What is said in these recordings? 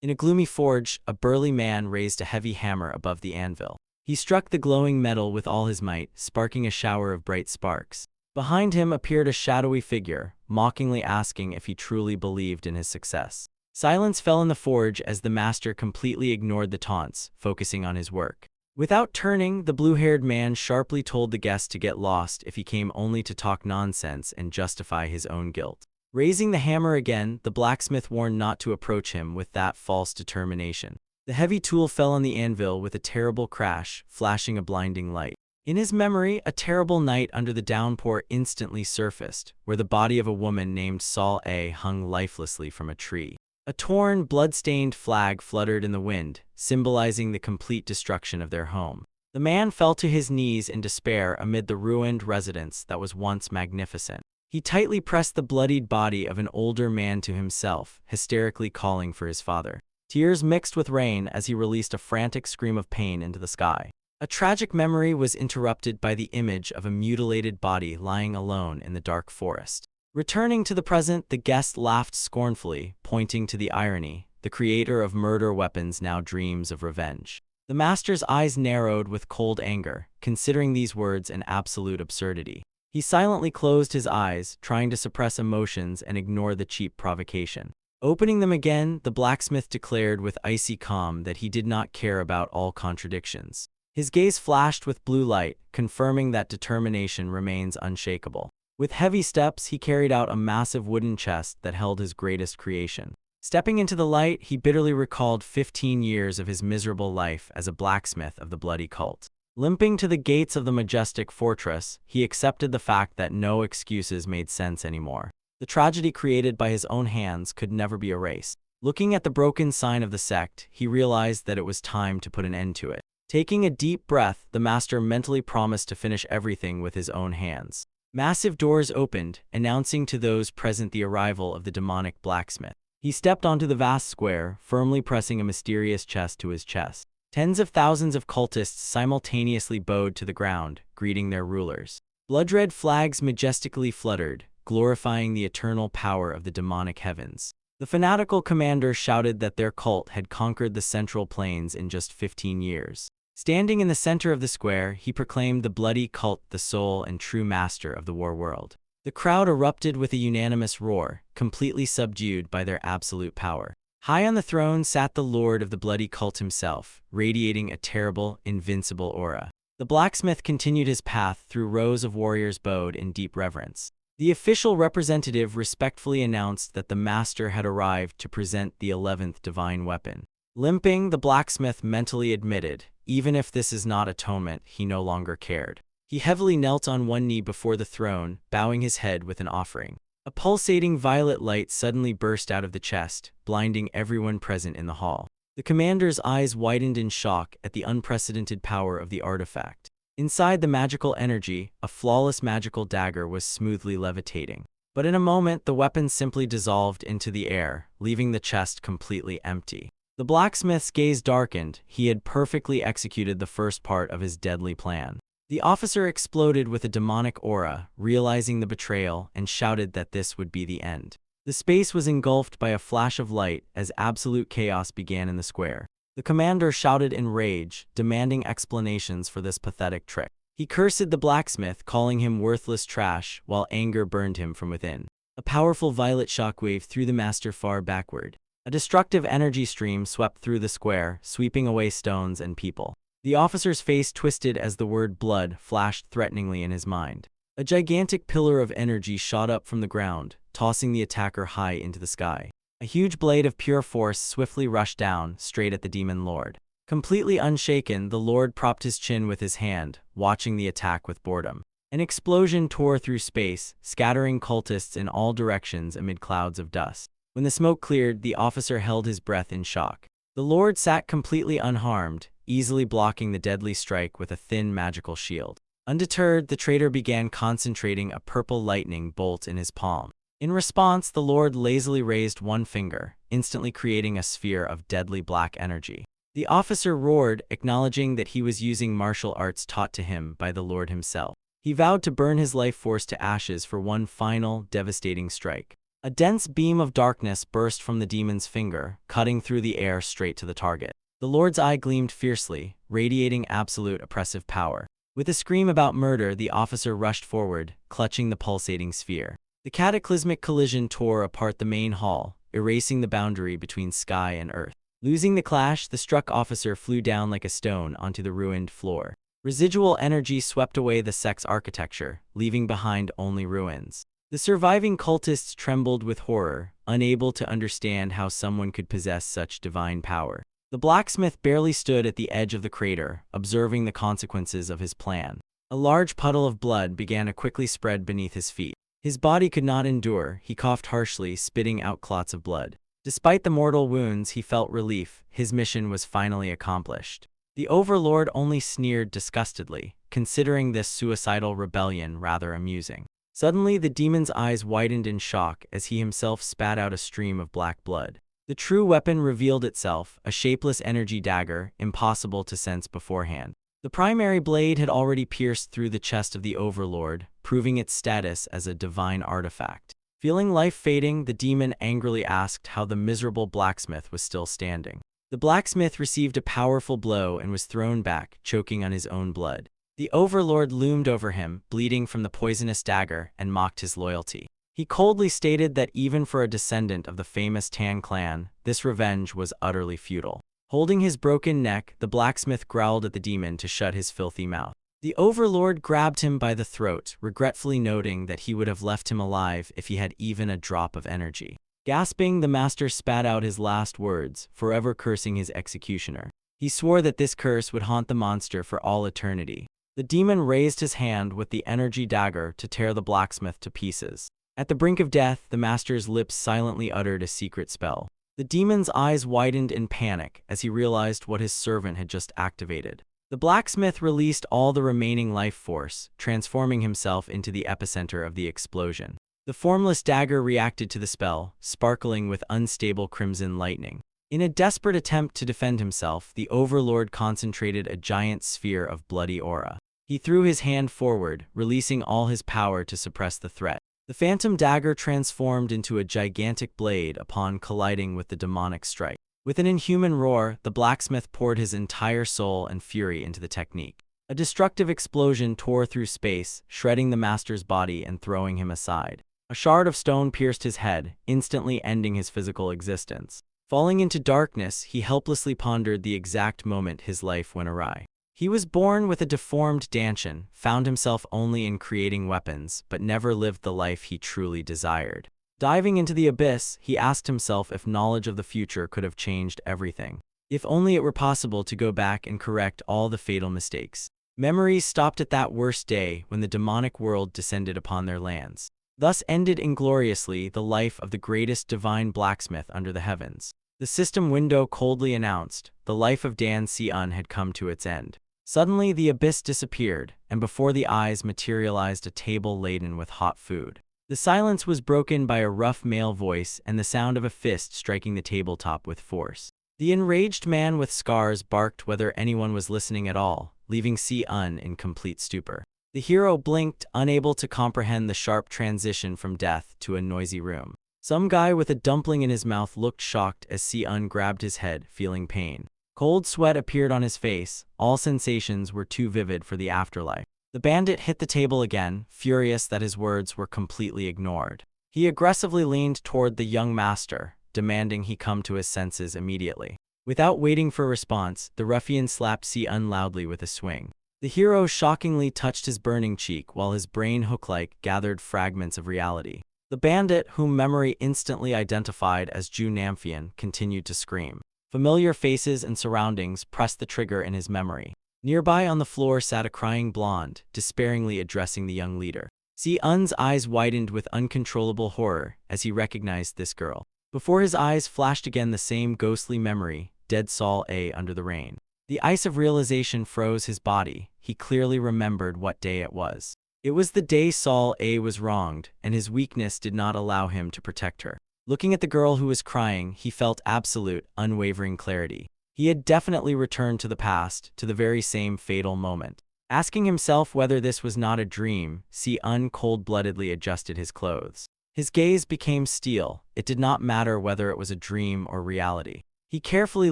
In a gloomy forge, a burly man raised a heavy hammer above the anvil. He struck the glowing metal with all his might, sparking a shower of bright sparks. Behind him appeared a shadowy figure, mockingly asking if he truly believed in his success. Silence fell in the forge as the master completely ignored the taunts, focusing on his work. Without turning, the blue-haired man sharply told the guest to get lost if he came only to talk nonsense and justify his own guilt. Raising the hammer again, the blacksmith warned not to approach him with that false determination. The heavy tool fell on the anvil with a terrible crash, flashing a blinding light. In his memory, a terrible night under the downpour instantly surfaced, where the body of a woman named Saul A. hung lifelessly from a tree. A torn, blood-stained flag fluttered in the wind, symbolizing the complete destruction of their home. The man fell to his knees in despair amid the ruined residence that was once magnificent. He tightly pressed the bloodied body of an older man to himself, hysterically calling for his father. Tears mixed with rain as he released a frantic scream of pain into the sky. A tragic memory was interrupted by the image of a mutilated body lying alone in the dark forest. Returning to the present, the guest laughed scornfully, pointing to the irony. The creator of murder weapons now dreams of revenge. The master's eyes narrowed with cold anger, considering these words an absolute absurdity. He silently closed his eyes, trying to suppress emotions and ignore the cheap provocation. Opening them again, the blacksmith declared with icy calm that he did not care about all contradictions. His gaze flashed with blue light, confirming that determination remains unshakable. With heavy steps, he carried out a massive wooden chest that held his greatest creation. Stepping into the light, he bitterly recalled 15 years of his miserable life as a blacksmith of the bloody cult. Limping to the gates of the majestic fortress, he accepted the fact that no excuses made sense anymore. The tragedy created by his own hands could never be erased. Looking at the broken sign of the sect, he realized that it was time to put an end to it. Taking a deep breath, the master mentally promised to finish everything with his own hands. Massive doors opened, announcing to those present the arrival of the demonic blacksmith. He stepped onto the vast square, firmly pressing a mysterious chest to his chest. Tens of thousands of cultists simultaneously bowed to the ground, greeting their rulers. Blood-red flags majestically fluttered, glorifying the eternal power of the demonic heavens. The fanatical commander shouted that their cult had conquered the Central Plains in just 15 years. Standing in the center of the square, he proclaimed the bloody cult the sole and true master of the war world. The crowd erupted with a unanimous roar, completely subdued by their absolute power. High on the throne sat the lord of the bloody cult himself, radiating a terrible, invincible aura. The blacksmith continued his path through rows of warriors bowed in deep reverence. The official representative respectfully announced that the master had arrived to present the 11th divine weapon. Limping, the blacksmith mentally admitted, even if this is not atonement, he no longer cared. He heavily knelt on one knee before the throne, bowing his head with an offering. A pulsating violet light suddenly burst out of the chest, blinding everyone present in the hall. The commander's eyes widened in shock at the unprecedented power of the artifact. Inside the magical energy, a flawless magical dagger was smoothly levitating. But in a moment, the weapon simply dissolved into the air, leaving the chest completely empty. The blacksmith's gaze darkened. He had perfectly executed the first part of his deadly plan. The officer exploded with a demonic aura, realizing the betrayal, and shouted that this would be the end. The space was engulfed by a flash of light as absolute chaos began in the square. The commander shouted in rage, demanding explanations for this pathetic trick. He cursed the blacksmith, calling him worthless trash, while anger burned him from within. A powerful violet shockwave threw the master far backward. A destructive energy stream swept through the square, sweeping away stones and people. The officer's face twisted as the word blood flashed threateningly in his mind. A gigantic pillar of energy shot up from the ground, tossing the attacker high into the sky. A huge blade of pure force swiftly rushed down, straight at the demon lord. Completely unshaken, the lord propped his chin with his hand, watching the attack with boredom. An explosion tore through space, scattering cultists in all directions amid clouds of dust. When the smoke cleared, the officer held his breath in shock. The lord sat completely unharmed, easily blocking the deadly strike with a thin magical shield. Undeterred, the traitor began concentrating a purple lightning bolt in his palm. In response, the lord lazily raised one finger, instantly creating a sphere of deadly black energy. The officer roared, acknowledging that he was using martial arts taught to him by the lord himself. He vowed to burn his life force to ashes for one final, devastating strike. A dense beam of darkness burst from the demon's finger, cutting through the air straight to the target. The Lord's eye gleamed fiercely, radiating absolute oppressive power. With a scream about murder, the officer rushed forward, clutching the pulsating sphere. The cataclysmic collision tore apart the main hall, erasing the boundary between sky and earth. Losing the clash, the struck officer flew down like a stone onto the ruined floor. Residual energy swept away the sect's architecture, leaving behind only ruins. The surviving cultists trembled with horror, unable to understand how someone could possess such divine power. The blacksmith barely stood at the edge of the crater, observing the consequences of his plan. A large puddle of blood began to quickly spread beneath his feet. His body could not endure, he coughed harshly, spitting out clots of blood. Despite the mortal wounds, he felt relief. His mission was finally accomplished. The Overlord only sneered disgustedly, considering this suicidal rebellion rather amusing. Suddenly, the demon's eyes widened in shock as he himself spat out a stream of black blood. The true weapon revealed itself, a shapeless energy dagger, impossible to sense beforehand. The primary blade had already pierced through the chest of the Overlord, proving its status as a divine artifact. Feeling life fading, the demon angrily asked how the miserable blacksmith was still standing. The blacksmith received a powerful blow and was thrown back, choking on his own blood. The Overlord loomed over him, bleeding from the poisonous dagger, and mocked his loyalty. He coldly stated that even for a descendant of the famous Tan clan, this revenge was utterly futile. Holding his broken neck, the blacksmith growled at the demon to shut his filthy mouth. The Overlord grabbed him by the throat, regretfully noting that he would have left him alive if he had even a drop of energy. Gasping, the master spat out his last words, forever cursing his executioner. He swore that this curse would haunt the monster for all eternity. The demon raised his hand with the energy dagger to tear the blacksmith to pieces. At the brink of death, the master's lips silently uttered a secret spell. The demon's eyes widened in panic as he realized what his servant had just activated. The blacksmith released all the remaining life force, transforming himself into the epicenter of the explosion. The formless dagger reacted to the spell, sparkling with unstable crimson lightning. In a desperate attempt to defend himself, the Overlord concentrated a giant sphere of bloody aura. He threw his hand forward, releasing all his power to suppress the threat. The phantom dagger transformed into a gigantic blade upon colliding with the demonic strike. With an inhuman roar, the blacksmith poured his entire soul and fury into the technique. A destructive explosion tore through space, shredding the master's body and throwing him aside. A shard of stone pierced his head, instantly ending his physical existence. Falling into darkness, he helplessly pondered the exact moment his life went awry. He was born with a deformed dantian, found himself only in creating weapons, but never lived the life he truly desired. Diving into the abyss, he asked himself if knowledge of the future could have changed everything. If only it were possible to go back and correct all the fatal mistakes. Memories stopped at that worst day when the demonic world descended upon their lands. Thus ended ingloriously the life of the greatest divine blacksmith under the heavens. The system window coldly announced, the life of Dan Si-un had come to its end. Suddenly the abyss disappeared, and before the eyes materialized a table laden with hot food. The silence was broken by a rough male voice and the sound of a fist striking the tabletop with force. The enraged man with scars barked whether anyone was listening at all, leaving Si-un in complete stupor. The hero blinked, unable to comprehend the sharp transition from death to a noisy room. Some guy with a dumpling in his mouth looked shocked as Si-un grabbed his head, feeling pain. Cold sweat appeared on his face, all sensations were too vivid for the afterlife. The bandit hit the table again, furious that his words were completely ignored. He aggressively leaned toward the young master, demanding he come to his senses immediately. Without waiting for a response, the ruffian slapped Si-un loudly with a swing. The hero shockingly touched his burning cheek while his brain hook-like gathered fragments of reality. The bandit, whom memory instantly identified as Ju Namphian, continued to scream. Familiar faces and surroundings pressed the trigger in his memory. Nearby on the floor sat a crying blonde, despairingly addressing the young leader. Si-un's eyes widened with uncontrollable horror as he recognized this girl. Before his eyes flashed again the same ghostly memory, dead Sol A under the rain. The ice of realization froze his body. He clearly remembered what day it was. It was the day Sol A was wronged, and his weakness did not allow him to protect her. Looking at the girl who was crying, he felt absolute, unwavering clarity. He had definitely returned to the past, to the very same fatal moment. Asking himself whether this was not a dream, Si-un cold-bloodedly adjusted his clothes. His gaze became steel. It did not matter whether it was a dream or reality. He carefully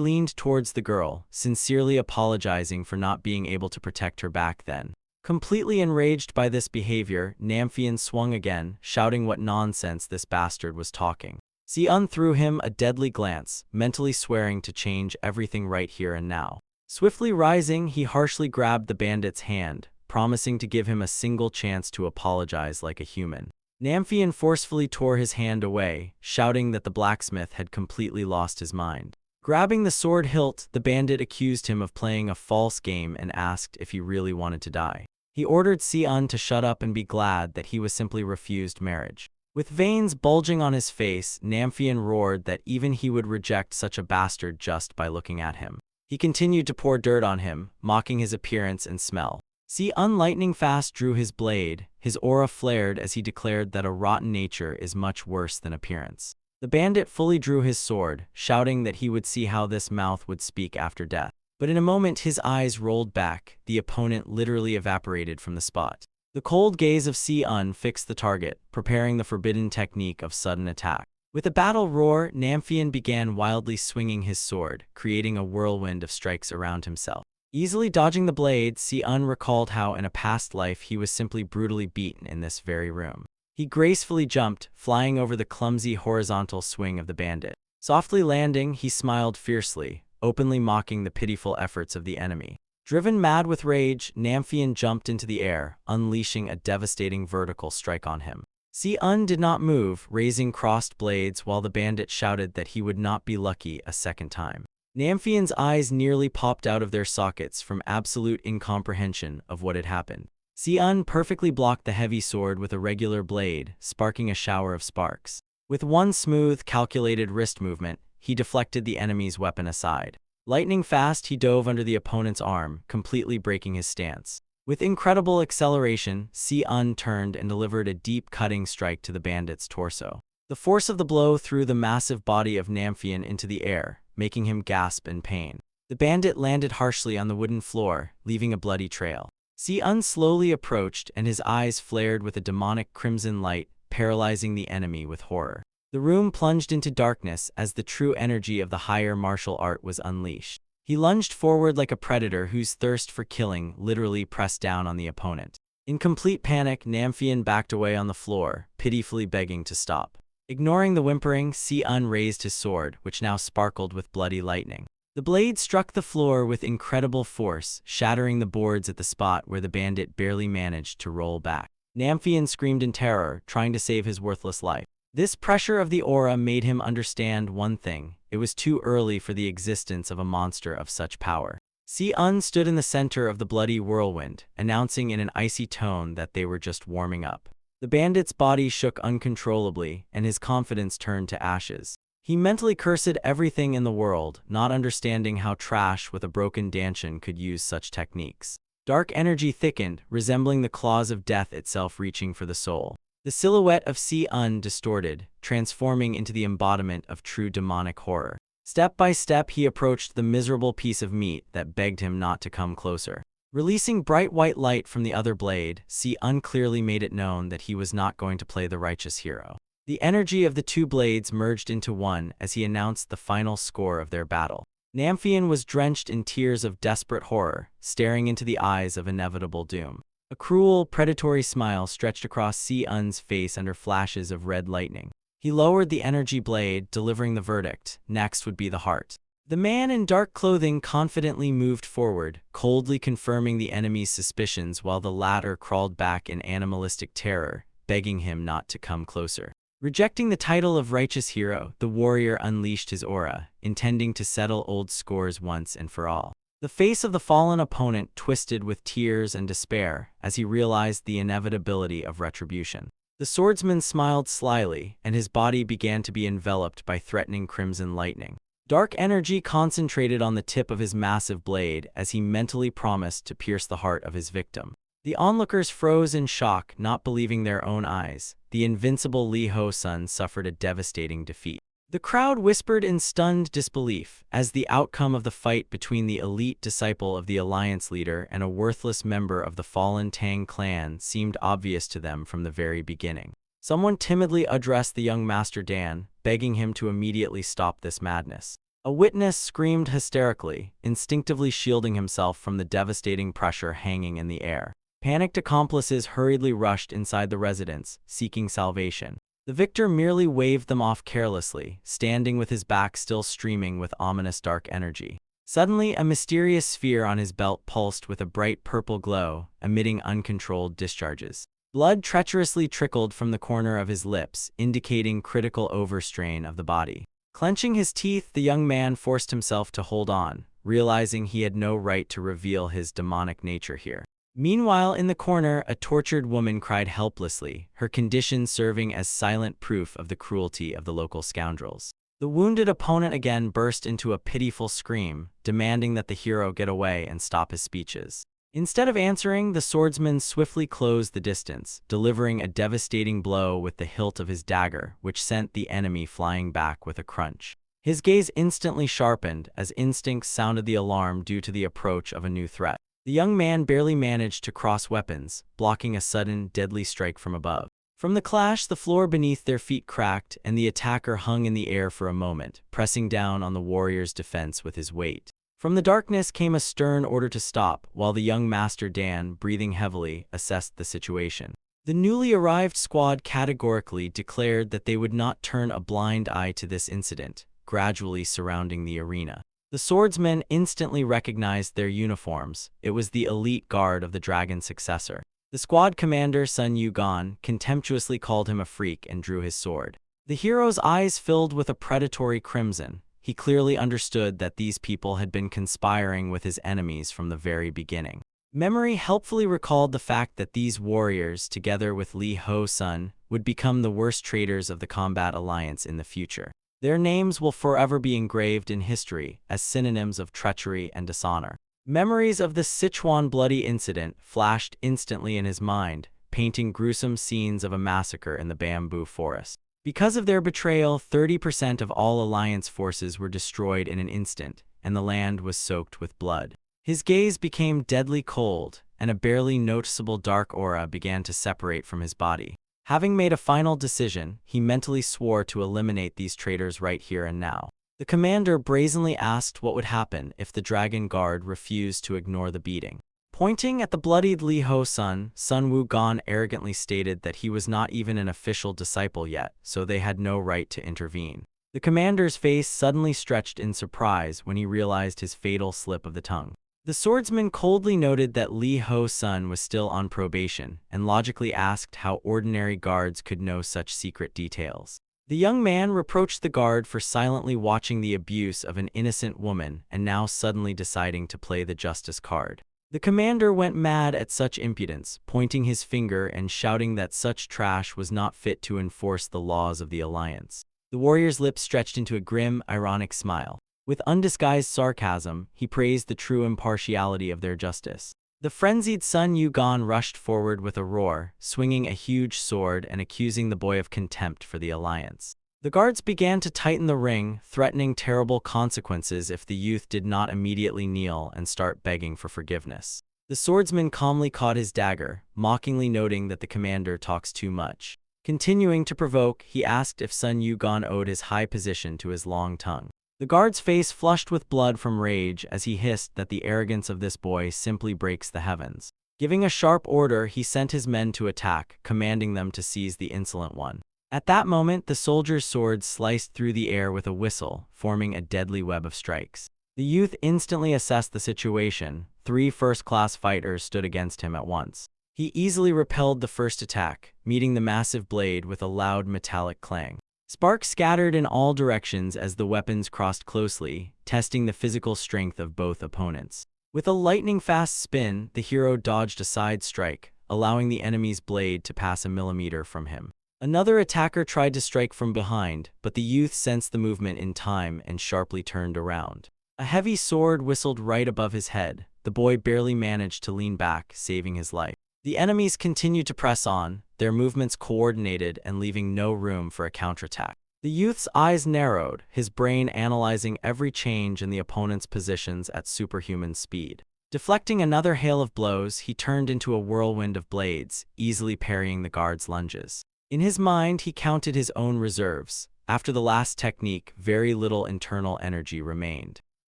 leaned towards the girl, sincerely apologizing for not being able to protect her back then. Completely enraged by this behavior, Namphian swung again, shouting what nonsense this bastard was talking. Si-un threw him a deadly glance, mentally swearing to change everything right here and now. Swiftly rising, he harshly grabbed the bandit's hand, promising to give him a single chance to apologize like a human. Namphian forcefully tore his hand away, shouting that the blacksmith had completely lost his mind. Grabbing the sword hilt, the bandit accused him of playing a false game and asked if he really wanted to die. He ordered Si-un to shut up and be glad that he was simply refused marriage. With veins bulging on his face, Namphian roared that even he would reject such a bastard just by looking at him. He continued to pour dirt on him, mocking his appearance and smell. Si-un lightning fast drew his blade. His aura flared as he declared that a rotten nature is much worse than appearance. The bandit fully drew his sword, shouting that he would see how this mouth would speak after death. But in a moment his eyes rolled back, the opponent literally evaporated from the spot. The cold gaze of Si-un fixed the target, preparing the forbidden technique of sudden attack. With a battle roar, Namphian began wildly swinging his sword, creating a whirlwind of strikes around himself. Easily dodging the blade, Si-un recalled how in a past life he was simply brutally beaten in this very room. He gracefully jumped, flying over the clumsy horizontal swing of the bandit. Softly landing, he smiled fiercely, openly mocking the pitiful efforts of the enemy. Driven mad with rage, Namphian jumped into the air, unleashing a devastating vertical strike on him. Si-un did not move, raising crossed blades while the bandit shouted that he would not be lucky a second time. Namphian's eyes nearly popped out of their sockets from absolute incomprehension of what had happened. Si-un perfectly blocked the heavy sword with a regular blade, sparking a shower of sparks. With one smooth, calculated wrist movement, he deflected the enemy's weapon aside. Lightning fast, he dove under the opponent's arm, completely breaking his stance. With incredible acceleration, Si-un turned and delivered a deep cutting strike to the bandit's torso. The force of the blow threw the massive body of Namphian into the air, making him gasp in pain. The bandit landed harshly on the wooden floor, leaving a bloody trail. Si-un slowly approached, and his eyes flared with a demonic crimson light, paralyzing the enemy with horror. The room plunged into darkness as the true energy of the higher martial art was unleashed. He lunged forward like a predator whose thirst for killing literally pressed down on the opponent. In complete panic, Namphian backed away on the floor, pitifully begging to stop. Ignoring the whimpering, Si-un raised his sword, which now sparkled with bloody lightning. The blade struck the floor with incredible force, shattering the boards at the spot where the bandit barely managed to roll back. Namphian screamed in terror, trying to save his worthless life. This pressure of the aura made him understand one thing: it was too early for the existence of a monster of such power. Si-un stood in the center of the bloody whirlwind, announcing in an icy tone that they were just warming up. The bandit's body shook uncontrollably, and his confidence turned to ashes. He mentally cursed everything in the world, not understanding how trash with a broken dantian could use such techniques. Dark energy thickened, resembling the claws of death itself reaching for the soul. The silhouette of Si-un distorted, transforming into the embodiment of true demonic horror. Step by step he approached the miserable piece of meat that begged him not to come closer. Releasing bright white light from the other blade, Si-un clearly made it known that he was not going to play the righteous hero. The energy of the two blades merged into one as he announced the final score of their battle. Namphian was drenched in tears of desperate horror, staring into the eyes of inevitable doom. A cruel, predatory smile stretched across Si-un's face under flashes of red lightning. He lowered the energy blade, delivering the verdict: next would be the heart. The man in dark clothing confidently moved forward, coldly confirming the enemy's suspicions while the latter crawled back in animalistic terror, begging him not to come closer. Rejecting the title of righteous hero, the warrior unleashed his aura, intending to settle old scores once and for all. The face of the fallen opponent twisted with tears and despair as he realized the inevitability of retribution. The swordsman smiled slyly, and his body began to be enveloped by threatening crimson lightning. Dark energy concentrated on the tip of his massive blade as he mentally promised to pierce the heart of his victim. The onlookers froze in shock, not believing their own eyes. The invincible Li Ho-sun suffered a devastating defeat. The crowd whispered in stunned disbelief, as the outcome of the fight between the elite disciple of the alliance leader and a worthless member of the fallen Tang clan seemed obvious to them from the very beginning. Someone timidly addressed the young Master Dan, begging him to immediately stop this madness. A witness screamed hysterically, instinctively shielding himself from the devastating pressure hanging in the air. Panicked accomplices hurriedly rushed inside the residence, seeking salvation. The victor merely waved them off carelessly, standing with his back still streaming with ominous dark energy. Suddenly, a mysterious sphere on his belt pulsed with a bright purple glow, emitting uncontrolled discharges. Blood treacherously trickled from the corner of his lips, indicating critical overstrain of the body. Clenching his teeth, the young man forced himself to hold on, realizing he had no right to reveal his demonic nature here. Meanwhile, in the corner, a tortured woman cried helplessly, her condition serving as silent proof of the cruelty of the local scoundrels. The wounded opponent again burst into a pitiful scream, demanding that the hero get away and stop his speeches. Instead of answering, the swordsman swiftly closed the distance, delivering a devastating blow with the hilt of his dagger, which sent the enemy flying back with a crunch. His gaze instantly sharpened as instincts sounded the alarm due to the approach of a new threat. The young man barely managed to cross weapons, blocking a sudden, deadly strike from above. From the clash, the floor beneath their feet cracked, and the attacker hung in the air for a moment, pressing down on the warrior's defense with his weight. From the darkness came a stern order to stop, while the young Master Dan, breathing heavily, assessed the situation. The newly arrived squad categorically declared that they would not turn a blind eye to this incident, gradually surrounding the arena. The swordsmen instantly recognized their uniforms. It was the elite guard of the dragon's successor. The squad commander, Sun Yugon, contemptuously called him a freak and drew his sword. The hero's eyes filled with a predatory crimson. He clearly understood that these people had been conspiring with his enemies from the very beginning. Memory helpfully recalled the fact that these warriors, together with Li Ho-sun, would become the worst traitors of the combat alliance in the future. Their names will forever be engraved in history as synonyms of treachery and dishonor. Memories of the Sichuan bloody incident flashed instantly in his mind, painting gruesome scenes of a massacre in the bamboo forest. Because of their betrayal, 30% of all alliance forces were destroyed in an instant, and the land was soaked with blood. His gaze became deadly cold, and a barely noticeable dark aura began to separate from his body. Having made a final decision, he mentally swore to eliminate these traitors right here and now. The commander brazenly asked what would happen if the dragon guard refused to ignore the beating. Pointing at the bloodied Li Ho-sun, Sun Wugon arrogantly stated that he was not even an official disciple yet, so they had no right to intervene. The commander's face suddenly stretched in surprise when he realized his fatal slip of the tongue. The swordsman coldly noted that Li Ho-sun was still on probation, and logically asked how ordinary guards could know such secret details. The young man reproached the guard for silently watching the abuse of an innocent woman and now suddenly deciding to play the justice card. The commander went mad at such impudence, pointing his finger and shouting that such trash was not fit to enforce the laws of the alliance. The warrior's lips stretched into a grim, ironic smile. With undisguised sarcasm, he praised the true impartiality of their justice. The frenzied Sun Yugon rushed forward with a roar, swinging a huge sword and accusing the boy of contempt for the alliance. The guards began to tighten the ring, threatening terrible consequences if the youth did not immediately kneel and start begging for forgiveness. The swordsman calmly caught his dagger, mockingly noting that the commander talks too much. Continuing to provoke, he asked if Sun Yugon owed his high position to his long tongue. The guard's face flushed with blood from rage as he hissed that the arrogance of this boy simply breaks the heavens. Giving a sharp order, he sent his men to attack, commanding them to seize the insolent one. At that moment, the soldier's sword sliced through the air with a whistle, forming a deadly web of strikes. The youth instantly assessed the situation. 3 first-class fighters stood against him at once. He easily repelled the first attack, meeting the massive blade with a loud metallic clang. Sparks scattered in all directions as the weapons crossed closely, testing the physical strength of both opponents. With a lightning-fast spin, the hero dodged a side strike, allowing the enemy's blade to pass a millimeter from him. Another attacker tried to strike from behind, but the youth sensed the movement in time and sharply turned around. A heavy sword whistled right above his head. The boy barely managed to lean back, saving his life. The enemies continued to press on, their movements coordinated and leaving no room for a counterattack. The youth's eyes narrowed, his brain analyzing every change in the opponent's positions at superhuman speed. Deflecting another hail of blows, he turned into a whirlwind of blades, easily parrying the guard's lunges. In his mind, he counted his own reserves. After the last technique, very little internal energy remained.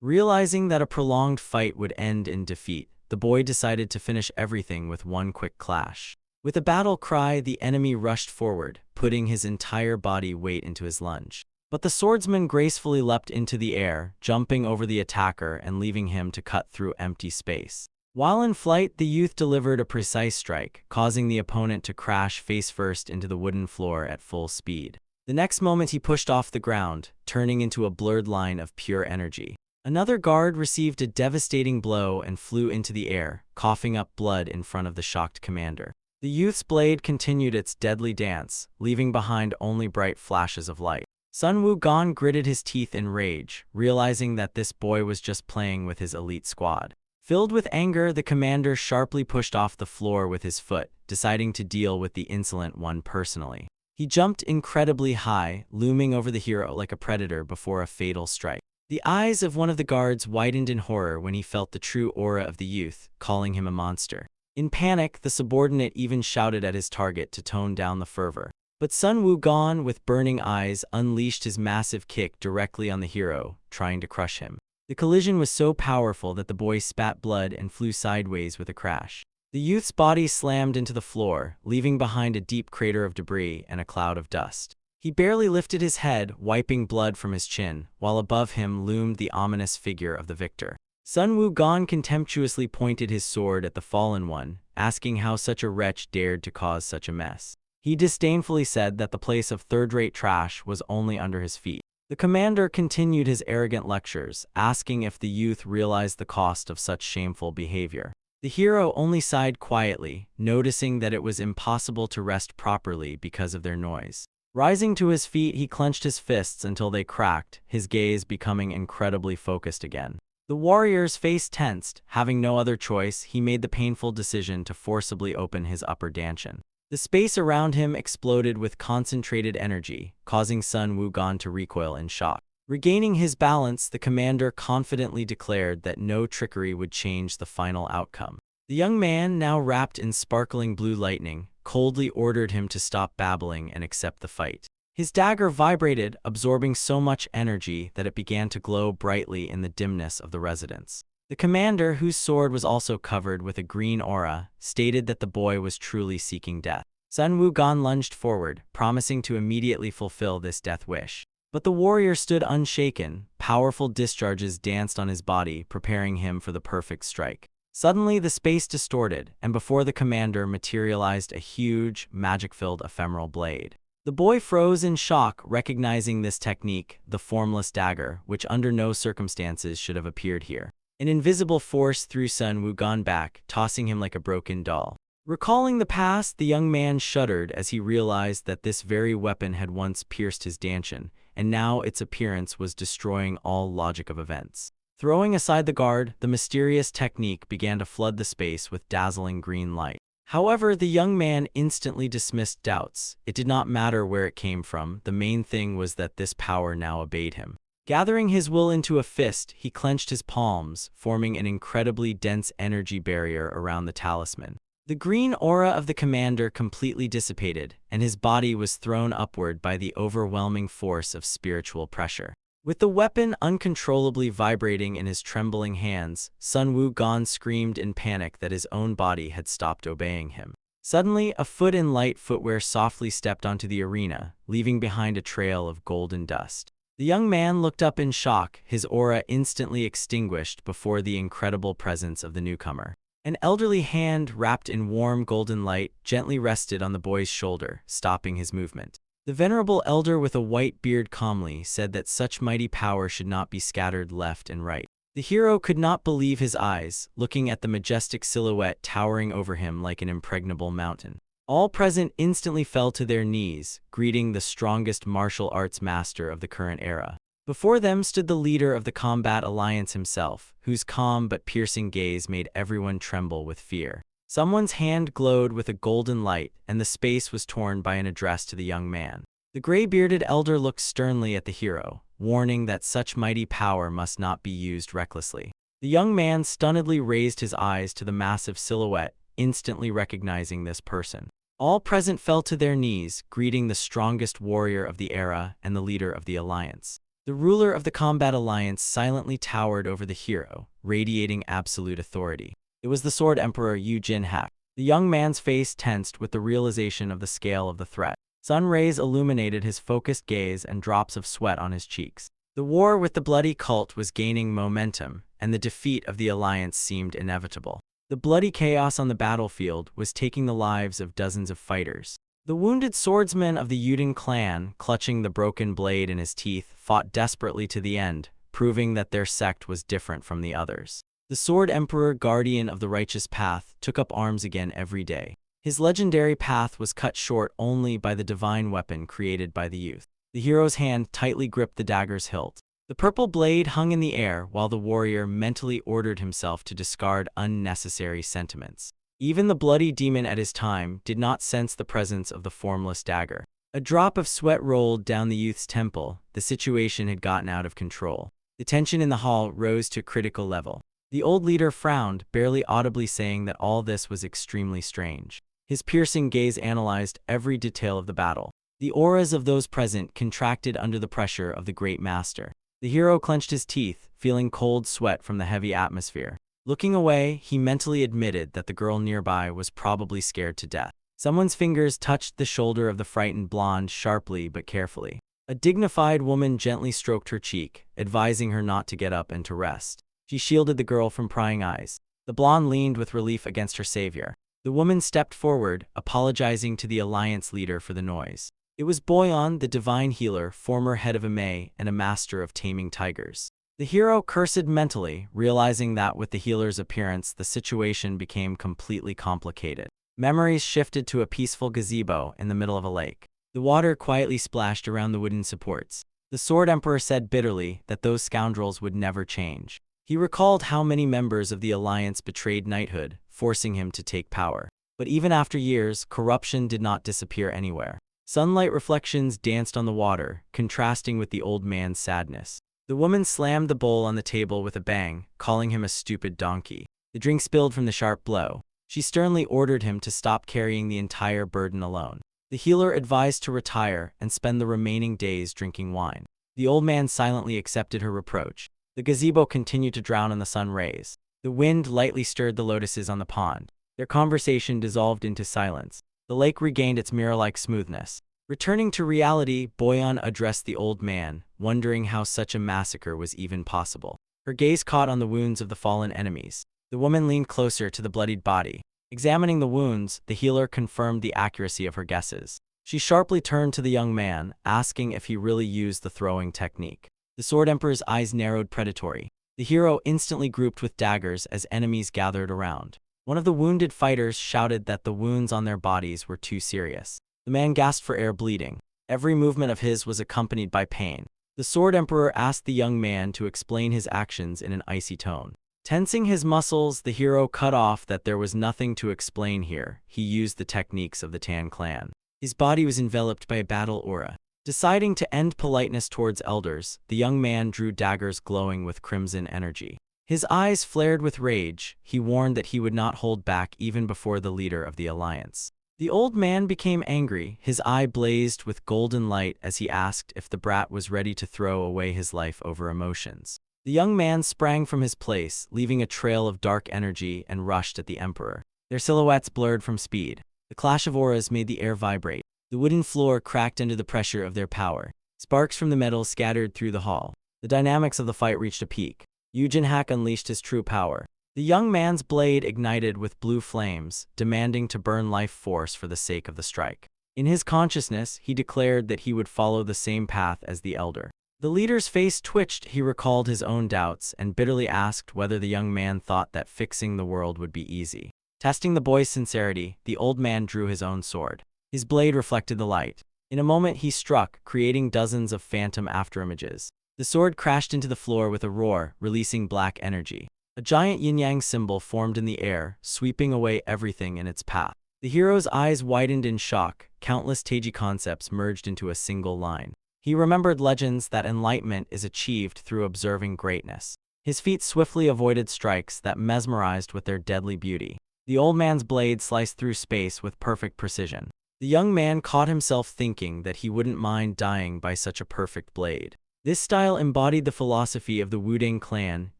Realizing that a prolonged fight would end in defeat, the boy decided to finish everything with one quick clash. With a battle cry, the enemy rushed forward, putting his entire body weight into his lunge. But the swordsman gracefully leapt into the air, jumping over the attacker and leaving him to cut through empty space. While in flight, the youth delivered a precise strike, causing the opponent to crash face-first into the wooden floor at full speed. The next moment he pushed off the ground, turning into a blurred line of pure energy. Another guard received a devastating blow and flew into the air, coughing up blood in front of the shocked commander. The youth's blade continued its deadly dance, leaving behind only bright flashes of light. Sun Wukong gritted his teeth in rage, realizing that this boy was just playing with his elite squad. Filled with anger, the commander sharply pushed off the floor with his foot, deciding to deal with the insolent one personally. He jumped incredibly high, looming over the hero like a predator before a fatal strike. The eyes of one of the guards widened in horror when he felt the true aura of the youth, calling him a monster. In panic, the subordinate even shouted at his target to tone down the fervor. But Sun Wukong, with burning eyes, unleashed his massive kick directly on the hero, trying to crush him. The collision was so powerful that the boy spat blood and flew sideways with a crash. The youth's body slammed into the floor, leaving behind a deep crater of debris and a cloud of dust. He barely lifted his head, wiping blood from his chin, while above him loomed the ominous figure of the victor. Sun Wukong contemptuously pointed his sword at the fallen one, asking how such a wretch dared to cause such a mess. He disdainfully said that the place of third-rate trash was only under his feet. The commander continued his arrogant lectures, asking if the youth realized the cost of such shameful behavior. The hero only sighed quietly, noticing that it was impossible to rest properly because of their noise. Rising to his feet, he clenched his fists until they cracked, his gaze becoming incredibly focused again. The warrior's face tensed. Having no other choice, he made the painful decision to forcibly open his upper dantian. The space around him exploded with concentrated energy, causing Sun Wukong to recoil in shock. Regaining his balance, the commander confidently declared that no trickery would change the final outcome. The young man, now wrapped in sparkling blue lightning, coldly ordered him to stop babbling and accept the fight. His dagger vibrated, absorbing so much energy that it began to glow brightly in the dimness of the residence. The commander, whose sword was also covered with a green aura, stated that the boy was truly seeking death. Sun Wukong lunged forward, promising to immediately fulfill this death wish. But the warrior stood unshaken. Powerful discharges danced on his body, preparing him for the perfect strike. Suddenly, the space distorted, and before the commander materialized a huge, magic-filled ephemeral blade. The boy froze in shock, recognizing this technique, the formless dagger, which under no circumstances should have appeared here. An invisible force threw Sun Wukong back, tossing him like a broken doll. Recalling the past, the young man shuddered as he realized that this very weapon had once pierced his dantian, and now its appearance was destroying all logic of events. Throwing aside the guard, the mysterious technique began to flood the space with dazzling green light. However, the young man instantly dismissed doubts. It did not matter where it came from, the main thing was that this power now obeyed him. Gathering his will into a fist, he clenched his palms, forming an incredibly dense energy barrier around the talisman. The green aura of the commander completely dissipated, and his body was thrown upward by the overwhelming force of spiritual pressure. With the weapon uncontrollably vibrating in his trembling hands, Sun Wukong screamed in panic that his own body had stopped obeying him. Suddenly, a foot in light footwear softly stepped onto the arena, leaving behind a trail of golden dust. The young man looked up in shock, his aura instantly extinguished before the incredible presence of the newcomer. An elderly hand, wrapped in warm golden light, gently rested on the boy's shoulder, stopping his movement. The venerable elder with a white beard calmly said that such mighty power should not be scattered left and right. The hero could not believe his eyes, looking at the majestic silhouette towering over him like an impregnable mountain. All present instantly fell to their knees, greeting the strongest martial arts master of the current era. Before them stood the leader of the Combat Alliance himself, whose calm but piercing gaze made everyone tremble with fear. Someone's hand glowed with a golden light, and the space was torn by an address to the young man. The gray-bearded elder looked sternly at the hero, warning that such mighty power must not be used recklessly. The young man stunnedly raised his eyes to the massive silhouette, instantly recognizing this person. All present fell to their knees, greeting the strongest warrior of the era and the leader of the alliance. The ruler of the combat alliance silently towered over the hero, radiating absolute authority. It was the Sword Emperor Yu Jinhak. The young man's face tensed with the realization of the scale of the threat. Sun rays illuminated his focused gaze and drops of sweat on his cheeks. The war with the bloody cult was gaining momentum, and the defeat of the alliance seemed inevitable. The bloody chaos on the battlefield was taking the lives of dozens of fighters. The wounded swordsman of the Yuden clan, clutching the broken blade in his teeth, fought desperately to the end, proving that their sect was different from the others. The Sword Emperor, guardian of the righteous path, took up arms again every day. His legendary path was cut short only by the divine weapon created by the youth. The hero's hand tightly gripped the dagger's hilt. The purple blade hung in the air while the warrior mentally ordered himself to discard unnecessary sentiments. Even the bloody demon at his time did not sense the presence of the formless dagger. A drop of sweat rolled down the youth's temple. The situation had gotten out of control. The tension in the hall rose to a critical level. The old leader frowned, barely audibly saying that all this was extremely strange. His piercing gaze analyzed every detail of the battle. The auras of those present contracted under the pressure of the great master. The hero clenched his teeth, feeling cold sweat from the heavy atmosphere. Looking away, he mentally admitted that the girl nearby was probably scared to death. Someone's fingers touched the shoulder of the frightened blonde sharply but carefully. A dignified woman gently stroked her cheek, advising her not to get up and to rest. She shielded the girl from prying eyes. The blonde leaned with relief against her savior. The woman stepped forward, apologizing to the alliance leader for the noise. It was Boyan, the divine healer, former head of MA and a master of taming tigers. The hero cursed mentally, realizing that with the healer's appearance, the situation became completely complicated. Memories shifted to a peaceful gazebo in the middle of a lake. The water quietly splashed around the wooden supports. The Sword Emperor said bitterly that those scoundrels would never change. He recalled how many members of the alliance betrayed knighthood, forcing him to take power. But even after years, corruption did not disappear anywhere. Sunlight reflections danced on the water, contrasting with the old man's sadness. The woman slammed the bowl on the table with a bang, calling him a stupid donkey. The drink spilled from the sharp blow. She sternly ordered him to stop carrying the entire burden alone. The healer advised to retire and spend the remaining days drinking wine. The old man silently accepted her reproach. The gazebo continued to drown in the sun rays. The wind lightly stirred the lotuses on the pond. Their conversation dissolved into silence. The lake regained its mirror-like smoothness. Returning to reality, Boyan addressed the old man, wondering how such a massacre was even possible. Her gaze caught on the wounds of the fallen enemies. The woman leaned closer to the bloodied body. Examining the wounds, the healer confirmed the accuracy of her guesses. She sharply turned to the young man, asking if he really used the throwing technique. The Sword Emperor's eyes narrowed predatory. The hero instantly grouped with daggers as enemies gathered around. One of the wounded fighters shouted that the wounds on their bodies were too serious. The man gasped for air, bleeding. Every movement of his was accompanied by pain. The Sword Emperor asked the young man to explain his actions in an icy tone. Tensing his muscles, the hero cut off that there was nothing to explain here. He used the techniques of the Tan clan. His body was enveloped by a battle aura. Deciding to end politeness towards elders, the young man drew daggers glowing with crimson energy. His eyes flared with rage. He warned that he would not hold back even before the leader of the alliance. The old man became angry. His eye blazed with golden light as he asked if the brat was ready to throw away his life over emotions. The young man sprang from his place, leaving a trail of dark energy, and rushed at the emperor. Their silhouettes blurred from speed. The clash of auras made the air vibrate. The wooden floor cracked under the pressure of their power. Sparks from the metal scattered through the hall. The dynamics of the fight reached a peak. Yu Jinhak unleashed his true power. The young man's blade ignited with blue flames, demanding to burn life force for the sake of the strike. In his consciousness, he declared that he would follow the same path as the elder. The leader's face twitched. He recalled his own doubts and bitterly asked whether the young man thought that fixing the world would be easy. Testing the boy's sincerity, the old man drew his own sword. His blade reflected the light. In a moment he struck, creating dozens of phantom afterimages. The sword crashed into the floor with a roar, releasing black energy. A giant yin-yang symbol formed in the air, sweeping away everything in its path. The hero's eyes widened in shock. Countless Teiji concepts merged into a single line. He remembered legends that enlightenment is achieved through observing greatness. His feet swiftly avoided strikes that mesmerized with their deadly beauty. The old man's blade sliced through space with perfect precision. The young man caught himself thinking that he wouldn't mind dying by such a perfect blade. This style embodied the philosophy of the Wudang clan,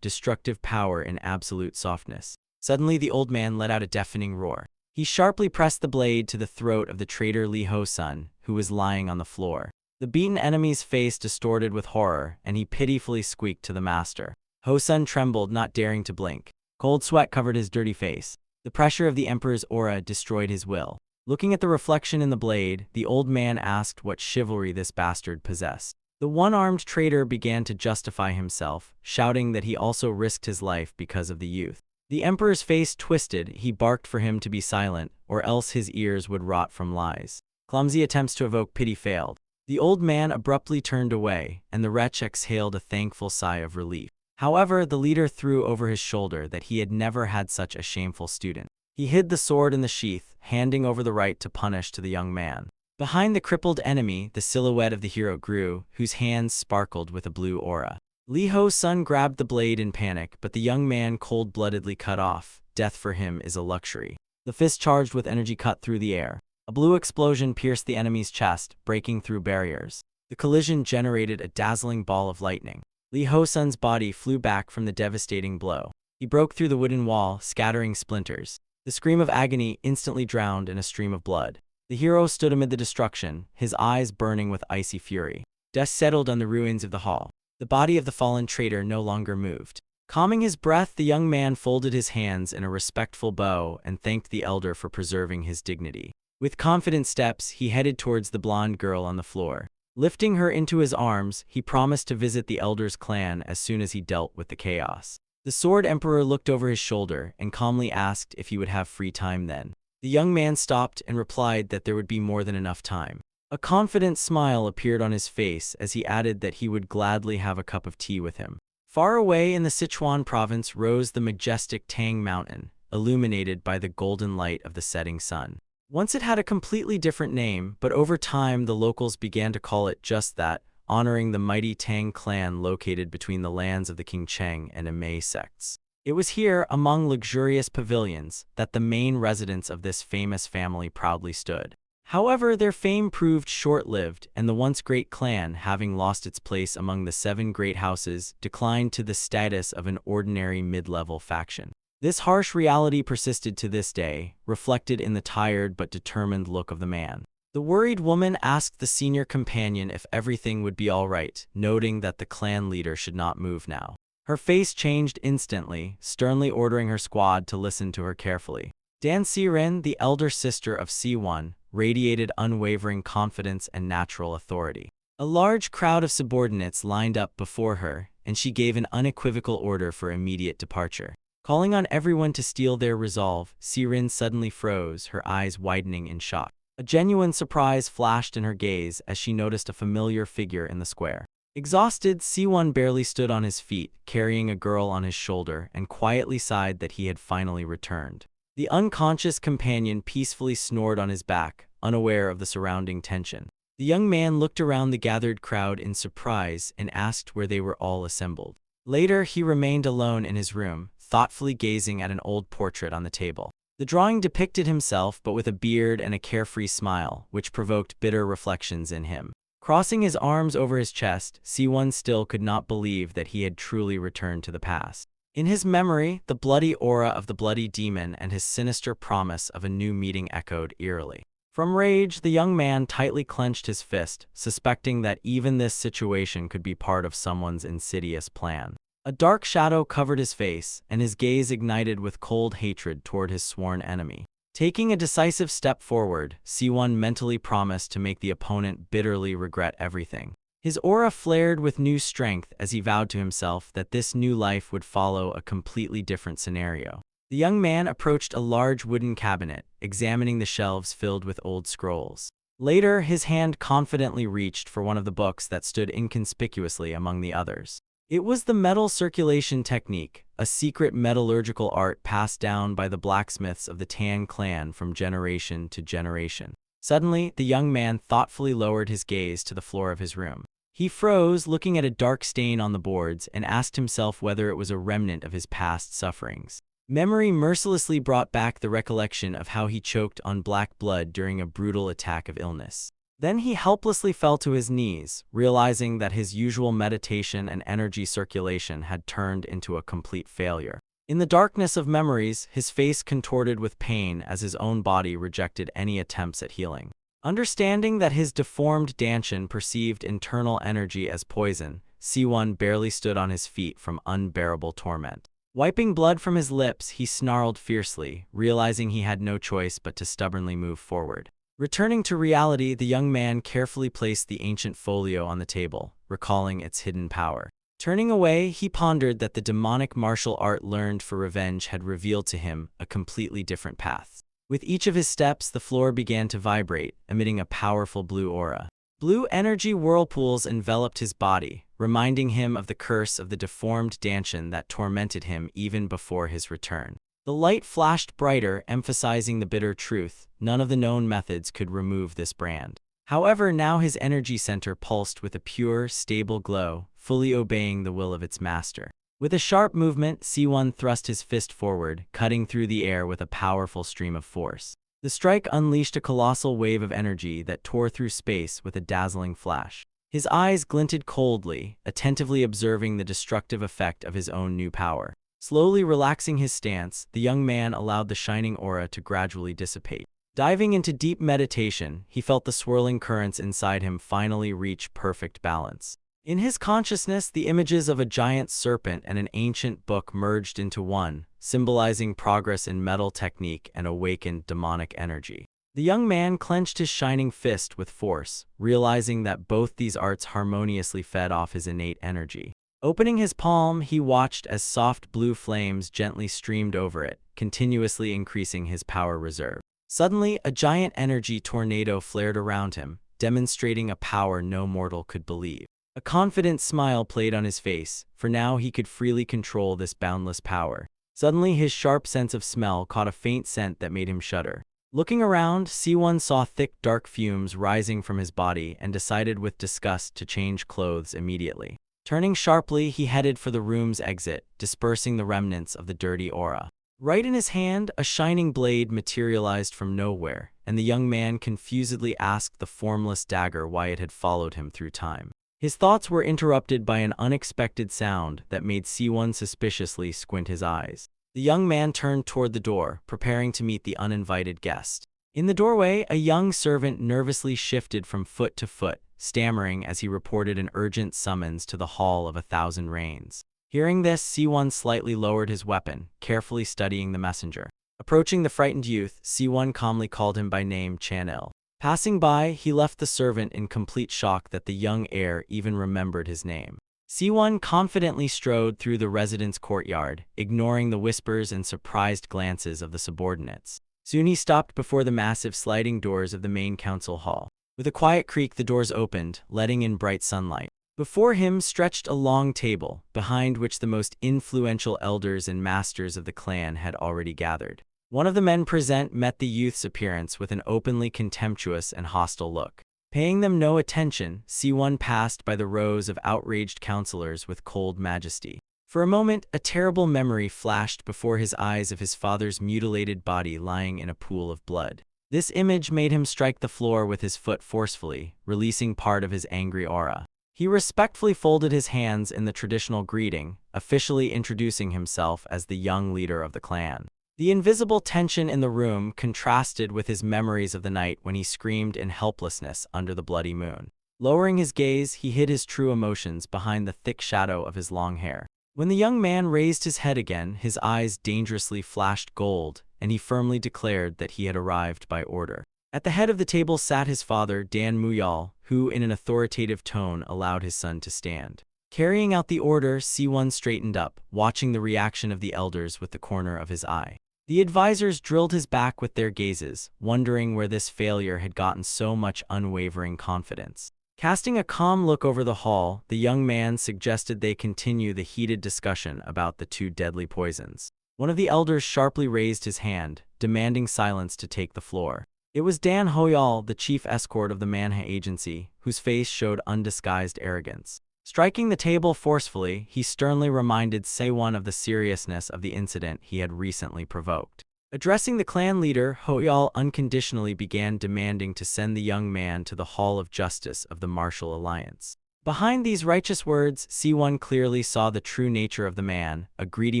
destructive power in absolute softness. Suddenly, the old man let out a deafening roar. He sharply pressed the blade to the throat of the traitor Li Ho-sun, who was lying on the floor. The beaten enemy's face distorted with horror, and he pitifully squeaked to the master. Ho-sun trembled, not daring to blink. Cold sweat covered his dirty face. The pressure of the emperor's aura destroyed his will. Looking at the reflection in the blade, the old man asked what chivalry this bastard possessed. The one-armed traitor began to justify himself, shouting that he also risked his life because of the youth. The emperor's face twisted. He barked for him to be silent, or else his ears would rot from lies. Clumsy attempts to evoke pity failed. The old man abruptly turned away, and the wretch exhaled a thankful sigh of relief. However, the leader threw over his shoulder that he had never had such a shameful student. He hid the sword in the sheath, handing over the right to punish to the young man. Behind the crippled enemy, the silhouette of the hero grew, whose hands sparkled with a blue aura. Li Ho-sun grabbed the blade in panic, but the young man cold-bloodedly cut off. Death for him is a luxury. The fist charged with energy cut through the air. A blue explosion pierced the enemy's chest, breaking through barriers. The collision generated a dazzling ball of lightning. Li Ho-sun's body flew back from the devastating blow. He broke through the wooden wall, scattering splinters. The scream of agony instantly drowned in a stream of blood. The hero stood amid the destruction, his eyes burning with icy fury. Dust settled on the ruins of the hall. The body of the fallen traitor no longer moved. Calming his breath, the young man folded his hands in a respectful bow and thanked the elder for preserving his dignity. With confident steps, he headed towards the blonde girl on the floor. Lifting her into his arms, he promised to visit the elder's clan as soon as he dealt with the chaos. The Sword Emperor looked over his shoulder and calmly asked if he would have free time then. The young man stopped and replied that there would be more than enough time. A confident smile appeared on his face as he added that he would gladly have a cup of tea with him. Far away in the Sichuan province rose the majestic Tang Mountain, illuminated by the golden light of the setting sun. Once it had a completely different name, but over time the locals began to call it just that, honoring the mighty Tang clan located between the lands of the King Cheng and Amei sects. It was here, among luxurious pavilions, that the main residence of this famous family proudly stood. However, their fame proved short-lived, and the once great clan, having lost its place among the 7 great houses, declined to the status of an ordinary mid-level faction. This harsh reality persisted to this day, reflected in the tired but determined look of the man. The worried woman asked the senior companion if everything would be all right, noting that the clan leader should not move now. Her face changed instantly, sternly ordering her squad to listen to her carefully. Dan Siren, the elder sister of Si-won, radiated unwavering confidence and natural authority. A large crowd of subordinates lined up before her, and she gave an unequivocal order for immediate departure. Calling on everyone to steel their resolve, Siren suddenly froze, her eyes widening in shock. A genuine surprise flashed in her gaze as she noticed a familiar figure in the square. Exhausted, Si-won barely stood on his feet, carrying a girl on his shoulder, and quietly sighed that he had finally returned. The unconscious companion peacefully snored on his back, unaware of the surrounding tension. The young man looked around the gathered crowd in surprise and asked where they were all assembled. Later, he remained alone in his room, thoughtfully gazing at an old portrait on the table. The drawing depicted himself but with a beard and a carefree smile, which provoked bitter reflections in him. Crossing his arms over his chest, Si-won still could not believe that he had truly returned to the past. In his memory, the bloody aura of the bloody demon and his sinister promise of a new meeting echoed eerily. From rage, the young man tightly clenched his fist, suspecting that even this situation could be part of someone's insidious plan. A dark shadow covered his face, and his gaze ignited with cold hatred toward his sworn enemy. Taking a decisive step forward, Si-won mentally promised to make the opponent bitterly regret everything. His aura flared with new strength as he vowed to himself that this new life would follow a completely different scenario. The young man approached a large wooden cabinet, examining the shelves filled with old scrolls. Later, his hand confidently reached for one of the books that stood inconspicuously among the others. It was the metal circulation technique, a secret metallurgical art passed down by the blacksmiths of the Tan clan from generation to generation. Suddenly, the young man thoughtfully lowered his gaze to the floor of his room. He froze, looking at a dark stain on the boards, and asked himself whether it was a remnant of his past sufferings. Memory mercilessly brought back the recollection of how he choked on black blood during a brutal attack of illness. Then he helplessly fell to his knees, realizing that his usual meditation and energy circulation had turned into a complete failure. In the darkness of memories, his face contorted with pain as his own body rejected any attempts at healing. Understanding that his deformed Danshin perceived internal energy as poison, Siwon barely stood on his feet from unbearable torment. Wiping blood from his lips, he snarled fiercely, realizing he had no choice but to stubbornly move forward. Returning to reality, the young man carefully placed the ancient folio on the table, recalling its hidden power. Turning away, he pondered that the demonic martial art learned for revenge had revealed to him a completely different path. With each of his steps, the floor began to vibrate, emitting a powerful blue aura. Blue energy whirlpools enveloped his body, reminding him of the curse of the deformed Danshin that tormented him even before his return. The light flashed brighter, emphasizing the bitter truth: none of the known methods could remove this brand. However, now his energy center pulsed with a pure, stable glow, fully obeying the will of its master. With a sharp movement, Siwon thrust his fist forward, cutting through the air with a powerful stream of force. The strike unleashed a colossal wave of energy that tore through space with a dazzling flash. His eyes glinted coldly, attentively observing the destructive effect of his own new power. Slowly relaxing his stance, the young man allowed the shining aura to gradually dissipate. Diving into deep meditation, he felt the swirling currents inside him finally reach perfect balance. In his consciousness, the images of a giant serpent and an ancient book merged into one, symbolizing progress in metal technique and awakened demonic energy. The young man clenched his shining fist with force, realizing that both these arts harmoniously fed off his innate energy. Opening his palm, he watched as soft blue flames gently streamed over it, continuously increasing his power reserve. Suddenly, a giant energy tornado flared around him, demonstrating a power no mortal could believe. A confident smile played on his face, for now he could freely control this boundless power. Suddenly, his sharp sense of smell caught a faint scent that made him shudder. Looking around, Siwon saw thick, dark fumes rising from his body and decided with disgust to change clothes immediately. Turning sharply, he headed for the room's exit, dispersing the remnants of the dirty aura. Right in his hand, a shining blade materialized from nowhere, and the young man confusedly asked the formless dagger why it had followed him through time. His thoughts were interrupted by an unexpected sound that made Siwon suspiciously squint his eyes. The young man turned toward the door, preparing to meet the uninvited guest. In the doorway, a young servant nervously shifted from foot to foot, stammering as he reported an urgent summons to the Hall of 1,000 Rains. Hearing this, Siwon slightly lowered his weapon, carefully studying the messenger. Approaching the frightened youth, Siwon calmly called him by name Chanel. Passing by, he left the servant in complete shock that the young heir even remembered his name. Siwon confidently strode through the residence courtyard, ignoring the whispers and surprised glances of the subordinates. Soon he stopped before the massive sliding doors of the main council hall. With a quiet creak, the doors opened, letting in bright sunlight. Before him stretched a long table, behind which the most influential elders and masters of the clan had already gathered. One of the men present met the youth's appearance with an openly contemptuous and hostile look. Paying them no attention, Siwon passed by the rows of outraged counselors with cold majesty. For a moment, a terrible memory flashed before his eyes of his father's mutilated body lying in a pool of blood. This image made him strike the floor with his foot forcefully, releasing part of his angry aura. He respectfully folded his hands in the traditional greeting, officially introducing himself as the young leader of the clan. The invisible tension in the room contrasted with his memories of the night when he screamed in helplessness under the bloody moon. Lowering his gaze, he hid his true emotions behind the thick shadow of his long hair. When the young man raised his head again, his eyes dangerously flashed gold, and he firmly declared that he had arrived by order. At the head of the table sat his father, Dan Muyal, who in an authoritative tone allowed his son to stand. Carrying out the order, Siwon straightened up, watching the reaction of the elders with the corner of his eye. The advisors drilled his back with their gazes, wondering where this failure had gotten so much unwavering confidence. Casting a calm look over the hall, the young man suggested they continue the heated discussion about the two deadly poisons. One of the elders sharply raised his hand, demanding silence to take the floor. It was Dan Hoyal, the chief escort of the Manhwa agency, whose face showed undisguised arrogance. Striking the table forcefully, he sternly reminded Sewon of the seriousness of the incident he had recently provoked. Addressing the clan leader, Hoyal unconditionally began demanding to send the young man to the Hall of Justice of the Martial Alliance. Behind these righteous words, Sewon clearly saw the true nature of the man, a greedy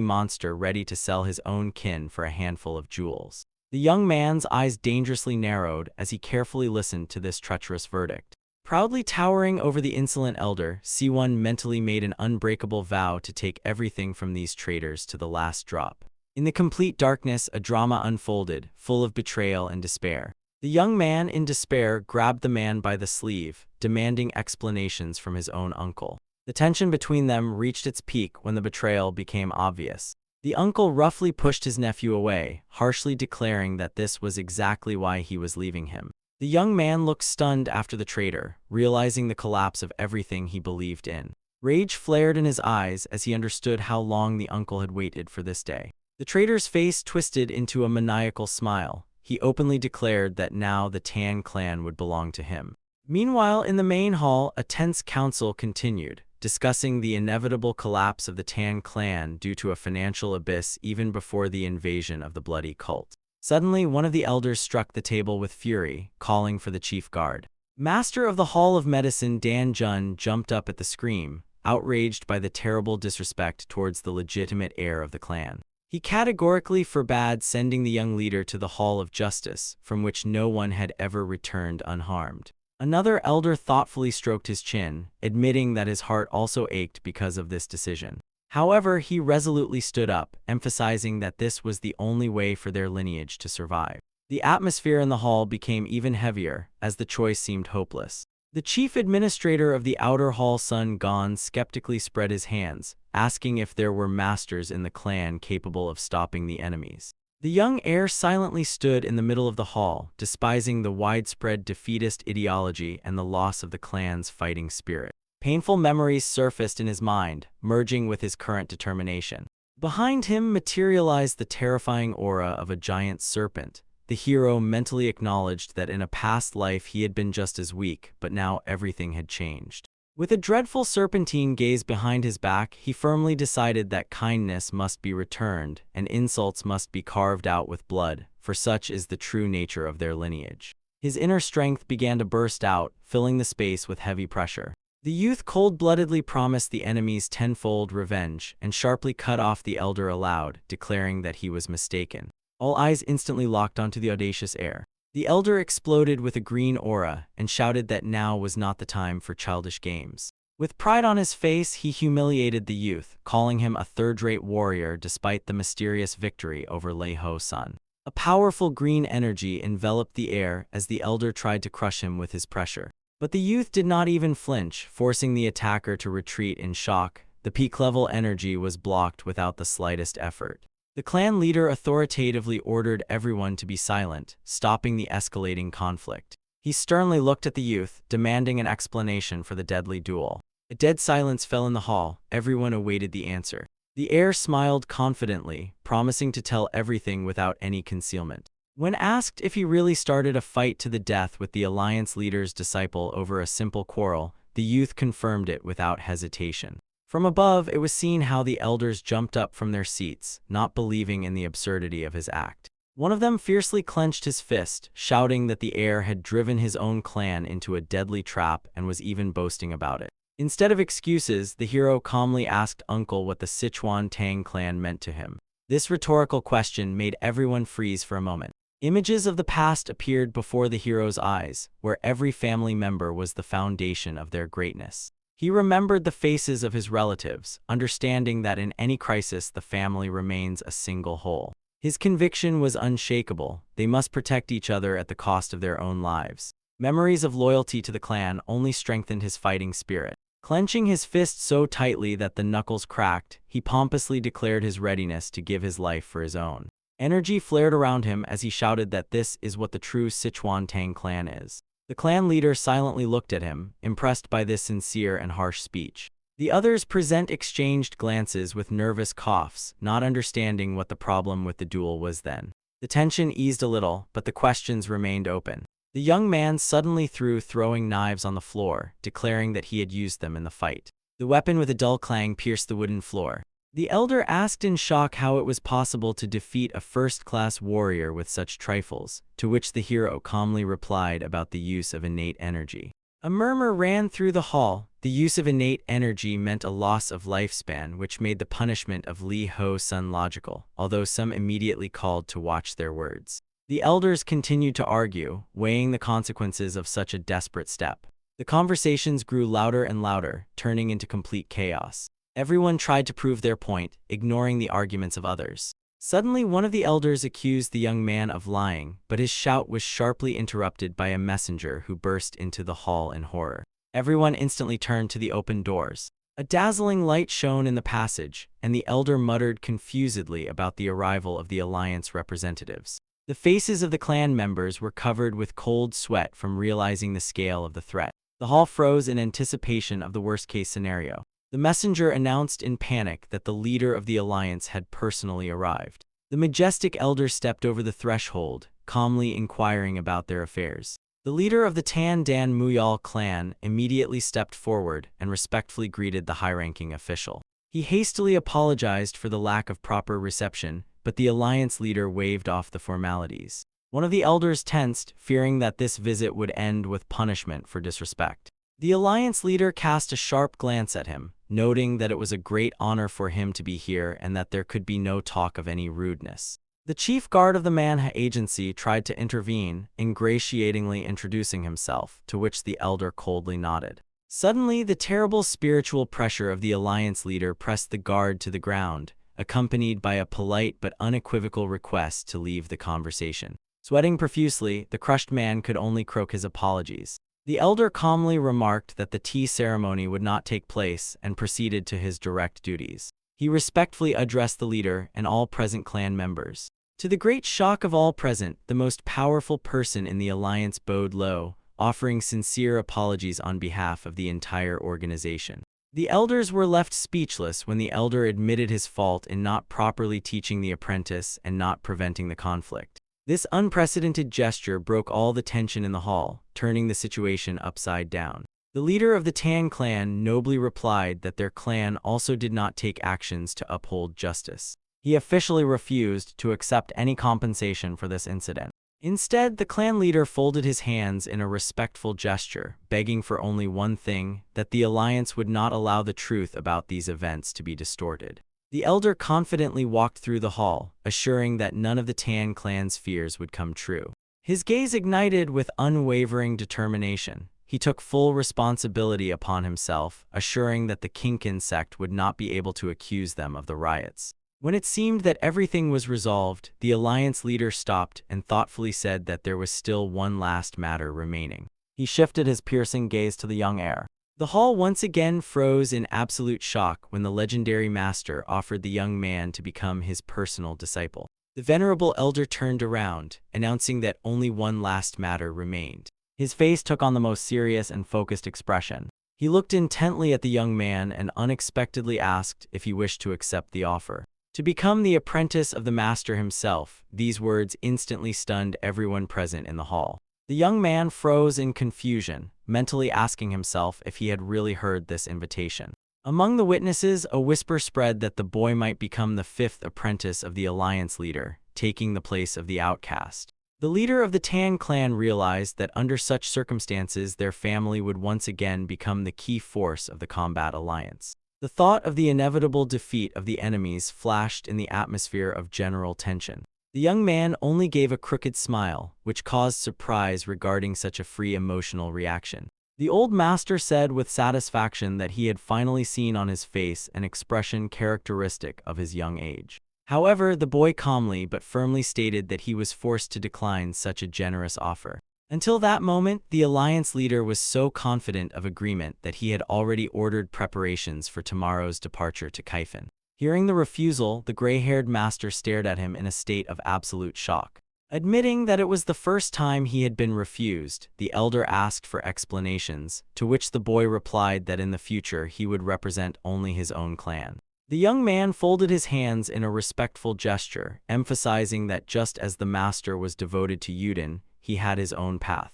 monster ready to sell his own kin for a handful of jewels. The young man's eyes dangerously narrowed as he carefully listened to this treacherous verdict. Proudly towering over the insolent elder, Sewon mentally made an unbreakable vow to take everything from these traitors to the last drop. In the complete darkness, a drama unfolded, full of betrayal and despair. The young man, in despair, grabbed the man by the sleeve, demanding explanations from his own uncle. The tension between them reached its peak when the betrayal became obvious. The uncle roughly pushed his nephew away, harshly declaring that this was exactly why he was leaving him. The young man looked stunned after the traitor, realizing the collapse of everything he believed in. Rage flared in his eyes as he understood how long the uncle had waited for this day. The traitor's face twisted into a maniacal smile. He openly declared that now the Tan clan would belong to him. Meanwhile, in the main hall, a tense council continued, discussing the inevitable collapse of the Tan clan due to a financial abyss even before the invasion of the bloody cult. Suddenly, one of the elders struck the table with fury, calling for the chief guard. Master of the Hall of Medicine Dan Jun jumped up at the scream, outraged by the terrible disrespect towards the legitimate heir of the clan. He categorically forbade sending the young leader to the Hall of Justice, from which no one had ever returned unharmed. Another elder thoughtfully stroked his chin, admitting that his heart also ached because of this decision. However, he resolutely stood up, emphasizing that this was the only way for their lineage to survive. The atmosphere in the hall became even heavier, as the choice seemed hopeless. The chief administrator of the outer hall, Sun Gon, skeptically spread his hands, asking if there were masters in the clan capable of stopping the enemies. The young heir silently stood in the middle of the hall, despising the widespread defeatist ideology and the loss of the clan's fighting spirit. Painful memories surfaced in his mind, merging with his current determination. Behind him materialized the terrifying aura of a giant serpent. The hero mentally acknowledged that in a past life he had been just as weak, but now everything had changed. With a dreadful serpentine gaze behind his back, he firmly decided that kindness must be returned, and insults must be carved out with blood, for such is the true nature of their lineage. His inner strength began to burst out, filling the space with heavy pressure. The youth cold-bloodedly promised the enemies tenfold revenge, and sharply cut off the elder aloud, declaring that he was mistaken. All eyes instantly locked onto the audacious heir. The elder exploded with a green aura, and shouted that now was not the time for childish games. With pride on his face, he humiliated the youth, calling him a third-rate warrior despite the mysterious victory over Lei Ho-sun. A powerful green energy enveloped the air as the elder tried to crush him with his pressure. But the youth did not even flinch, forcing the attacker to retreat in shock. The peak-level energy was blocked without the slightest effort. The clan leader authoritatively ordered everyone to be silent, stopping the escalating conflict. He sternly looked at the youth, demanding an explanation for the deadly duel. A dead silence fell in the hall. Everyone awaited the answer. The heir smiled confidently, promising to tell everything without any concealment. When asked if he really started a fight to the death with the Alliance leader's disciple over a simple quarrel, the youth confirmed it without hesitation. From above, it was seen how the elders jumped up from their seats, not believing in the absurdity of his act. One of them fiercely clenched his fist, shouting that the heir had driven his own clan into a deadly trap and was even boasting about it. Instead of excuses, the hero calmly asked Uncle what the Sichuan Tang clan meant to him. This rhetorical question made everyone freeze for a moment. Images of the past appeared before the hero's eyes, where every family member was the foundation of their greatness. He remembered the faces of his relatives, understanding that in any crisis the family remains a single whole. His conviction was unshakable. They must protect each other at the cost of their own lives. Memories of loyalty to the clan only strengthened his fighting spirit. Clenching his fist so tightly that the knuckles cracked, he pompously declared his readiness to give his life for his own. Energy flared around him as he shouted that this is what the true Sichuan Tang clan is. The clan leader silently looked at him, impressed by this sincere and harsh speech. The others present exchanged glances with nervous coughs, not understanding what the problem with the duel was then. The tension eased a little, but the questions remained open. The young man suddenly threw throwing knives on the floor, declaring that he had used them in the fight. The weapon with a dull clang pierced the wooden floor. The elder asked in shock how it was possible to defeat a first-class warrior with such trifles, to which the hero calmly replied about the use of innate energy. A murmur ran through the hall. The use of innate energy meant a loss of lifespan, which made the punishment of Li Ho-sun logical, although some immediately called to watch their words. The elders continued to argue, weighing the consequences of such a desperate step. The conversations grew louder and louder, turning into complete chaos. Everyone tried to prove their point, ignoring the arguments of others. Suddenly, one of the elders accused the young man of lying, but his shout was sharply interrupted by a messenger who burst into the hall in horror. Everyone instantly turned to the open doors. A dazzling light shone in the passage, and the elder muttered confusedly about the arrival of the Alliance representatives. The faces of the clan members were covered with cold sweat from realizing the scale of the threat. The hall froze in anticipation of the worst-case scenario. The messenger announced in panic that the leader of the Alliance had personally arrived. The majestic elder stepped over the threshold, calmly inquiring about their affairs. The leader of the Tan Dan Muyal clan immediately stepped forward and respectfully greeted the high-ranking official. He hastily apologized for the lack of proper reception, but the Alliance leader waved off the formalities. One of the elders tensed, fearing that this visit would end with punishment for disrespect. The Alliance leader cast a sharp glance at him, noting that it was a great honor for him to be here and that there could be no talk of any rudeness. The chief guard of the Manhwa agency tried to intervene, ingratiatingly introducing himself, to which the elder coldly nodded. Suddenly, the terrible spiritual pressure of the Alliance leader pressed the guard to the ground, accompanied by a polite but unequivocal request to leave the conversation. Sweating profusely, the crushed man could only croak his apologies. The elder calmly remarked that the tea ceremony would not take place and proceeded to his direct duties. He respectfully addressed the leader and all present clan members. To the great shock of all present, the most powerful person in the Alliance bowed low, offering sincere apologies on behalf of the entire organization. The elders were left speechless when the elder admitted his fault in not properly teaching the apprentice and not preventing the conflict. This unprecedented gesture broke all the tension in the hall, turning the situation upside down. The leader of the Tan clan nobly replied that their clan also did not take actions to uphold justice. He officially refused to accept any compensation for this incident. Instead, the clan leader folded his hands in a respectful gesture, begging for only one thing, that the Alliance would not allow the truth about these events to be distorted. The elder confidently walked through the hall, assuring that none of the Tan clan's fears would come true. His gaze ignited with unwavering determination. He took full responsibility upon himself, assuring that the Kinkin sect would not be able to accuse them of the riots. When it seemed that everything was resolved, the Alliance leader stopped and thoughtfully said that there was still one last matter remaining. He shifted his piercing gaze to the young heir. The hall once again froze in absolute shock when the legendary master offered the young man to become his personal disciple. The venerable elder turned around, announcing that only one last matter remained. His face took on the most serious and focused expression. He looked intently at the young man and unexpectedly asked if he wished to accept the offer. To become the apprentice of the master himself, these words instantly stunned everyone present in the hall. The young man froze in confusion, mentally asking himself if he had really heard this invitation. Among the witnesses, a whisper spread that the boy might become the fifth apprentice of the Alliance leader, taking the place of the outcast. The leader of the Tan clan realized that under such circumstances their family would once again become the key force of the combat alliance. The thought of the inevitable defeat of the enemies flashed in the atmosphere of general tension. The young man only gave a crooked smile, which caused surprise regarding such a free emotional reaction. The old master said with satisfaction that he had finally seen on his face an expression characteristic of his young age. However, the boy calmly but firmly stated that he was forced to decline such a generous offer. Until that moment, the Alliance leader was so confident of agreement that he had already ordered preparations for tomorrow's departure to Kaifeng. Hearing the refusal, the gray-haired master stared at him in a state of absolute shock. Admitting that it was the first time he had been refused, the elder asked for explanations, to which the boy replied that in the future he would represent only his own clan. The young man folded his hands in a respectful gesture, emphasizing that just as the master was devoted to Yuden, he had his own path.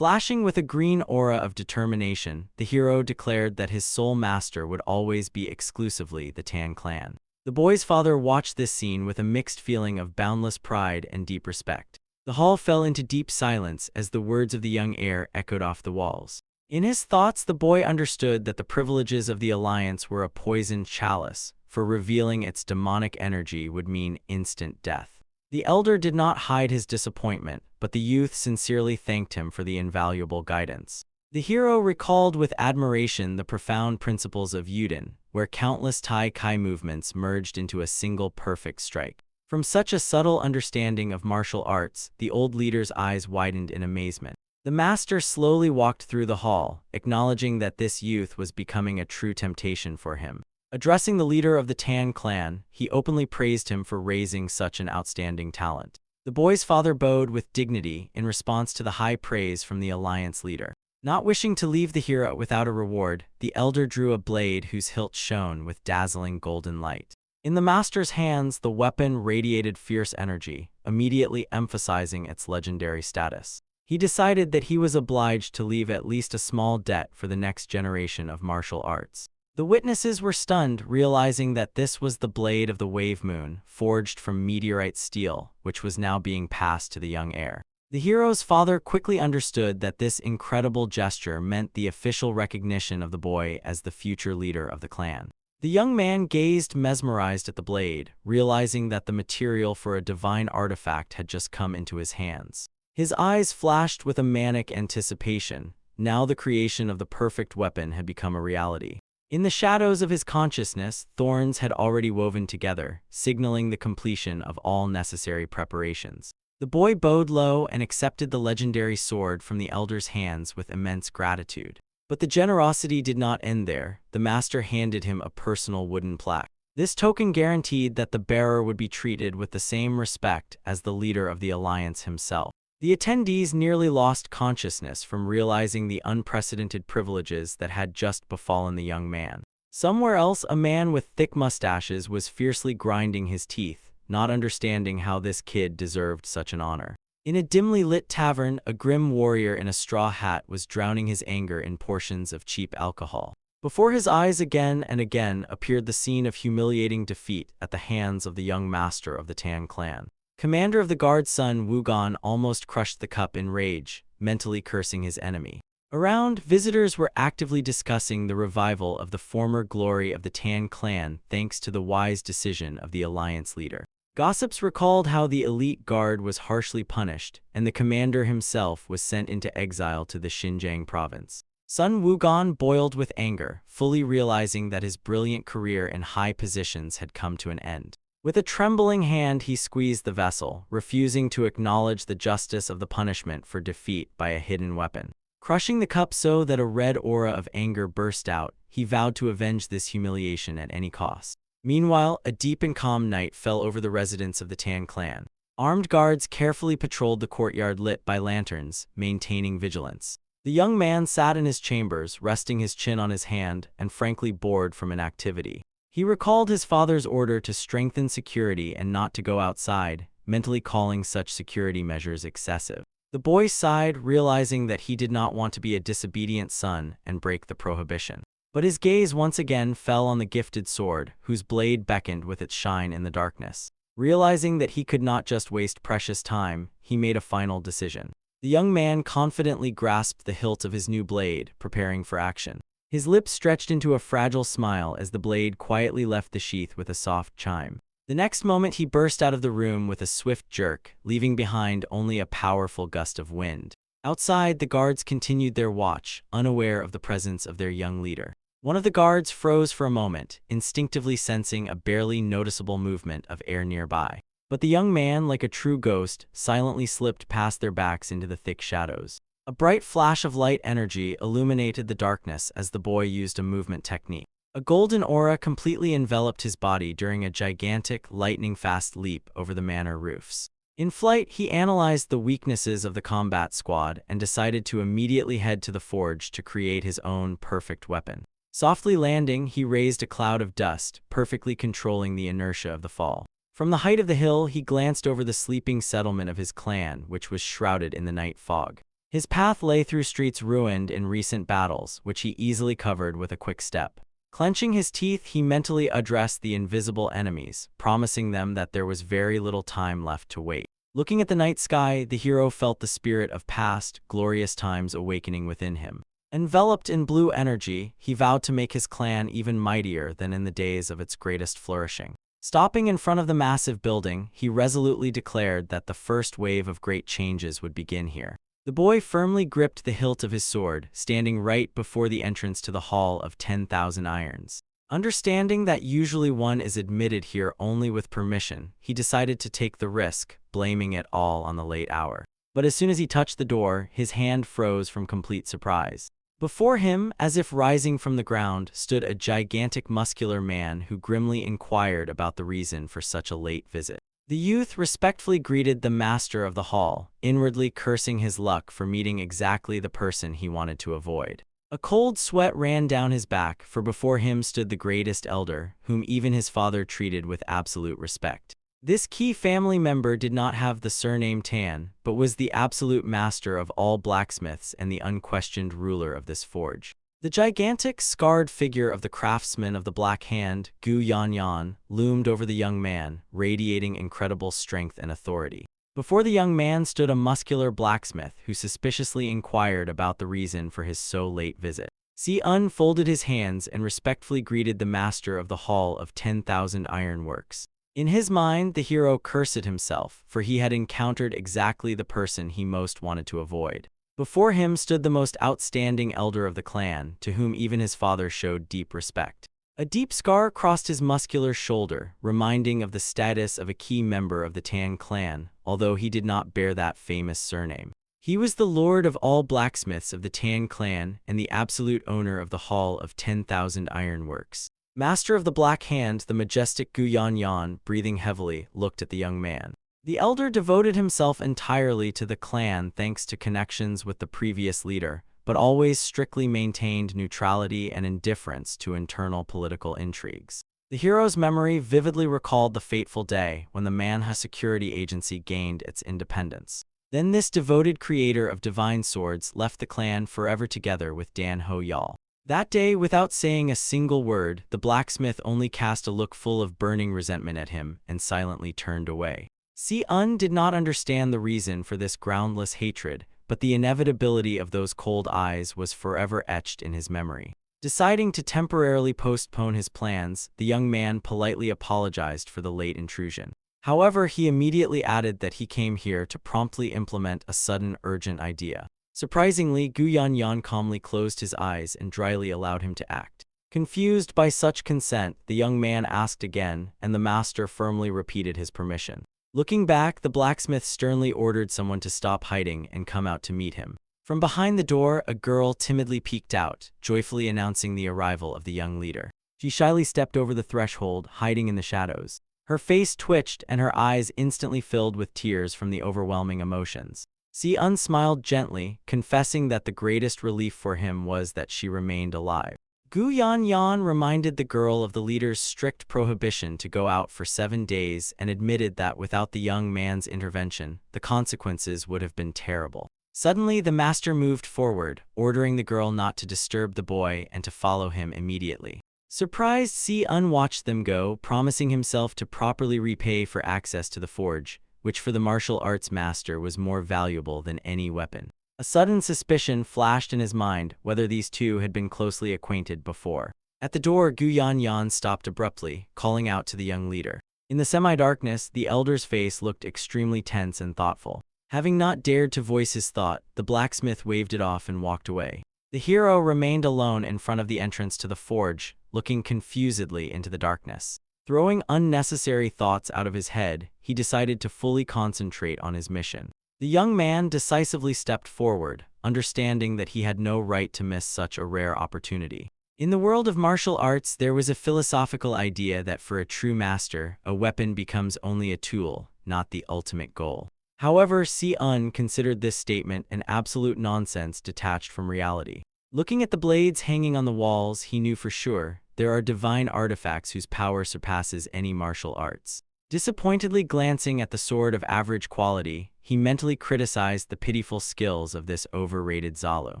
Flashing with a green aura of determination, the hero declared that his sole master would always be exclusively the Tan clan. The boy's father watched this scene with a mixed feeling of boundless pride and deep respect. The hall fell into deep silence as the words of the young heir echoed off the walls. In his thoughts, the boy understood that the privileges of the alliance were a poisoned chalice, for revealing its demonic energy would mean instant death. The elder did not hide his disappointment, but the youth sincerely thanked him for the invaluable guidance. The hero recalled with admiration the profound principles of Yuden, where countless Tai Chi movements merged into a single perfect strike. From such a subtle understanding of martial arts, the old leader's eyes widened in amazement. The master slowly walked through the hall, acknowledging that this youth was becoming a true temptation for him. Addressing the leader of the Tan clan, he openly praised him for raising such an outstanding talent. The boy's father bowed with dignity in response to the high praise from the alliance leader. Not wishing to leave the hero without a reward, the elder drew a blade whose hilt shone with dazzling golden light. In the master's hands, the weapon radiated fierce energy, immediately emphasizing its legendary status. He decided that he was obliged to leave at least a small debt for the next generation of martial arts. The witnesses were stunned, realizing that this was the blade of the Wave Moon, forged from meteorite steel, which was now being passed to the young heir. The hero's father quickly understood that this incredible gesture meant the official recognition of the boy as the future leader of the clan. The young man gazed mesmerized at the blade, realizing that the material for a divine artifact had just come into his hands. His eyes flashed with a manic anticipation. Now the creation of the perfect weapon had become a reality. In the shadows of his consciousness, thorns had already woven together, signaling the completion of all necessary preparations. The boy bowed low and accepted the legendary sword from the elder's hands with immense gratitude. But the generosity did not end there. The master handed him a personal wooden plaque. This token guaranteed that the bearer would be treated with the same respect as the leader of the alliance himself. The attendees nearly lost consciousness from realizing the unprecedented privileges that had just befallen the young man. Somewhere else, a man with thick mustaches was fiercely grinding his teeth, not understanding how this kid deserved such an honor. In a dimly lit tavern, a grim warrior in a straw hat was drowning his anger in portions of cheap alcohol. Before his eyes again and again appeared the scene of humiliating defeat at the hands of the young master of the Tan clan. Commander of the guard's son Wugon almost crushed the cup in rage, mentally cursing his enemy. Around, visitors were actively discussing the revival of the former glory of the Tan clan thanks to the wise decision of the alliance leader. Gossips recalled how the elite guard was harshly punished, and the commander himself was sent into exile to the Xinjiang province. Sun Wugon boiled with anger, fully realizing that his brilliant career in high positions had come to an end. With a trembling hand, he squeezed the vessel, refusing to acknowledge the justice of the punishment for defeat by a hidden weapon. Crushing the cup so that a red aura of anger burst out, he vowed to avenge this humiliation at any cost. Meanwhile, a deep and calm night fell over the residents of the Tan clan. Armed guards carefully patrolled the courtyard lit by lanterns, maintaining vigilance. The young man sat in his chambers, resting his chin on his hand and frankly bored from inactivity. He recalled his father's order to strengthen security and not to go outside, mentally calling such security measures excessive. The boy sighed, realizing that he did not want to be a disobedient son and break the prohibition. But his gaze once again fell on the gifted sword, whose blade beckoned with its shine in the darkness. Realizing that he could not just waste precious time, he made a final decision. The young man confidently grasped the hilt of his new blade, preparing for action. His lips stretched into a fragile smile as the blade quietly left the sheath with a soft chime. The next moment he burst out of the room with a swift jerk, leaving behind only a powerful gust of wind. Outside, the guards continued their watch, unaware of the presence of their young leader. One of the guards froze for a moment, instinctively sensing a barely noticeable movement of air nearby. But the young man, like a true ghost, silently slipped past their backs into the thick shadows. A bright flash of light energy illuminated the darkness as the boy used a movement technique. A golden aura completely enveloped his body during a gigantic, lightning-fast leap over the manor roofs. In flight, he analyzed the weaknesses of the combat squad and decided to immediately head to the forge to create his own perfect weapon. Softly landing, he raised a cloud of dust, perfectly controlling the inertia of the fall. From the height of the hill, he glanced over the sleeping settlement of his clan, which was shrouded in the night fog. His path lay through streets ruined in recent battles, which he easily covered with a quick step. Clenching his teeth, he mentally addressed the invisible enemies, promising them that there was very little time left to wait. Looking at the night sky, the hero felt the spirit of past, glorious times awakening within him. Enveloped in blue energy, he vowed to make his clan even mightier than in the days of its greatest flourishing. Stopping in front of the massive building, he resolutely declared that the first wave of great changes would begin here. The boy firmly gripped the hilt of his sword, standing right before the entrance to the Hall of 10,000 Irons. Understanding that usually one is admitted here only with permission, he decided to take the risk, blaming it all on the late hour. But as soon as he touched the door, his hand froze from complete surprise. Before him, as if rising from the ground, stood a gigantic muscular man who grimly inquired about the reason for such a late visit. The youth respectfully greeted the master of the hall, inwardly cursing his luck for meeting exactly the person he wanted to avoid. A cold sweat ran down his back, for before him stood the greatest elder, whom even his father treated with absolute respect. This key family member did not have the surname Tan, but was the absolute master of all blacksmiths and the unquestioned ruler of this forge. The gigantic, scarred figure of the craftsman of the Black Hand, Gu Yanyan, loomed over the young man, radiating incredible strength and authority. Before the young man stood a muscular blacksmith who suspiciously inquired about the reason for his so late visit. Si-un folded his hands and respectfully greeted the master of the Hall of 10,000 Ironworks. In his mind, the hero cursed himself, for he had encountered exactly the person he most wanted to avoid. Before him stood the most outstanding elder of the clan, to whom even his father showed deep respect. A deep scar crossed his muscular shoulder, reminding of the status of a key member of the Tan clan, although he did not bear that famous surname. He was the lord of all blacksmiths of the Tan clan and the absolute owner of the Hall of 10,000 Ironworks. Master of the Black Hand, the majestic Gu Yanyan, breathing heavily, looked at the young man. The elder devoted himself entirely to the clan thanks to connections with the previous leader, but always strictly maintained neutrality and indifference to internal political intrigues. The hero's memory vividly recalled the fateful day when the Manhwa security agency gained its independence. Then this devoted creator of divine swords left the clan forever together with Dan Ho Yal. That day, without saying a single word, the blacksmith only cast a look full of burning resentment at him and silently turned away. Si-un did not understand the reason for this groundless hatred, but the inevitability of those cold eyes was forever etched in his memory. Deciding to temporarily postpone his plans, the young man politely apologized for the late intrusion. However, he immediately added that he came here to promptly implement a sudden urgent idea. Surprisingly, Gu Yanyan calmly closed his eyes and dryly allowed him to act. Confused by such consent, the young man asked again, and the master firmly repeated his permission. Looking back, the blacksmith sternly ordered someone to stop hiding and come out to meet him. From behind the door, a girl timidly peeked out, joyfully announcing the arrival of the young leader. She shyly stepped over the threshold, hiding in the shadows. Her face twitched and her eyes instantly filled with tears from the overwhelming emotions. Si-un smiled gently, confessing that the greatest relief for him was that she remained alive. Gu Yanyan reminded the girl of the leader's strict prohibition to go out for 7 days and admitted that without the young man's intervention, the consequences would have been terrible. Suddenly, the master moved forward, ordering the girl not to disturb the boy and to follow him immediately. Surprised, Si-un watched them go, promising himself to properly repay for access to the forge, which for the martial arts master was more valuable than any weapon. A sudden suspicion flashed in his mind whether these two had been closely acquainted before. At the door, Gu Yanyan stopped abruptly, calling out to the young leader. In the semi-darkness, the elder's face looked extremely tense and thoughtful. Having not dared to voice his thought, the blacksmith waved it off and walked away. The hero remained alone in front of the entrance to the forge, looking confusedly into the darkness. Throwing unnecessary thoughts out of his head, he decided to fully concentrate on his mission. The young man decisively stepped forward, understanding that he had no right to miss such a rare opportunity. In the world of martial arts, there was a philosophical idea that for a true master, a weapon becomes only a tool, not the ultimate goal. However, Si-un considered this statement an absolute nonsense detached from reality. Looking at the blades hanging on the walls, he knew for sure there are divine artifacts whose power surpasses any martial arts. Disappointedly glancing at the sword of average quality, he mentally criticized the pitiful skills of this overrated Zalu.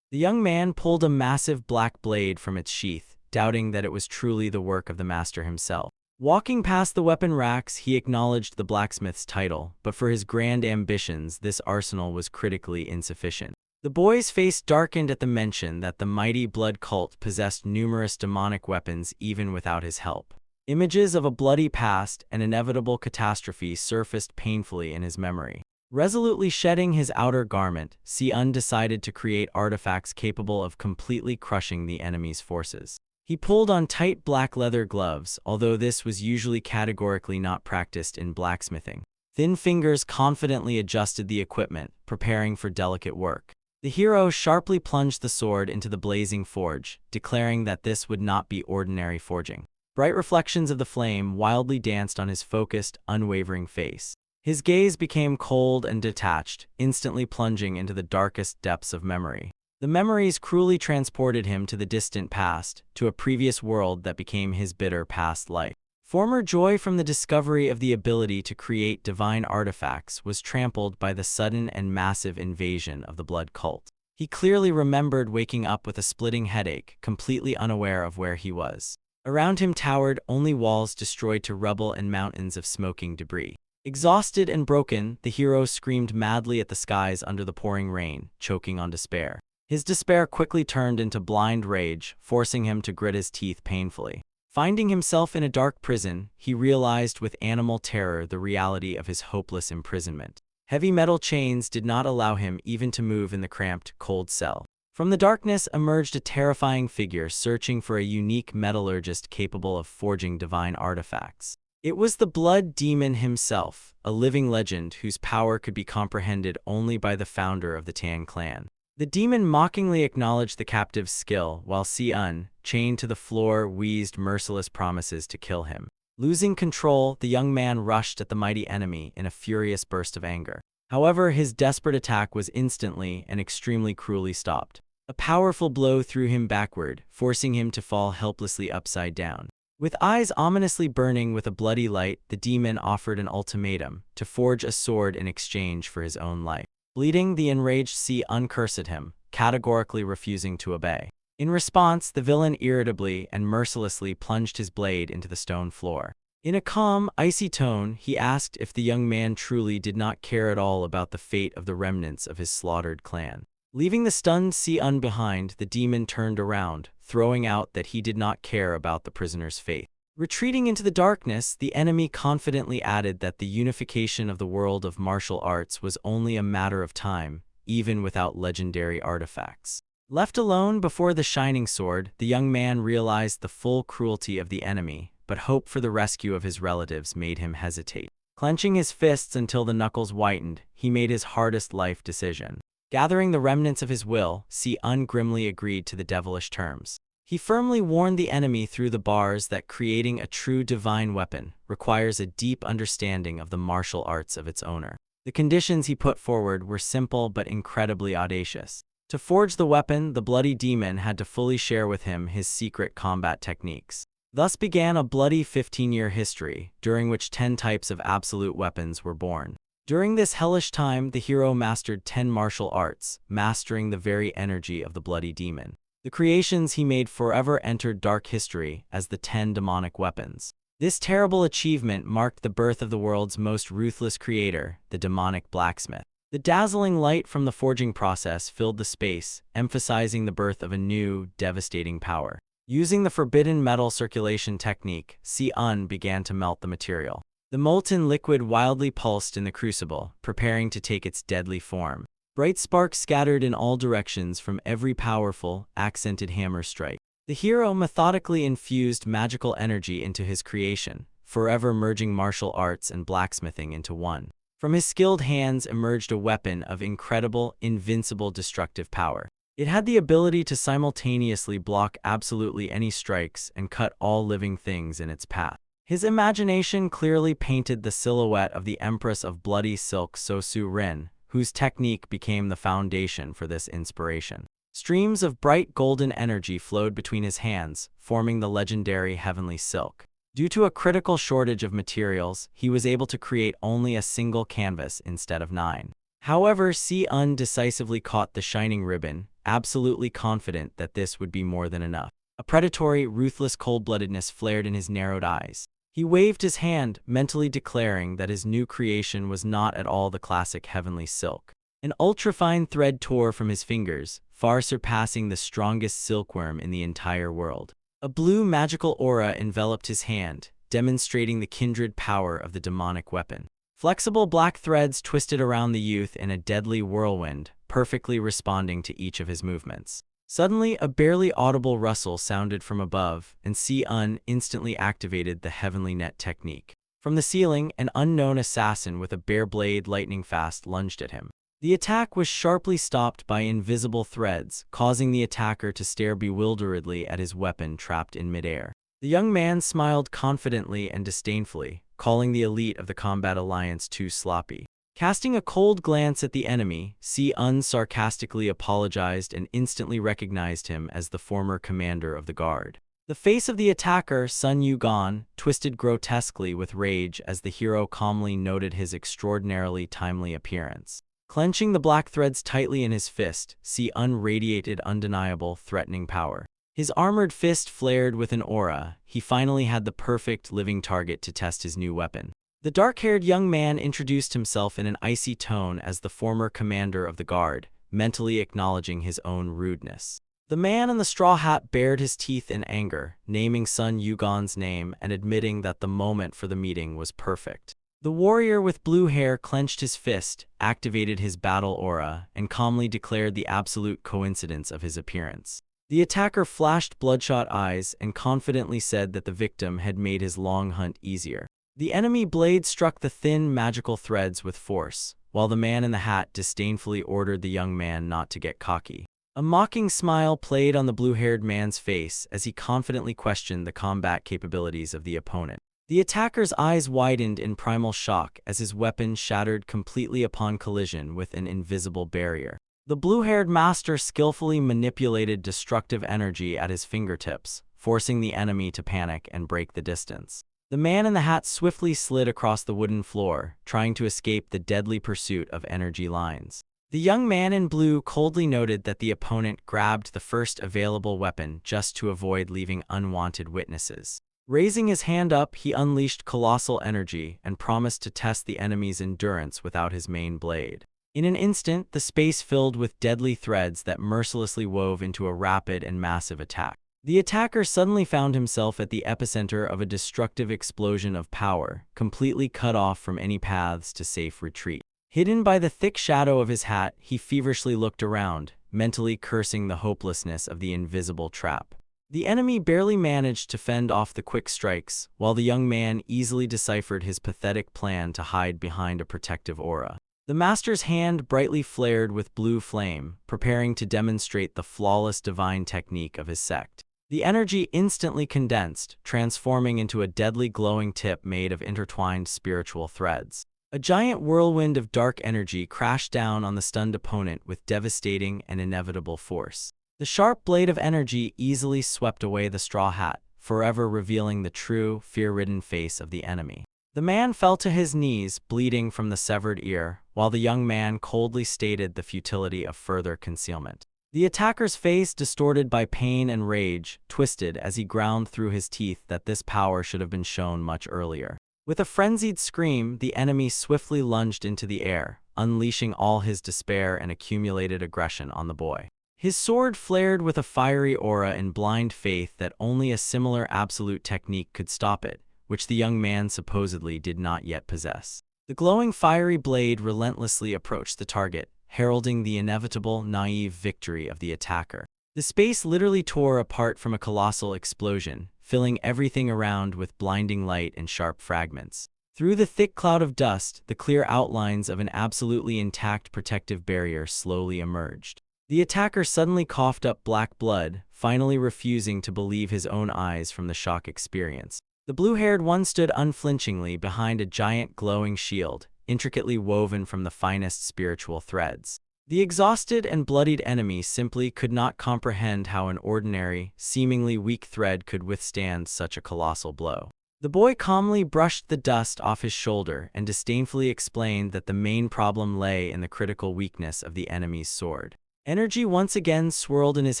The young man pulled a massive black blade from its sheath, doubting that it was truly the work of the master himself. Walking past the weapon racks, he acknowledged the blacksmith's title, but for his grand ambitions, this arsenal was critically insufficient. The boy's face darkened at the mention that the mighty blood cult possessed numerous demonic weapons even without his help. Images of a bloody past and inevitable catastrophe surfaced painfully in his memory. Resolutely shedding his outer garment, Si-un decided to create artifacts capable of completely crushing the enemy's forces. He pulled on tight black leather gloves, although this was usually categorically not practiced in blacksmithing. Thin fingers confidently adjusted the equipment, preparing for delicate work. The hero sharply plunged the sword into the blazing forge, declaring that this would not be ordinary forging. Bright reflections of the flame wildly danced on his focused, unwavering face. His gaze became cold and detached, instantly plunging into the darkest depths of memory. The memories cruelly transported him to the distant past, to a previous world that became his bitter past life. Former joy from the discovery of the ability to create divine artifacts was trampled by the sudden and massive invasion of the blood cult. He clearly remembered waking up with a splitting headache, completely unaware of where he was. Around him towered only walls destroyed to rubble and mountains of smoking debris. Exhausted and broken, the hero screamed madly at the skies under the pouring rain, choking on despair. His despair quickly turned into blind rage, forcing him to grit his teeth painfully. Finding himself in a dark prison, he realized with animal terror the reality of his hopeless imprisonment. Heavy metal chains did not allow him even to move in the cramped, cold cell. From the darkness emerged a terrifying figure searching for a unique metallurgist capable of forging divine artifacts. It was the Blood Demon himself, a living legend whose power could be comprehended only by the founder of the Tan clan. The demon mockingly acknowledged the captive's skill, while Si-un, chained to the floor, wheezed merciless promises to kill him. Losing control, the young man rushed at the mighty enemy in a furious burst of anger. However, his desperate attack was instantly and extremely cruelly stopped. A powerful blow threw him backward, forcing him to fall helplessly upside down. With eyes ominously burning with a bloody light, the demon offered an ultimatum: to forge a sword in exchange for his own life. Bleeding, the enraged Si-un cursed him, categorically refusing to obey. In response, the villain irritably and mercilessly plunged his blade into the stone floor. In a calm, icy tone, he asked if the young man truly did not care at all about the fate of the remnants of his slaughtered clan. Leaving the stunned Si-un behind, the demon turned around, throwing out that he did not care about the prisoner's fate. Retreating into the darkness, the enemy confidently added that the unification of the world of martial arts was only a matter of time, even without legendary artifacts. Left alone before the shining sword, the young man realized the full cruelty of the enemy, but hope for the rescue of his relatives made him hesitate. Clenching his fists until the knuckles whitened, he made his hardest life decision. Gathering the remnants of his will, Si-un grimly agreed to the devilish terms. He firmly warned the enemy through the bars that creating a true divine weapon requires a deep understanding of the martial arts of its owner. The conditions he put forward were simple but incredibly audacious. To forge the weapon, the bloody demon had to fully share with him his secret combat techniques. Thus began a bloody 15-year history, during which 10 types of absolute weapons were born. During this hellish time, the hero mastered 10 martial arts, mastering the very energy of the bloody demon. The creations he made forever entered dark history as the 10 demonic weapons. This terrible achievement marked the birth of the world's most ruthless creator, the demonic blacksmith. The dazzling light from the forging process filled the space, emphasizing the birth of a new, devastating power. Using the forbidden metal circulation technique, Si-un began to melt the material. The molten liquid wildly pulsed in the crucible, preparing to take its deadly form. Bright sparks scattered in all directions from every powerful, accented hammer strike. The hero methodically infused magical energy into his creation, forever merging martial arts and blacksmithing into one. From his skilled hands emerged a weapon of incredible, invincible destructive power. It had the ability to simultaneously block absolutely any strikes and cut all living things in its path. His imagination clearly painted the silhouette of the Empress of Bloody Silk Sosu-rin, whose technique became the foundation for this inspiration. Streams of bright golden energy flowed between his hands, forming the legendary heavenly silk. Due to a critical shortage of materials, he was able to create only a single canvas instead of 9. However, Si-un decisively caught the shining ribbon, absolutely confident that this would be more than enough. A predatory, ruthless cold-bloodedness flared in his narrowed eyes. He waved his hand, mentally declaring that his new creation was not at all the classic heavenly silk. An ultrafine thread tore from his fingers, far surpassing the strongest silkworm in the entire world. A blue magical aura enveloped his hand, demonstrating the kindred power of the demonic weapon. Flexible black threads twisted around the youth in a deadly whirlwind, perfectly responding to each of his movements. Suddenly, a barely audible rustle sounded from above, and Si-un instantly activated the heavenly net technique. From the ceiling, an unknown assassin with a bare blade lightning fast lunged at him. The attack was sharply stopped by invisible threads, causing the attacker to stare bewilderedly at his weapon trapped in midair. The young man smiled confidently and disdainfully, calling the elite of the Combat Alliance too sloppy. Casting a cold glance at the enemy, Si-un sarcastically apologized and instantly recognized him as the former commander of the guard. The face of the attacker, Sun Yugon, twisted grotesquely with rage as the hero calmly noted his extraordinarily timely appearance. Clenching the black threads tightly in his fist, Si-un radiated undeniable, threatening power. His armored fist flared with an aura. He finally had the perfect living target to test his new weapon. The dark-haired young man introduced himself in an icy tone as the former commander of the guard, mentally acknowledging his own rudeness. The man in the straw hat bared his teeth in anger, naming Sun Yugon's name and admitting that the moment for the meeting was perfect. The warrior with blue hair clenched his fist, activated his battle aura, and calmly declared the absolute coincidence of his appearance. The attacker flashed bloodshot eyes and confidently said that the victim had made his long hunt easier. The enemy blade struck the thin, magical threads with force, while the man in the hat disdainfully ordered the young man not to get cocky. A mocking smile played on the blue-haired man's face as he confidently questioned the combat capabilities of the opponent. The attacker's eyes widened in primal shock as his weapon shattered completely upon collision with an invisible barrier. The blue-haired master skillfully manipulated destructive energy at his fingertips, forcing the enemy to panic and break the distance. The man in the hat swiftly slid across the wooden floor, trying to escape the deadly pursuit of energy lines. The young man in blue coldly noted that the opponent grabbed the first available weapon just to avoid leaving unwanted witnesses. Raising his hand up, he unleashed colossal energy and promised to test the enemy's endurance without his main blade. In an instant, the space filled with deadly threads that mercilessly wove into a rapid and massive attack. The attacker suddenly found himself at the epicenter of a destructive explosion of power, completely cut off from any paths to safe retreat. Hidden by the thick shadow of his hat, he feverishly looked around, mentally cursing the hopelessness of the invisible trap. The enemy barely managed to fend off the quick strikes, while the young man easily deciphered his pathetic plan to hide behind a protective aura. The master's hand brightly flared with blue flame, preparing to demonstrate the flawless divine technique of his sect. The energy instantly condensed, transforming into a deadly glowing tip made of intertwined spiritual threads. A giant whirlwind of dark energy crashed down on the stunned opponent with devastating and inevitable force. The sharp blade of energy easily swept away the straw hat, forever revealing the true, fear-ridden face of the enemy. The man fell to his knees, bleeding from the severed ear, while the young man coldly stated the futility of further concealment. The attacker's face, distorted by pain and rage, twisted as he ground through his teeth that this power should have been shown much earlier. With a frenzied scream, the enemy swiftly lunged into the air, unleashing all his despair and accumulated aggression on the boy. His sword flared with a fiery aura in blind faith that only a similar absolute technique could stop it, which the young man supposedly did not yet possess. The glowing fiery blade relentlessly approached the target, heralding the inevitable, naive victory of the attacker. The space literally tore apart from a colossal explosion, filling everything around with blinding light and sharp fragments. Through the thick cloud of dust, the clear outlines of an absolutely intact protective barrier slowly emerged. The attacker suddenly coughed up black blood, finally refusing to believe his own eyes from the shock experience. The blue-haired one stood unflinchingly behind a giant glowing shield, intricately woven from the finest spiritual threads. The exhausted and bloodied enemy simply could not comprehend how an ordinary, seemingly weak thread could withstand such a colossal blow. The boy calmly brushed the dust off his shoulder and disdainfully explained that the main problem lay in the critical weakness of the enemy's sword. Energy once again swirled in his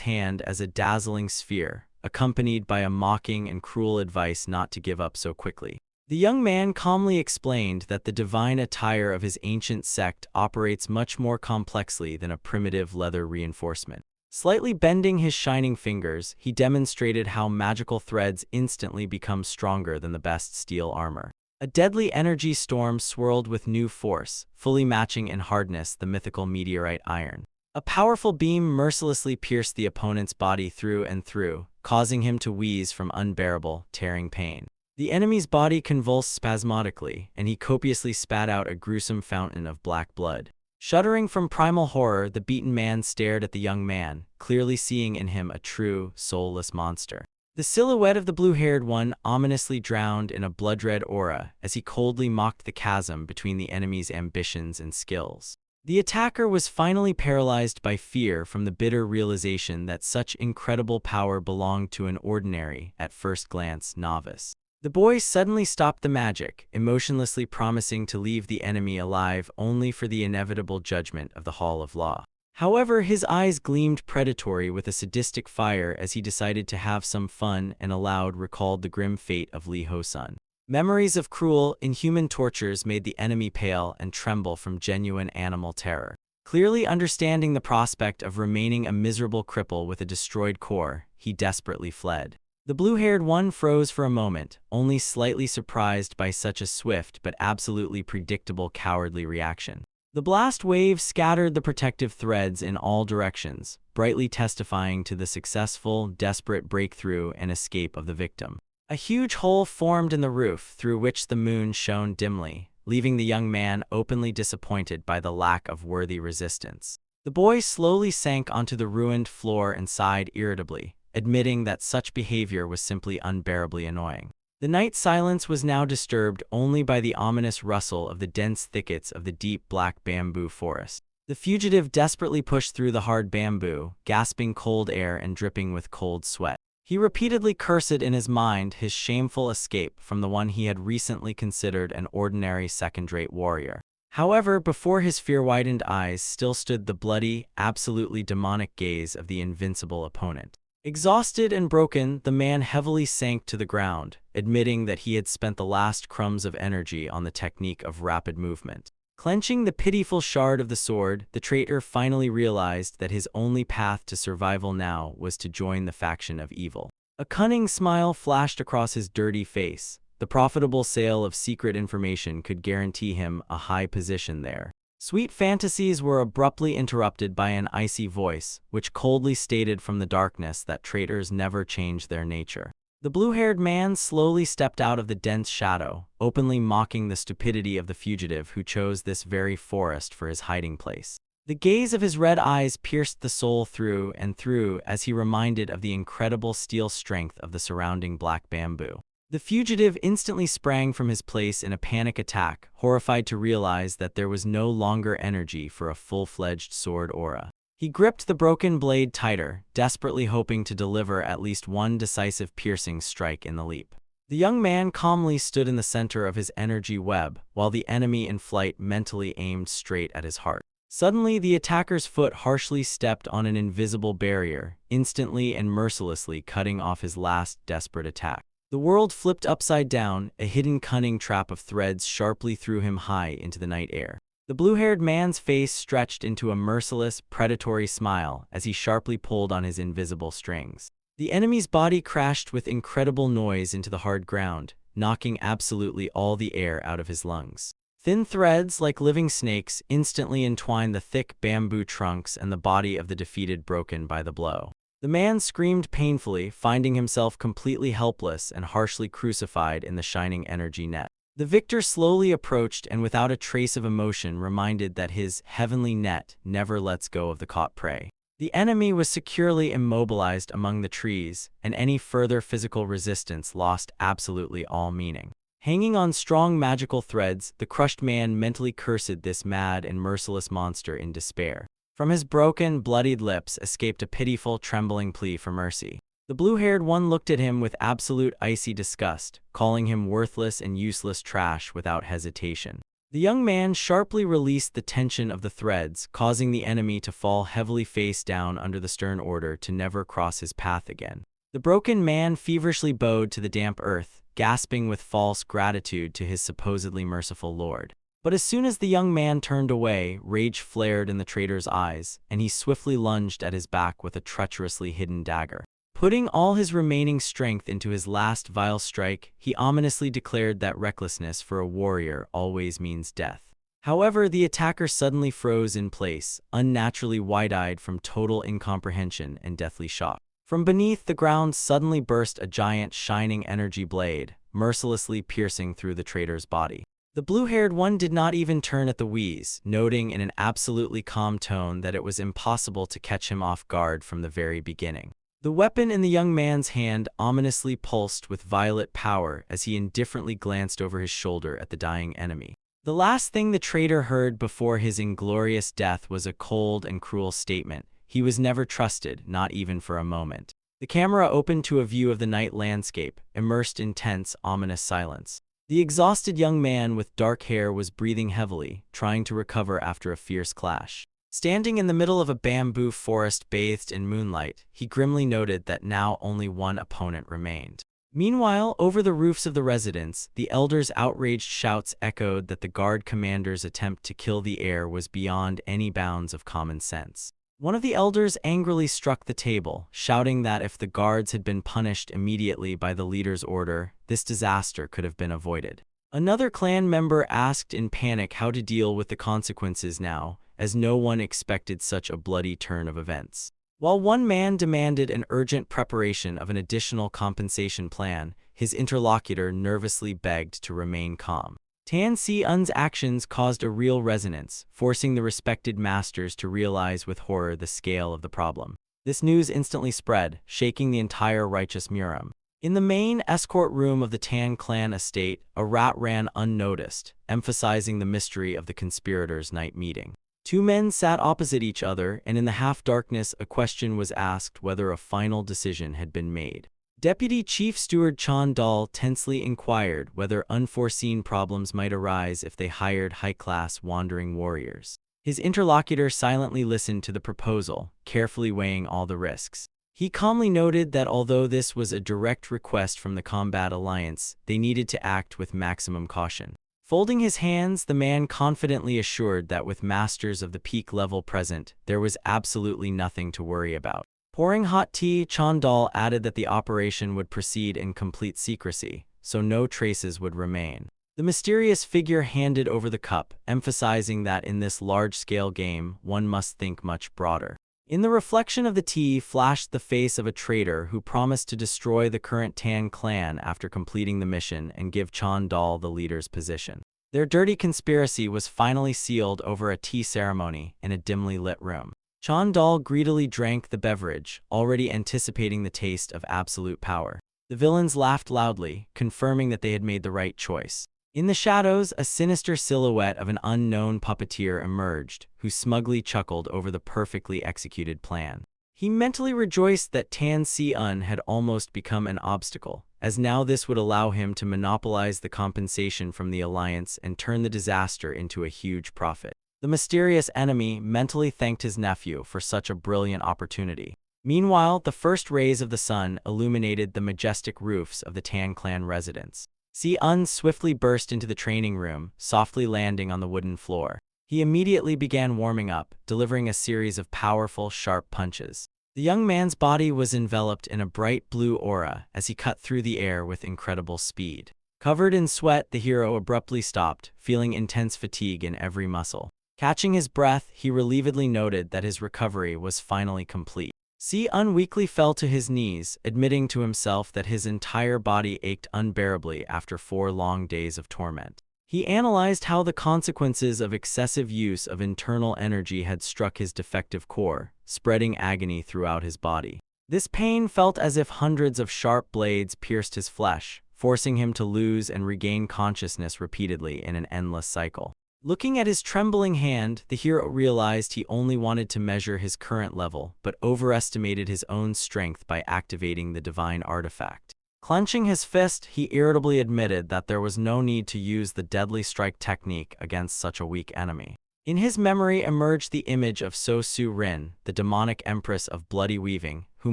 hand as a dazzling sphere, accompanied by a mocking and cruel advice not to give up so quickly. The young man calmly explained that the divine attire of his ancient sect operates much more complexly than a primitive leather reinforcement. Slightly bending his shining fingers, he demonstrated how magical threads instantly become stronger than the best steel armor. A deadly energy storm swirled with new force, fully matching in hardness the mythical meteorite iron. A powerful beam mercilessly pierced the opponent's body through and through, causing him to wheeze from unbearable, tearing pain. The enemy's body convulsed spasmodically, and he copiously spat out a gruesome fountain of black blood. Shuddering from primal horror, the beaten man stared at the young man, clearly seeing in him a true, soulless monster. The silhouette of the blue-haired one ominously drowned in a blood-red aura as he coldly mocked the chasm between the enemy's ambitions and skills. The attacker was finally paralyzed by fear from the bitter realization that such incredible power belonged to an ordinary, at first glance, novice. The boy suddenly stopped the magic, emotionlessly promising to leave the enemy alive only for the inevitable judgment of the Hall of Law. However, his eyes gleamed predatory with a sadistic fire as he decided to have some fun and aloud recalled the grim fate of Li Ho-sun. Memories of cruel, inhuman tortures made the enemy pale and tremble from genuine animal terror. Clearly understanding the prospect of remaining a miserable cripple with a destroyed core, he desperately fled. The blue-haired one froze for a moment, only slightly surprised by such a swift but absolutely predictable cowardly reaction. The blast wave scattered the protective threads in all directions, brightly testifying to the successful, desperate breakthrough and escape of the victim. A huge hole formed in the roof through which the moon shone dimly, leaving the young man openly disappointed by the lack of worthy resistance. The boy slowly sank onto the ruined floor and sighed irritably, admitting that such behavior was simply unbearably annoying. The night silence was now disturbed only by the ominous rustle of the dense thickets of the deep black bamboo forest. The fugitive desperately pushed through the hard bamboo, gasping cold air and dripping with cold sweat. He repeatedly cursed in his mind his shameful escape from the one he had recently considered an ordinary second-rate warrior. However, before his fear-widened eyes still stood the bloody, absolutely demonic gaze of the invincible opponent. Exhausted and broken, the man heavily sank to the ground, admitting that he had spent the last crumbs of energy on the technique of rapid movement. Clenching the pitiful shard of the sword, the traitor finally realized that his only path to survival now was to join the faction of evil. A cunning smile flashed across his dirty face. The profitable sale of secret information could guarantee him a high position there. Sweet fantasies were abruptly interrupted by an icy voice, which coldly stated from the darkness that traitors never change their nature. The blue-haired man slowly stepped out of the dense shadow, openly mocking the stupidity of the fugitive who chose this very forest for his hiding place. The gaze of his red eyes pierced the soul through and through as he reminded of the incredible steel strength of the surrounding black bamboo. The fugitive instantly sprang from his place in a panic attack, horrified to realize that there was no longer energy for a full-fledged sword aura. He gripped the broken blade tighter, desperately hoping to deliver at least one decisive piercing strike in the leap. The young man calmly stood in the center of his energy web, while the enemy in flight mentally aimed straight at his heart. Suddenly, the attacker's foot harshly stepped on an invisible barrier, instantly and mercilessly cutting off his last desperate attack. The world flipped upside down, a hidden cunning trap of threads sharply threw him high into the night air. The blue-haired man's face stretched into a merciless, predatory smile as he sharply pulled on his invisible strings. The enemy's body crashed with incredible noise into the hard ground, knocking absolutely all the air out of his lungs. Thin threads, like living snakes, instantly entwined the thick bamboo trunks and the body of the defeated broken by the blow. The man screamed painfully, finding himself completely helpless and harshly crucified in the shining energy net. The victor slowly approached and without a trace of emotion reminded that his heavenly net never lets go of the caught prey. The enemy was securely immobilized among the trees, and any further physical resistance lost absolutely all meaning. Hanging on strong magical threads, the crushed man mentally cursed this mad and merciless monster in despair. From his broken, bloodied lips escaped a pitiful, trembling plea for mercy. The blue-haired one looked at him with absolute icy disgust, calling him worthless and useless trash without hesitation. The young man sharply released the tension of the threads, causing the enemy to fall heavily face down under the stern order to never cross his path again. The broken man feverishly bowed to the damp earth, gasping with false gratitude to his supposedly merciful lord. But as soon as the young man turned away, rage flared in the traitor's eyes, and he swiftly lunged at his back with a treacherously hidden dagger. Putting all his remaining strength into his last vile strike, he ominously declared that recklessness for a warrior always means death. However, the attacker suddenly froze in place, unnaturally wide-eyed from total incomprehension and deathly shock. From beneath the ground suddenly burst a giant shining energy blade, mercilessly piercing through the traitor's body. The blue-haired one did not even turn at the wheeze, noting in an absolutely calm tone that it was impossible to catch him off guard from the very beginning. The weapon in the young man's hand ominously pulsed with violet power as he indifferently glanced over his shoulder at the dying enemy. The last thing the traitor heard before his inglorious death was a cold and cruel statement. He was never trusted, not even for a moment. The camera opened to a view of the night landscape, immersed in tense, ominous silence. The exhausted young man with dark hair was breathing heavily, trying to recover after a fierce clash. Standing in the middle of a bamboo forest bathed in moonlight, he grimly noted that now only one opponent remained. Meanwhile, over the roofs of the residence, the elders' outraged shouts echoed that the guard commander's attempt to kill the heir was beyond any bounds of common sense. One of the elders angrily struck the table, shouting that if the guards had been punished immediately by the leader's order, this disaster could have been avoided. Another clan member asked in panic how to deal with the consequences now, as no one expected such a bloody turn of events. While one man demanded an urgent preparation of an additional compensation plan, his interlocutor nervously begged to remain calm. Tan Si-eun's actions caused a real resonance, forcing the respected masters to realize with horror the scale of the problem. This news instantly spread, shaking the entire righteous Muram. In the main escort room of the Tan clan estate, a rat ran unnoticed, emphasizing the mystery of the conspirators' night meeting. Two men sat opposite each other, and in the half-darkness a question was asked whether a final decision had been made. Deputy Chief Steward Chan Dal tensely inquired whether unforeseen problems might arise if they hired high-class wandering warriors. His interlocutor silently listened to the proposal, carefully weighing all the risks. He calmly noted that although this was a direct request from the Combat Alliance, they needed to act with maximum caution. Folding his hands, the man confidently assured that with masters of the peak level present, there was absolutely nothing to worry about. Pouring hot tea, Chan Dal added that the operation would proceed in complete secrecy, so no traces would remain. The mysterious figure handed over the cup, emphasizing that in this large-scale game, one must think much broader. In the reflection of the tea flashed the face of a traitor who promised to destroy the current Tan clan after completing the mission and give Chan Dal the leader's position. Their dirty conspiracy was finally sealed over a tea ceremony in a dimly lit room. Chan Dal greedily drank the beverage, already anticipating the taste of absolute power. The villains laughed loudly, confirming that they had made the right choice. In the shadows, a sinister silhouette of an unknown puppeteer emerged, who smugly chuckled over the perfectly executed plan. He mentally rejoiced that Tan Si-eun had almost become an obstacle, as now this would allow him to monopolize the compensation from the Alliance and turn the disaster into a huge profit. The mysterious enemy mentally thanked his nephew for such a brilliant opportunity. Meanwhile, the first rays of the sun illuminated the majestic roofs of the Tan clan residence. Si-eun swiftly burst into the training room, softly landing on the wooden floor. He immediately began warming up, delivering a series of powerful, sharp punches. The young man's body was enveloped in a bright blue aura as he cut through the air with incredible speed. Covered in sweat, the hero abruptly stopped, feeling intense fatigue in every muscle. Catching his breath, he relievedly noted that his recovery was finally complete. Si-eun weakly fell to his knees, admitting to himself that his entire body ached unbearably after 4 long days of torment. He analyzed how the consequences of excessive use of internal energy had struck his defective core, spreading agony throughout his body. This pain felt as if hundreds of sharp blades pierced his flesh, forcing him to lose and regain consciousness repeatedly in an endless cycle. Looking at his trembling hand, the hero realized he only wanted to measure his current level, but overestimated his own strength by activating the divine artifact. Clenching his fist, he irritably admitted that there was no need to use the deadly strike technique against such a weak enemy. In his memory emerged the image of So Su-rin, the demonic empress of bloody weaving, who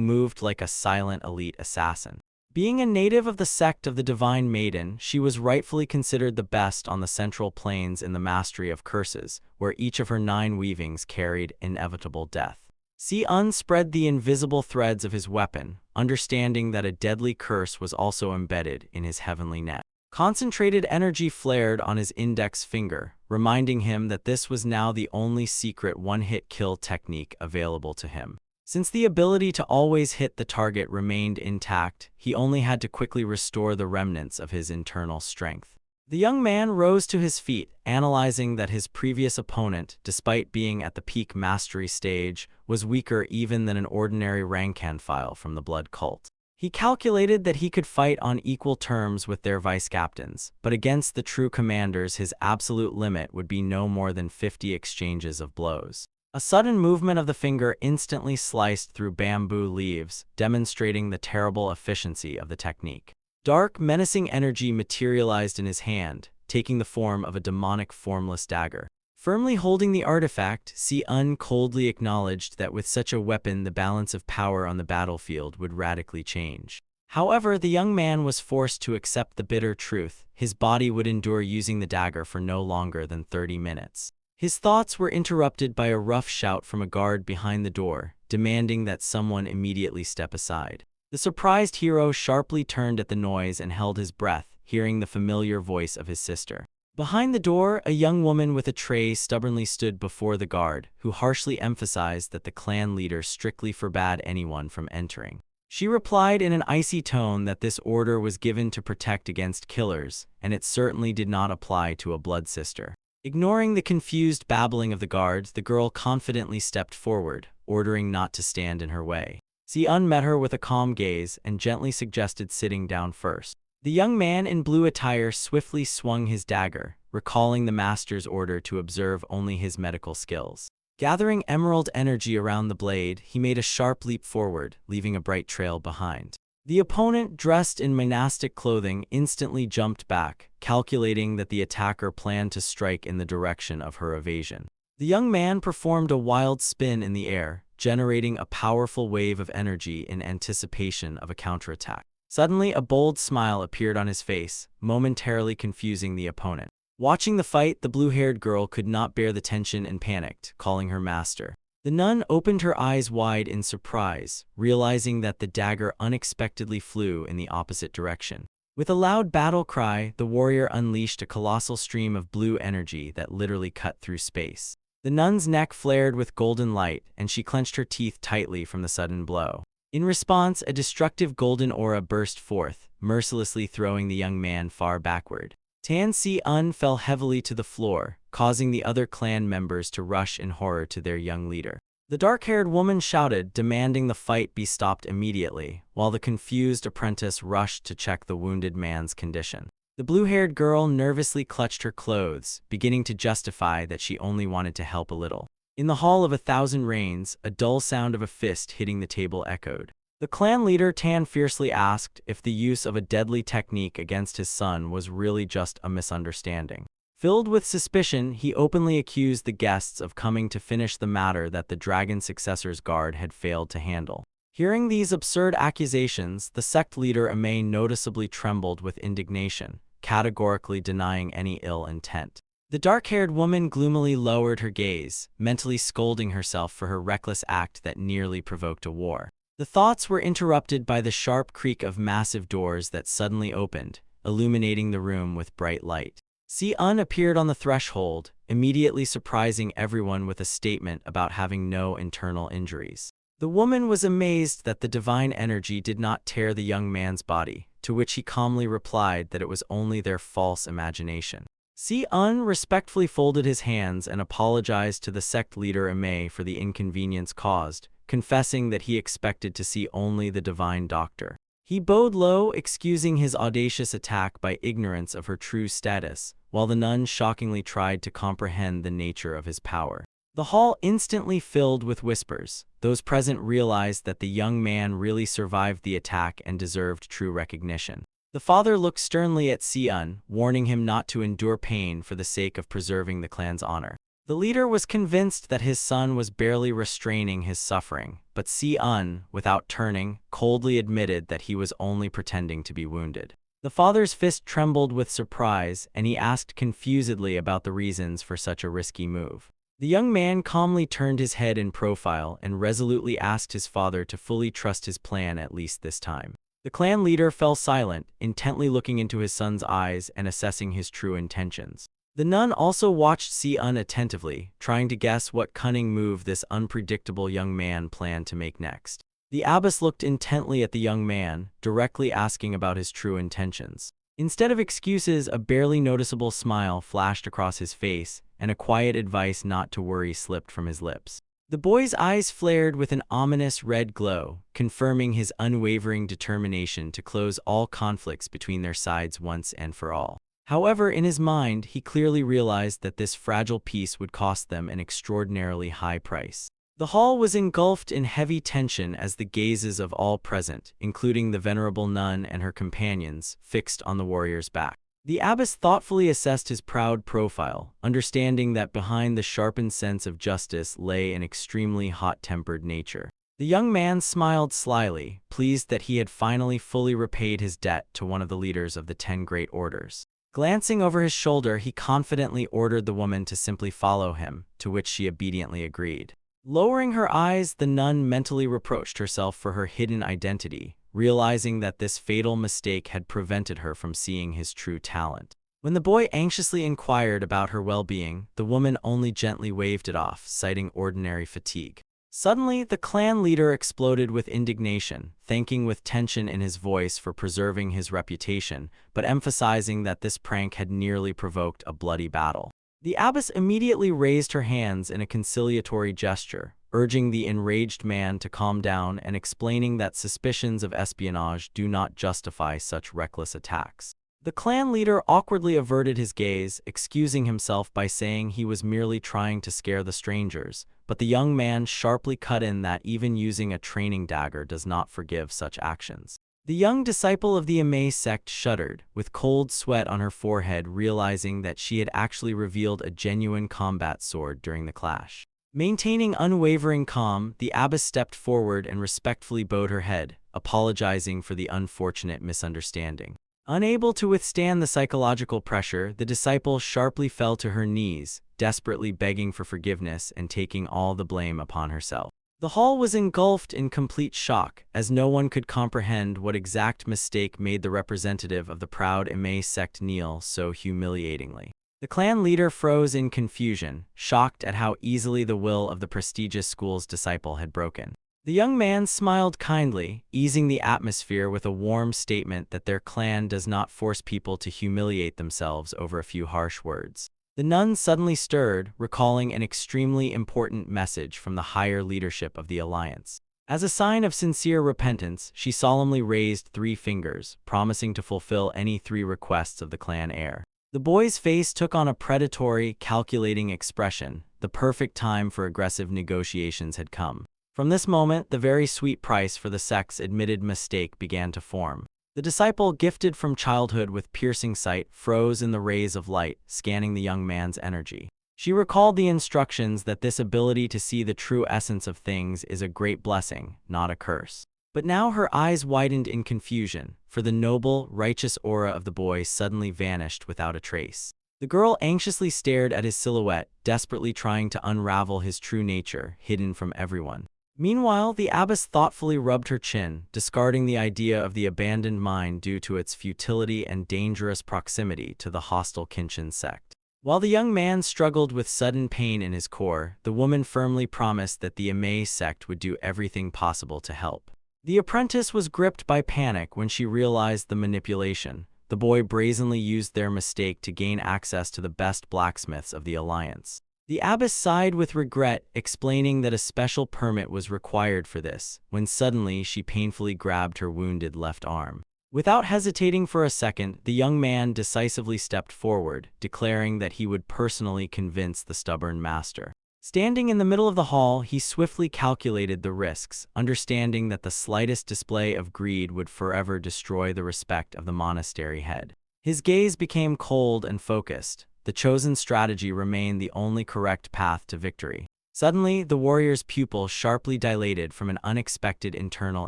moved like a silent elite assassin. Being a native of the sect of the Divine Maiden, she was rightfully considered the best on the central planes in the mastery of curses, where each of her 9 weavings carried inevitable death. Si-un spread the invisible threads of his weapon, understanding that a deadly curse was also embedded in his heavenly net. Concentrated energy flared on his index finger, reminding him that this was now the only secret one-hit kill technique available to him. Since the ability to always hit the target remained intact, he only had to quickly restore the remnants of his internal strength. The young man rose to his feet, analyzing that his previous opponent, despite being at the peak mastery stage, was weaker even than an ordinary rank-and-file from the blood cult. He calculated that he could fight on equal terms with their vice-captains, but against the true commanders his absolute limit would be no more than 50 exchanges of blows. A sudden movement of the finger instantly sliced through bamboo leaves, demonstrating the terrible efficiency of the technique. Dark, menacing energy materialized in his hand, taking the form of a demonic formless dagger. Firmly holding the artifact, Si-un coldly acknowledged that with such a weapon the balance of power on the battlefield would radically change. However, the young man was forced to accept the bitter truth: his body would endure using the dagger for no longer than 30 minutes. His thoughts were interrupted by a rough shout from a guard behind the door, demanding that someone immediately step aside. The surprised hero sharply turned at the noise and held his breath, hearing the familiar voice of his sister. Behind the door, a young woman with a tray stubbornly stood before the guard, who harshly emphasized that the clan leader strictly forbade anyone from entering. She replied in an icy tone that this order was given to protect against killers, and it certainly did not apply to a blood sister. Ignoring the confused babbling of the guards, the girl confidently stepped forward, ordering not to stand in her way. Si-un met her with a calm gaze and gently suggested sitting down first. The young man in blue attire swiftly swung his dagger, recalling the master's order to observe only his medical skills. Gathering emerald energy around the blade, he made a sharp leap forward, leaving a bright trail behind. The opponent, dressed in monastic clothing, instantly jumped back, calculating that the attacker planned to strike in the direction of her evasion. The young man performed a wild spin in the air, generating a powerful wave of energy in anticipation of a counterattack. Suddenly, a bold smile appeared on his face, momentarily confusing the opponent. Watching the fight, the blue-haired girl could not bear the tension and panicked, calling her master. The nun opened her eyes wide in surprise, realizing that the dagger unexpectedly flew in the opposite direction. With a loud battle cry, the warrior unleashed a colossal stream of blue energy that literally cut through space. The nun's neck flared with golden light, and she clenched her teeth tightly from the sudden blow. In response, a destructive golden aura burst forth, mercilessly throwing the young man far backward. Tan Si-un fell heavily to the floor, causing the other clan members to rush in horror to their young leader. The dark-haired woman shouted, demanding the fight be stopped immediately, while the confused apprentice rushed to check the wounded man's condition. The blue-haired girl nervously clutched her clothes, beginning to justify that she only wanted to help a little. In the Hall of 1,000 Rains, a dull sound of a fist hitting the table echoed. The clan leader Tan fiercely asked if the use of a deadly technique against his son was really just a misunderstanding. Filled with suspicion, he openly accused the guests of coming to finish the matter that the dragon successor's guard had failed to handle. Hearing these absurd accusations, the sect leader Amei noticeably trembled with indignation, categorically denying any ill intent. The dark-haired woman gloomily lowered her gaze, mentally scolding herself for her reckless act that nearly provoked a war. The thoughts were interrupted by the sharp creak of massive doors that suddenly opened, illuminating the room with bright light. Si-un appeared on the threshold, immediately surprising everyone with a statement about having no internal injuries. The woman was amazed that the divine energy did not tear the young man's body, to which he calmly replied that it was only their false imagination. Si-un respectfully folded his hands and apologized to the sect leader Amei for the inconvenience caused, confessing that he expected to see only the divine doctor. He bowed low, excusing his audacious attack by ignorance of her true status, while the nun shockingly tried to comprehend the nature of his power. The hall instantly filled with whispers. Those present realized that the young man really survived the attack and deserved true recognition. The father looked sternly at Si-eun, warning him not to endure pain for the sake of preserving the clan's honor. The leader was convinced that his son was barely restraining his suffering, but Si-eun, without turning, coldly admitted that he was only pretending to be wounded. The father's fist trembled with surprise, and he asked confusedly about the reasons for such a risky move. The young man calmly turned his head in profile and resolutely asked his father to fully trust his plan at least this time. The clan leader fell silent, intently looking into his son's eyes and assessing his true intentions. The nun also watched Si-eun attentively, trying to guess what cunning move this unpredictable young man planned to make next. The abbess looked intently at the young man, directly asking about his true intentions. Instead of excuses, a barely noticeable smile flashed across his face, and a quiet advice not to worry slipped from his lips. The boy's eyes flared with an ominous red glow, confirming his unwavering determination to close all conflicts between their sides once and for all. However, in his mind, he clearly realized that this fragile peace would cost them an extraordinarily high price. The hall was engulfed in heavy tension as the gazes of all present, including the venerable nun and her companions, fixed on the warrior's back. The abbess thoughtfully assessed his proud profile, understanding that behind the sharpened sense of justice lay an extremely hot-tempered nature. The young man smiled slyly, pleased that he had finally fully repaid his debt to one of the leaders of the 10 Great Orders. Glancing over his shoulder, he confidently ordered the woman to simply follow him, to which she obediently agreed. Lowering her eyes, the nun mentally reproached herself for her hidden identity, realizing that this fatal mistake had prevented her from seeing his true talent. When the boy anxiously inquired about her well-being, the woman only gently waved it off, citing ordinary fatigue. Suddenly, the clan leader exploded with indignation, thanking with tension in his voice for preserving his reputation, but emphasizing that this prank had nearly provoked a bloody battle. The abbess immediately raised her hands in a conciliatory gesture, urging the enraged man to calm down and explaining that suspicions of espionage do not justify such reckless attacks. The clan leader awkwardly averted his gaze, excusing himself by saying he was merely trying to scare the strangers, but the young man sharply cut in that even using a training dagger does not forgive such actions. The young disciple of the Amei sect shuddered, with cold sweat on her forehead, realizing that she had actually revealed a genuine combat sword during the clash. Maintaining unwavering calm, the abbess stepped forward and respectfully bowed her head, apologizing for the unfortunate misunderstanding. Unable to withstand the psychological pressure, the disciple sharply fell to her knees, desperately begging for forgiveness and taking all the blame upon herself. The hall was engulfed in complete shock, as no one could comprehend what exact mistake made the representative of the proud Amei sect kneel so humiliatingly. The clan leader froze in confusion, shocked at how easily the will of the prestigious school's disciple had broken. The young man smiled kindly, easing the atmosphere with a warm statement that their clan does not force people to humiliate themselves over a few harsh words. The nun suddenly stirred, recalling an extremely important message from the higher leadership of the alliance. As a sign of sincere repentance, she solemnly raised 3 fingers, promising to fulfill any 3 requests of the clan heir. The boy's face took on a predatory, calculating expression. The perfect time for aggressive negotiations had come. From this moment, the very sweet price for the sect's admitted mistake began to form. The disciple, gifted from childhood with piercing sight, froze in the rays of light, scanning the young man's energy. She recalled the instructions that this ability to see the true essence of things is a great blessing, not a curse. But now her eyes widened in confusion, for the noble, righteous aura of the boy suddenly vanished without a trace. The girl anxiously stared at his silhouette, desperately trying to unravel his true nature, hidden from everyone. Meanwhile, the abbess thoughtfully rubbed her chin, discarding the idea of the abandoned mine due to its futility and dangerous proximity to the hostile Kinshin sect. While the young man struggled with sudden pain in his core, the woman firmly promised that the Amei sect would do everything possible to help. The apprentice was gripped by panic when she realized the manipulation. The boy brazenly used their mistake to gain access to the best blacksmiths of the alliance. The abbess sighed with regret, explaining that a special permit was required for this, when suddenly she painfully grabbed her wounded left arm. Without hesitating for a second, the young man decisively stepped forward, declaring that he would personally convince the stubborn master. Standing in the middle of the hall, he swiftly calculated the risks, understanding that the slightest display of greed would forever destroy the respect of the monastery head. His gaze became cold and focused. The chosen strategy remained the only correct path to victory. Suddenly, the warrior's pupil sharply dilated from an unexpected internal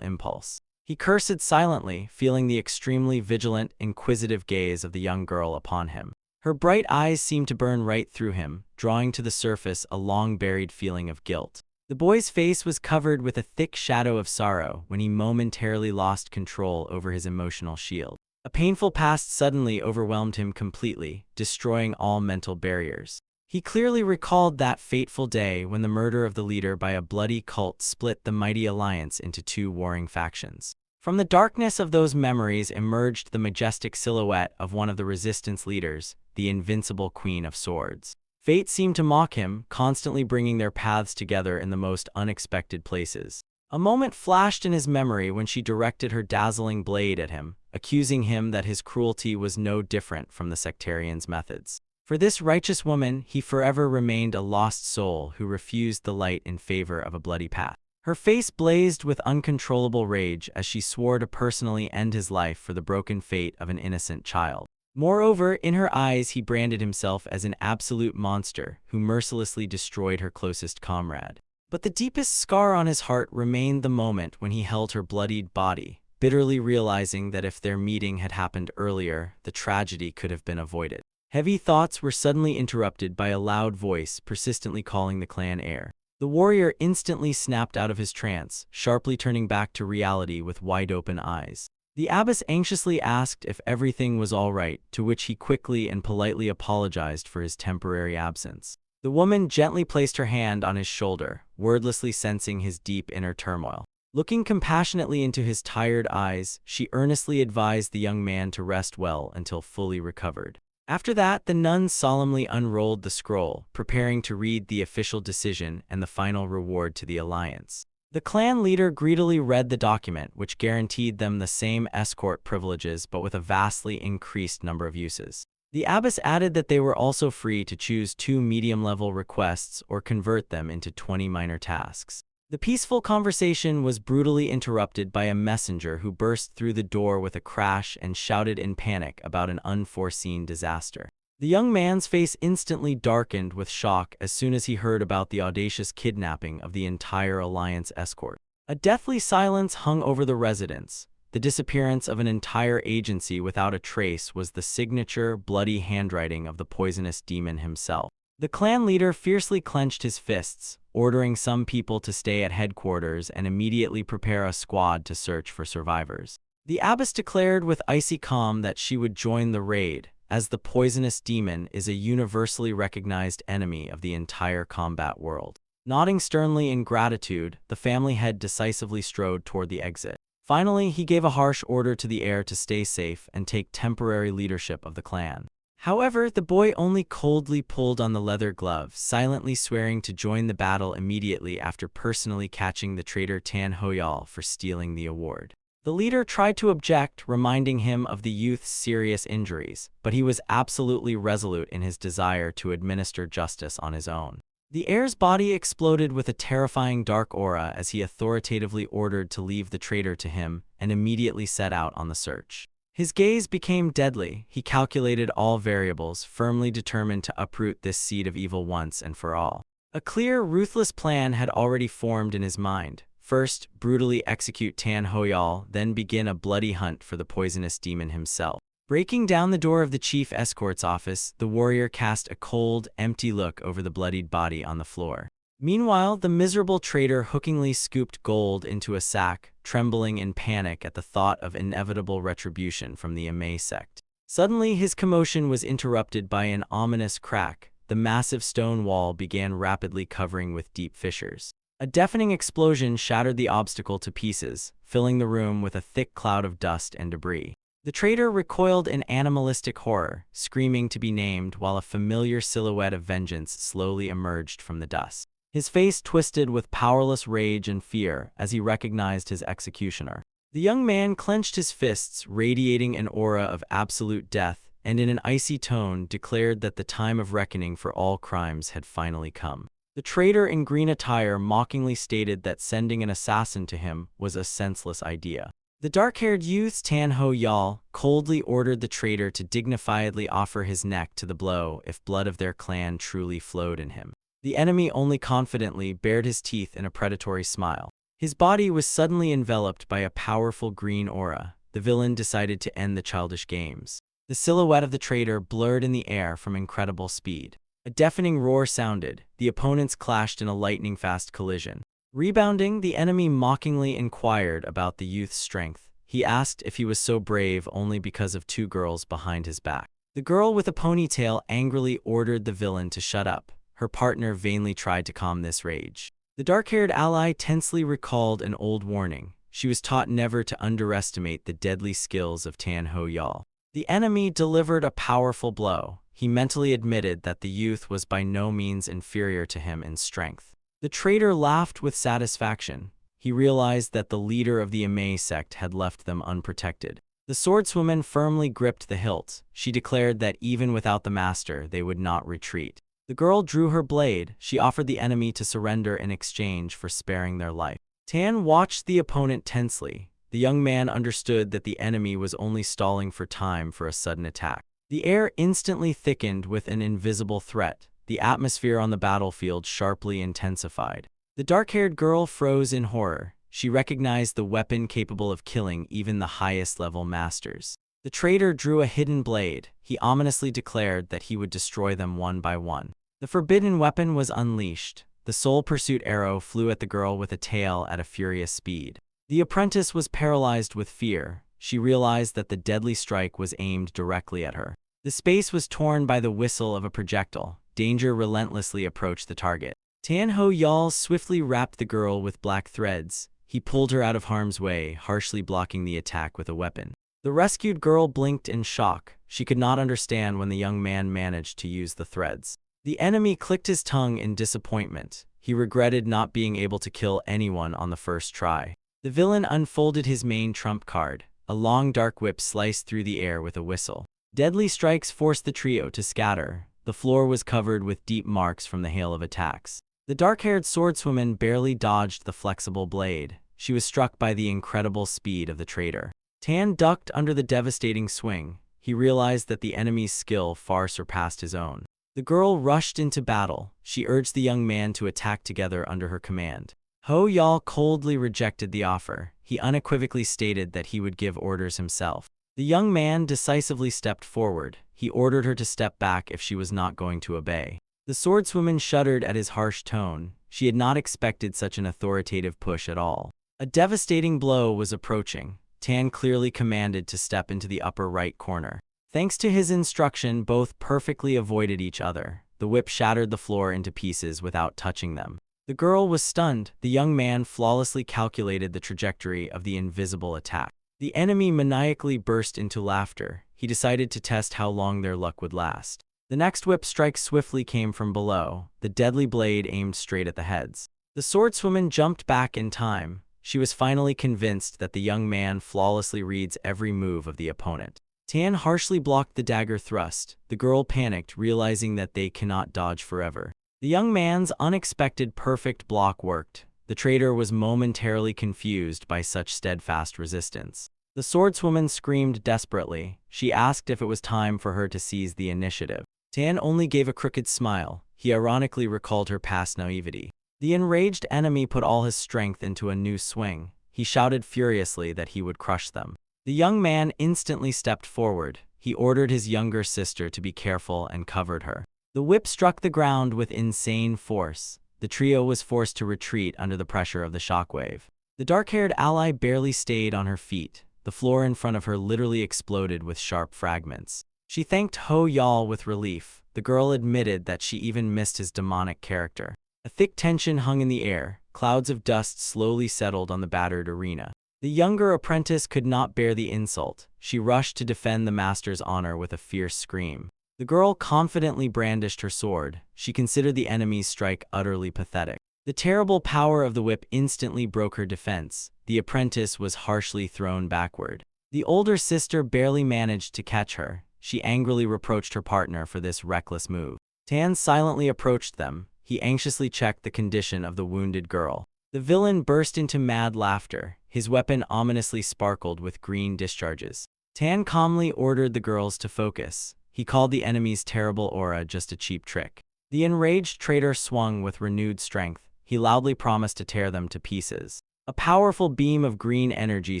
impulse. He cursed silently, feeling the extremely vigilant, inquisitive gaze of the young girl upon him. Her bright eyes seemed to burn right through him, drawing to the surface a long-buried feeling of guilt. The boy's face was covered with a thick shadow of sorrow when he momentarily lost control over his emotional shield. A painful past suddenly overwhelmed him completely, destroying all mental barriers. He clearly recalled that fateful day when the murder of the leader by a bloody cult split the mighty alliance into two warring factions. From the darkness of those memories emerged the majestic silhouette of one of the resistance leaders, the invincible Queen of Swords. Fate seemed to mock him, constantly bringing their paths together in the most unexpected places. A moment flashed in his memory when she directed her dazzling blade at him, accusing him that his cruelty was no different from the sectarian's methods. For this righteous woman, he forever remained a lost soul who refused the light in favor of a bloody path. Her face blazed with uncontrollable rage as she swore to personally end his life for the broken fate of an innocent child. Moreover, in her eyes he branded himself as an absolute monster who mercilessly destroyed her closest comrade. But the deepest scar on his heart remained the moment when he held her bloodied body, bitterly realizing that if their meeting had happened earlier, the tragedy could have been avoided. Heavy thoughts were suddenly interrupted by a loud voice persistently calling the clan heir. The warrior instantly snapped out of his trance, sharply turning back to reality with wide-open eyes. The abbess anxiously asked if everything was all right, to which he quickly and politely apologized for his temporary absence. The woman gently placed her hand on his shoulder, wordlessly sensing his deep inner turmoil. Looking compassionately into his tired eyes, she earnestly advised the young man to rest well until fully recovered. After that, the nun solemnly unrolled the scroll, preparing to read the official decision and the final reward to the alliance. The clan leader greedily read the document, which guaranteed them the same escort privileges but with a vastly increased number of uses. The abbess added that they were also free to choose 2 medium-level requests or convert them into 20 minor tasks. The peaceful conversation was brutally interrupted by a messenger who burst through the door with a crash and shouted in panic about an unforeseen disaster. The young man's face instantly darkened with shock as soon as he heard about the audacious kidnapping of the entire Alliance escort. A deathly silence hung over the residence. The disappearance of an entire agency without a trace was the signature, bloody handwriting of the poisonous demon himself. The clan leader fiercely clenched his fists, ordering some people to stay at headquarters and immediately prepare a squad to search for survivors. The abbess declared with icy calm that she would join the raid, as the poisonous demon is a universally recognized enemy of the entire combat world. Nodding sternly in gratitude, the family head decisively strode toward the exit. Finally, he gave a harsh order to the heir to stay safe and take temporary leadership of the clan. However, the boy only coldly pulled on the leather glove, silently swearing to join the battle immediately after personally catching the traitor Tan Hoyal for stealing the award. The leader tried to object, reminding him of the youth's serious injuries, but he was absolutely resolute in his desire to administer justice on his own. The heir's body exploded with a terrifying dark aura as he authoritatively ordered to leave the traitor to him and immediately set out on the search. His gaze became deadly. He calculated all variables, firmly determined to uproot this seed of evil once and for all. A clear, ruthless plan had already formed in his mind. First, brutally execute Tan Hoyal, then begin a bloody hunt for the poisonous demon himself. Breaking down the door of the chief escort's office, the warrior cast a cold, empty look over the bloodied body on the floor. Meanwhile, the miserable traitor hookingly scooped gold into a sack, trembling in panic at the thought of inevitable retribution from the Amay sect. Suddenly, his commotion was interrupted by an ominous crack. The massive stone wall began rapidly covering with deep fissures. A deafening explosion shattered the obstacle to pieces, filling the room with a thick cloud of dust and debris. The traitor recoiled in animalistic horror, screaming to be named while a familiar silhouette of vengeance slowly emerged from the dust. His face twisted with powerless rage and fear as he recognized his executioner. The young man clenched his fists, radiating an aura of absolute death, and in an icy tone declared that the time of reckoning for all crimes had finally come. The traitor in green attire mockingly stated that sending an assassin to him was a senseless idea. The dark-haired youth Tan Ho Yal coldly ordered the traitor to dignifiedly offer his neck to the blow if blood of their clan truly flowed in him. The enemy only confidently bared his teeth in a predatory smile. His body was suddenly enveloped by a powerful green aura. The villain decided to end the childish games. The silhouette of the traitor blurred in the air from incredible speed. A deafening roar sounded. The opponents clashed in a lightning-fast collision. Rebounding, the enemy mockingly inquired about the youth's strength. He asked if he was so brave only because of two girls behind his back. The girl with a ponytail angrily ordered the villain to shut up. Her partner vainly tried to calm this rage. The dark-haired ally tensely recalled an old warning. She was taught never to underestimate the deadly skills of Tan Ho Yal. The enemy delivered a powerful blow. He mentally admitted that the youth was by no means inferior to him in strength. The traitor laughed with satisfaction. He realized that the leader of the Amei sect had left them unprotected. The swordswoman firmly gripped the hilt. She declared that even without the master, they would not retreat. The girl drew her blade. She offered the enemy to surrender in exchange for sparing their life. Tan watched the opponent tensely. The young man understood that the enemy was only stalling for time for a sudden attack. The air instantly thickened with an invisible threat. The atmosphere on the battlefield sharply intensified. The dark-haired girl froze in horror. She recognized the weapon capable of killing even the highest-level masters. The traitor drew a hidden blade. He ominously declared that he would destroy them one by one. The forbidden weapon was unleashed. The soul pursuit arrow flew at the girl with a tail at a furious speed. The apprentice was paralyzed with fear. She realized that the deadly strike was aimed directly at her. The space was torn by the whistle of a projectile. Danger relentlessly approached the target. Tan Ho Yal swiftly wrapped the girl with black threads. He pulled her out of harm's way, harshly blocking the attack with a weapon. The rescued girl blinked in shock. She could not understand when the young man managed to use the threads. The enemy clicked his tongue in disappointment. He regretted not being able to kill anyone on the first try. The villain unfolded his main trump card. A long dark whip sliced through the air with a whistle. Deadly strikes forced the trio to scatter. The floor was covered with deep marks from the hail of attacks. The dark-haired swordswoman barely dodged the flexible blade. She was struck by the incredible speed of the traitor. Tan ducked under the devastating swing. He realized that the enemy's skill far surpassed his own. The girl rushed into battle. She urged the young man to attack together under her command. Ho Yal coldly rejected the offer. He unequivocally stated that he would give orders himself. The young man decisively stepped forward. He ordered her to step back if she was not going to obey. The swordswoman shuddered at his harsh tone. She had not expected such an authoritative push at all. A devastating blow was approaching. Tan clearly commanded to step into the upper right corner. Thanks to his instruction, both perfectly avoided each other. The whip shattered the floor into pieces without touching them. The girl was stunned. The young man flawlessly calculated the trajectory of the invisible attack. The enemy maniacally burst into laughter. He decided to test how long their luck would last. The next whip strike swiftly came from below. The deadly blade aimed straight at the heads. The swordswoman jumped back in time. She was finally convinced that the young man flawlessly reads every move of the opponent. Tan harshly blocked the dagger thrust. The girl panicked, realizing that they cannot dodge forever. The young man's unexpected perfect block worked. The traitor was momentarily confused by such steadfast resistance. The swordswoman screamed desperately. She asked if it was time for her to seize the initiative. Tan only gave a crooked smile. He ironically recalled her past naivety. The enraged enemy put all his strength into a new swing. He shouted furiously that he would crush them. The young man instantly stepped forward. He ordered his younger sister to be careful and covered her. The whip struck the ground with insane force. The trio was forced to retreat under the pressure of the shockwave. The dark-haired ally barely stayed on her feet. The floor in front of her literally exploded with sharp fragments. She thanked Ho Yal with relief. The girl admitted that she even missed his demonic character. A thick tension hung in the air. Clouds of dust slowly settled on the battered arena. The younger apprentice could not bear the insult. She rushed to defend the master's honor with a fierce scream. The girl confidently brandished her sword. She considered the enemy's strike utterly pathetic. The terrible power of the whip instantly broke her defense. The apprentice was harshly thrown backward. The older sister barely managed to catch her. She angrily reproached her partner for this reckless move. Tan silently approached them. He anxiously checked the condition of the wounded girl. The villain burst into mad laughter. His weapon ominously sparkled with green discharges. Tan calmly ordered the girls to focus. He called the enemy's terrible aura just a cheap trick. The enraged traitor swung with renewed strength. He loudly promised to tear them to pieces. A powerful beam of green energy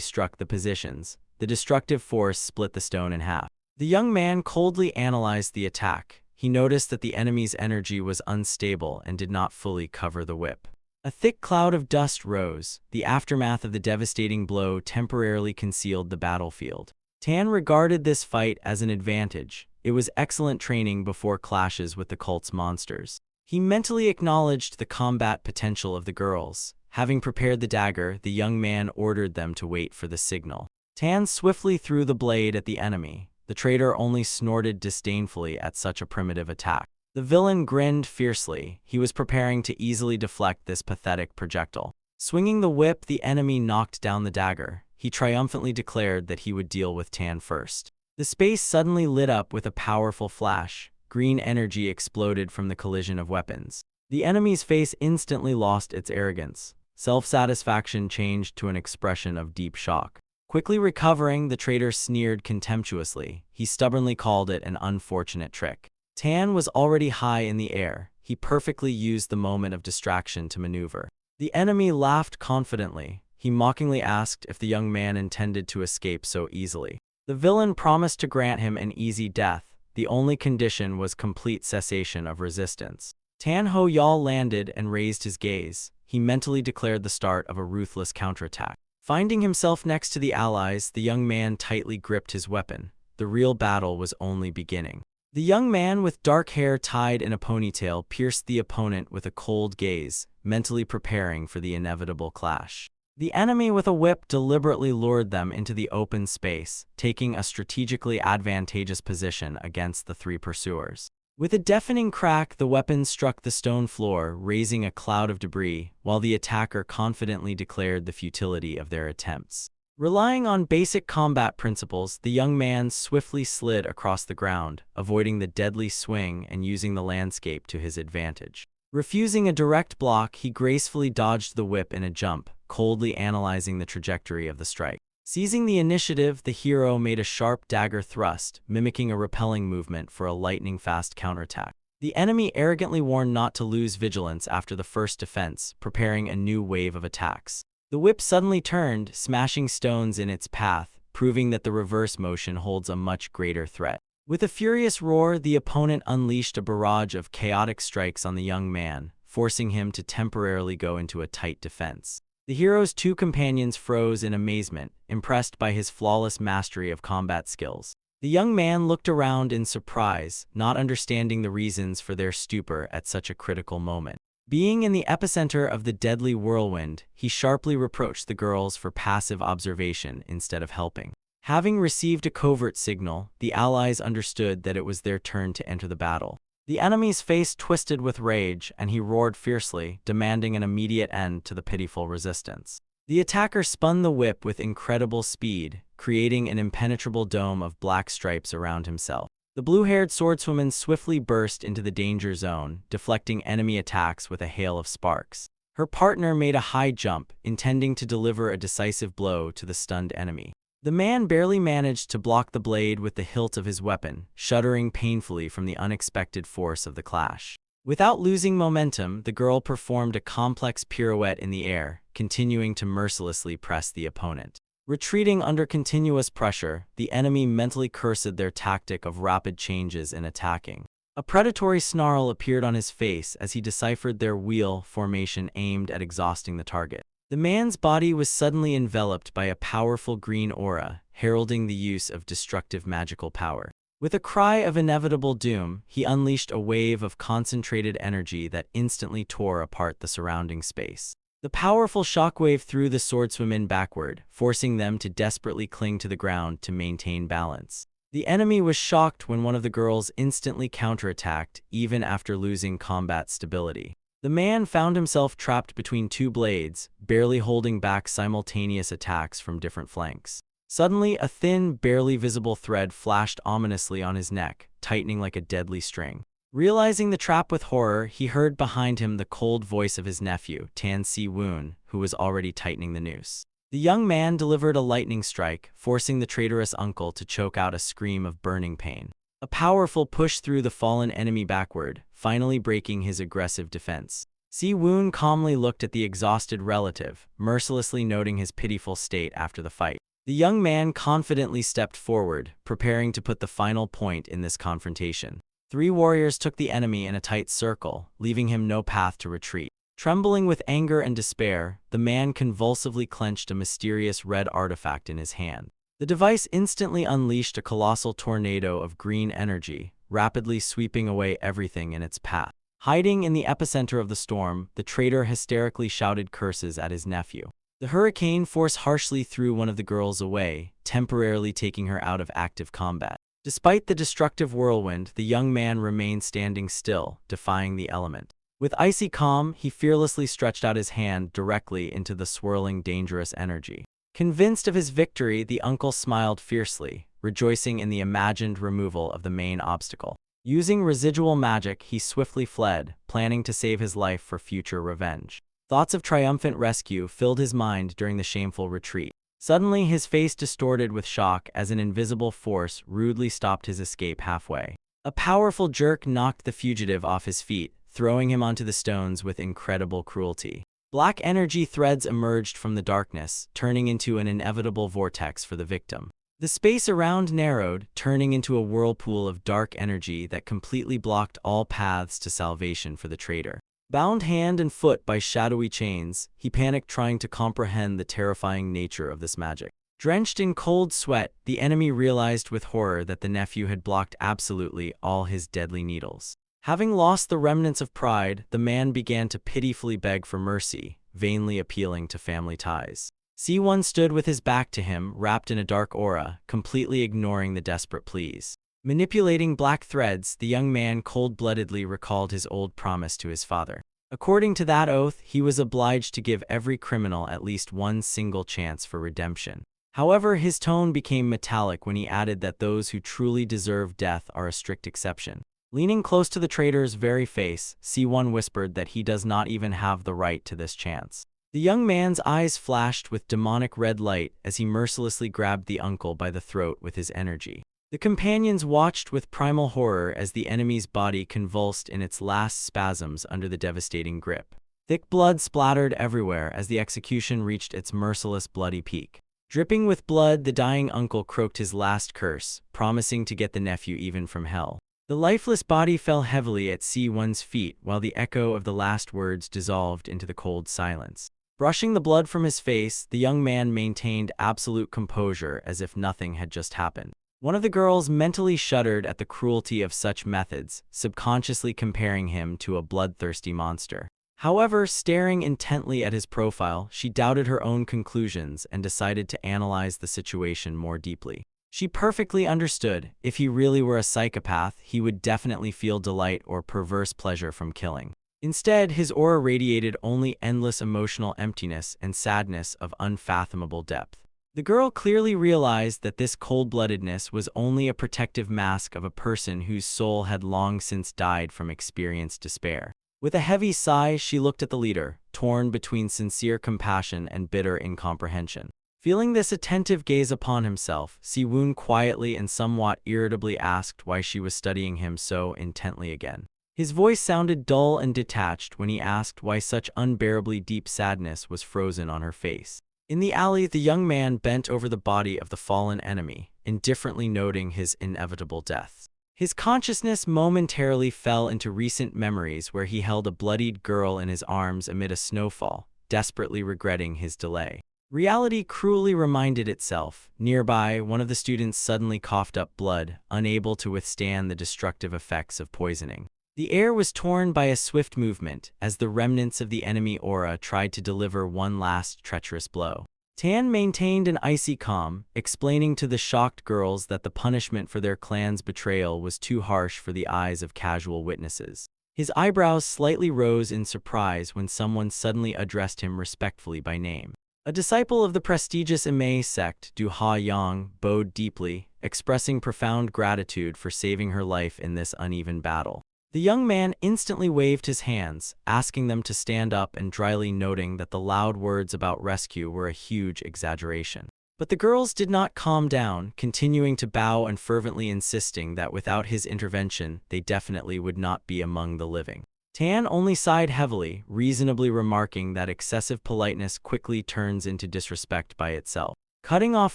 struck the positions. The destructive force split the stone in half. The young man coldly analyzed the attack. He noticed that the enemy's energy was unstable and did not fully cover the whip. A thick cloud of dust rose. The aftermath of the devastating blow temporarily concealed the battlefield. Tan regarded this fight as an advantage. It was excellent training before clashes with the cult's monsters. He mentally acknowledged the combat potential of the girls. Having prepared the dagger, the young man ordered them to wait for the signal. Tan swiftly threw the blade at the enemy. The traitor only snorted disdainfully at such a primitive attack. The villain grinned fiercely. He was preparing to easily deflect this pathetic projectile. Swinging the whip, the enemy knocked down the dagger. He triumphantly declared that he would deal with Tan first. The space suddenly lit up with a powerful flash. Green energy exploded from the collision of weapons. The enemy's face instantly lost its arrogance. Self-satisfaction changed to an expression of deep shock. Quickly recovering, the traitor sneered contemptuously. He stubbornly called it an unfortunate trick. Tan was already high in the air. He perfectly used the moment of distraction to maneuver. The enemy laughed confidently. He mockingly asked if the young man intended to escape so easily. The villain promised to grant him an easy death. The only condition was complete cessation of resistance. Tan Ho Yal landed and raised his gaze. He mentally declared the start of a ruthless counterattack. Finding himself next to the allies, the young man tightly gripped his weapon. The real battle was only beginning. The young man with dark hair tied in a ponytail pierced the opponent with a cold gaze, mentally preparing for the inevitable clash. The enemy with a whip deliberately lured them into the open space, taking a strategically advantageous position against the three pursuers. With a deafening crack, the weapon struck the stone floor, raising a cloud of debris, while the attacker confidently declared the futility of their attempts. Relying on basic combat principles, the young man swiftly slid across the ground, avoiding the deadly swing and using the landscape to his advantage. Refusing a direct block, he gracefully dodged the whip in a jump, coldly analyzing the trajectory of the strike. Seizing the initiative, the hero made a sharp dagger thrust, mimicking a repelling movement for a lightning-fast counterattack. The enemy arrogantly warned not to lose vigilance after the first defense, preparing a new wave of attacks. The whip suddenly turned, smashing stones in its path, proving that the reverse motion holds a much greater threat. With a furious roar, the opponent unleashed a barrage of chaotic strikes on the young man, forcing him to temporarily go into a tight defense. The hero's two companions froze in amazement, impressed by his flawless mastery of combat skills. The young man looked around in surprise, not understanding the reasons for their stupor at such a critical moment. Being in the epicenter of the deadly whirlwind, he sharply reproached the girls for passive observation instead of helping. Having received a covert signal, the allies understood that it was their turn to enter the battle. The enemy's face twisted with rage, and he roared fiercely, demanding an immediate end to the pitiful resistance. The attacker spun the whip with incredible speed, creating an impenetrable dome of black stripes around himself. The blue-haired swordswoman swiftly burst into the danger zone, deflecting enemy attacks with a hail of sparks. Her partner made a high jump, intending to deliver a decisive blow to the stunned enemy. The man barely managed to block the blade with the hilt of his weapon, shuddering painfully from the unexpected force of the clash. Without losing momentum, the girl performed a complex pirouette in the air, continuing to mercilessly press the opponent. Retreating under continuous pressure, the enemy mentally cursed their tactic of rapid changes in attacking. A predatory snarl appeared on his face as he deciphered their wheel formation aimed at exhausting the target. The man's body was suddenly enveloped by a powerful green aura, heralding the use of destructive magical power. With a cry of inevitable doom, he unleashed a wave of concentrated energy that instantly tore apart the surrounding space. The powerful shockwave threw the swordswomen backward, forcing them to desperately cling to the ground to maintain balance. The enemy was shocked when one of the girls instantly counterattacked, even after losing combat stability. The man found himself trapped between two blades, barely holding back simultaneous attacks from different flanks. Suddenly, a thin, barely visible thread flashed ominously on his neck, tightening like a deadly string. Realizing the trap with horror, he heard behind him the cold voice of his nephew, Tan Si-woon, who was already tightening the noose. The young man delivered a lightning strike, forcing the traitorous uncle to choke out a scream of burning pain. A powerful push threw the fallen enemy backward, finally breaking his aggressive defense. Si-woon calmly looked at the exhausted relative, mercilessly noting his pitiful state after the fight. The young man confidently stepped forward, preparing to put the final point in this confrontation. 3 warriors took the enemy in a tight circle, leaving him no path to retreat. Trembling with anger and despair, the man convulsively clenched a mysterious red artifact in his hand. The device instantly unleashed a colossal tornado of green energy, rapidly sweeping away everything in its path. Hiding in the epicenter of the storm, the traitor hysterically shouted curses at his nephew. The hurricane force harshly threw one of the girls away, temporarily taking her out of active combat. Despite the destructive whirlwind, the young man remained standing still, defying the element. With icy calm, he fearlessly stretched out his hand directly into the swirling, dangerous energy. Convinced of his victory, the uncle smiled fiercely, rejoicing in the imagined removal of the main obstacle. Using residual magic, he swiftly fled, planning to save his life for future revenge. Thoughts of triumphant rescue filled his mind during the shameful retreat. Suddenly, his face distorted with shock as an invisible force rudely stopped his escape halfway. A powerful jerk knocked the fugitive off his feet, throwing him onto the stones with incredible cruelty. Black energy threads emerged from the darkness, turning into an inevitable vortex for the victim. The space around narrowed, turning into a whirlpool of dark energy that completely blocked all paths to salvation for the traitor. Bound hand and foot by shadowy chains, he panicked trying to comprehend the terrifying nature of this magic. Drenched in cold sweat, the enemy realized with horror that the nephew had blocked absolutely all his deadly needles. Having lost the remnants of pride, the man began to pitifully beg for mercy, vainly appealing to family ties. Si-woon stood with his back to him, wrapped in a dark aura, completely ignoring the desperate pleas. Manipulating black threads, the young man cold-bloodedly recalled his old promise to his father. According to that oath, he was obliged to give every criminal at least one single chance for redemption. However, his tone became metallic when he added that those who truly deserve death are a strict exception. Leaning close to the traitor's very face, Si-woon whispered that he does not even have the right to this chance. The young man's eyes flashed with demonic red light as he mercilessly grabbed the uncle by the throat with his energy. The companions watched with primal horror as the enemy's body convulsed in its last spasms under the devastating grip. Thick blood splattered everywhere as the execution reached its merciless bloody peak. Dripping with blood, the dying uncle croaked his last curse, promising to get the nephew even from hell. The lifeless body fell heavily at Si-woon's feet while the echo of the last words dissolved into the cold silence. Brushing the blood from his face, the young man maintained absolute composure as if nothing had just happened. One of the girls mentally shuddered at the cruelty of such methods, subconsciously comparing him to a bloodthirsty monster. However, staring intently at his profile, she doubted her own conclusions and decided to analyze the situation more deeply. She perfectly understood, if he really were a psychopath, he would definitely feel delight or perverse pleasure from killing. Instead, his aura radiated only endless emotional emptiness and sadness of unfathomable depth. The girl clearly realized that this cold-bloodedness was only a protective mask of a person whose soul had long since died from experienced despair. With a heavy sigh, she looked at the leader, torn between sincere compassion and bitter incomprehension. Feeling this attentive gaze upon himself, Si-woon quietly and somewhat irritably asked why she was studying him so intently again. His voice sounded dull and detached when he asked why such unbearably deep sadness was frozen on her face. In the alley, the young man bent over the body of the fallen enemy, indifferently noting his inevitable death. His consciousness momentarily fell into recent memories where he held a bloodied girl in his arms amid a snowfall, desperately regretting his delay. Reality cruelly reminded itself. Nearby, one of the students suddenly coughed up blood, unable to withstand the destructive effects of poisoning. The air was torn by a swift movement as the remnants of the enemy aura tried to deliver one last treacherous blow. Tan maintained an icy calm, explaining to the shocked girls that the punishment for their clan's betrayal was too harsh for the eyes of casual witnesses. His eyebrows slightly rose in surprise when someone suddenly addressed him respectfully by name. A disciple of the prestigious MA sect, Du Ha Yang, bowed deeply, expressing profound gratitude for saving her life in this uneven battle. The young man instantly waved his hands, asking them to stand up and dryly noting that the loud words about rescue were a huge exaggeration. But the girls did not calm down, continuing to bow and fervently insisting that without his intervention, they definitely would not be among the living. Tan only sighed heavily, reasonably remarking that excessive politeness quickly turns into disrespect by itself. Cutting off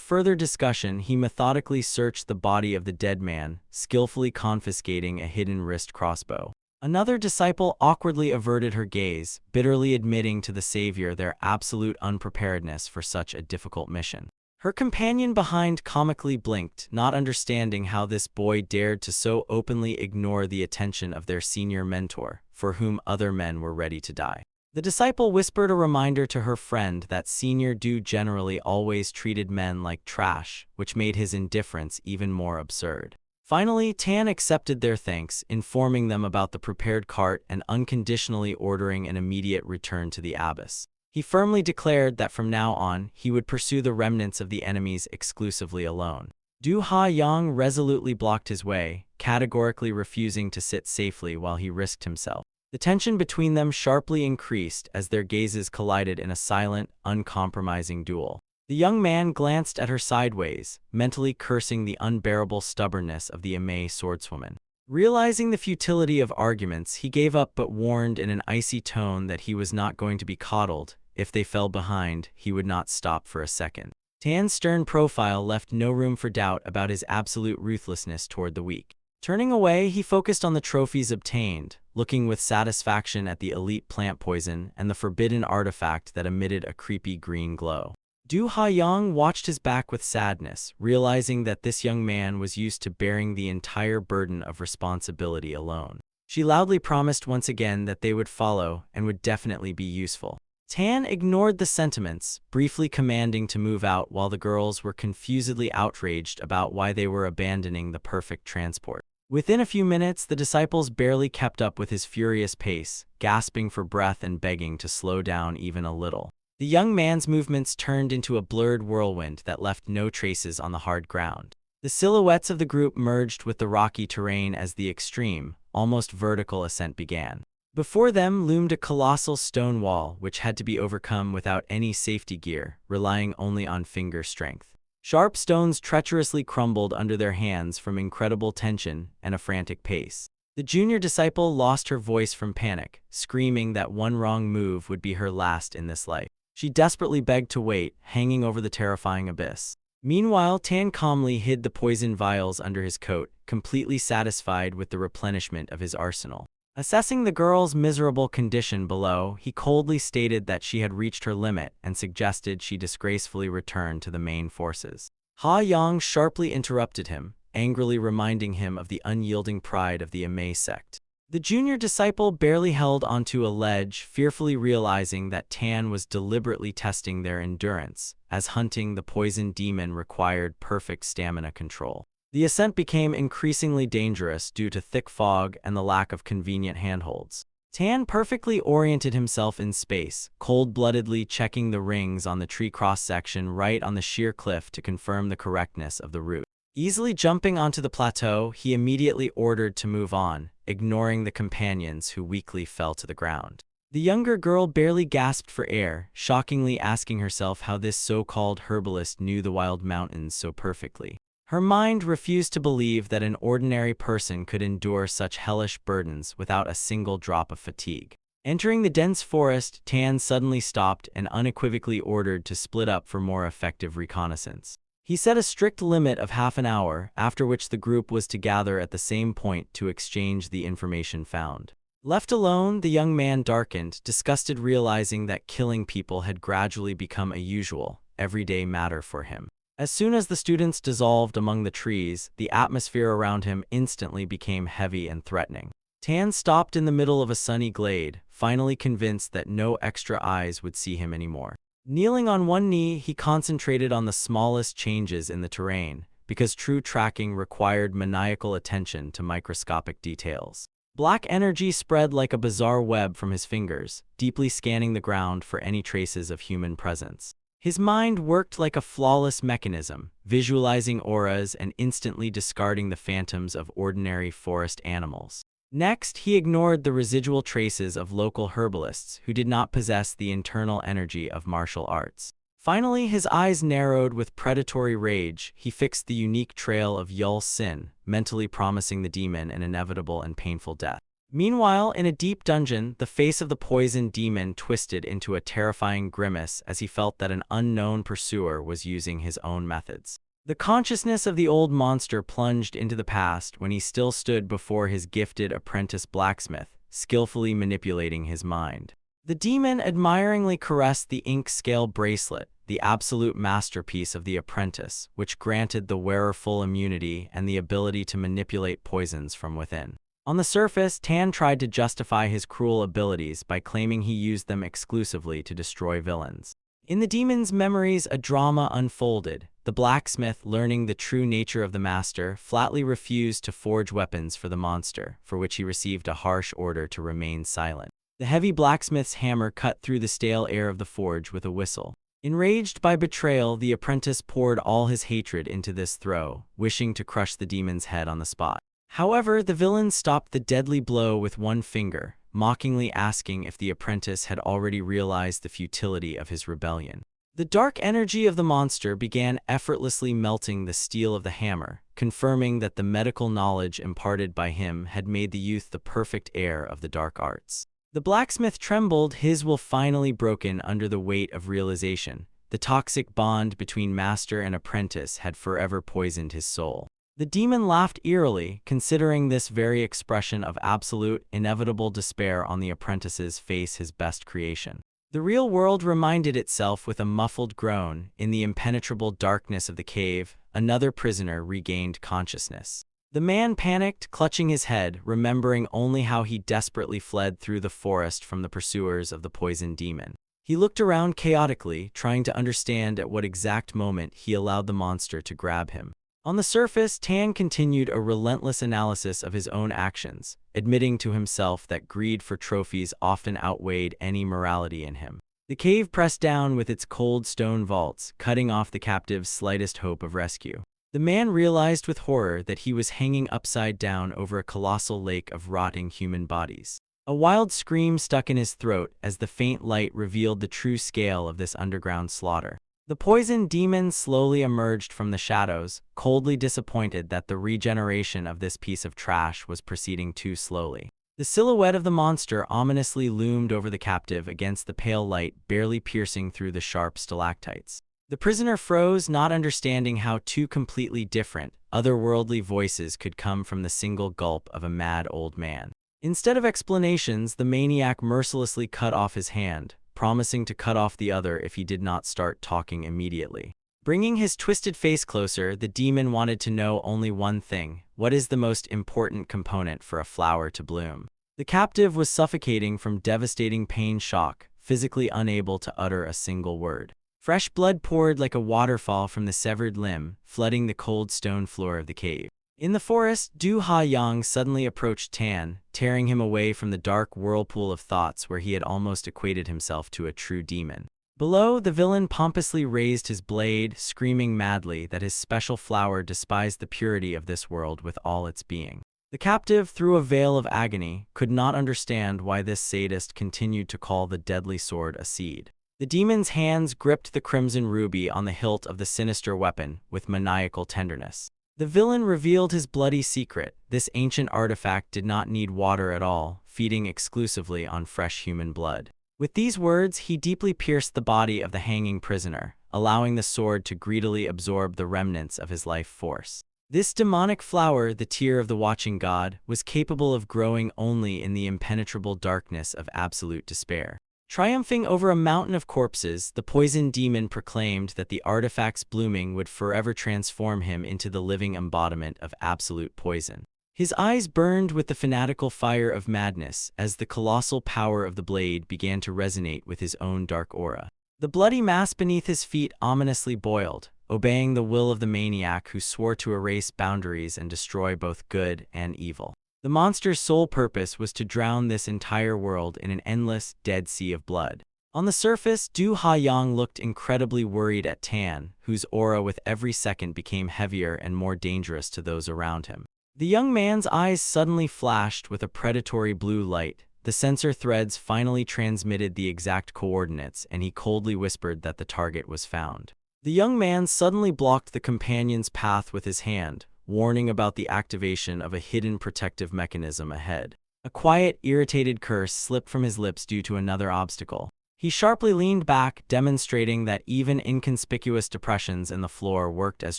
further discussion, he methodically searched the body of the dead man, skillfully confiscating a hidden wrist crossbow. Another disciple awkwardly averted her gaze, bitterly admitting to the savior their absolute unpreparedness for such a difficult mission. Her companion behind comically blinked, not understanding how this boy dared to so openly ignore the attention of their senior mentor, for whom other men were ready to die. The disciple whispered a reminder to her friend that Senior Du generally always treated men like trash, which made his indifference even more absurd. Finally, Tan accepted their thanks, informing them about the prepared cart and unconditionally ordering an immediate return to the abyss. He firmly declared that from now on, he would pursue the remnants of the enemies exclusively alone. Du Ha Yang resolutely blocked his way, categorically refusing to sit safely while he risked himself. The tension between them sharply increased as their gazes collided in a silent, uncompromising duel. The young man glanced at her sideways, mentally cursing the unbearable stubbornness of the Amei swordswoman. Realizing the futility of arguments, he gave up but warned in an icy tone that he was not going to be coddled. If they fell behind, he would not stop for a second. Tan's stern profile left no room for doubt about his absolute ruthlessness toward the weak. Turning away, he focused on the trophies obtained, looking with satisfaction at the elite plant poison and the forbidden artifact that emitted a creepy green glow. Du Ha Yang watched his back with sadness, realizing that this young man was used to bearing the entire burden of responsibility alone. She loudly promised once again that they would follow and would definitely be useful. Tan ignored the sentiments, briefly commanding to move out while the girls were confusedly outraged about why they were abandoning the perfect transport. Within a few minutes, the disciples barely kept up with his furious pace, gasping for breath and begging to slow down even a little. The young man's movements turned into a blurred whirlwind that left no traces on the hard ground. The silhouettes of the group merged with the rocky terrain as the extreme, almost vertical ascent began. Before them loomed a colossal stone wall which had to be overcome without any safety gear, relying only on finger strength. Sharp stones treacherously crumbled under their hands from incredible tension and a frantic pace. The junior disciple lost her voice from panic, screaming that one wrong move would be her last in this life. She desperately begged to wait, hanging over the terrifying abyss. Meanwhile, Tan calmly hid the poison vials under his coat, completely satisfied with the replenishment of his arsenal. Assessing the girl's miserable condition below, he coldly stated that she had reached her limit and suggested she disgracefully return to the main forces. Ha Yang sharply interrupted him, angrily reminding him of the unyielding pride of the Amei sect. The junior disciple barely held onto a ledge, fearfully realizing that Tan was deliberately testing their endurance, as hunting the poison demon required perfect stamina control. The ascent became increasingly dangerous due to thick fog and the lack of convenient handholds. Tan perfectly oriented himself in space, cold-bloodedly checking the rings on the tree cross-section right on the sheer cliff to confirm the correctness of the route. Easily jumping onto the plateau, he immediately ordered to move on, ignoring the companions who weakly fell to the ground. The younger girl barely gasped for air, shockingly asking herself how this so-called herbalist knew the wild mountains so perfectly. Her mind refused to believe that an ordinary person could endure such hellish burdens without a single drop of fatigue. Entering the dense forest, Tan suddenly stopped and unequivocally ordered to split up for more effective reconnaissance. He set a strict limit of half an hour, after which the group was to gather at the same point to exchange the information found. Left alone, the young man darkened, disgusted, realizing that killing people had gradually become a usual, everyday matter for him. As soon as the students dissolved among the trees, the atmosphere around him instantly became heavy and threatening. Tan stopped in the middle of a sunny glade, finally convinced that no extra eyes would see him anymore. Kneeling on one knee, he concentrated on the smallest changes in the terrain, because true tracking required maniacal attention to microscopic details. Black energy spread like a bizarre web from his fingers, deeply scanning the ground for any traces of human presence. His mind worked like a flawless mechanism, visualizing auras and instantly discarding the phantoms of ordinary forest animals. Next, he ignored the residual traces of local herbalists who did not possess the internal energy of martial arts. Finally, his eyes narrowed with predatory rage. He fixed the unique trail of Yul Sin, mentally promising the demon an inevitable and painful death. Meanwhile, in a deep dungeon, the face of the poisoned demon twisted into a terrifying grimace as he felt that an unknown pursuer was using his own methods. The consciousness of the old monster plunged into the past when he still stood before his gifted apprentice blacksmith, skillfully manipulating his mind. The demon admiringly caressed the ink scale bracelet, the absolute masterpiece of the apprentice, which granted the wearer full immunity and the ability to manipulate poisons from within. On the surface, Tan tried to justify his cruel abilities by claiming he used them exclusively to destroy villains. In the demon's memories, a drama unfolded. The blacksmith, learning the true nature of the master, flatly refused to forge weapons for the monster, for which he received a harsh order to remain silent. The heavy blacksmith's hammer cut through the stale air of the forge with a whistle. Enraged by betrayal, the apprentice poured all his hatred into this throw, wishing to crush the demon's head on the spot. However, the villain stopped the deadly blow with one finger, mockingly asking if the apprentice had already realized the futility of his rebellion. The dark energy of the monster began effortlessly melting the steel of the hammer, confirming that the medical knowledge imparted by him had made the youth the perfect heir of the dark arts. The blacksmith trembled, his will finally broken under the weight of realization. The toxic bond between master and apprentice had forever poisoned his soul. The demon laughed eerily, considering this very expression of absolute, inevitable despair on the apprentice's face his best creation. The real world reminded itself with a muffled groan. In the impenetrable darkness of the cave, another prisoner regained consciousness. The man panicked, clutching his head, remembering only how he desperately fled through the forest from the pursuers of the poisoned demon. He looked around chaotically, trying to understand at what exact moment he allowed the monster to grab him. On the surface, Tan continued a relentless analysis of his own actions, admitting to himself that greed for trophies often outweighed any morality in him. The cave pressed down with its cold stone vaults, cutting off the captive's slightest hope of rescue. The man realized with horror that he was hanging upside down over a colossal lake of rotting human bodies. A wild scream stuck in his throat as the faint light revealed the true scale of this underground slaughter. The poisoned demon slowly emerged from the shadows, coldly disappointed that the regeneration of this piece of trash was proceeding too slowly. The silhouette of the monster ominously loomed over the captive against the pale light, barely piercing through the sharp stalactites. The prisoner froze, not understanding how two completely different, otherworldly voices could come from the single gulp of a mad old man. Instead of explanations, the maniac mercilessly cut off his hand, promising to cut off the other if he did not start talking immediately. Bringing his twisted face closer, the demon wanted to know only one thing: what is the most important component for a flower to bloom? The captive was suffocating from devastating pain shock, physically unable to utter a single word. Fresh blood poured like a waterfall from the severed limb, flooding the cold stone floor of the cave. In the forest, Du Ha-yang suddenly approached Tan, tearing him away from the dark whirlpool of thoughts where he had almost equated himself to a true demon. Below, the villain pompously raised his blade, screaming madly that his special flower despised the purity of this world with all its being. The captive, through a veil of agony, could not understand why this sadist continued to call the deadly sword a seed. The demon's hands gripped the crimson ruby on the hilt of the sinister weapon with maniacal tenderness. The villain revealed his bloody secret: this ancient artifact did not need water at all, feeding exclusively on fresh human blood. With these words, he deeply pierced the body of the hanging prisoner, allowing the sword to greedily absorb the remnants of his life force. This demonic flower, the tear of the watching god, was capable of growing only in the impenetrable darkness of absolute despair. Triumphing over a mountain of corpses, the poisoned demon proclaimed that the artifact's blooming would forever transform him into the living embodiment of absolute poison. His eyes burned with the fanatical fire of madness as the colossal power of the blade began to resonate with his own dark aura. The bloody mass beneath his feet ominously boiled, obeying the will of the maniac who swore to erase boundaries and destroy both good and evil. The monster's sole purpose was to drown this entire world in an endless, dead sea of blood. On the surface, Du Ha-yang looked incredibly worried at Tan, whose aura with every second became heavier and more dangerous to those around him. The young man's eyes suddenly flashed with a predatory blue light. The sensor threads finally transmitted the exact coordinates, and he coldly whispered that the target was found. The young man suddenly blocked the companion's path with his hand, warning about the activation of a hidden protective mechanism ahead. A quiet, irritated curse slipped from his lips due to another obstacle. He sharply leaned back, demonstrating that even inconspicuous depressions in the floor worked as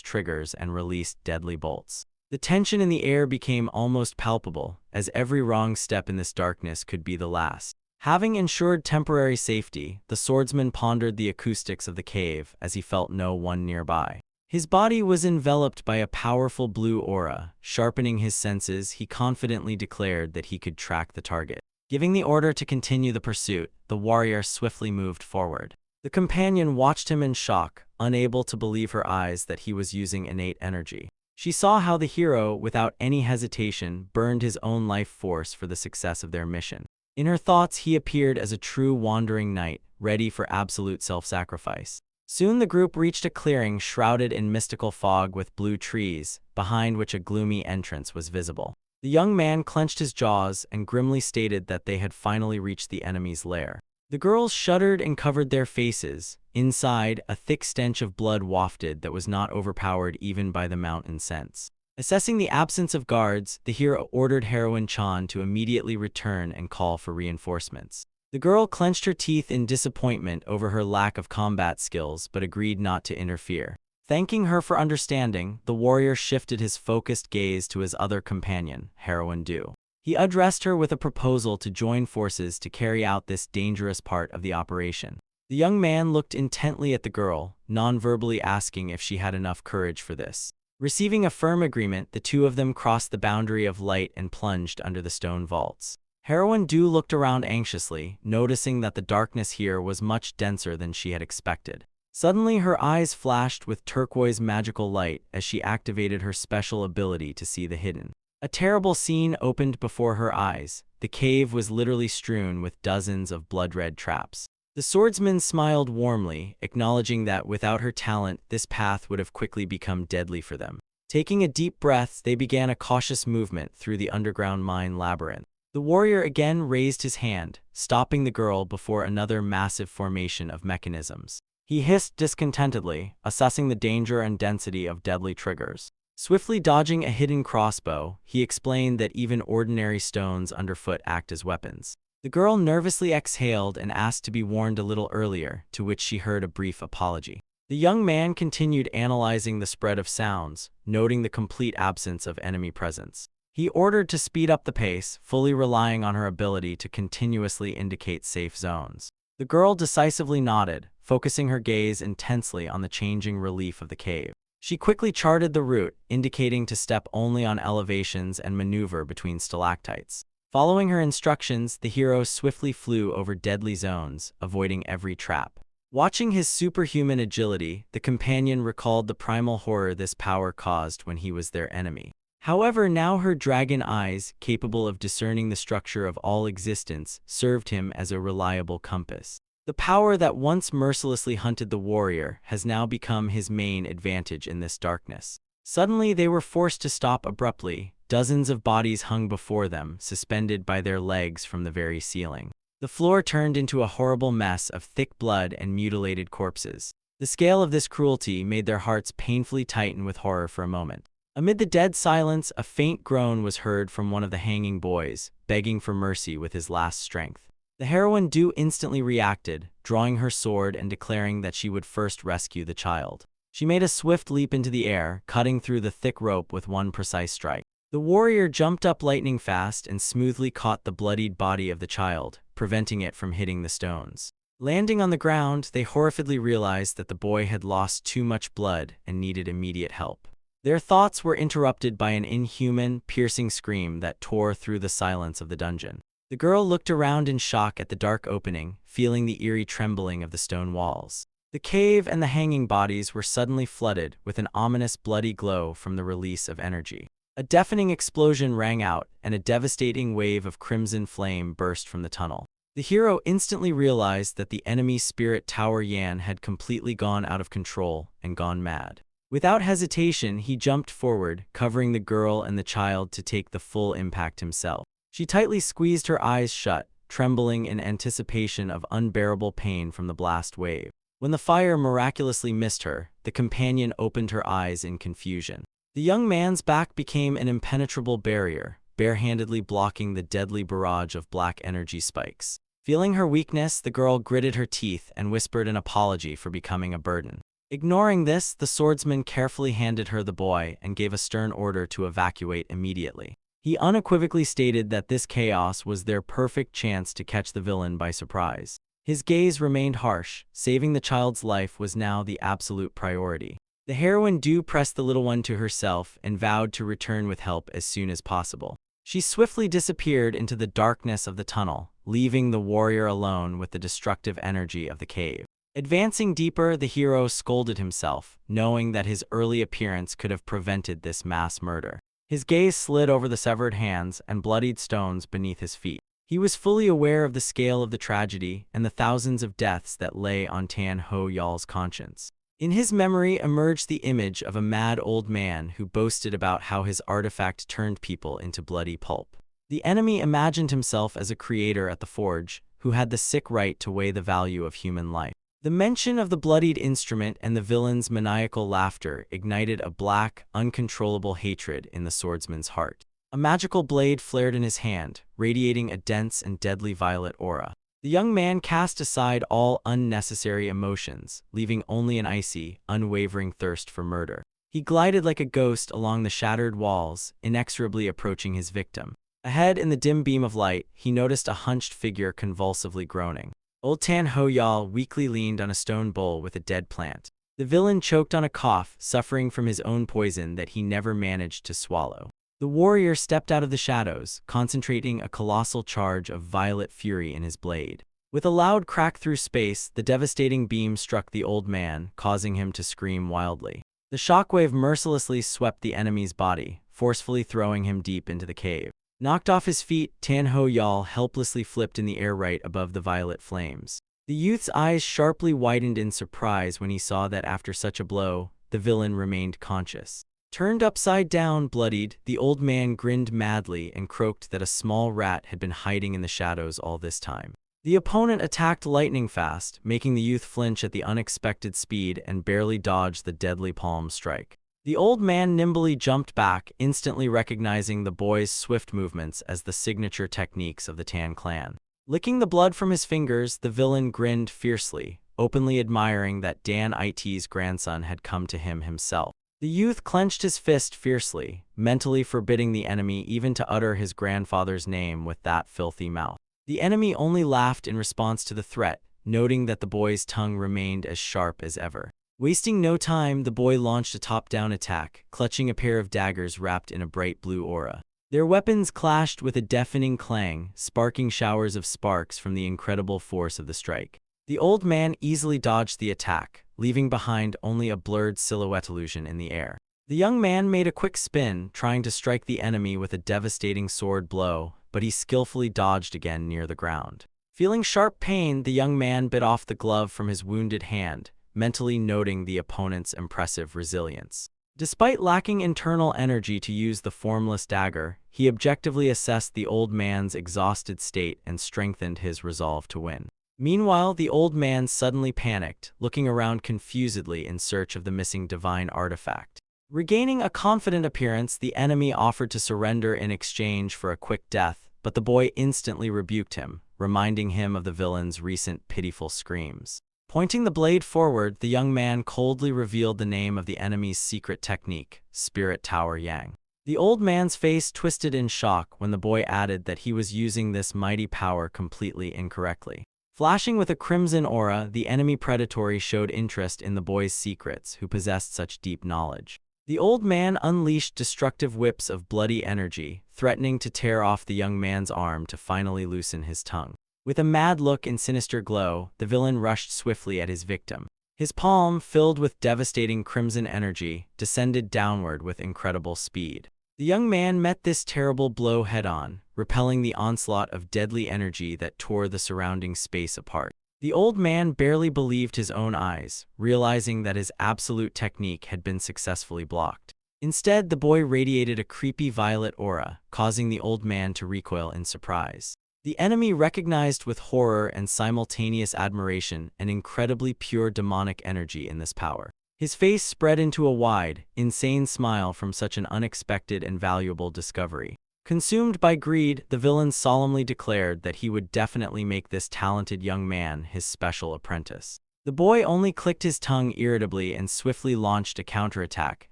triggers and released deadly bolts. The tension in the air became almost palpable, as every wrong step in this darkness could be the last. Having ensured temporary safety, the swordsman pondered the acoustics of the cave as he felt no one nearby. His body was enveloped by a powerful blue aura. Sharpening his senses, he confidently declared that he could track the target. Giving the order to continue the pursuit, the warrior swiftly moved forward. The companion watched him in shock, unable to believe her eyes that he was using innate energy. She saw how the hero, without any hesitation, burned his own life force for the success of their mission. In her thoughts, he appeared as a true wandering knight, ready for absolute self-sacrifice. Soon the group reached a clearing shrouded in mystical fog with blue trees, behind which a gloomy entrance was visible. The young man clenched his jaws and grimly stated that they had finally reached the enemy's lair. The girls shuddered and covered their faces. Inside, a thick stench of blood wafted that was not overpowered even by the mountain scents. Assessing the absence of guards, the hero ordered heroine Chan to immediately return and call for reinforcements. The girl clenched her teeth in disappointment over her lack of combat skills but agreed not to interfere. Thanking her for understanding, the warrior shifted his focused gaze to his other companion, heroine Du. He addressed her with a proposal to join forces to carry out this dangerous part of the operation. The young man looked intently at the girl, non-verbally asking if she had enough courage for this. Receiving a firm agreement, the two of them crossed the boundary of light and plunged under the stone vaults. Heroine Du looked around anxiously, noticing that the darkness here was much denser than she had expected. Suddenly, her eyes flashed with turquoise magical light as she activated her special ability to see the hidden. A terrible scene opened before her eyes. The cave was literally strewn with dozens of blood-red traps. The swordsman smiled warmly, acknowledging that without her talent, this path would have quickly become deadly for them. Taking a deep breath, they began a cautious movement through the underground mine labyrinth. The warrior again raised his hand, stopping the girl before another massive formation of mechanisms. He hissed discontentedly, assessing the danger and density of deadly triggers. Swiftly dodging a hidden crossbow, he explained that even ordinary stones underfoot act as weapons. The girl nervously exhaled and asked to be warned a little earlier, to which she heard a brief apology. The young man continued analyzing the spread of sounds, noting the complete absence of enemy presence. He ordered to speed up the pace, fully relying on her ability to continuously indicate safe zones. The girl decisively nodded, focusing her gaze intensely on the changing relief of the cave. She quickly charted the route, indicating to step only on elevations and maneuver between stalactites. Following her instructions, the hero swiftly flew over deadly zones, avoiding every trap. Watching his superhuman agility, the companion recalled the primal horror this power caused when he was their enemy. However, now her dragon eyes, capable of discerning the structure of all existence, served him as a reliable compass. The power that once mercilessly hunted the warrior has now become his main advantage in this darkness. Suddenly, they were forced to stop abruptly. Dozens of bodies hung before them, suspended by their legs from the very ceiling. The floor turned into a horrible mess of thick blood and mutilated corpses. The scale of this cruelty made their hearts painfully tighten with horror for a moment. Amid the dead silence, a faint groan was heard from one of the hanging boys, begging for mercy with his last strength. The heroine Du instantly reacted, drawing her sword and declaring that she would first rescue the child. She made a swift leap into the air, cutting through the thick rope with one precise strike. The warrior jumped up lightning fast and smoothly caught the bloodied body of the child, preventing it from hitting the stones. Landing on the ground, they horrifiedly realized that the boy had lost too much blood and needed immediate help. Their thoughts were interrupted by an inhuman, piercing scream that tore through the silence of the dungeon. The girl looked around in shock at the dark opening, feeling the eerie trembling of the stone walls. The cave and the hanging bodies were suddenly flooded with an ominous bloody glow from the release of energy. A deafening explosion rang out, and a devastating wave of crimson flame burst from the tunnel. The hero instantly realized that the enemy spirit Tower Yan had completely gone out of control and gone mad. Without hesitation, he jumped forward, covering the girl and the child to take the full impact himself. She tightly squeezed her eyes shut, trembling in anticipation of unbearable pain from the blast wave. When the fire miraculously missed her, the companion opened her eyes in confusion. The young man's back became an impenetrable barrier, barehandedly blocking the deadly barrage of black energy spikes. Feeling her weakness, the girl gritted her teeth and whispered an apology for becoming a burden. Ignoring this, the swordsman carefully handed her the boy and gave a stern order to evacuate immediately. He unequivocally stated that this chaos was their perfect chance to catch the villain by surprise. His gaze remained harsh. Saving the child's life was now the absolute priority. The heroine pressed the little one to herself and vowed to return with help as soon as possible. She swiftly disappeared into the darkness of the tunnel, leaving the warrior alone with the destructive energy of the cave. Advancing deeper, the hero scolded himself, knowing that his early appearance could have prevented this mass murder. His gaze slid over the severed hands and bloodied stones beneath his feet. He was fully aware of the scale of the tragedy and the thousands of deaths that lay on Tan Ho Yal's conscience. In his memory emerged the image of a mad old man who boasted about how his artifact turned people into bloody pulp. The enemy imagined himself as a creator at the forge, who had the sick right to weigh the value of human life. The mention of the bloodied instrument and the villain's maniacal laughter ignited a black, uncontrollable hatred in the swordsman's heart. A magical blade flared in his hand, radiating a dense and deadly violet aura. The young man cast aside all unnecessary emotions, leaving only an icy, unwavering thirst for murder. He glided like a ghost along the shattered walls, inexorably approaching his victim. Ahead in the dim beam of light, he noticed a hunched figure convulsively groaning. Old Tan Ho Yal weakly leaned on a stone bowl with a dead plant. The villain choked on a cough, suffering from his own poison that he never managed to swallow. The warrior stepped out of the shadows, concentrating a colossal charge of violet fury in his blade. With a loud crack through space, the devastating beam struck the old man, causing him to scream wildly. The shockwave mercilessly swept the enemy's body, forcefully throwing him deep into the cave. Knocked off his feet, Tan Ho Yal helplessly flipped in the air right above the violet flames. The youth's eyes sharply widened in surprise when he saw that after such a blow, the villain remained conscious. Turned upside down, bloodied, the old man grinned madly and croaked that a small rat had been hiding in the shadows all this time. The opponent attacked lightning fast, making the youth flinch at the unexpected speed and barely dodge the deadly palm strike. The old man nimbly jumped back, instantly recognizing the boy's swift movements as the signature techniques of the Tan clan. Licking the blood from his fingers, the villain grinned fiercely, openly admiring that Dan It's grandson had come to him himself. The youth clenched his fist fiercely, mentally forbidding the enemy even to utter his grandfather's name with that filthy mouth. The enemy only laughed in response to the threat, noting that the boy's tongue remained as sharp as ever. Wasting no time, the boy launched a top-down attack, clutching a pair of daggers wrapped in a bright blue aura. Their weapons clashed with a deafening clang, sparking showers of sparks from the incredible force of the strike. The old man easily dodged the attack, leaving behind only a blurred silhouette illusion in the air. The young man made a quick spin, trying to strike the enemy with a devastating sword blow, but he skillfully dodged again near the ground. Feeling sharp pain, the young man bit off the glove from his wounded hand, mentally noting the opponent's impressive resilience. Despite lacking internal energy to use the formless dagger, he objectively assessed the old man's exhausted state and strengthened his resolve to win. Meanwhile, the old man suddenly panicked, looking around confusedly in search of the missing divine artifact. Regaining a confident appearance, the enemy offered to surrender in exchange for a quick death, but the boy instantly rebuked him, reminding him of the villain's recent pitiful screams. Pointing the blade forward, the young man coldly revealed the name of the enemy's secret technique, Spirit Tower Yang. The old man's face twisted in shock when the boy added that he was using this mighty power completely incorrectly. Flashing with a crimson aura, the enemy predatory showed interest in the boy's secrets, who possessed such deep knowledge. The old man unleashed destructive whips of bloody energy, threatening to tear off the young man's arm to finally loosen his tongue. With a mad look and sinister glow, the villain rushed swiftly at his victim. His palm, filled with devastating crimson energy, descended downward with incredible speed. The young man met this terrible blow head-on, repelling the onslaught of deadly energy that tore the surrounding space apart. The old man barely believed his own eyes, realizing that his absolute technique had been successfully blocked. Instead, the boy radiated a creepy violet aura, causing the old man to recoil in surprise. The enemy recognized with horror and simultaneous admiration an incredibly pure demonic energy in this power. His face spread into a wide, insane smile from such an unexpected and valuable discovery. Consumed by greed, the villain solemnly declared that he would definitely make this talented young man his special apprentice. The boy only clicked his tongue irritably and swiftly launched a counterattack,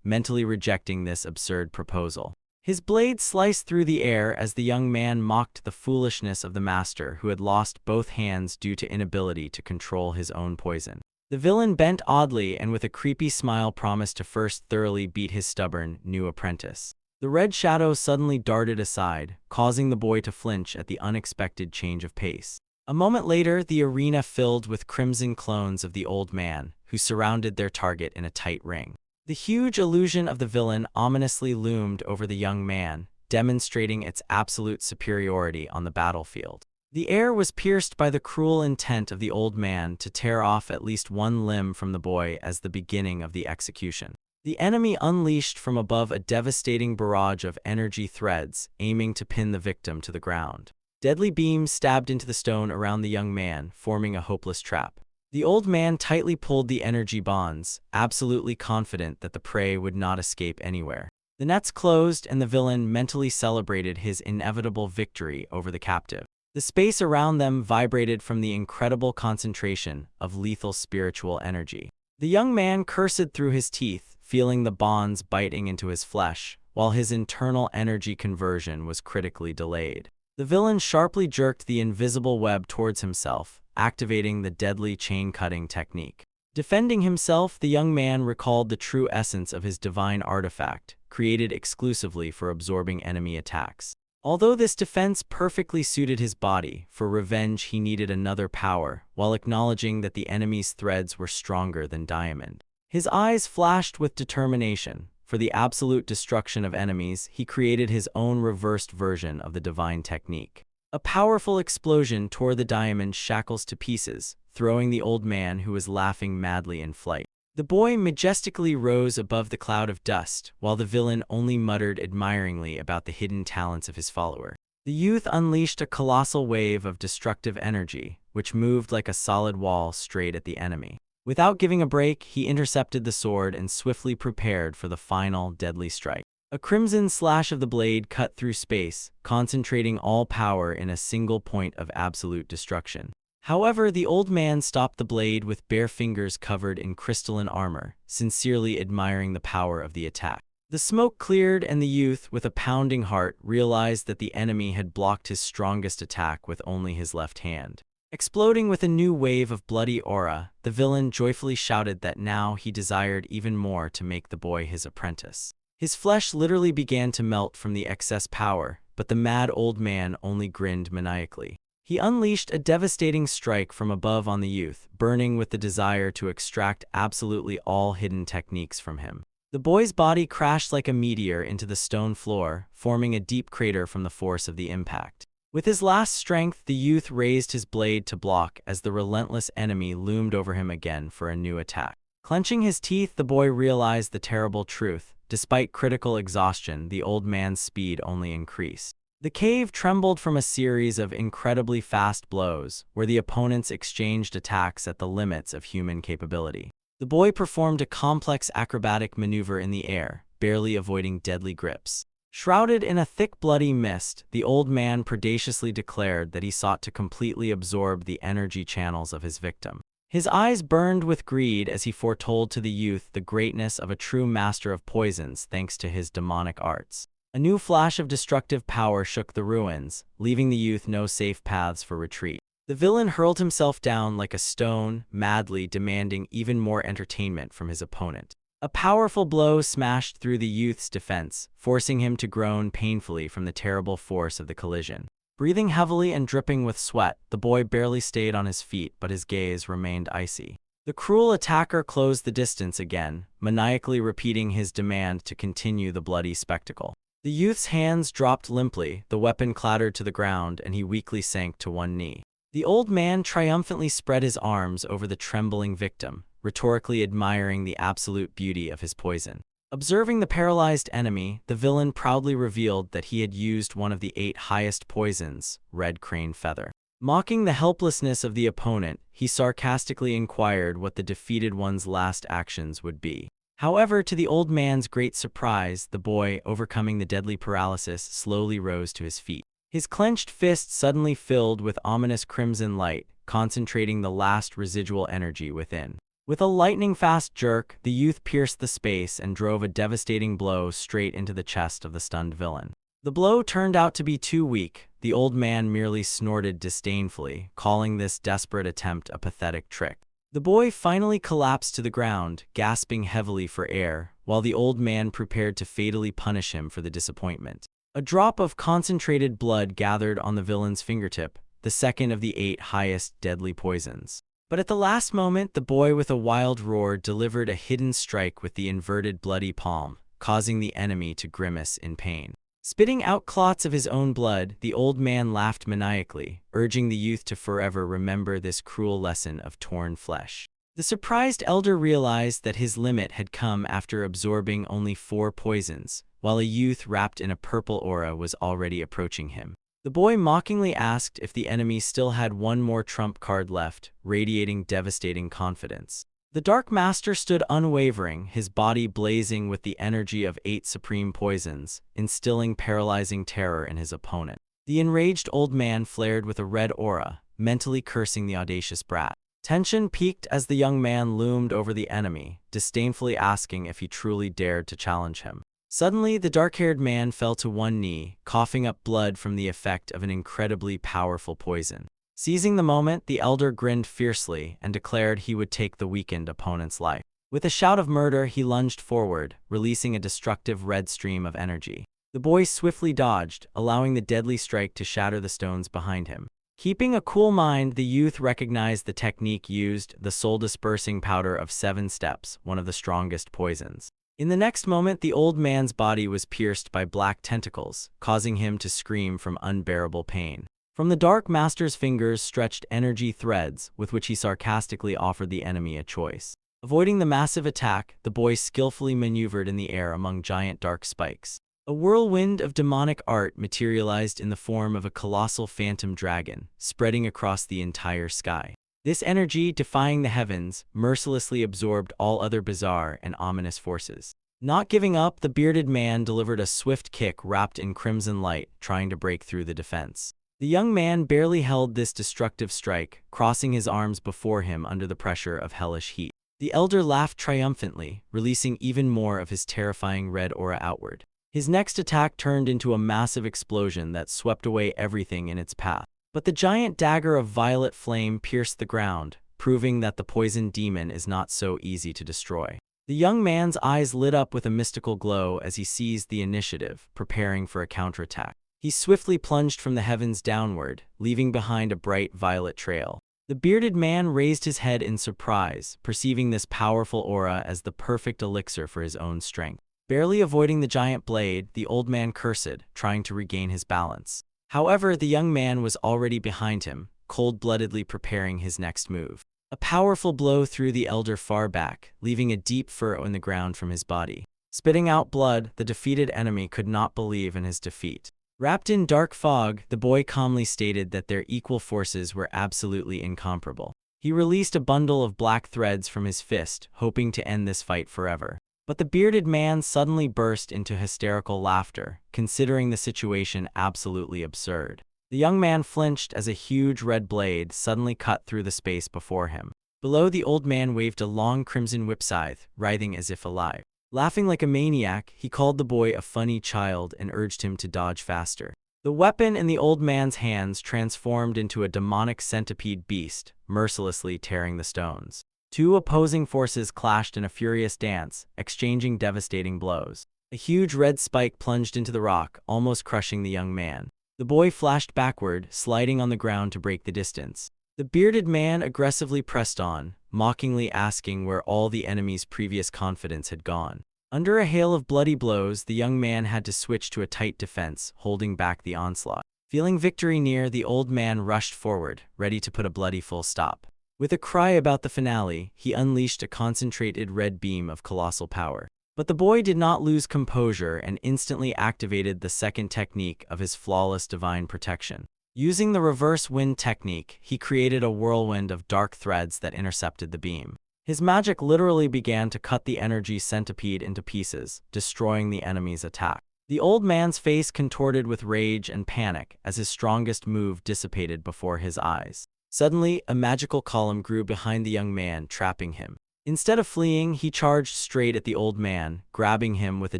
mentally rejecting this absurd proposal. His blade sliced through the air as the young man mocked the foolishness of the master who had lost both hands due to inability to control his own poison. The villain bent oddly and with a creepy smile promised to first thoroughly beat his stubborn, new apprentice. The red shadow suddenly darted aside, causing the boy to flinch at the unexpected change of pace. A moment later, the arena filled with crimson clones of the old man, who surrounded their target in a tight ring. The huge illusion of the villain ominously loomed over the young man, demonstrating its absolute superiority on the battlefield. The air was pierced by the cruel intent of the old man to tear off at least one limb from the boy as the beginning of the execution. The enemy unleashed from above a devastating barrage of energy threads, aiming to pin the victim to the ground. Deadly beams stabbed into the stone around the young man, forming a hopeless trap. The old man tightly pulled the energy bonds, absolutely confident that the prey would not escape anywhere. The nets closed and the villain mentally celebrated his inevitable victory over the captive. The space around them vibrated from the incredible concentration of lethal spiritual energy. The young man cursed through his teeth, feeling the bonds biting into his flesh, while his internal energy conversion was critically delayed. The villain sharply jerked the invisible web towards himself, activating the deadly chain-cutting technique. Defending himself, the young man recalled the true essence of his divine artifact, created exclusively for absorbing enemy attacks. Although this defense perfectly suited his body, for revenge he needed another power, while acknowledging that the enemy's threads were stronger than diamond. His eyes flashed with determination. For the absolute destruction of enemies, he created his own reversed version of the divine technique. A powerful explosion tore the diamond shackles to pieces, throwing the old man who was laughing madly in flight. The boy majestically rose above the cloud of dust, while the villain only muttered admiringly about the hidden talents of his follower. The youth unleashed a colossal wave of destructive energy, which moved like a solid wall straight at the enemy. Without giving a break, he intercepted the sword and swiftly prepared for the final deadly strike. A crimson slash of the blade cut through space, concentrating all power in a single point of absolute destruction. However, the old man stopped the blade with bare fingers covered in crystalline armor, sincerely admiring the power of the attack. The smoke cleared and the youth, with a pounding heart, realized that the enemy had blocked his strongest attack with only his left hand. Exploding with a new wave of bloody aura, the villain joyfully shouted that now he desired even more to make the boy his apprentice. His flesh literally began to melt from the excess power, but the mad old man only grinned maniacally. He unleashed a devastating strike from above on the youth, burning with the desire to extract absolutely all hidden techniques from him. The boy's body crashed like a meteor into the stone floor, forming a deep crater from the force of the impact. With his last strength, the youth raised his blade to block as the relentless enemy loomed over him again for a new attack. Clenching his teeth, the boy realized the terrible truth. Despite critical exhaustion, the old man's speed only increased. The cave trembled from a series of incredibly fast blows, where the opponents exchanged attacks at the limits of human capability. The boy performed a complex acrobatic maneuver in the air, barely avoiding deadly grips. Shrouded in a thick bloody mist, the old man predaciously declared that he sought to completely absorb the energy channels of his victim. His eyes burned with greed as he foretold to the youth the greatness of a true master of poisons thanks to his demonic arts. A new flash of destructive power shook the ruins, leaving the youth no safe paths for retreat. The villain hurled himself down like a stone, madly demanding even more entertainment from his opponent. A powerful blow smashed through the youth's defense, forcing him to groan painfully from the terrible force of the collision. Breathing heavily and dripping with sweat, the boy barely stayed on his feet, but his gaze remained icy. The cruel attacker closed the distance again, maniacally repeating his demand to continue the bloody spectacle. The youth's hands dropped limply, the weapon clattered to the ground, and he weakly sank to one knee. The old man triumphantly spread his arms over the trembling victim, rhetorically admiring the absolute beauty of his poison. Observing the paralyzed enemy, the villain proudly revealed that he had used one of the 8 highest poisons, red crane feather. Mocking the helplessness of the opponent, he sarcastically inquired what the defeated one's last actions would be. However, to the old man's great surprise, the boy, overcoming the deadly paralysis, slowly rose to his feet. His clenched fist suddenly filled with ominous crimson light, concentrating the last residual energy within. With a lightning-fast jerk, the youth pierced the space and drove a devastating blow straight into the chest of the stunned villain. The blow turned out to be too weak. The old man merely snorted disdainfully, calling this desperate attempt a pathetic trick. The boy finally collapsed to the ground, gasping heavily for air, while the old man prepared to fatally punish him for the disappointment. A drop of concentrated blood gathered on the villain's fingertip, the second of the 8 highest deadly poisons. But at the last moment, the boy with a wild roar delivered a hidden strike with the inverted bloody palm, causing the enemy to grimace in pain. Spitting out clots of his own blood, the old man laughed maniacally, urging the youth to forever remember this cruel lesson of torn flesh. The surprised elder realized that his limit had come after absorbing only 4 poisons, while a youth wrapped in a purple aura was already approaching him. The boy mockingly asked if the enemy still had one more trump card left, radiating devastating confidence. The Dark Master stood unwavering, his body blazing with the energy of 8 supreme poisons, instilling paralyzing terror in his opponent. The enraged old man flared with a red aura, mentally cursing the audacious brat. Tension peaked as the young man loomed over the enemy, disdainfully asking if he truly dared to challenge him. Suddenly, the dark-haired man fell to one knee, coughing up blood from the effect of an incredibly powerful poison. Seizing the moment, the elder grinned fiercely and declared he would take the weakened opponent's life. With a shout of murder, he lunged forward, releasing a destructive red stream of energy. The boy swiftly dodged, allowing the deadly strike to shatter the stones behind him. Keeping a cool mind, the youth recognized the technique used, the soul-dispersing powder of 7 steps, one of the strongest poisons. In the next moment, the old man's body was pierced by black tentacles, causing him to scream from unbearable pain. From the Dark Master's fingers stretched energy threads, with which he sarcastically offered the enemy a choice. Avoiding the massive attack, the boy skillfully maneuvered in the air among giant dark spikes. A whirlwind of demonic art materialized in the form of a colossal phantom dragon, spreading across the entire sky. This energy, defying the heavens, mercilessly absorbed all other bizarre and ominous forces. Not giving up, the bearded man delivered a swift kick wrapped in crimson light, trying to break through the defense. The young man barely held this destructive strike, crossing his arms before him under the pressure of hellish heat. The elder laughed triumphantly, releasing even more of his terrifying red aura outward. His next attack turned into a massive explosion that swept away everything in its path. But the giant dagger of violet flame pierced the ground, proving that the poison demon is not so easy to destroy. The young man's eyes lit up with a mystical glow as he seized the initiative, preparing for a counterattack. He swiftly plunged from the heavens downward, leaving behind a bright violet trail. The bearded man raised his head in surprise, perceiving this powerful aura as the perfect elixir for his own strength. Barely avoiding the giant blade, the old man cursed, trying to regain his balance. However, the young man was already behind him, cold-bloodedly preparing his next move. A powerful blow threw the elder far back, leaving a deep furrow in the ground from his body. Spitting out blood, the defeated enemy could not believe in his defeat. Wrapped in dark fog, the boy calmly stated that their equal forces were absolutely incomparable. He released a bundle of black threads from his fist, hoping to end this fight forever. But the bearded man suddenly burst into hysterical laughter, considering the situation absolutely absurd. The young man flinched as a huge red blade suddenly cut through the space before him. Below, the old man waved a long crimson whip scythe, writhing as if alive. Laughing like a maniac, he called the boy a funny child and urged him to dodge faster. The weapon in the old man's hands transformed into a demonic centipede beast, mercilessly tearing the stones. 2 opposing forces clashed in a furious dance, exchanging devastating blows. A huge red spike plunged into the rock, almost crushing the young man. The boy flashed backward, sliding on the ground to break the distance. The bearded man aggressively pressed on, mockingly asking where all the enemy's previous confidence had gone. Under a hail of bloody blows, the young man had to switch to a tight defense, holding back the onslaught. Feeling victory near, the old man rushed forward, ready to put a bloody full stop. With a cry about the finale, he unleashed a concentrated red beam of colossal power. But the boy did not lose composure and instantly activated the second technique of his flawless divine protection. Using the reverse wind technique, he created a whirlwind of dark threads that intercepted the beam. His magic literally began to cut the energy centipede into pieces, destroying the enemy's attack. The old man's face contorted with rage and panic as his strongest move dissipated before his eyes. Suddenly, a magical column grew behind the young man, trapping him. Instead of fleeing, he charged straight at the old man, grabbing him with a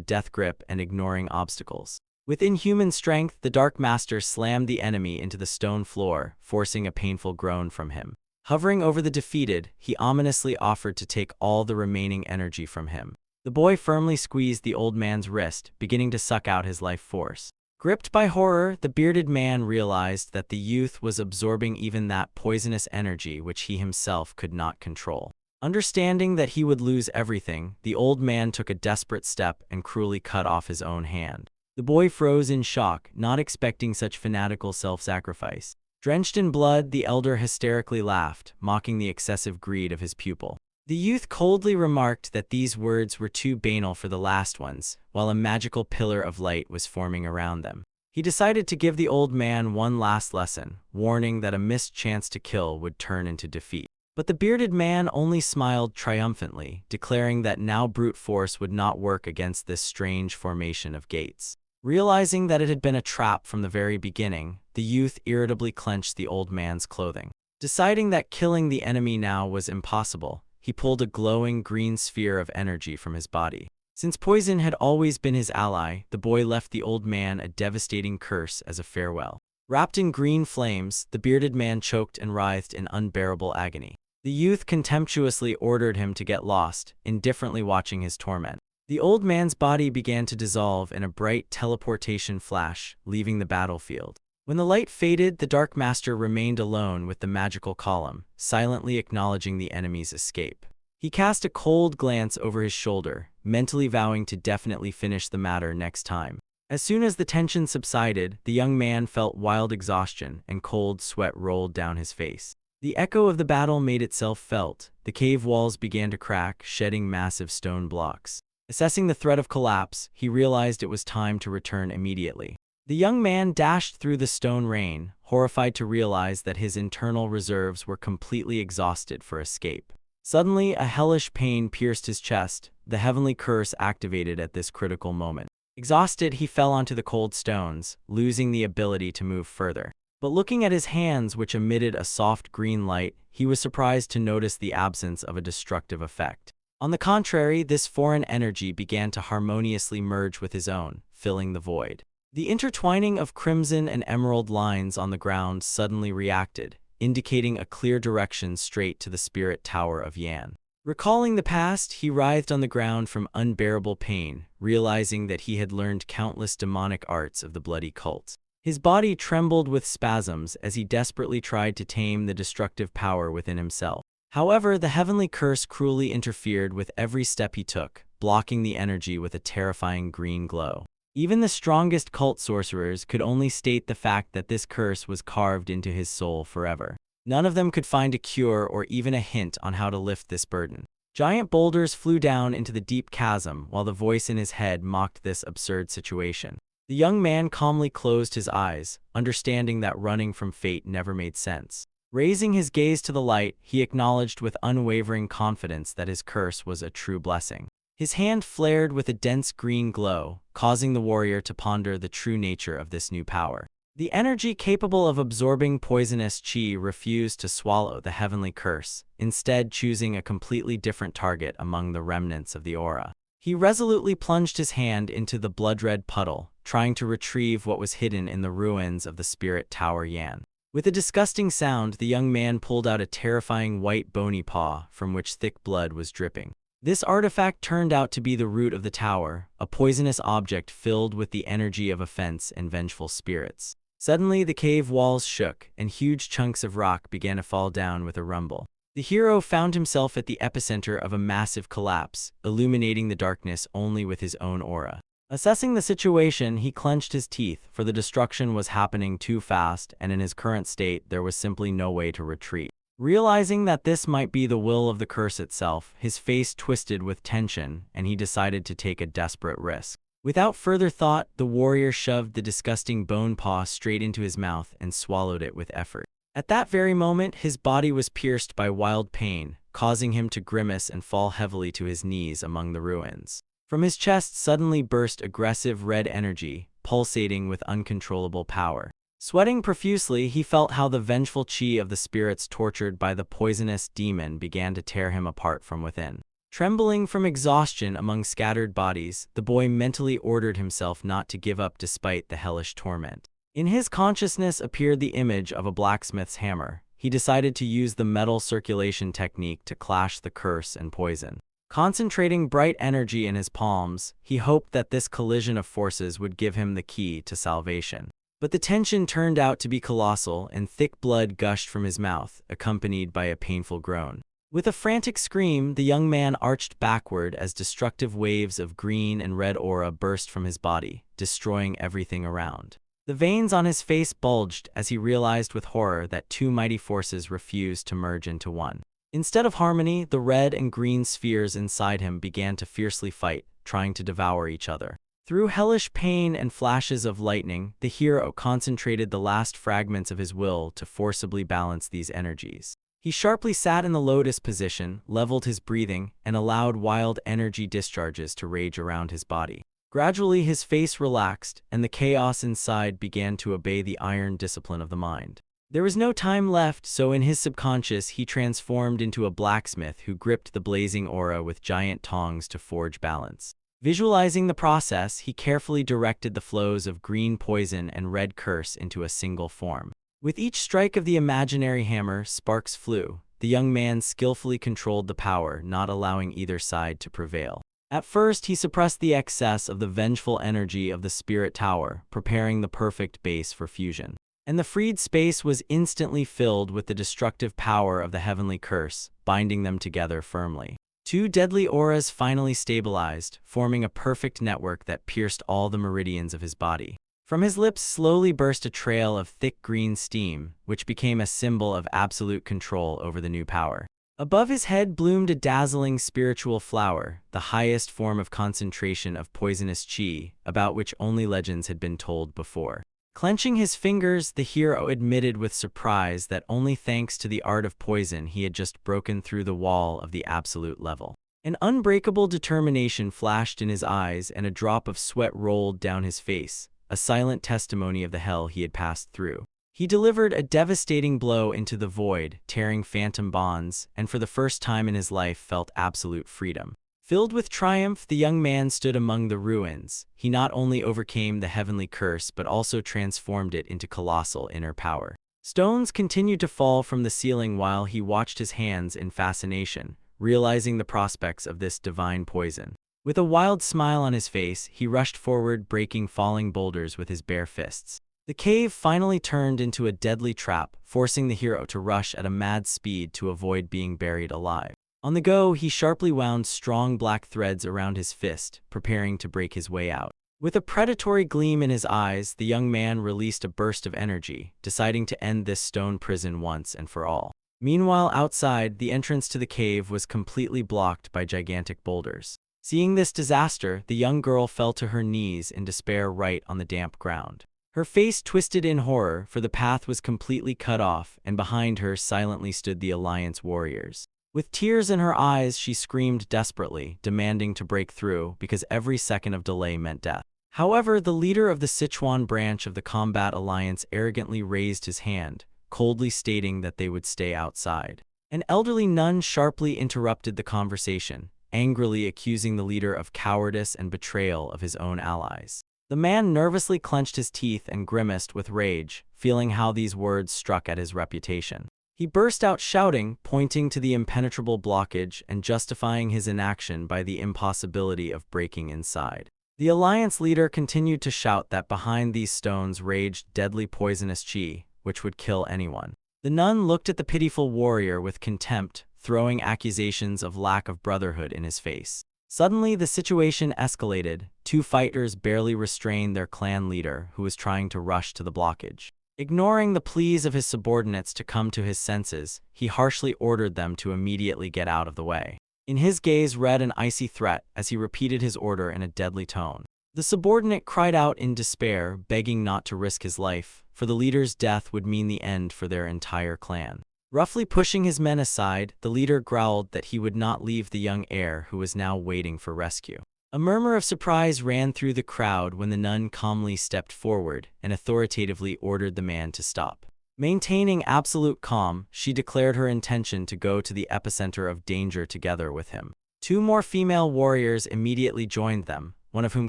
death grip and ignoring obstacles. With inhuman strength, the Dark Master slammed the enemy into the stone floor, forcing a painful groan from him. Hovering over the defeated, he ominously offered to take all the remaining energy from him. The boy firmly squeezed the old man's wrist, beginning to suck out his life force. Gripped by horror, the bearded man realized that the youth was absorbing even that poisonous energy which he himself could not control. Understanding that he would lose everything, the old man took a desperate step and cruelly cut off his own hand. The boy froze in shock, not expecting such fanatical self-sacrifice. Drenched in blood, the elder hysterically laughed, mocking the excessive greed of his pupil. The youth coldly remarked that these words were too banal for the last ones, while a magical pillar of light was forming around them. He decided to give the old man one last lesson, warning that a missed chance to kill would turn into defeat. But the bearded man only smiled triumphantly, declaring that now brute force would not work against this strange formation of gates. Realizing that it had been a trap from the very beginning, the youth irritably clenched the old man's clothing. Deciding that killing the enemy now was impossible, he pulled a glowing green sphere of energy from his body. Since poison had always been his ally, the boy left the old man a devastating curse as a farewell. Wrapped in green flames, the bearded man choked and writhed in unbearable agony. The youth contemptuously ordered him to get lost, indifferently watching his torment. The old man's body began to dissolve in a bright teleportation flash, leaving the battlefield. When the light faded, the Dark Master remained alone with the magical column, silently acknowledging the enemy's escape. He cast a cold glance over his shoulder, mentally vowing to definitely finish the matter next time. As soon as the tension subsided, the young man felt wild exhaustion and cold sweat rolled down his face. The echo of the battle made itself felt. The cave walls began to crack, shedding massive stone blocks. Assessing the threat of collapse, he realized it was time to return immediately. The young man dashed through the stone rain, horrified to realize that his internal reserves were completely exhausted for escape. Suddenly, a hellish pain pierced his chest, the heavenly curse activated at this critical moment. Exhausted, he fell onto the cold stones, losing the ability to move further. But looking at his hands, which emitted a soft green light, he was surprised to notice the absence of a destructive effect. On the contrary, this foreign energy began to harmoniously merge with his own, filling the void. The intertwining of crimson and emerald lines on the ground suddenly reacted, indicating a clear direction straight to the spirit tower of Yan. Recalling the past, he writhed on the ground from unbearable pain, realizing that he had learned countless demonic arts of the bloody cult. His body trembled with spasms as he desperately tried to tame the destructive power within himself. However, the heavenly curse cruelly interfered with every step he took, blocking the energy with a terrifying green glow. Even the strongest cult sorcerers could only state the fact that this curse was carved into his soul forever. None of them could find a cure or even a hint on how to lift this burden. Giant boulders flew down into the deep chasm while the voice in his head mocked this absurd situation. The young man calmly closed his eyes, understanding that running from fate never made sense. Raising his gaze to the light, he acknowledged with unwavering confidence that his curse was a true blessing. His hand flared with a dense green glow, causing the warrior to ponder the true nature of this new power. The energy capable of absorbing poisonous qi refused to swallow the heavenly curse, instead choosing a completely different target among the remnants of the aura. He resolutely plunged his hand into the blood-red puddle, trying to retrieve what was hidden in the ruins of the spirit tower Yan. With a disgusting sound, the young man pulled out a terrifying white bony paw from which thick blood was dripping. This artifact turned out to be the root of the tower, a poisonous object filled with the energy of offense and vengeful spirits. Suddenly, the cave walls shook, and huge chunks of rock began to fall down with a rumble. The hero found himself at the epicenter of a massive collapse, illuminating the darkness only with his own aura. Assessing the situation, he clenched his teeth, for the destruction was happening too fast, and in his current state, there was simply no way to retreat. Realizing that this might be the will of the curse itself, his face twisted with tension, and he decided to take a desperate risk. Without further thought, the warrior shoved the disgusting bone paw straight into his mouth and swallowed it with effort. At that very moment, his body was pierced by wild pain, causing him to grimace and fall heavily to his knees among the ruins. From his chest suddenly burst aggressive red energy, pulsating with uncontrollable power. Sweating profusely, he felt how the vengeful chi of the spirits tortured by the poisonous demon began to tear him apart from within. Trembling from exhaustion among scattered bodies, the boy mentally ordered himself not to give up despite the hellish torment. In his consciousness appeared the image of a blacksmith's hammer. He decided to use the metal circulation technique to clash the curse and poison. Concentrating bright energy in his palms, he hoped that this collision of forces would give him the key to salvation. But the tension turned out to be colossal, and thick blood gushed from his mouth, accompanied by a painful groan. With a frantic scream, the young man arched backward as destructive waves of green and red aura burst from his body, destroying everything around. The veins on his face bulged as he realized with horror that two mighty forces refused to merge into one. Instead of harmony, the red and green spheres inside him began to fiercely fight, trying to devour each other. Through hellish pain and flashes of lightning, the hero concentrated the last fragments of his will to forcibly balance these energies. He sharply sat in the lotus position, leveled his breathing, and allowed wild energy discharges to rage around his body. Gradually, his face relaxed, and the chaos inside began to obey the iron discipline of the mind. There was no time left, so in his subconscious he transformed into a blacksmith who gripped the blazing aura with giant tongs to forge balance. Visualizing the process, he carefully directed the flows of green poison and red curse into a single form. With each strike of the imaginary hammer, sparks flew. The young man skillfully controlled the power, not allowing either side to prevail. At first, he suppressed the excess of the vengeful energy of the spirit tower, preparing the perfect base for fusion. And the freed space was instantly filled with the destructive power of the heavenly curse, binding them together firmly. Two deadly auras finally stabilized, forming a perfect network that pierced all the meridians of his body. From his lips slowly burst a trail of thick green steam, which became a symbol of absolute control over the new power. Above his head bloomed a dazzling spiritual flower, the highest form of concentration of poisonous chi, about which only legends had been told before. Clenching his fingers, the hero admitted with surprise that only thanks to the art of poison he had just broken through the wall of the absolute level. An unbreakable determination flashed in his eyes and a drop of sweat rolled down his face, a silent testimony of the hell he had passed through. He delivered a devastating blow into the void, tearing phantom bonds, and for the first time in his life felt absolute freedom. Filled with triumph, the young man stood among the ruins. He not only overcame the heavenly curse but also transformed it into colossal inner power. Stones continued to fall from the ceiling while he watched his hands in fascination, realizing the prospects of this divine poison. With a wild smile on his face, he rushed forward, breaking falling boulders with his bare fists. The cave finally turned into a deadly trap, forcing the hero to rush at a mad speed to avoid being buried alive. On the go, he sharply wound strong black threads around his fist, preparing to break his way out. With a predatory gleam in his eyes, the young man released a burst of energy, deciding to end this stone prison once and for all. Meanwhile, outside, the entrance to the cave was completely blocked by gigantic boulders. Seeing this disaster, the young girl fell to her knees in despair right on the damp ground. Her face twisted in horror, for the path was completely cut off, and behind her silently stood the Alliance warriors. With tears in her eyes, she screamed desperately, demanding to break through because every second of delay meant death. However, the leader of the Sichuan branch of the Combat Alliance arrogantly raised his hand, coldly stating that they would stay outside. An elderly nun sharply interrupted the conversation, angrily accusing the leader of cowardice and betrayal of his own allies. The man nervously clenched his teeth and grimaced with rage, feeling how these words struck at his reputation. He burst out shouting, pointing to the impenetrable blockage and justifying his inaction by the impossibility of breaking inside. The Alliance leader continued to shout that behind these stones raged deadly poisonous chi, which would kill anyone. The nun looked at the pitiful warrior with contempt, throwing accusations of lack of brotherhood in his face. Suddenly, the situation escalated. Two fighters barely restrained their clan leader, who was trying to rush to the blockage. Ignoring the pleas of his subordinates to come to his senses, he harshly ordered them to immediately get out of the way. In his gaze read an icy threat as he repeated his order in a deadly tone. The subordinate cried out in despair, begging not to risk his life, for the leader's death would mean the end for their entire clan. Roughly pushing his men aside, the leader growled that he would not leave the young heir who was now waiting for rescue. A murmur of surprise ran through the crowd when the nun calmly stepped forward and authoritatively ordered the man to stop. Maintaining absolute calm, she declared her intention to go to the epicenter of danger together with him. Two more female warriors immediately joined them, one of whom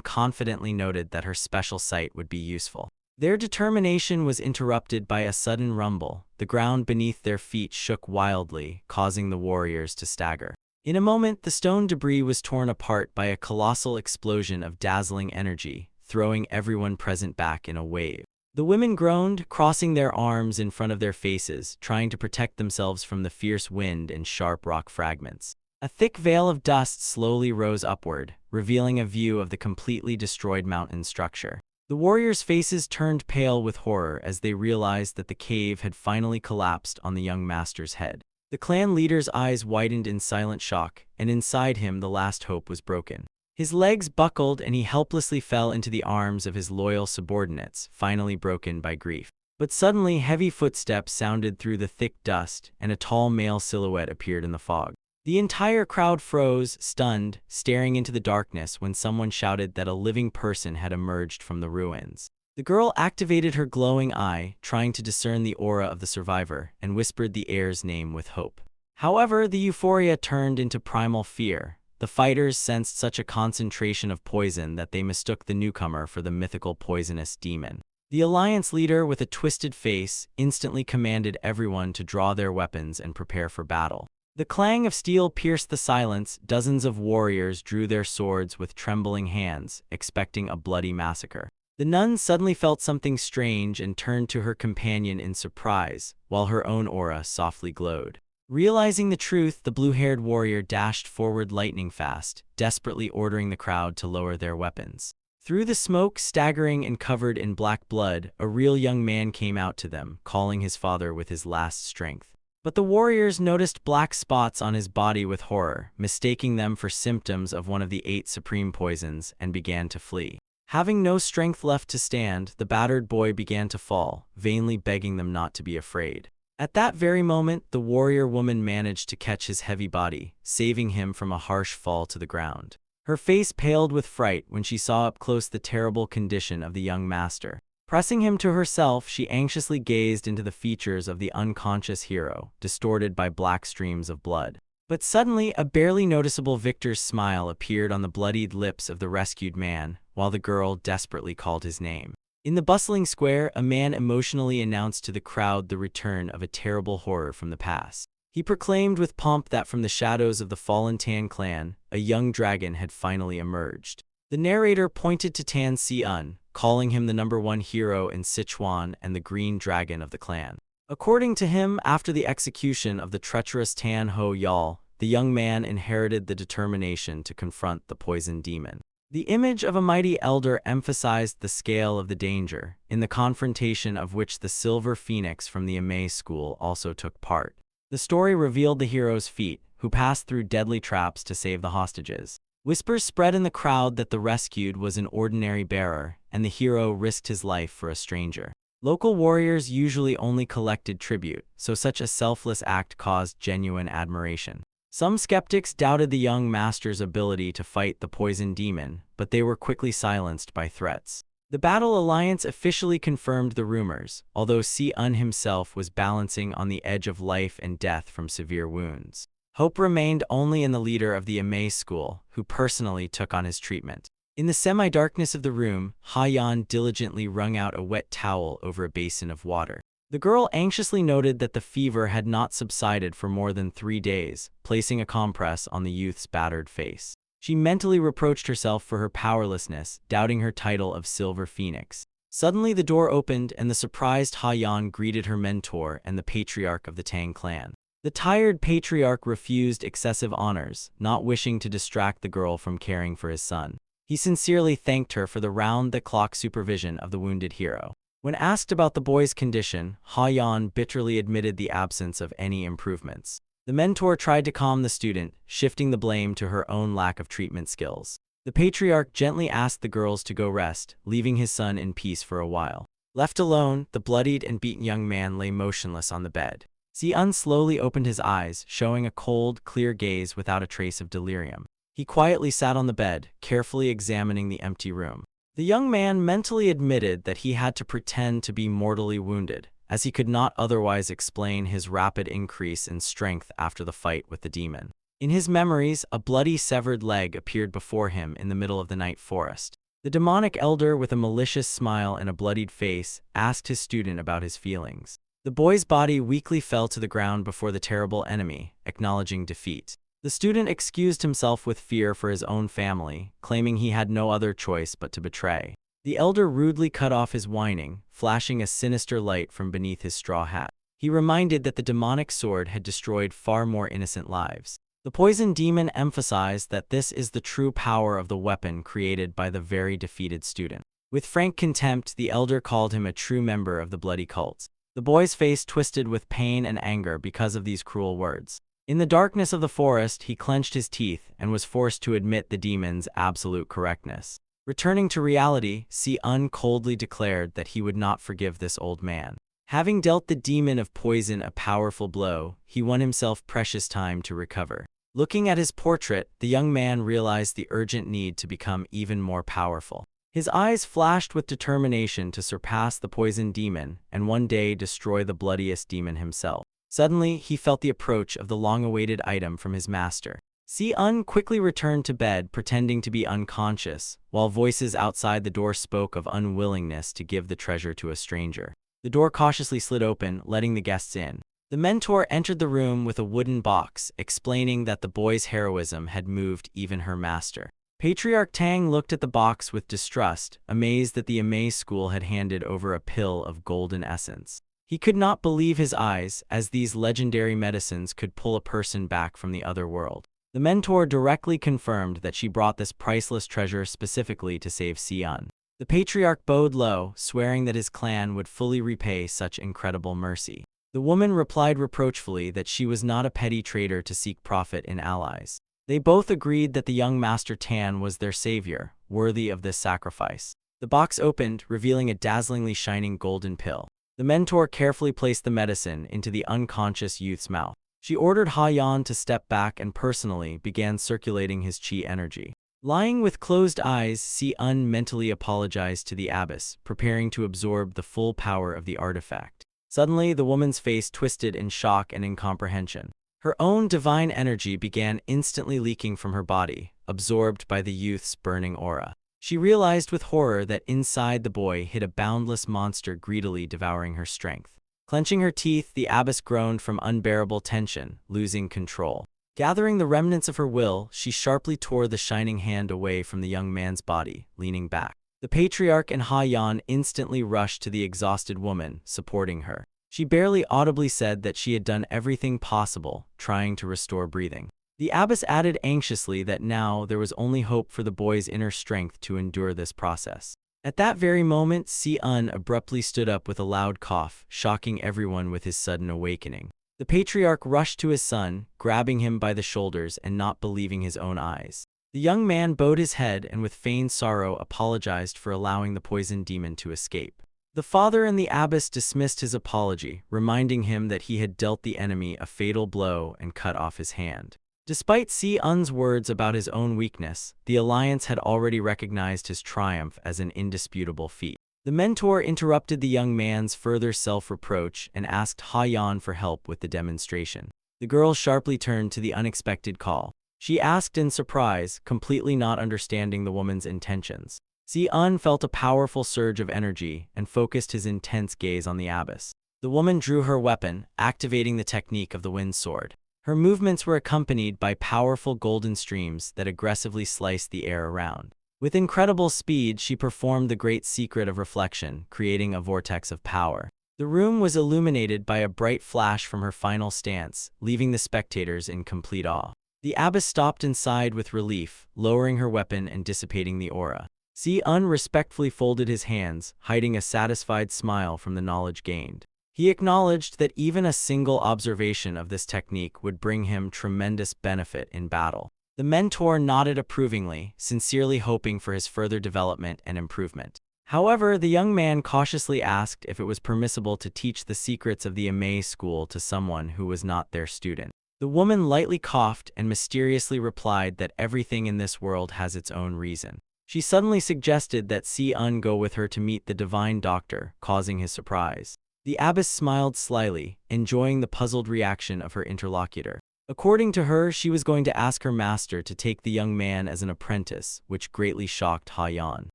confidently noted that her special sight would be useful. Their determination was interrupted by a sudden rumble. The ground beneath their feet shook wildly, causing the warriors to stagger. In a moment, the stone debris was torn apart by a colossal explosion of dazzling energy, throwing everyone present back in a wave. The women groaned, crossing their arms in front of their faces, trying to protect themselves from the fierce wind and sharp rock fragments. A thick veil of dust slowly rose upward, revealing a view of the completely destroyed mountain structure. The warriors' faces turned pale with horror as they realized that the cave had finally collapsed on the young master's head. The clan leader's eyes widened in silent shock, and inside him the last hope was broken. His legs buckled and he helplessly fell into the arms of his loyal subordinates, finally broken by grief. But suddenly heavy footsteps sounded through the thick dust, and a tall male silhouette appeared in the fog. The entire crowd froze, stunned, staring into the darkness when someone shouted that a living person had emerged from the ruins. The girl activated her glowing eye, trying to discern the aura of the survivor, and whispered the heir's name with hope. However, the euphoria turned into primal fear. The fighters sensed such a concentration of poison that they mistook the newcomer for the mythical poisonous demon. The alliance leader, with a twisted face, instantly commanded everyone to draw their weapons and prepare for battle. The clang of steel pierced the silence. Dozens of warriors drew their swords with trembling hands, expecting a bloody massacre. The nun suddenly felt something strange and turned to her companion in surprise, while her own aura softly glowed. Realizing the truth, the blue-haired warrior dashed forward lightning fast, desperately ordering the crowd to lower their weapons. Through the smoke, staggering and covered in black blood, a real young man came out to them, calling his father with his last strength. But the warriors noticed black spots on his body with horror, mistaking them for symptoms of one of the 8 supreme poisons, and began to flee. Having no strength left to stand, the battered boy began to fall, vainly begging them not to be afraid. At that very moment, the warrior woman managed to catch his heavy body, saving him from a harsh fall to the ground. Her face paled with fright when she saw up close the terrible condition of the young master. Pressing him to herself, she anxiously gazed into the features of the unconscious hero, distorted by black streams of blood. But suddenly, a barely noticeable victor's smile appeared on the bloodied lips of the rescued man, while the girl desperately called his name. In the bustling square, a man emotionally announced to the crowd the return of a terrible horror from the past. He proclaimed with pomp that from the shadows of the fallen Tan clan, a young dragon had finally emerged. The narrator pointed to Tan Si-un, calling him the #1 hero in Sichuan and the green dragon of the clan. According to him, after the execution of the treacherous Tan Ho Yal, the young man inherited the determination to confront the poison demon. The image of a mighty elder emphasized the scale of the danger, in the confrontation of which the Silver Phoenix from the MA school also took part. The story revealed the hero's feat, who passed through deadly traps to save the hostages. Whispers spread in the crowd that the rescued was an ordinary bearer, and the hero risked his life for a stranger. Local warriors usually only collected tribute, so such a selfless act caused genuine admiration. Some skeptics doubted the young master's ability to fight the poison demon, but they were quickly silenced by threats. The Battle Alliance officially confirmed the rumors, although Si-un himself was balancing on the edge of life and death from severe wounds. Hope remained only in the leader of the MA school, who personally took on his treatment. In the semi-darkness of the room, Ha-yan diligently wrung out a wet towel over a basin of water. The girl anxiously noted that the fever had not subsided for more than 3 days, placing a compress on the youth's battered face. She mentally reproached herself for her powerlessness, doubting her title of Silver Phoenix. Suddenly the door opened and the surprised Ha-Yan greeted her mentor and the patriarch of the Tang clan. The tired patriarch refused excessive honors, not wishing to distract the girl from caring for his son. He sincerely thanked her for the round-the-clock supervision of the wounded hero. When asked about the boy's condition, Ha-Yan bitterly admitted the absence of any improvements. The mentor tried to calm the student, shifting the blame to her own lack of treatment skills. The patriarch gently asked the girls to go rest, leaving his son in peace for a while. Left alone, the bloodied and beaten young man lay motionless on the bed. Si-un slowly opened his eyes, showing a cold, clear gaze without a trace of delirium. He quietly sat on the bed, carefully examining the empty room. The young man mentally admitted that he had to pretend to be mortally wounded, as he could not otherwise explain his rapid increase in strength after the fight with the demon. In his memories, a bloody severed leg appeared before him in the middle of the night forest. The demonic elder, with a malicious smile and a bloodied face, asked his student about his feelings. The boy's body weakly fell to the ground before the terrible enemy, acknowledging defeat. The student excused himself with fear for his own family, claiming he had no other choice but to betray. The elder rudely cut off his whining, flashing a sinister light from beneath his straw hat. He reminded that the demonic sword had destroyed far more innocent lives. The poison demon emphasized that this is the true power of the weapon created by the very defeated student. With frank contempt, the elder called him a true member of the bloody cult. The boy's face twisted with pain and anger because of these cruel words. In the darkness of the forest, he clenched his teeth and was forced to admit the demon's absolute correctness. Returning to reality, Si-un coldly declared that he would not forgive this old man. Having dealt the demon of poison a powerful blow, he won himself precious time to recover. Looking at his portrait, the young man realized the urgent need to become even more powerful. His eyes flashed with determination to surpass the poison demon and one day destroy the bloodiest demon himself. Suddenly, he felt the approach of the long-awaited item from his master. Si-un quickly returned to bed, pretending to be unconscious, while voices outside the door spoke of unwillingness to give the treasure to a stranger. The door cautiously slid open, letting the guests in. The mentor entered the room with a wooden box, explaining that the boy's heroism had moved even her master. Patriarch Tang looked at the box with distrust, amazed that the Amei school had handed over a pill of golden essence. He could not believe his eyes, as these legendary medicines could pull a person back from the other world. The mentor directly confirmed that she brought this priceless treasure specifically to save Si-un. The patriarch bowed low, swearing that his clan would fully repay such incredible mercy. The woman replied reproachfully that she was not a petty traitor to seek profit in allies. They both agreed that the young Master Tan was their savior, worthy of this sacrifice. The box opened, revealing a dazzlingly shining golden pill. The mentor carefully placed the medicine into the unconscious youth's mouth. She ordered Ha-Yan to step back and personally began circulating his chi energy. Lying with closed eyes, Si-un mentally apologized to the abbess, preparing to absorb the full power of the artifact. Suddenly, the woman's face twisted in shock and incomprehension. Her own divine energy began instantly leaking from her body, absorbed by the youth's burning aura. She realized with horror that inside the boy hid a boundless monster greedily devouring her strength. Clenching her teeth, the abbess groaned from unbearable tension, losing control. Gathering the remnants of her will, she sharply tore the shining hand away from the young man's body, leaning back. The patriarch and Ha-Yan instantly rushed to the exhausted woman, supporting her. She barely audibly said that she had done everything possible, trying to restore breathing. The abbess added anxiously that now there was only hope for the boy's inner strength to endure this process. At that very moment, Si-un abruptly stood up with a loud cough, shocking everyone with his sudden awakening. The patriarch rushed to his son, grabbing him by the shoulders and not believing his own eyes. The young man bowed his head and with feigned sorrow apologized for allowing the poison demon to escape. The father and the abbess dismissed his apology, reminding him that he had dealt the enemy a fatal blow and cut off his hand. Despite Si-un's words about his own weakness, the alliance had already recognized his triumph as an indisputable feat. The mentor interrupted the young man's further self-reproach and asked Ha-Yan for help with the demonstration. The girl sharply turned to the unexpected call. She asked in surprise, completely not understanding the woman's intentions. Si-un felt a powerful surge of energy and focused his intense gaze on the abbess. The woman drew her weapon, activating the technique of the wind sword. Her movements were accompanied by powerful golden streams that aggressively sliced the air around. With incredible speed, she performed the great secret of reflection, creating a vortex of power. The room was illuminated by a bright flash from her final stance, leaving the spectators in complete awe. The abbess stopped inside with relief, lowering her weapon and dissipating the aura. Si-un respectfully folded his hands, hiding a satisfied smile from the knowledge gained. He acknowledged that even a single observation of this technique would bring him tremendous benefit in battle. The mentor nodded approvingly, sincerely hoping for his further development and improvement. However, the young man cautiously asked if it was permissible to teach the secrets of the Amei school to someone who was not their student. The woman lightly coughed and mysteriously replied that everything in this world has its own reason. She suddenly suggested that Si-un go with her to meet the divine doctor, causing his surprise. The abbess smiled slyly, enjoying the puzzled reaction of her interlocutor. According to her, she was going to ask her master to take the young man as an apprentice, which greatly shocked Ha-yan.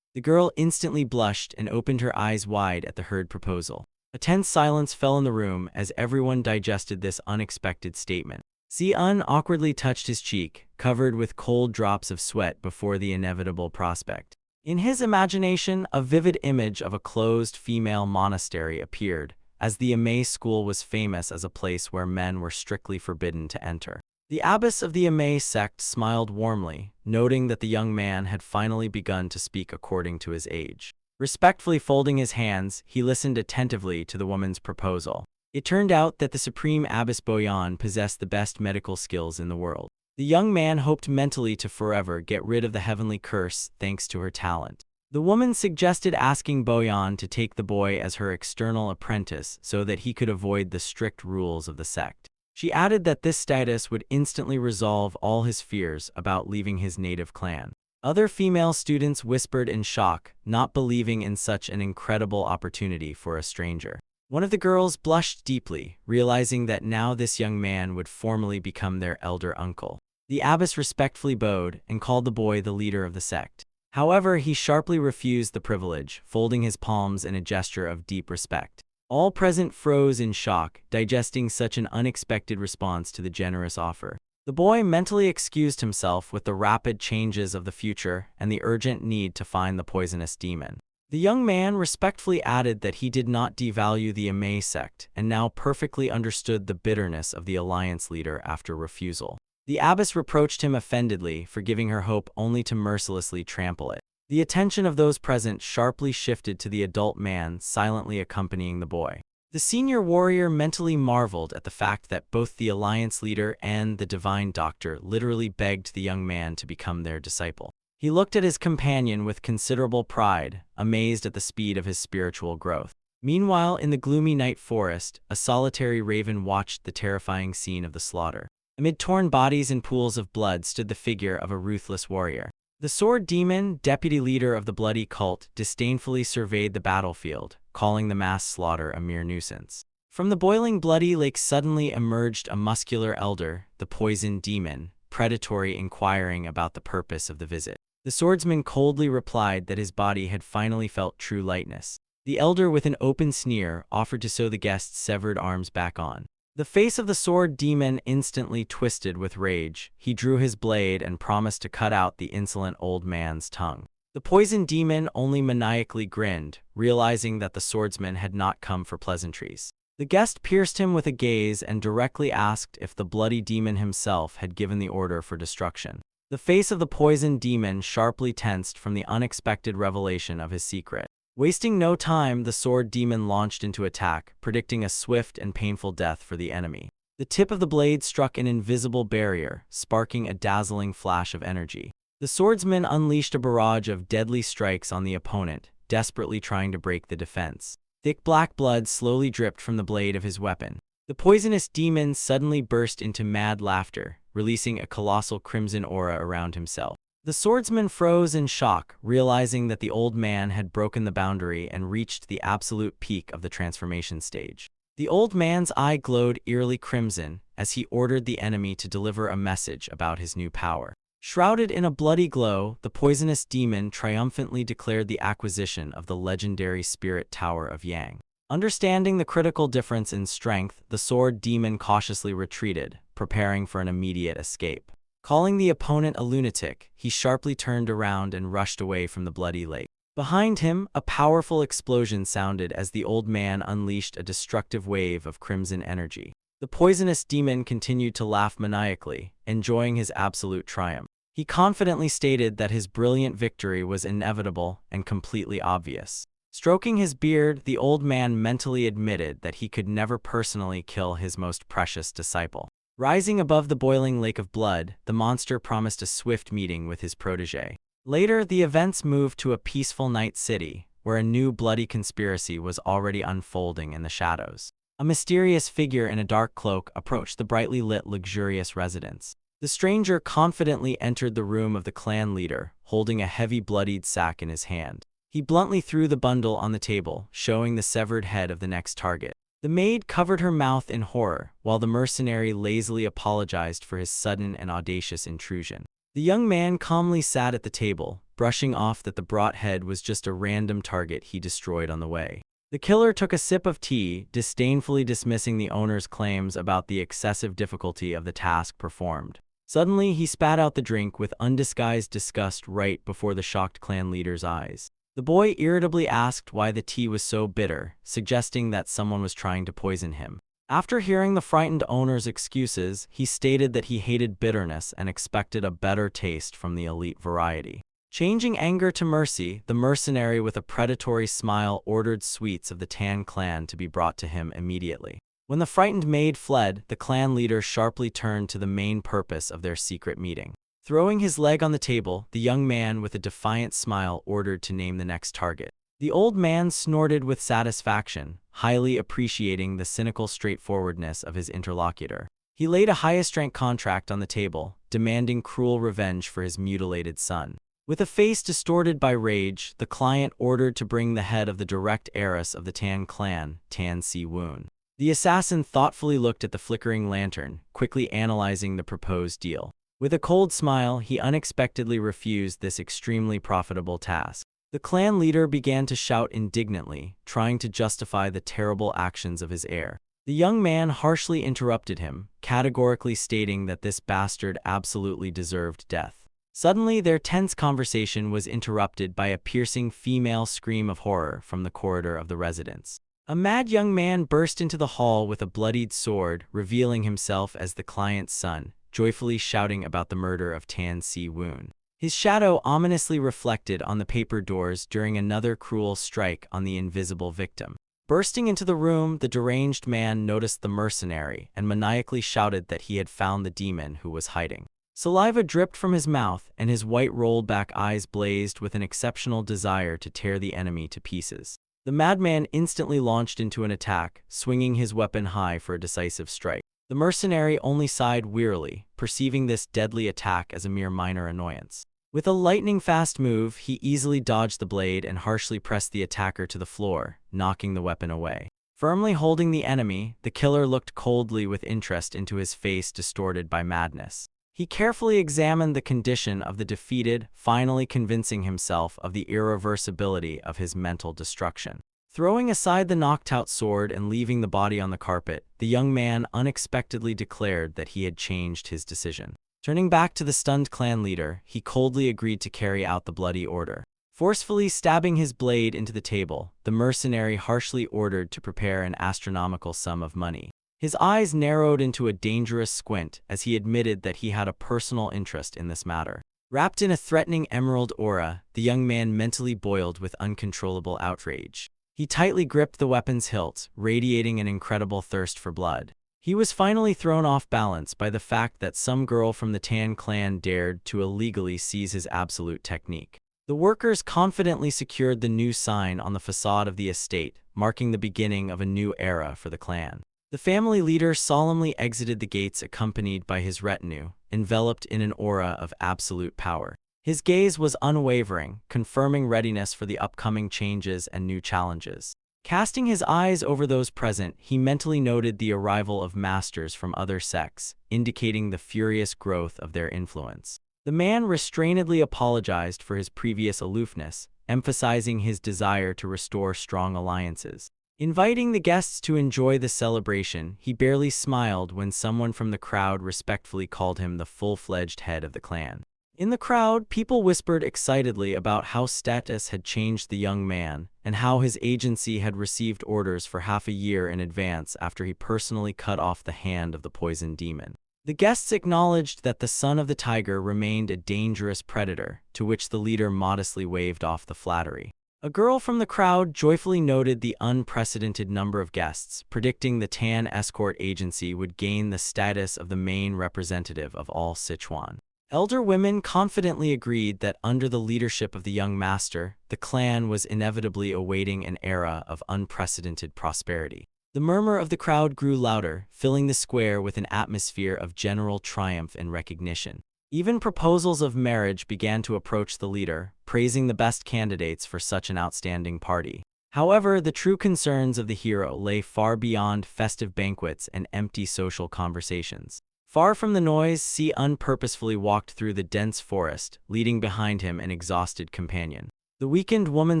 The girl instantly blushed and opened her eyes wide at the heard proposal. A tense silence fell in the room as everyone digested this unexpected statement. Si-un awkwardly touched his cheek, covered with cold drops of sweat before the inevitable prospect. In his imagination, a vivid image of a closed female monastery appeared, as the Amei school was famous as a place where men were strictly forbidden to enter. The abbess of the Amei sect smiled warmly, noting that the young man had finally begun to speak according to his age. Respectfully folding his hands, he listened attentively to the woman's proposal. It turned out that the Supreme Abbess Boyan possessed the best medical skills in the world. The young man hoped mentally to forever get rid of the heavenly curse thanks to her talent. The woman suggested asking Boyan to take the boy as her external apprentice so that he could avoid the strict rules of the sect. She added that this status would instantly resolve all his fears about leaving his native clan. Other female students whispered in shock, not believing in such an incredible opportunity for a stranger. One of the girls blushed deeply, realizing that now this young man would formally become their elder uncle. The abbess respectfully bowed and called the boy the leader of the sect. However, he sharply refused the privilege, folding his palms in a gesture of deep respect. All present froze in shock, digesting such an unexpected response to the generous offer. The boy mentally excused himself with the rapid changes of the future and the urgent need to find the poisonous demon. The young man respectfully added that he did not devalue the Amei sect and now perfectly understood the bitterness of the alliance leader after refusal. The abbess reproached him offendedly for giving her hope only to mercilessly trample it. The attention of those present sharply shifted to the adult man silently accompanying the boy. The senior warrior mentally marveled at the fact that both the alliance leader and the divine doctor literally begged the young man to become their disciple. He looked at his companion with considerable pride, amazed at the speed of his spiritual growth. Meanwhile, in the gloomy night forest, a solitary raven watched the terrifying scene of the slaughter. Amid torn bodies and pools of blood stood the figure of a ruthless warrior. The sword demon, deputy leader of the bloody cult, disdainfully surveyed the battlefield, calling the mass slaughter a mere nuisance. From the boiling bloody lake suddenly emerged a muscular elder, the poison demon, predatory inquiring about the purpose of the visit. The swordsman coldly replied that his body had finally felt true lightness. The elder, with an open sneer, offered to sew the guest's severed arms back on. The face of the sword demon instantly twisted with rage. He drew his blade and promised to cut out the insolent old man's tongue. The poison demon only maniacally grinned, realizing that the swordsman had not come for pleasantries. The guest pierced him with a gaze and directly asked if the bloody demon himself had given the order for destruction. The face of the poison demon sharply tensed from the unexpected revelation of his secret. Wasting no time, the sword demon launched into attack, predicting a swift and painful death for the enemy. The tip of the blade struck an invisible barrier, sparking a dazzling flash of energy. The swordsman unleashed a barrage of deadly strikes on the opponent, desperately trying to break the defense. Thick black blood slowly dripped from the blade of his weapon. The poisonous demon suddenly burst into mad laughter, releasing a colossal crimson aura around himself. The swordsman froze in shock, realizing that the old man had broken the boundary and reached the absolute peak of the transformation stage. The old man's eye glowed eerily crimson as he ordered the enemy to deliver a message about his new power. Shrouded in a bloody glow, the poisonous demon triumphantly declared the acquisition of the legendary spirit tower of Yang. Understanding the critical difference in strength, the sword demon cautiously retreated, preparing for an immediate escape. Calling the opponent a lunatic, he sharply turned around and rushed away from the bloody lake. Behind him, a powerful explosion sounded as the old man unleashed a destructive wave of crimson energy. The poisonous demon continued to laugh maniacally, enjoying his absolute triumph. He confidently stated that his brilliant victory was inevitable and completely obvious. Stroking his beard, the old man mentally admitted that he could never personally kill his most precious disciple. Rising above the boiling lake of blood, the monster promised a swift meeting with his protege. Later, the events moved to a peaceful night city, where a new bloody conspiracy was already unfolding in the shadows. A mysterious figure in a dark cloak approached the brightly lit, luxurious residence. The stranger confidently entered the room of the clan leader, holding a heavy bloodied sack in his hand. He bluntly threw the bundle on the table, showing the severed head of the next target. The maid covered her mouth in horror, while the mercenary lazily apologized for his sudden and audacious intrusion. The young man calmly sat at the table, brushing off that the brought head was just a random target he destroyed on the way. The killer took a sip of tea, disdainfully dismissing the owner's claims about the excessive difficulty of the task performed. Suddenly, he spat out the drink with undisguised disgust right before the shocked clan leader's eyes. The boy irritably asked why the tea was so bitter, suggesting that someone was trying to poison him. After hearing the frightened owner's excuses, he stated that he hated bitterness and expected a better taste from the elite variety. Changing anger to mercy, the mercenary with a predatory smile ordered sweets of the Tan clan to be brought to him immediately. When the frightened maid fled, the clan leader sharply turned to the main purpose of their secret meeting. Throwing his leg on the table, the young man with a defiant smile ordered to name the next target. The old man snorted with satisfaction, highly appreciating the cynical straightforwardness of his interlocutor. He laid a highest-rank contract on the table, demanding cruel revenge for his mutilated son. With a face distorted by rage, the client ordered to bring the head of the direct heiress of the Tan clan, Tan Si-woon. The assassin thoughtfully looked at the flickering lantern, quickly analyzing the proposed deal. With a cold smile, he unexpectedly refused this extremely profitable task. The clan leader began to shout indignantly, trying to justify the terrible actions of his heir. The young man harshly interrupted him, categorically stating that this bastard absolutely deserved death. Suddenly, their tense conversation was interrupted by a piercing female scream of horror from the corridor of the residence. A mad young man burst into the hall with a bloodied sword, revealing himself as the client's son, joyfully shouting about the murder of Tan Si-woon. His shadow ominously reflected on the paper doors during another cruel strike on the invisible victim. Bursting into the room, the deranged man noticed the mercenary and maniacally shouted that he had found the demon who was hiding. Saliva dripped from his mouth, and his white rolled-back eyes blazed with an exceptional desire to tear the enemy to pieces. The madman instantly launched into an attack, swinging his weapon high for a decisive strike. The mercenary only sighed wearily, perceiving this deadly attack as a mere minor annoyance. With a lightning-fast move, he easily dodged the blade and harshly pressed the attacker to the floor, knocking the weapon away. Firmly holding the enemy, the killer looked coldly with interest into his face distorted by madness. He carefully examined the condition of the defeated, finally convincing himself of the irreversibility of his mental destruction. Throwing aside the knocked-out sword and leaving the body on the carpet, the young man unexpectedly declared that he had changed his decision. Turning back to the stunned clan leader, he coldly agreed to carry out the bloody order. Forcefully stabbing his blade into the table, the mercenary harshly ordered to prepare an astronomical sum of money. His eyes narrowed into a dangerous squint as he admitted that he had a personal interest in this matter. Wrapped in a threatening emerald aura, the young man mentally boiled with uncontrollable outrage. He tightly gripped the weapon's hilt, radiating an incredible thirst for blood. He was finally thrown off balance by the fact that some girl from the Tan clan dared to illegally seize his absolute technique. The workers confidently secured the new sign on the facade of the estate, marking the beginning of a new era for the clan. The family leader solemnly exited the gates accompanied by his retinue, enveloped in an aura of absolute power. His gaze was unwavering, confirming readiness for the upcoming changes and new challenges. Casting his eyes over those present, he mentally noted the arrival of masters from other sects, indicating the furious growth of their influence. The man restrainedly apologized for his previous aloofness, emphasizing his desire to restore strong alliances. Inviting the guests to enjoy the celebration, he barely smiled when someone from the crowd respectfully called him the full-fledged head of the clan. In the crowd, people whispered excitedly about how status had changed the young man and how his agency had received orders for half a year in advance after he personally cut off the hand of the poison demon. The guests acknowledged that the son of the tiger remained a dangerous predator, to which the leader modestly waved off the flattery. A girl from the crowd joyfully noted the unprecedented number of guests, predicting the Tan escort agency would gain the status of the main representative of all Sichuan. Elder women confidently agreed that under the leadership of the young master, the clan was inevitably awaiting an era of unprecedented prosperity. The murmur of the crowd grew louder, filling the square with an atmosphere of general triumph and recognition. Even proposals of marriage began to approach the leader, praising the best candidates for such an outstanding party. However, the true concerns of the hero lay far beyond festive banquets and empty social conversations. Far from the noise, Si-un purposefully walked through the dense forest, leading behind him an exhausted companion. The weakened woman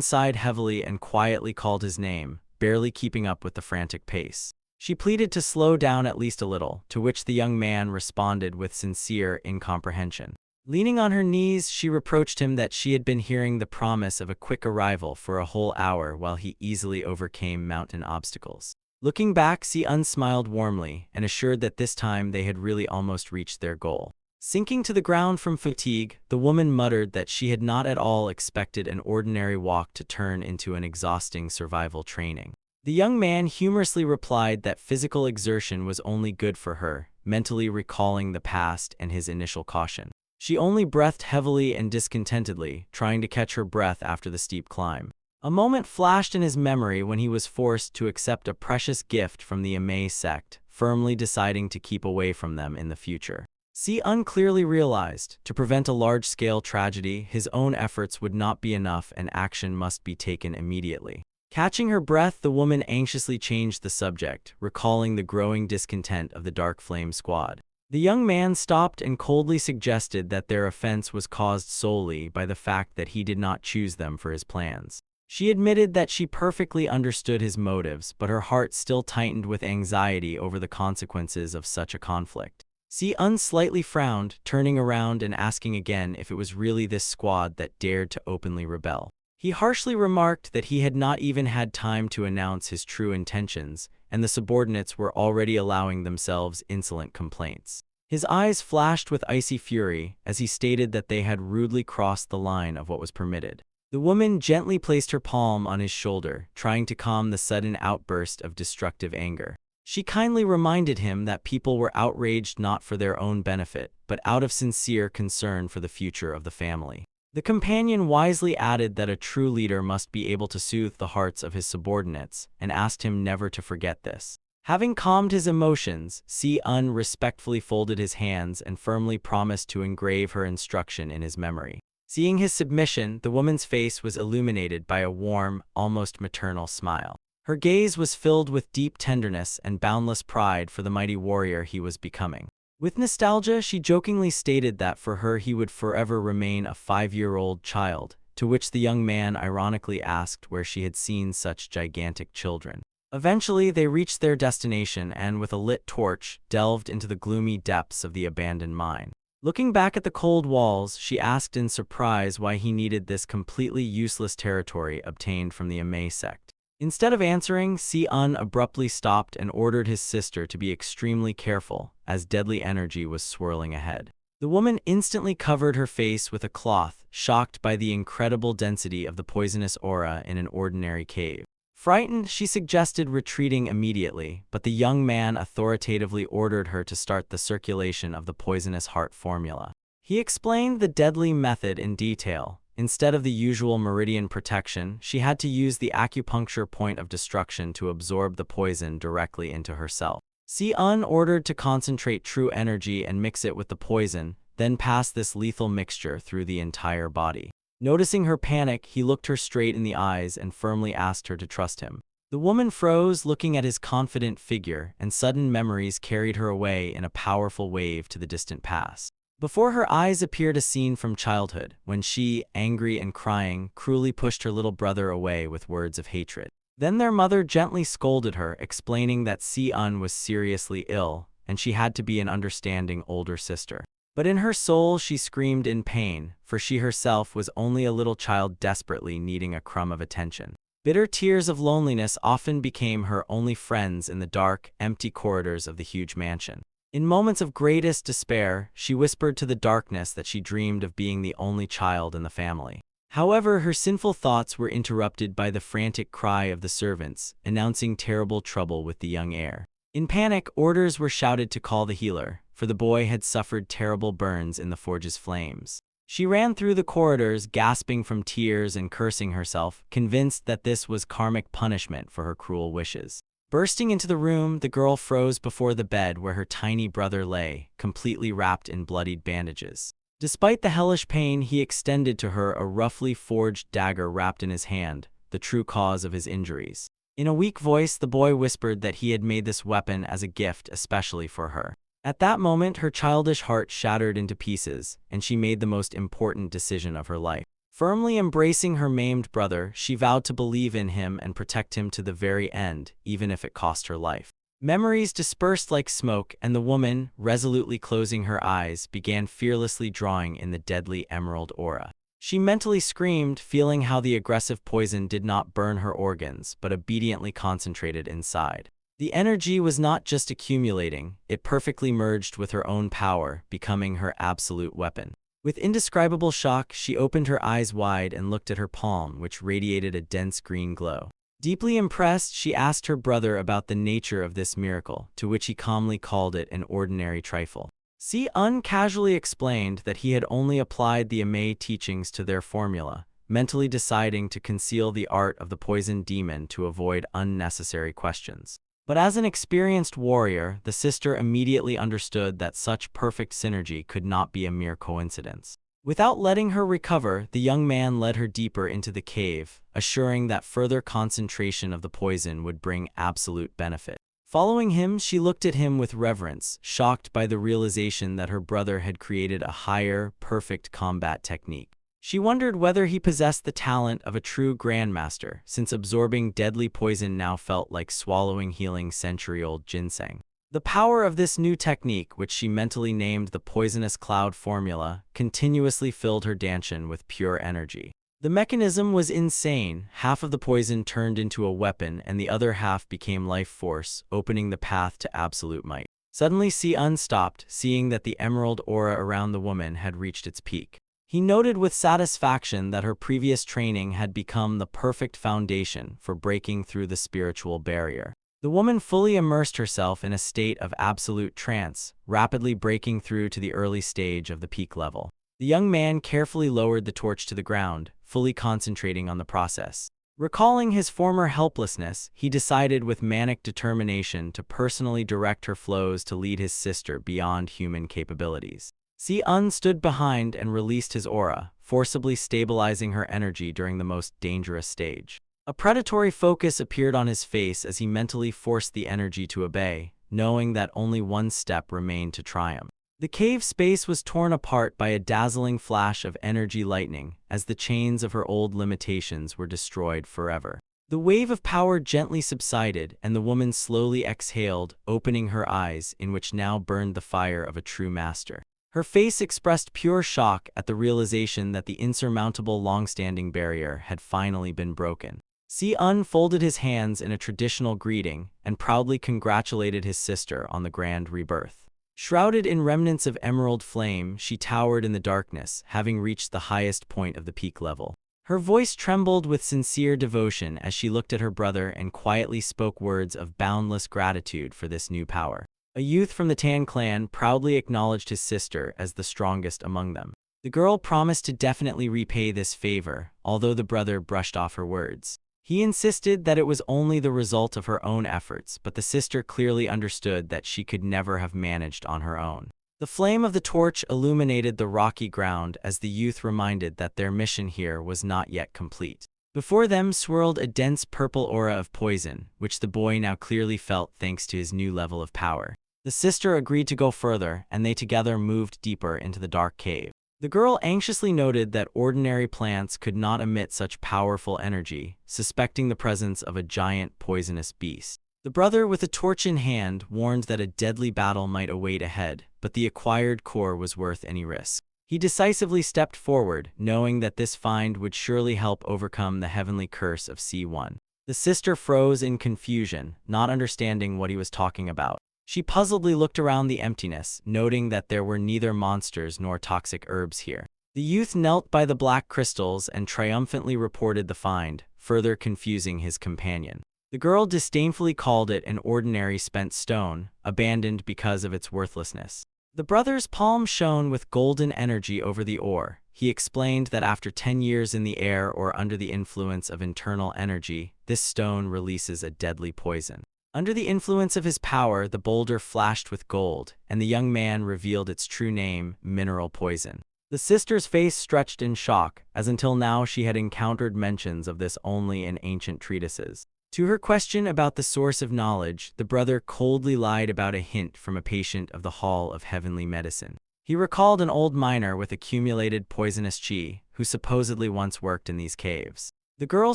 sighed heavily and quietly called his name, barely keeping up with the frantic pace. She pleaded to slow down at least a little, to which the young man responded with sincere incomprehension. Leaning on her knees, she reproached him that she had been hearing the promise of a quick arrival for a whole hour while he easily overcame mountain obstacles. Looking back, Si-un smiled warmly and assured that this time they had really almost reached their goal. Sinking to the ground from fatigue, the woman muttered that she had not at all expected an ordinary walk to turn into an exhausting survival training. The young man humorously replied that physical exertion was only good for her, mentally recalling the past and his initial caution. She only breathed heavily and discontentedly, trying to catch her breath after the steep climb. A moment flashed in his memory when he was forced to accept a precious gift from the Amei sect, firmly deciding to keep away from them in the future. Si-un clearly realized, to prevent a large-scale tragedy, his own efforts would not be enough and action must be taken immediately. Catching her breath, the woman anxiously changed the subject, recalling the growing discontent of the Dark Flame squad. The young man stopped and coldly suggested that their offense was caused solely by the fact that he did not choose them for his plans. She admitted that she perfectly understood his motives, but her heart still tightened with anxiety over the consequences of such a conflict. Si-un slightly frowned, turning around and asking again if it was really this squad that dared to openly rebel. He harshly remarked that he had not even had time to announce his true intentions, and the subordinates were already allowing themselves insolent complaints. His eyes flashed with icy fury as he stated that they had rudely crossed the line of what was permitted. The woman gently placed her palm on his shoulder, trying to calm the sudden outburst of destructive anger. She kindly reminded him that people were outraged not for their own benefit, but out of sincere concern for the future of the family. The companion wisely added that a true leader must be able to soothe the hearts of his subordinates, and asked him never to forget this. Having calmed his emotions, Si-un respectfully folded his hands and firmly promised to engrave her instruction in his memory. Seeing his submission, the woman's face was illuminated by a warm, almost maternal smile. Her gaze was filled with deep tenderness and boundless pride for the mighty warrior he was becoming. With nostalgia, she jokingly stated that for her he would forever remain a 5-year-old child, to which the young man ironically asked where she had seen such gigantic children. Eventually, they reached their destination and, with a lit torch, delved into the gloomy depths of the abandoned mine. Looking back at the cold walls, she asked in surprise why he needed this completely useless territory obtained from the Amei sect. Instead of answering, Si-un abruptly stopped and ordered his sister to be extremely careful, as deadly energy was swirling ahead. The woman instantly covered her face with a cloth, shocked by the incredible density of the poisonous aura in an ordinary cave. Frightened, she suggested retreating immediately, but the young man authoritatively ordered her to start the circulation of the poisonous heart formula. He explained the deadly method in detail. Instead of the usual meridian protection, she had to use the acupuncture point of destruction to absorb the poison directly into herself. Si-un ordered to concentrate true energy and mix it with the poison, then pass this lethal mixture through the entire body. Noticing her panic, he looked her straight in the eyes and firmly asked her to trust him. The woman froze, looking at his confident figure, and sudden memories carried her away in a powerful wave to the distant past. Before her eyes appeared a scene from childhood, when she, angry and crying, cruelly pushed her little brother away with words of hatred. Then their mother gently scolded her, explaining that Si-un was seriously ill, and she had to be an understanding older sister. But in her soul she screamed in pain, for she herself was only a little child desperately needing a crumb of attention. Bitter tears of loneliness often became her only friends in the dark, empty corridors of the huge mansion. In moments of greatest despair, she whispered to the darkness that she dreamed of being the only child in the family. However, her sinful thoughts were interrupted by the frantic cry of the servants, announcing terrible trouble with the young heir. In panic, orders were shouted to call the healer, for the boy had suffered terrible burns in the forge's flames. She ran through the corridors, gasping from tears and cursing herself, convinced that this was karmic punishment for her cruel wishes. Bursting into the room, the girl froze before the bed where her tiny brother lay, completely wrapped in bloodied bandages. Despite the hellish pain, he extended to her a roughly forged dagger wrapped in his hand, the true cause of his injuries. In a weak voice, the boy whispered that he had made this weapon as a gift especially for her. At that moment, her childish heart shattered into pieces, and she made the most important decision of her life. Firmly embracing her maimed brother, she vowed to believe in him and protect him to the very end, even if it cost her life. Memories dispersed like smoke, and the woman, resolutely closing her eyes, began fearlessly drawing in the deadly emerald aura. She mentally screamed, feeling how the aggressive poison did not burn her organs, but obediently concentrated inside. The energy was not just accumulating, it perfectly merged with her own power, becoming her absolute weapon. With indescribable shock, she opened her eyes wide and looked at her palm, which radiated a dense green glow. Deeply impressed, she asked her brother about the nature of this miracle, to which he calmly called it an ordinary trifle. Si-un casually explained that he had only applied the Amei teachings to their formula, mentally deciding to conceal the art of the poison demon to avoid unnecessary questions. But as an experienced warrior, the sister immediately understood that such perfect synergy could not be a mere coincidence. Without letting her recover, the young man led her deeper into the cave, assuring that further concentration of the poison would bring absolute benefit. Following him, she looked at him with reverence, shocked by the realization that her brother had created a higher, perfect combat technique. She wondered whether he possessed the talent of a true grandmaster, since absorbing deadly poison now felt like swallowing healing century-old ginseng. The power of this new technique, which she mentally named the poisonous cloud formula, continuously filled her danchan with pure energy. The mechanism was insane. Half of the poison turned into a weapon and the other half became life force, opening the path to absolute might. Suddenly Si-un stopped, seeing that the emerald aura around the woman had reached its peak. He noted with satisfaction that her previous training had become the perfect foundation for breaking through the spiritual barrier. The woman fully immersed herself in a state of absolute trance, rapidly breaking through to the early stage of the peak level. The young man carefully lowered the torch to the ground, fully concentrating on the process. Recalling his former helplessness, he decided with manic determination to personally direct her flows to lead his sister beyond human capabilities. Si-un stood behind and released his aura, forcibly stabilizing her energy during the most dangerous stage. A predatory focus appeared on his face as he mentally forced the energy to obey, knowing that only one step remained to triumph. The cave space was torn apart by a dazzling flash of energy lightning, as the chains of her old limitations were destroyed forever. The wave of power gently subsided, and the woman slowly exhaled, opening her eyes, in which now burned the fire of a true master. Her face expressed pure shock at the realization that the insurmountable long-standing barrier had finally been broken. Si-un folded his hands in a traditional greeting and proudly congratulated his sister on the grand rebirth. Shrouded in remnants of emerald flame, she towered in the darkness, having reached the highest point of the peak level. Her voice trembled with sincere devotion as she looked at her brother and quietly spoke words of boundless gratitude for this new power. A youth from the Tan clan proudly acknowledged his sister as the strongest among them. The girl promised to definitely repay this favor, although the brother brushed off her words. He insisted that it was only the result of her own efforts, but the sister clearly understood that she could never have managed on her own. The flame of the torch illuminated the rocky ground as the youth reminded that their mission here was not yet complete. Before them swirled a dense purple aura of poison, which the boy now clearly felt thanks to his new level of power. The sister agreed to go further, and they together moved deeper into the dark cave. The girl anxiously noted that ordinary plants could not emit such powerful energy, suspecting the presence of a giant poisonous beast. The brother, with a torch in hand, warned that a deadly battle might await ahead, but the acquired core was worth any risk. He decisively stepped forward, knowing that this find would surely help overcome the heavenly curse of C1. The sister froze in confusion, not understanding what he was talking about. She puzzledly looked around the emptiness, noting that there were neither monsters nor toxic herbs here. The youth knelt by the black crystals and triumphantly reported the find, further confusing his companion. The girl disdainfully called it an ordinary spent stone, abandoned because of its worthlessness. The brother's palm shone with golden energy over the ore. He explained that after 10 years in the air or under the influence of internal energy, this stone releases a deadly poison. Under the influence of his power, the boulder flashed with gold, and the young man revealed its true name, mineral poison. The sister's face stretched in shock, as until now she had encountered mentions of this only in ancient treatises. To her question about the source of knowledge, the brother coldly lied about a hint from a patient of the Hall of Heavenly Medicine. He recalled an old miner with accumulated poisonous chi, who supposedly once worked in these caves. The girl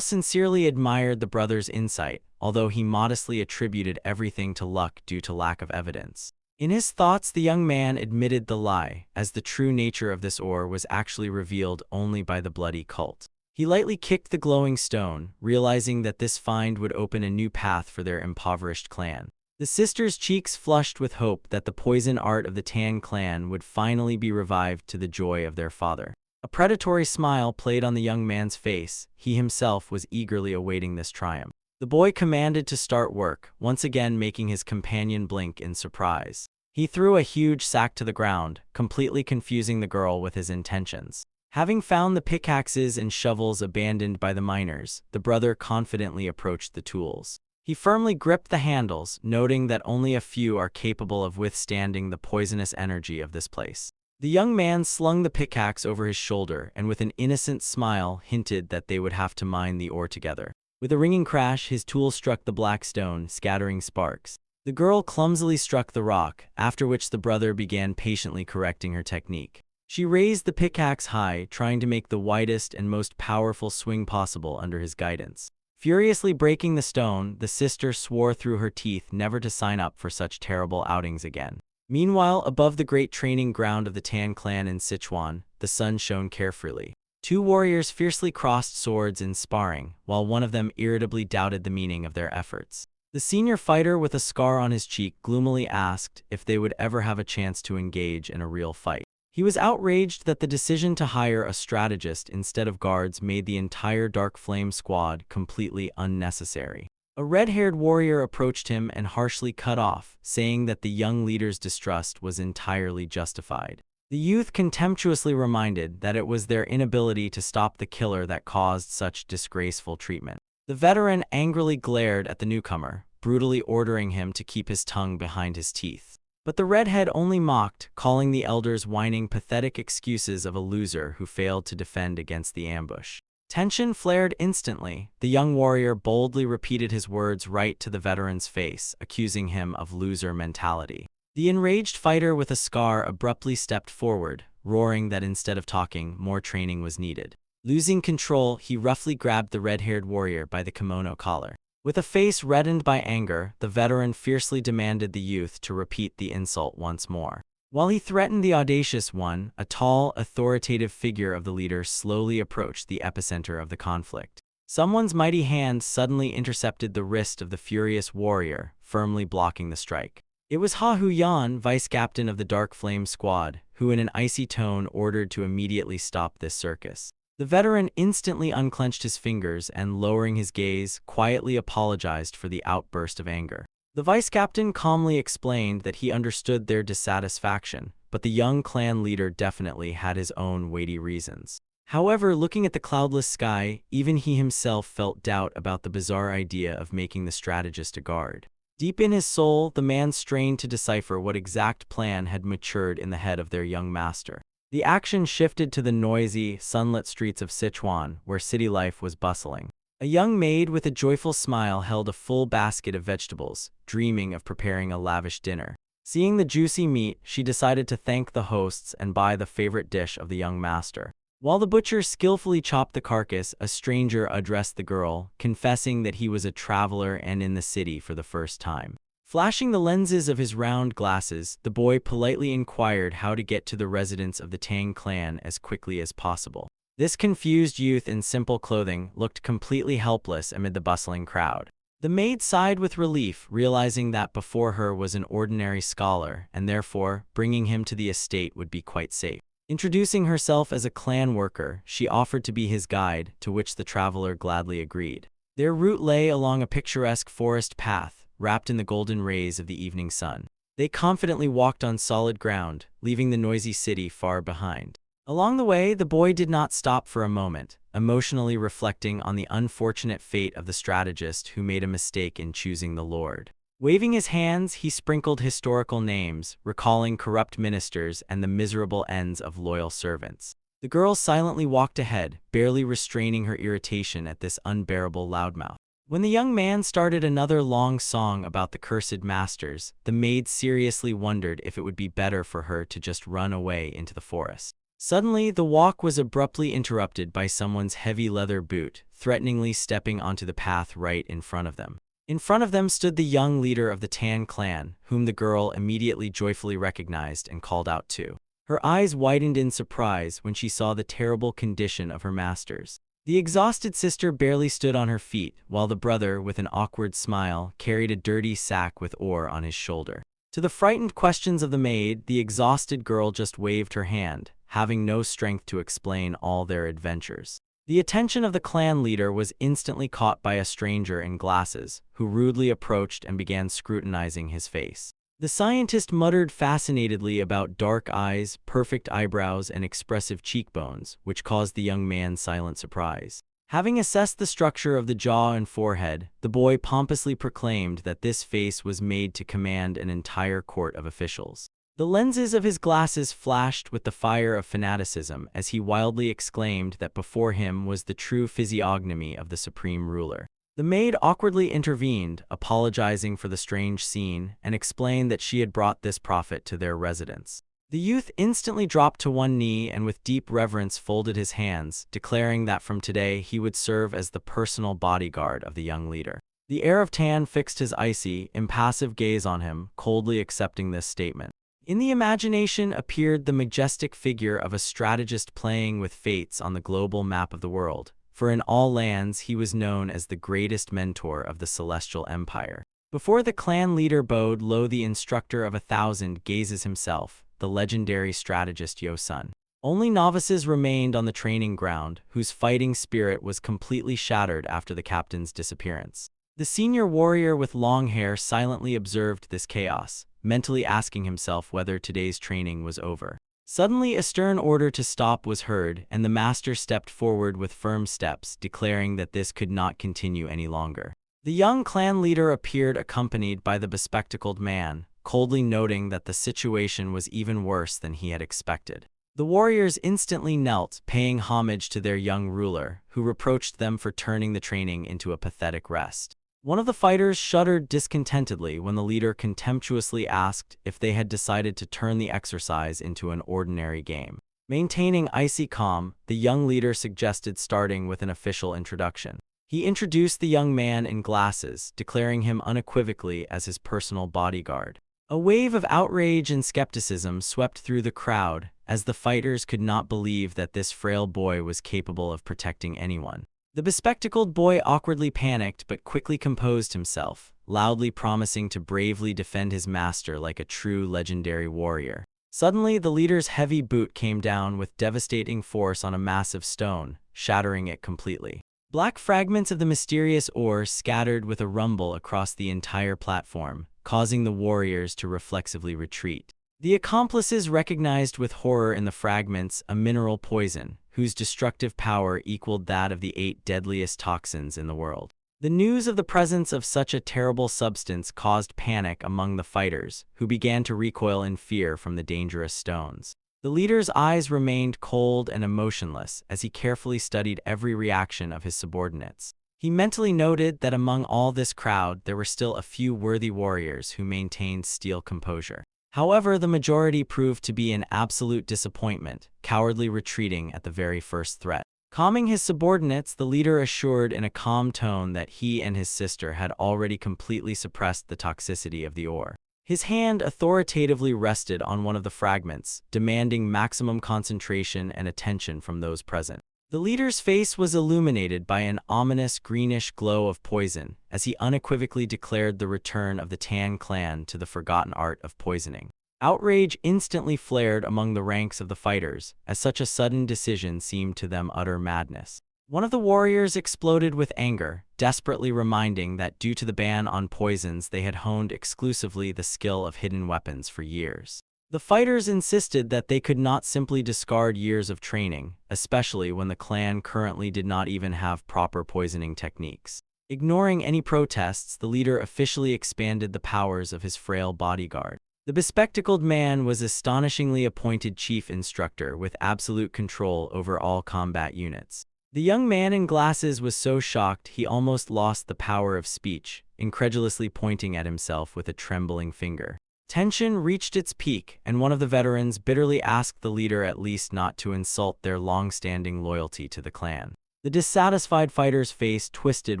sincerely admired the brother's insight, although he modestly attributed everything to luck due to lack of evidence. In his thoughts, the young man admitted the lie, as the true nature of this ore was actually revealed only by the bloody cult. He lightly kicked the glowing stone, realizing that this find would open a new path for their impoverished clan. The sisters' cheeks flushed with hope that the poison art of the Tan clan would finally be revived to the joy of their father. A predatory smile played on the young man's face. He himself was eagerly awaiting this triumph. The boy commanded to start work, once again making his companion blink in surprise. He threw a huge sack to the ground, completely confusing the girl with his intentions. Having found the pickaxes and shovels abandoned by the miners, the brother confidently approached the tools. He firmly gripped the handles, noting that only a few are capable of withstanding the poisonous energy of this place. The young man slung the pickaxe over his shoulder and with an innocent smile hinted that they would have to mine the ore together. With a ringing crash, his tool struck the black stone, scattering sparks. The girl clumsily struck the rock, after which the brother began patiently correcting her technique. She raised the pickaxe high, trying to make the widest and most powerful swing possible under his guidance. Furiously breaking the stone, the sister swore through her teeth never to sign up for such terrible outings again. Meanwhile, above the great training ground of the Tan clan in Sichuan, the sun shone carefree. Two warriors fiercely crossed swords in sparring, while one of them irritably doubted the meaning of their efforts. The senior fighter with a scar on his cheek gloomily asked if they would ever have a chance to engage in a real fight. He was outraged that the decision to hire a strategist instead of guards made the entire Dark Flame squad completely unnecessary. A red-haired warrior approached him and harshly cut off, saying that the young leader's distrust was entirely justified. The youth contemptuously reminded that it was their inability to stop the killer that caused such disgraceful treatment. The veteran angrily glared at the newcomer, brutally ordering him to keep his tongue behind his teeth. But the redhead only mocked, calling the elders whining pathetic excuses of a loser who failed to defend against the ambush. Tension flared instantly. The young warrior boldly repeated his words right to the veteran's face, accusing him of loser mentality. The enraged fighter with a scar abruptly stepped forward, roaring that instead of talking, more training was needed. Losing control, he roughly grabbed the red-haired warrior by the kimono collar. With a face reddened by anger, the veteran fiercely demanded the youth to repeat the insult once more. While he threatened the audacious one, a tall, authoritative figure of the leader slowly approached the epicenter of the conflict. Someone's mighty hand suddenly intercepted the wrist of the furious warrior, firmly blocking the strike. It was Ha Huyan, vice-captain of the Dark Flame squad, who in an icy tone ordered to immediately stop this circus. The veteran instantly unclenched his fingers and, lowering his gaze, quietly apologized for the outburst of anger. The vice-captain calmly explained that he understood their dissatisfaction, but the young clan leader definitely had his own weighty reasons. However, looking at the cloudless sky, even he himself felt doubt about the bizarre idea of making the strategist a guard. Deep in his soul, the man strained to decipher what exact plan had matured in the head of their young master. The action shifted to the noisy, sunlit streets of Sichuan, where city life was bustling. A young maid with a joyful smile held a full basket of vegetables, dreaming of preparing a lavish dinner. Seeing the juicy meat, she decided to thank the hosts and buy the favorite dish of the young master. While the butcher skillfully chopped the carcass, a stranger addressed the girl, confessing that he was a traveler and in the city for the first time. Flashing the lenses of his round glasses, the boy politely inquired how to get to the residence of the Tang clan as quickly as possible. This confused youth in simple clothing looked completely helpless amid the bustling crowd. The maid sighed with relief, realizing that before her was an ordinary scholar, and therefore, bringing him to the estate would be quite safe. Introducing herself as a clan worker, she offered to be his guide, to which the traveler gladly agreed. Their route lay along a picturesque forest path, wrapped in the golden rays of the evening sun. They confidently walked on solid ground, leaving the noisy city far behind. Along the way, the boy did not stop for a moment, emotionally reflecting on the unfortunate fate of the strategist who made a mistake in choosing the Lord. Waving his hands, he sprinkled historical names, recalling corrupt ministers and the miserable ends of loyal servants. The girl silently walked ahead, barely restraining her irritation at this unbearable loudmouth. When the young man started another long song about the cursed masters, the maid seriously wondered if it would be better for her to just run away into the forest. Suddenly, the walk was abruptly interrupted by someone's heavy leather boot, threateningly stepping onto the path right in front of them. In front of them stood the young leader of the Tan clan, whom the girl immediately joyfully recognized and called out to. Her eyes widened in surprise when she saw the terrible condition of her masters. The exhausted sister barely stood on her feet, while the brother, with an awkward smile, carried a dirty sack with ore on his shoulder. To the frightened questions of the maid, the exhausted girl just waved her hand, having no strength to explain all their adventures. The attention of the clan leader was instantly caught by a stranger in glasses, who rudely approached and began scrutinizing his face. The scientist muttered fascinatedly about dark eyes, perfect eyebrows, and expressive cheekbones, which caused the young man silent surprise. Having assessed the structure of the jaw and forehead, the boy pompously proclaimed that this face was made to command an entire court of officials. The lenses of his glasses flashed with the fire of fanaticism as he wildly exclaimed that before him was the true physiognomy of the supreme ruler. The maid awkwardly intervened, apologizing for the strange scene, and explained that she had brought this prophet to their residence. The youth instantly dropped to one knee and with deep reverence folded his hands, declaring that from today he would serve as the personal bodyguard of the young leader. The heir of Tan fixed his icy, impassive gaze on him, coldly accepting this statement. In the imagination appeared the majestic figure of a strategist playing with fates on the global map of the world, for in all lands he was known as the greatest mentor of the celestial empire. Before the clan leader bowed low, the instructor of 1,000 gazes himself, the legendary strategist Yo-sun. Only novices remained on the training ground, whose fighting spirit was completely shattered after the captain's disappearance. The senior warrior with long hair silently observed this chaos, mentally asking himself whether today's training was over. Suddenly, a stern order to stop was heard, and the master stepped forward with firm steps, declaring that this could not continue any longer. The young clan leader appeared accompanied by the bespectacled man, coldly noting that the situation was even worse than he had expected. The warriors instantly knelt, paying homage to their young ruler, who reproached them for turning the training into a pathetic rest. One of the fighters shuddered discontentedly when the leader contemptuously asked if they had decided to turn the exercise into an ordinary game. Maintaining icy calm, the young leader suggested starting with an official introduction. He introduced the young man in glasses, declaring him unequivocally as his personal bodyguard. A wave of outrage and skepticism swept through the crowd, as the fighters could not believe that this frail boy was capable of protecting anyone. The bespectacled boy awkwardly panicked but quickly composed himself, loudly promising to bravely defend his master like a true legendary warrior. Suddenly, the leader's heavy boot came down with devastating force on a massive stone, shattering it completely. Black fragments of the mysterious ore scattered with a rumble across the entire platform, causing the warriors to reflexively retreat. The accomplices recognized with horror in the fragments a mineral poison, whose destructive power equaled that of the 8 deadliest toxins in the world. The news of the presence of such a terrible substance caused panic among the fighters, who began to recoil in fear from the dangerous stones. The leader's eyes remained cold and emotionless as he carefully studied every reaction of his subordinates. He mentally noted that among all this crowd there were still a few worthy warriors who maintained steel composure. However, the majority proved to be an absolute disappointment, cowardly retreating at the very first threat. Calming his subordinates, the leader assured in a calm tone that he and his sister had already completely suppressed the toxicity of the ore. His hand authoritatively rested on one of the fragments, demanding maximum concentration and attention from those present. The leader's face was illuminated by an ominous greenish glow of poison as he unequivocally declared the return of the Tan clan to the forgotten art of poisoning. Outrage instantly flared among the ranks of the fighters, as such a sudden decision seemed to them utter madness. One of the warriors exploded with anger, desperately reminding that due to the ban on poisons they had honed exclusively the skill of hidden weapons for years. The fighters insisted that they could not simply discard years of training, especially when the clan currently did not even have proper poisoning techniques. Ignoring any protests, the leader officially expanded the powers of his frail bodyguard. The bespectacled man was astonishingly appointed chief instructor with absolute control over all combat units. The young man in glasses was so shocked he almost lost the power of speech, incredulously pointing at himself with a trembling finger. Tension reached its peak, and one of the veterans bitterly asked the leader at least not to insult their long-standing loyalty to the clan. The dissatisfied fighter's face twisted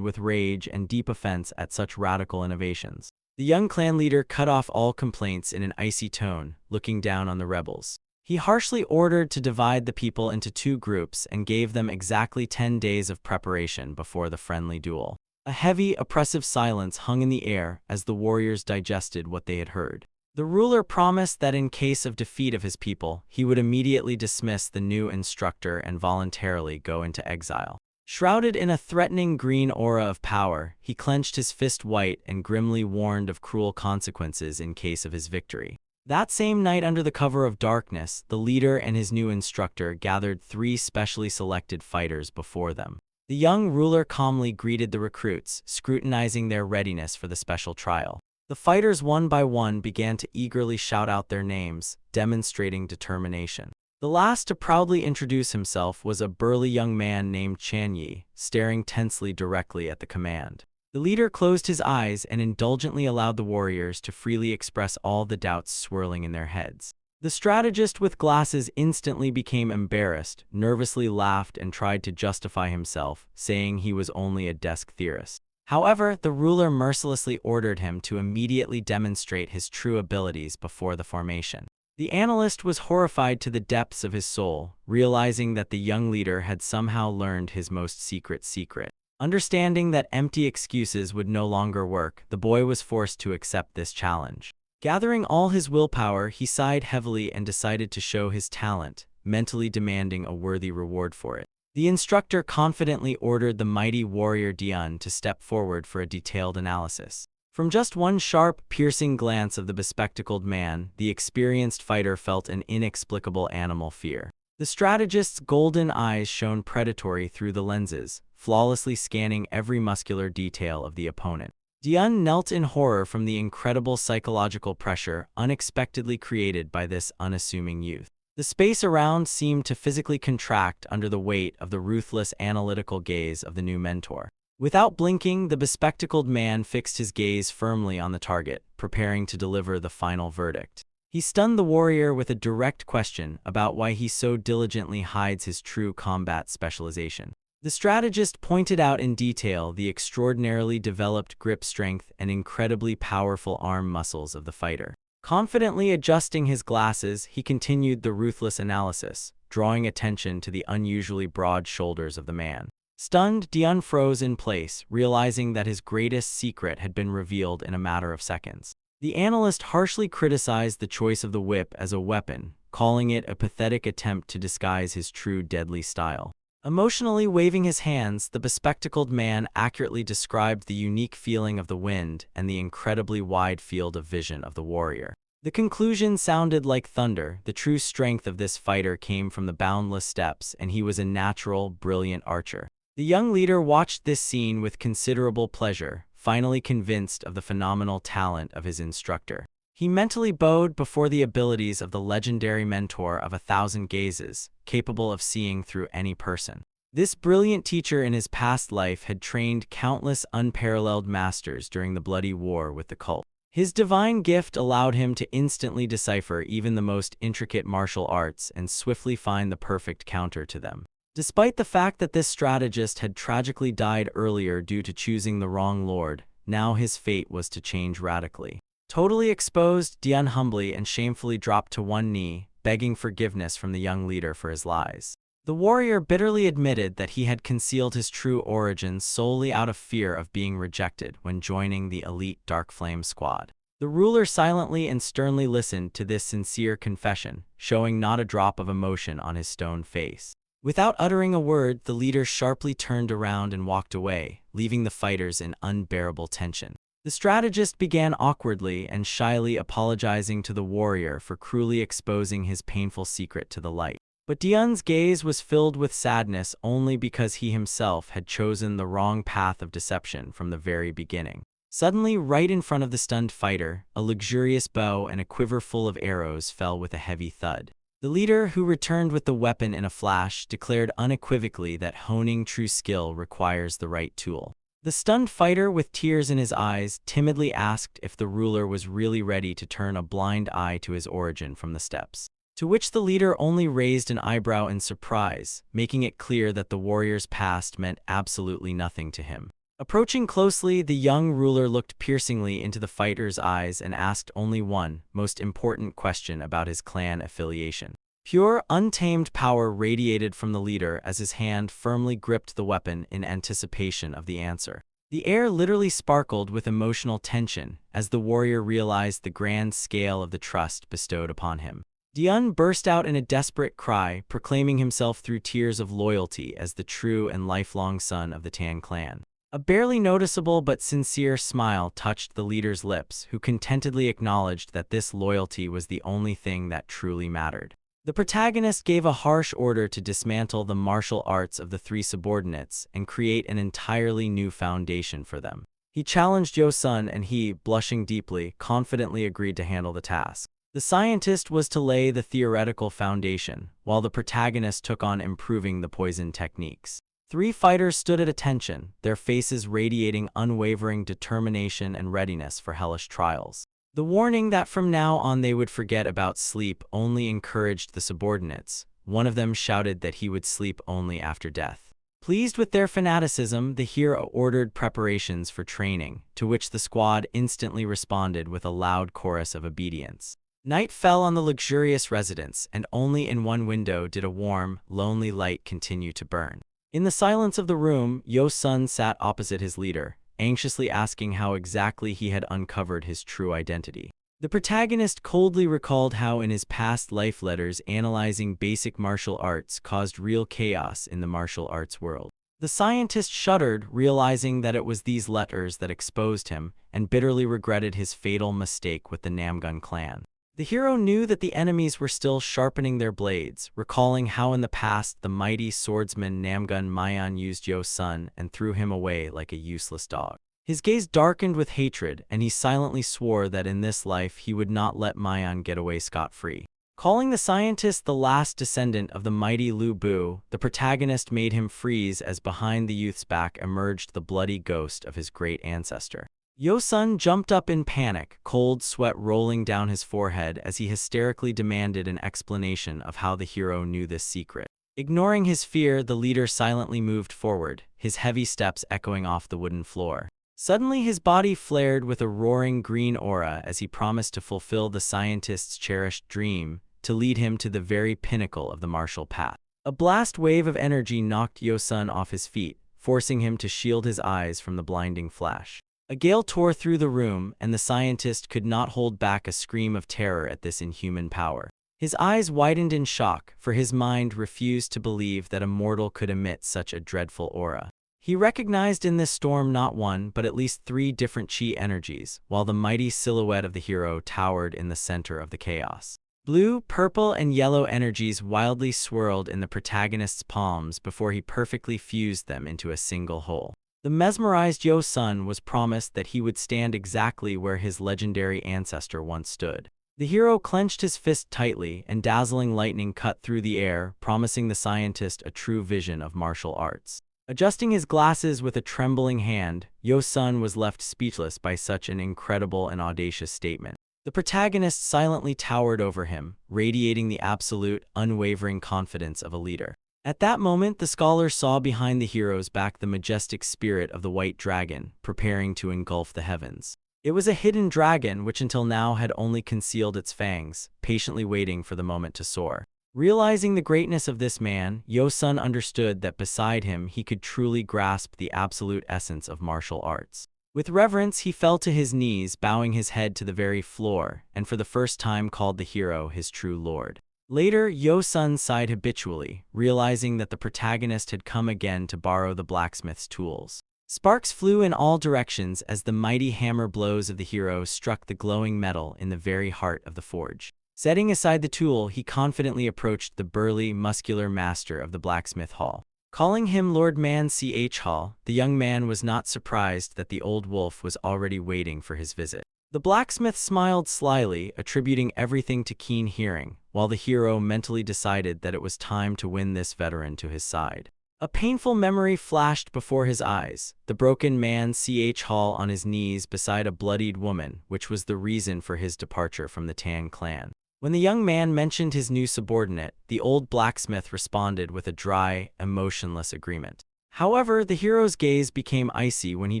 with rage and deep offense at such radical innovations. The young clan leader cut off all complaints in an icy tone, looking down on the rebels. He harshly ordered to divide the people into two groups and gave them exactly 10 days of preparation before the friendly duel. A heavy, oppressive silence hung in the air as the warriors digested what they had heard. The ruler promised that in case of defeat of his people, he would immediately dismiss the new instructor and voluntarily go into exile. Shrouded in a threatening green aura of power, he clenched his fist white and grimly warned of cruel consequences in case of his victory. That same night, under the cover of darkness, the leader and his new instructor gathered 3 specially selected fighters before them. The young ruler calmly greeted the recruits, scrutinizing their readiness for the special trial. The fighters one by one began to eagerly shout out their names, demonstrating determination. The last to proudly introduce himself was a burly young man named Chan Yi, staring tensely directly at the command. The leader closed his eyes and indulgently allowed the warriors to freely express all the doubts swirling in their heads. The strategist with glasses instantly became embarrassed, nervously laughed and tried to justify himself, saying he was only a desk theorist. However, the ruler mercilessly ordered him to immediately demonstrate his true abilities before the formation. The analyst was horrified to the depths of his soul, realizing that the young leader had somehow learned his most secret secret. Understanding that empty excuses would no longer work, the boy was forced to accept this challenge. Gathering all his willpower, he sighed heavily and decided to show his talent, mentally demanding a worthy reward for it. The instructor confidently ordered the mighty warrior Dian to step forward for a detailed analysis. From just one sharp, piercing glance of the bespectacled man, the experienced fighter felt an inexplicable animal fear. The strategist's golden eyes shone predatory through the lenses, flawlessly scanning every muscular detail of the opponent. Dian knelt in horror from the incredible psychological pressure unexpectedly created by this unassuming youth. The space around seemed to physically contract under the weight of the ruthless analytical gaze of the new mentor. Without blinking, the bespectacled man fixed his gaze firmly on the target, preparing to deliver the final verdict. He stunned the warrior with a direct question about why he so diligently hides his true combat specialization. The strategist pointed out in detail the extraordinarily developed grip strength and incredibly powerful arm muscles of the fighter. Confidently adjusting his glasses, he continued the ruthless analysis, drawing attention to the unusually broad shoulders of the man. Stunned, Dian froze in place, realizing that his greatest secret had been revealed in a matter of seconds. The analyst harshly criticized the choice of the whip as a weapon, calling it a pathetic attempt to disguise his true deadly style. Emotionally waving his hands, the bespectacled man accurately described the unique feeling of the wind and the incredibly wide field of vision of the warrior. The conclusion sounded like thunder. The true strength of this fighter came from the boundless steps, and he was a natural, brilliant archer. The young leader watched this scene with considerable pleasure, finally convinced of the phenomenal talent of his instructor. He mentally bowed before the abilities of the legendary mentor of 1,000 gazes, capable of seeing through any person. This brilliant teacher in his past life had trained countless unparalleled masters during the bloody war with the cult. His divine gift allowed him to instantly decipher even the most intricate martial arts and swiftly find the perfect counter to them. Despite the fact that this strategist had tragically died earlier due to choosing the wrong lord, now his fate was to change radically. Totally exposed, Dian humbly and shamefully dropped to one knee, begging forgiveness from the young leader for his lies. The warrior bitterly admitted that he had concealed his true origins solely out of fear of being rejected when joining the elite Dark Flame squad. The ruler silently and sternly listened to this sincere confession, showing not a drop of emotion on his stone face. Without uttering a word, the leader sharply turned around and walked away, leaving the fighters in unbearable tension. The strategist began awkwardly and shyly apologizing to the warrior for cruelly exposing his painful secret to the light. But Dian's gaze was filled with sadness only because he himself had chosen the wrong path of deception from the very beginning. Suddenly, right in front of the stunned fighter, a luxurious bow and a quiver full of arrows fell with a heavy thud. The leader, who returned with the weapon in a flash, declared unequivocally that honing true skill requires the right tool. The stunned fighter, with tears in his eyes, timidly asked if the ruler was really ready to turn a blind eye to his origin from the steppes. To which the leader only raised an eyebrow in surprise, making it clear that the warrior's past meant absolutely nothing to him. Approaching closely, the young ruler looked piercingly into the fighter's eyes and asked only one, most important question about his clan affiliation. Pure, untamed power radiated from the leader as his hand firmly gripped the weapon in anticipation of the answer. The air literally sparkled with emotional tension as the warrior realized the grand scale of the trust bestowed upon him. Dian burst out in a desperate cry, proclaiming himself through tears of loyalty as the true and lifelong son of the Tan clan. A barely noticeable but sincere smile touched the leader's lips, who contentedly acknowledged that this loyalty was the only thing that truly mattered. The protagonist gave a harsh order to dismantle the martial arts of the three subordinates and create an entirely new foundation for them. He challenged Yo-sun and he, blushing deeply, confidently agreed to handle the task. The scientist was to lay the theoretical foundation, while the protagonist took on improving the poison techniques. Three fighters stood at attention, their faces radiating unwavering determination and readiness for hellish trials. The warning that from now on they would forget about sleep only encouraged the subordinates. One of them shouted that he would sleep only after death. Pleased with their fanaticism, the hero ordered preparations for training, to which the squad instantly responded with a loud chorus of obedience. Night fell on the luxurious residence, and only in one window did a warm, lonely light continue to burn. In the silence of the room, Yo-sun sat opposite his leader, anxiously asking how exactly he had uncovered his true identity. The protagonist coldly recalled how in his past life letters analyzing basic martial arts caused real chaos in the martial arts world. The scientist shuddered, realizing that it was these letters that exposed him, and bitterly regretted his fatal mistake with the Namgun clan. The hero knew that the enemies were still sharpening their blades, recalling how in the past the mighty swordsman Namgun Mayan used Yo-sun and threw him away like a useless dog. His gaze darkened with hatred, and he silently swore that in this life he would not let Mayan get away scot-free. Calling the scientist the last descendant of the mighty Lu Bu, the protagonist made him freeze as behind the youth's back emerged the bloody ghost of his great ancestor. Yo-sun jumped up in panic, cold sweat rolling down his forehead as he hysterically demanded an explanation of how the hero knew this secret. Ignoring his fear, the leader silently moved forward, his heavy steps echoing off the wooden floor. Suddenly his body flared with a roaring green aura as he promised to fulfill the scientist's cherished dream, to lead him to the very pinnacle of the martial path. A blast wave of energy knocked Yo-sun off his feet, forcing him to shield his eyes from the blinding flash. A gale tore through the room, and the scientist could not hold back a scream of terror at this inhuman power. His eyes widened in shock, for his mind refused to believe that a mortal could emit such a dreadful aura. He recognized in this storm not one, but at least three different chi energies, while the mighty silhouette of the hero towered in the center of the chaos. Blue, purple, and yellow energies wildly swirled in the protagonist's palms before he perfectly fused them into a single whole. The mesmerized Yo-sun was promised that he would stand exactly where his legendary ancestor once stood. The hero clenched his fist tightly, and dazzling lightning cut through the air, promising the scientist a true vision of martial arts. Adjusting his glasses with a trembling hand, Yo-sun was left speechless by such an incredible and audacious statement. The protagonist silently towered over him, radiating the absolute, unwavering confidence of a leader. At that moment, the scholar saw behind the hero's back the majestic spirit of the white dragon, preparing to engulf the heavens. It was a hidden dragon which until now had only concealed its fangs, patiently waiting for the moment to soar. Realizing the greatness of this man, Yo-sun understood that beside him he could truly grasp the absolute essence of martial arts. With reverence, he fell to his knees, bowing his head to the very floor, and for the first time called the hero his true lord. Later, Yo-sun sighed habitually, realizing that the protagonist had come again to borrow the blacksmith's tools. Sparks flew in all directions as the mighty hammer blows of the hero struck the glowing metal in the very heart of the forge. Setting aside the tool, he confidently approached the burly, muscular master of the blacksmith hall. Calling him Lord Man-Ch, the young man was not surprised that the old wolf was already waiting for his visit. The blacksmith smiled slyly, attributing everything to keen hearing, while the hero mentally decided that it was time to win this veteran to his side. A painful memory flashed before his eyes, the broken Man-Ch on his knees beside a bloodied woman, which was the reason for his departure from the Tan clan. When the young man mentioned his new subordinate, the old blacksmith responded with a dry, emotionless agreement. However, the hero's gaze became icy when he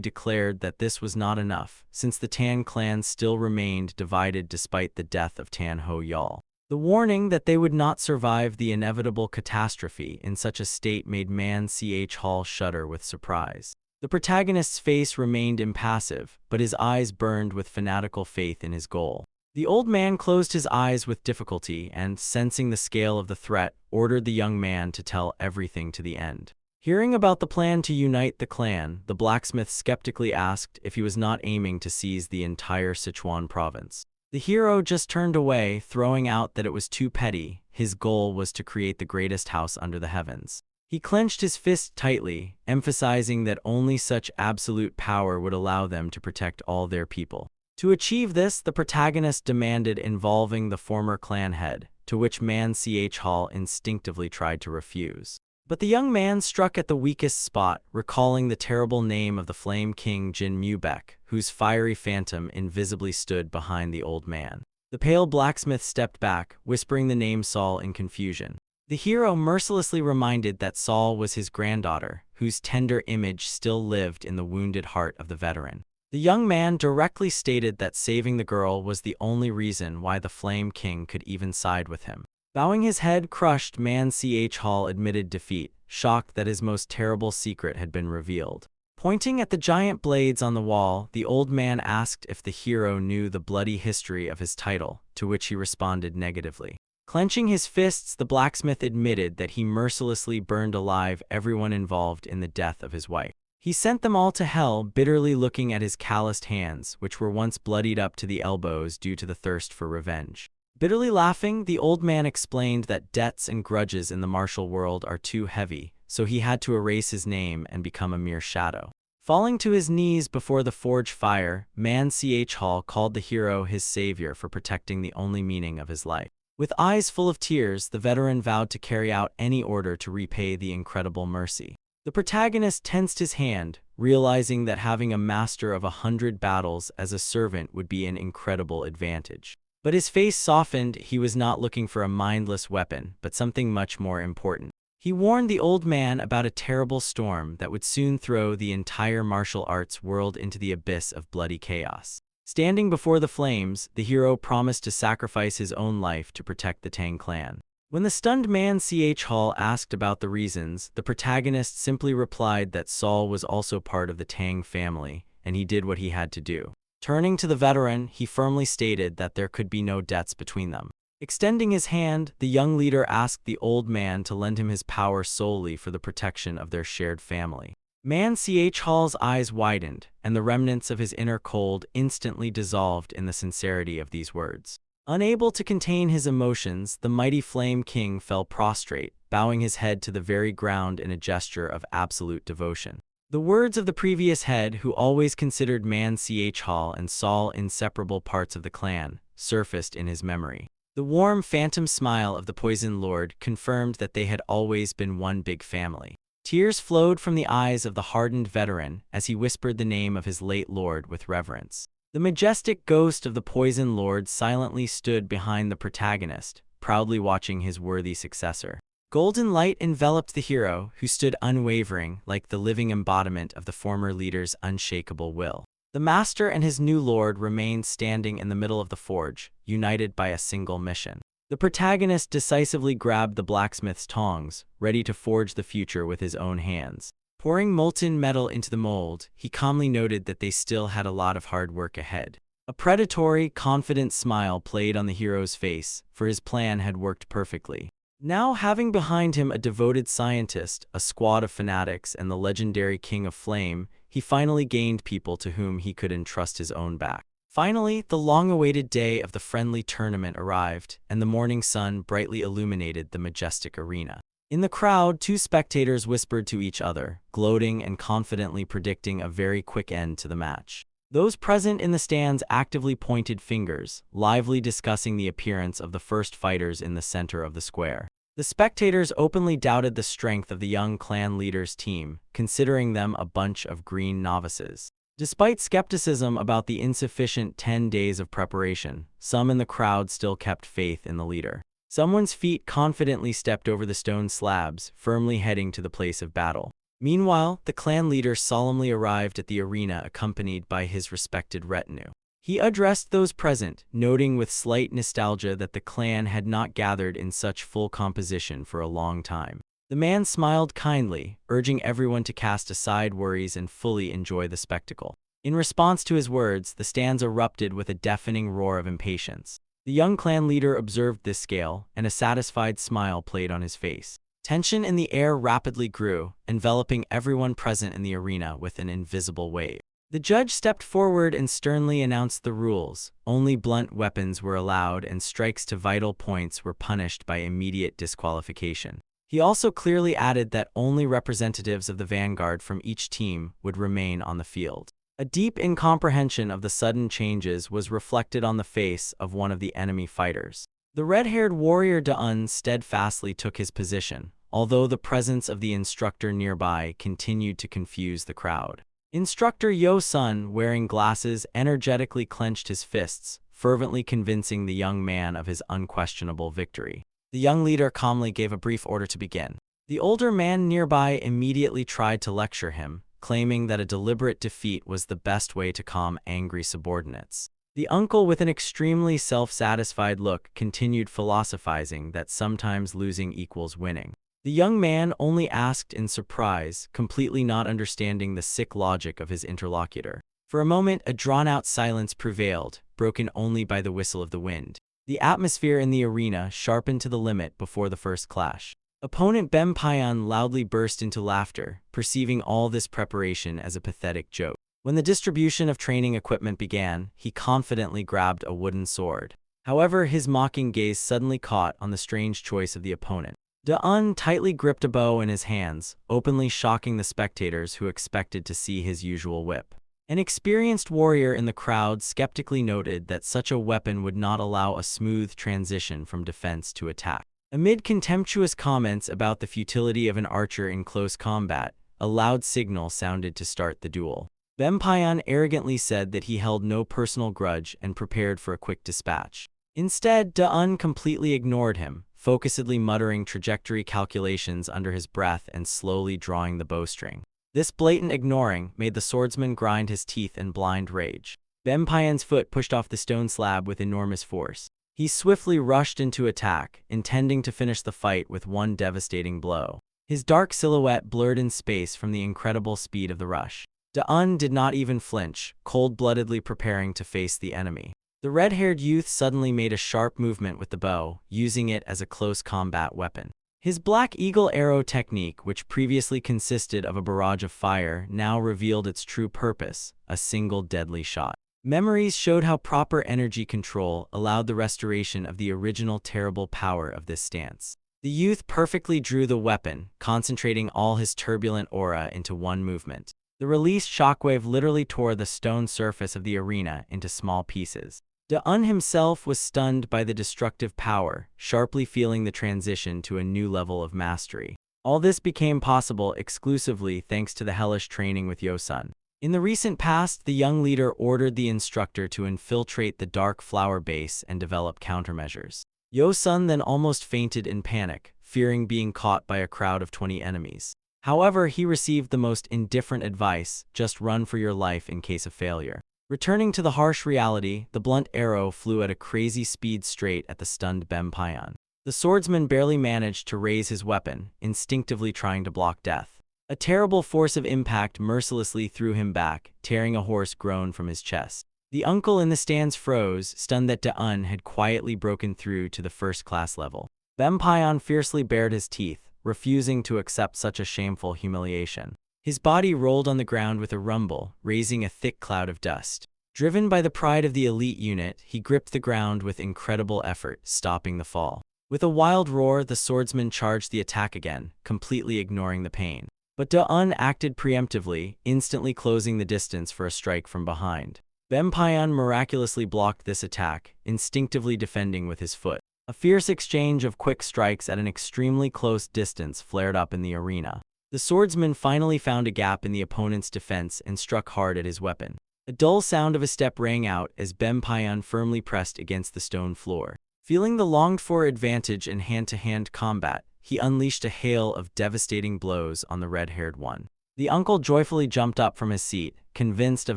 declared that this was not enough, since the Tan clan still remained divided despite the death of Tan Ho-yal. The warning that they would not survive the inevitable catastrophe in such a state made Man-Ch shudder with surprise. The protagonist's face remained impassive, but his eyes burned with fanatical faith in his goal. The old man closed his eyes with difficulty and, sensing the scale of the threat, ordered the young man to tell everything to the end. Hearing about the plan to unite the clan, the blacksmith skeptically asked if he was not aiming to seize the entire Sichuan province. The hero just turned away, throwing out that it was too petty. His goal was to create the greatest house under the heavens. He clenched his fist tightly, emphasizing that only such absolute power would allow them to protect all their people. To achieve this, the protagonist demanded involving the former clan head, to which Man-Ch instinctively tried to refuse. But the young man struck at the weakest spot, recalling the terrible name of the Flame King Jin Mubek, whose fiery phantom invisibly stood behind the old man. The pale blacksmith stepped back, whispering the name Saul in confusion. The hero mercilessly reminded that Saul was his granddaughter, whose tender image still lived in the wounded heart of the veteran. The young man directly stated that saving the girl was the only reason why the Flame King could even side with him. Bowing his head crushed, Man-Ch admitted defeat, shocked that his most terrible secret had been revealed. Pointing at the giant blades on the wall, the old man asked if the hero knew the bloody history of his title, to which he responded negatively. Clenching his fists, the blacksmith admitted that he mercilessly burned alive everyone involved in the death of his wife. He sent them all to hell, bitterly looking at his calloused hands, which were once bloodied up to the elbows due to the thirst for revenge. Bitterly laughing, the old man explained that debts and grudges in the martial world are too heavy, so he had to erase his name and become a mere shadow. Falling to his knees before the forge fire, Man-Ch called the hero his savior for protecting the only meaning of his life. With eyes full of tears, the veteran vowed to carry out any order to repay the incredible mercy. The protagonist tensed his hand, realizing that having a master of 100 battles as a servant would be an incredible advantage. But his face softened. He was not looking for a mindless weapon, but something much more important. He warned the old man about a terrible storm that would soon throw the entire martial arts world into the abyss of bloody chaos. Standing before the flames, the hero promised to sacrifice his own life to protect the Tang clan. When the stunned Man-Ch asked about the reasons, the protagonist simply replied that Saul was also part of the Tang family, and he did what he had to do. Turning to the veteran, he firmly stated that there could be no debts between them. Extending his hand, the young leader asked the old man to lend him his power solely for the protection of their shared family. Man-Ch's eyes widened, and the remnants of his inner cold instantly dissolved in the sincerity of these words. Unable to contain his emotions, the mighty Flame King fell prostrate, bowing his head to the very ground in a gesture of absolute devotion. The words of the previous head, who always considered Man-Ch and Saul inseparable parts of the clan, surfaced in his memory. The warm phantom smile of the Poison Lord confirmed that they had always been one big family. Tears flowed from the eyes of the hardened veteran as he whispered the name of his late lord with reverence. The majestic ghost of the Poison Lord silently stood behind the protagonist, proudly watching his worthy successor. Golden light enveloped the hero, who stood unwavering, like the living embodiment of the former leader's unshakable will. The master and his new lord remained standing in the middle of the forge, united by a single mission. The protagonist decisively grabbed the blacksmith's tongs, ready to forge the future with his own hands. Pouring molten metal into the mold, he calmly noted that they still had a lot of hard work ahead. A predatory, confident smile played on the hero's face, for his plan had worked perfectly. Now, having behind him a devoted scientist, a squad of fanatics, and the legendary King of Flame, he finally gained people to whom he could entrust his own back. Finally, the long-awaited day of the friendly tournament arrived, and the morning sun brightly illuminated the majestic arena. In the crowd, two spectators whispered to each other, gloating and confidently predicting a very quick end to the match. Those present in the stands actively pointed fingers, lively discussing the appearance of the first fighters in the center of the square. The spectators openly doubted the strength of the young clan leader's team, considering them a bunch of green novices. Despite skepticism about the insufficient 10 days of preparation, some in the crowd still kept faith in the leader. Someone's feet confidently stepped over the stone slabs, firmly heading to the place of battle. Meanwhile, the clan leader solemnly arrived at the arena accompanied by his respected retinue. He addressed those present, noting with slight nostalgia that the clan had not gathered in such full composition for a long time. The man smiled kindly, urging everyone to cast aside worries and fully enjoy the spectacle. In response to his words, the stands erupted with a deafening roar of impatience. The young clan leader observed this scale, and a satisfied smile played on his face. Tension in the air rapidly grew, enveloping everyone present in the arena with an invisible wave. The judge stepped forward and sternly announced the rules. Only blunt weapons were allowed, and strikes to vital points were punished by immediate disqualification. He also clearly added that only representatives of the vanguard from each team would remain on the field. A deep incomprehension of the sudden changes was reflected on the face of one of the enemy fighters. The red-haired warrior Da'un steadfastly took his position, although the presence of the instructor nearby continued to confuse the crowd. Instructor Yo-sun, wearing glasses, energetically clenched his fists, fervently convincing the young man of his unquestionable victory. The young leader calmly gave a brief order to begin. The older man nearby immediately tried to lecture him, claiming that a deliberate defeat was the best way to calm angry subordinates. The uncle, with an extremely self-satisfied look, continued philosophizing that sometimes losing equals winning. The young man only asked in surprise, completely not understanding the sick logic of his interlocutor. For a moment, a drawn-out silence prevailed, broken only by the whistle of the wind. The atmosphere in the arena sharpened to the limit before the first clash. Opponent Bem Payan loudly burst into laughter, perceiving all this preparation as a pathetic joke. When the distribution of training equipment began, he confidently grabbed a wooden sword. However, his mocking gaze suddenly caught on the strange choice of the opponent. Da'un tightly gripped a bow in his hands, openly shocking the spectators who expected to see his usual whip. An experienced warrior in the crowd skeptically noted that such a weapon would not allow a smooth transition from defense to attack. Amid contemptuous comments about the futility of an archer in close combat, a loud signal sounded to start the duel. Bem Payan arrogantly said that he held no personal grudge and prepared for a quick dispatch. Instead, Da'un completely ignored him, focusedly muttering trajectory calculations under his breath and slowly drawing the bowstring. This blatant ignoring made the swordsman grind his teeth in blind rage. Bem Payan's foot pushed off the stone slab with enormous force. He swiftly rushed into attack, intending to finish the fight with one devastating blow. His dark silhouette blurred in space from the incredible speed of the rush. Da'un did not even flinch, cold-bloodedly preparing to face the enemy. The red-haired youth suddenly made a sharp movement with the bow, using it as a close combat weapon. His Black Eagle arrow technique, which previously consisted of a barrage of fire, now revealed its true purpose, a single deadly shot. Memories showed how proper energy control allowed the restoration of the original terrible power of this stance. The youth perfectly drew the weapon, concentrating all his turbulent aura into one movement. The released shockwave literally tore the stone surface of the arena into small pieces. Da'un himself was stunned by the destructive power, sharply feeling the transition to a new level of mastery. All this became possible exclusively thanks to the hellish training with Yosun. In the recent past, the young leader ordered the instructor to infiltrate the Dark Flower base and develop countermeasures. Yosun then almost fainted in panic, fearing being caught by a crowd of 20 enemies. However, he received the most indifferent advice: just run for your life in case of failure. Returning to the harsh reality, the blunt arrow flew at a crazy speed straight at the stunned Bempayan. The swordsman barely managed to raise his weapon, instinctively trying to block death. A terrible force of impact mercilessly threw him back, tearing a hoarse groan from his chest. The uncle in the stands froze, stunned that Da'un had quietly broken through to the first-class level. Bempayan fiercely bared his teeth, refusing to accept such a shameful humiliation. His body rolled on the ground with a rumble, raising a thick cloud of dust. Driven by the pride of the elite unit, he gripped the ground with incredible effort, stopping the fall. With a wild roar, the swordsman charged the attack again, completely ignoring the pain. But Da'un acted preemptively, instantly closing the distance for a strike from behind. Bempayan miraculously blocked this attack, instinctively defending with his foot. A fierce exchange of quick strikes at an extremely close distance flared up in the arena. The swordsman finally found a gap in the opponent's defense and struck hard at his weapon. A dull sound of a step rang out as Bempayan firmly pressed against the stone floor. Feeling the longed-for advantage in hand-to-hand combat, he unleashed a hail of devastating blows on the red-haired one. The uncle joyfully jumped up from his seat, convinced of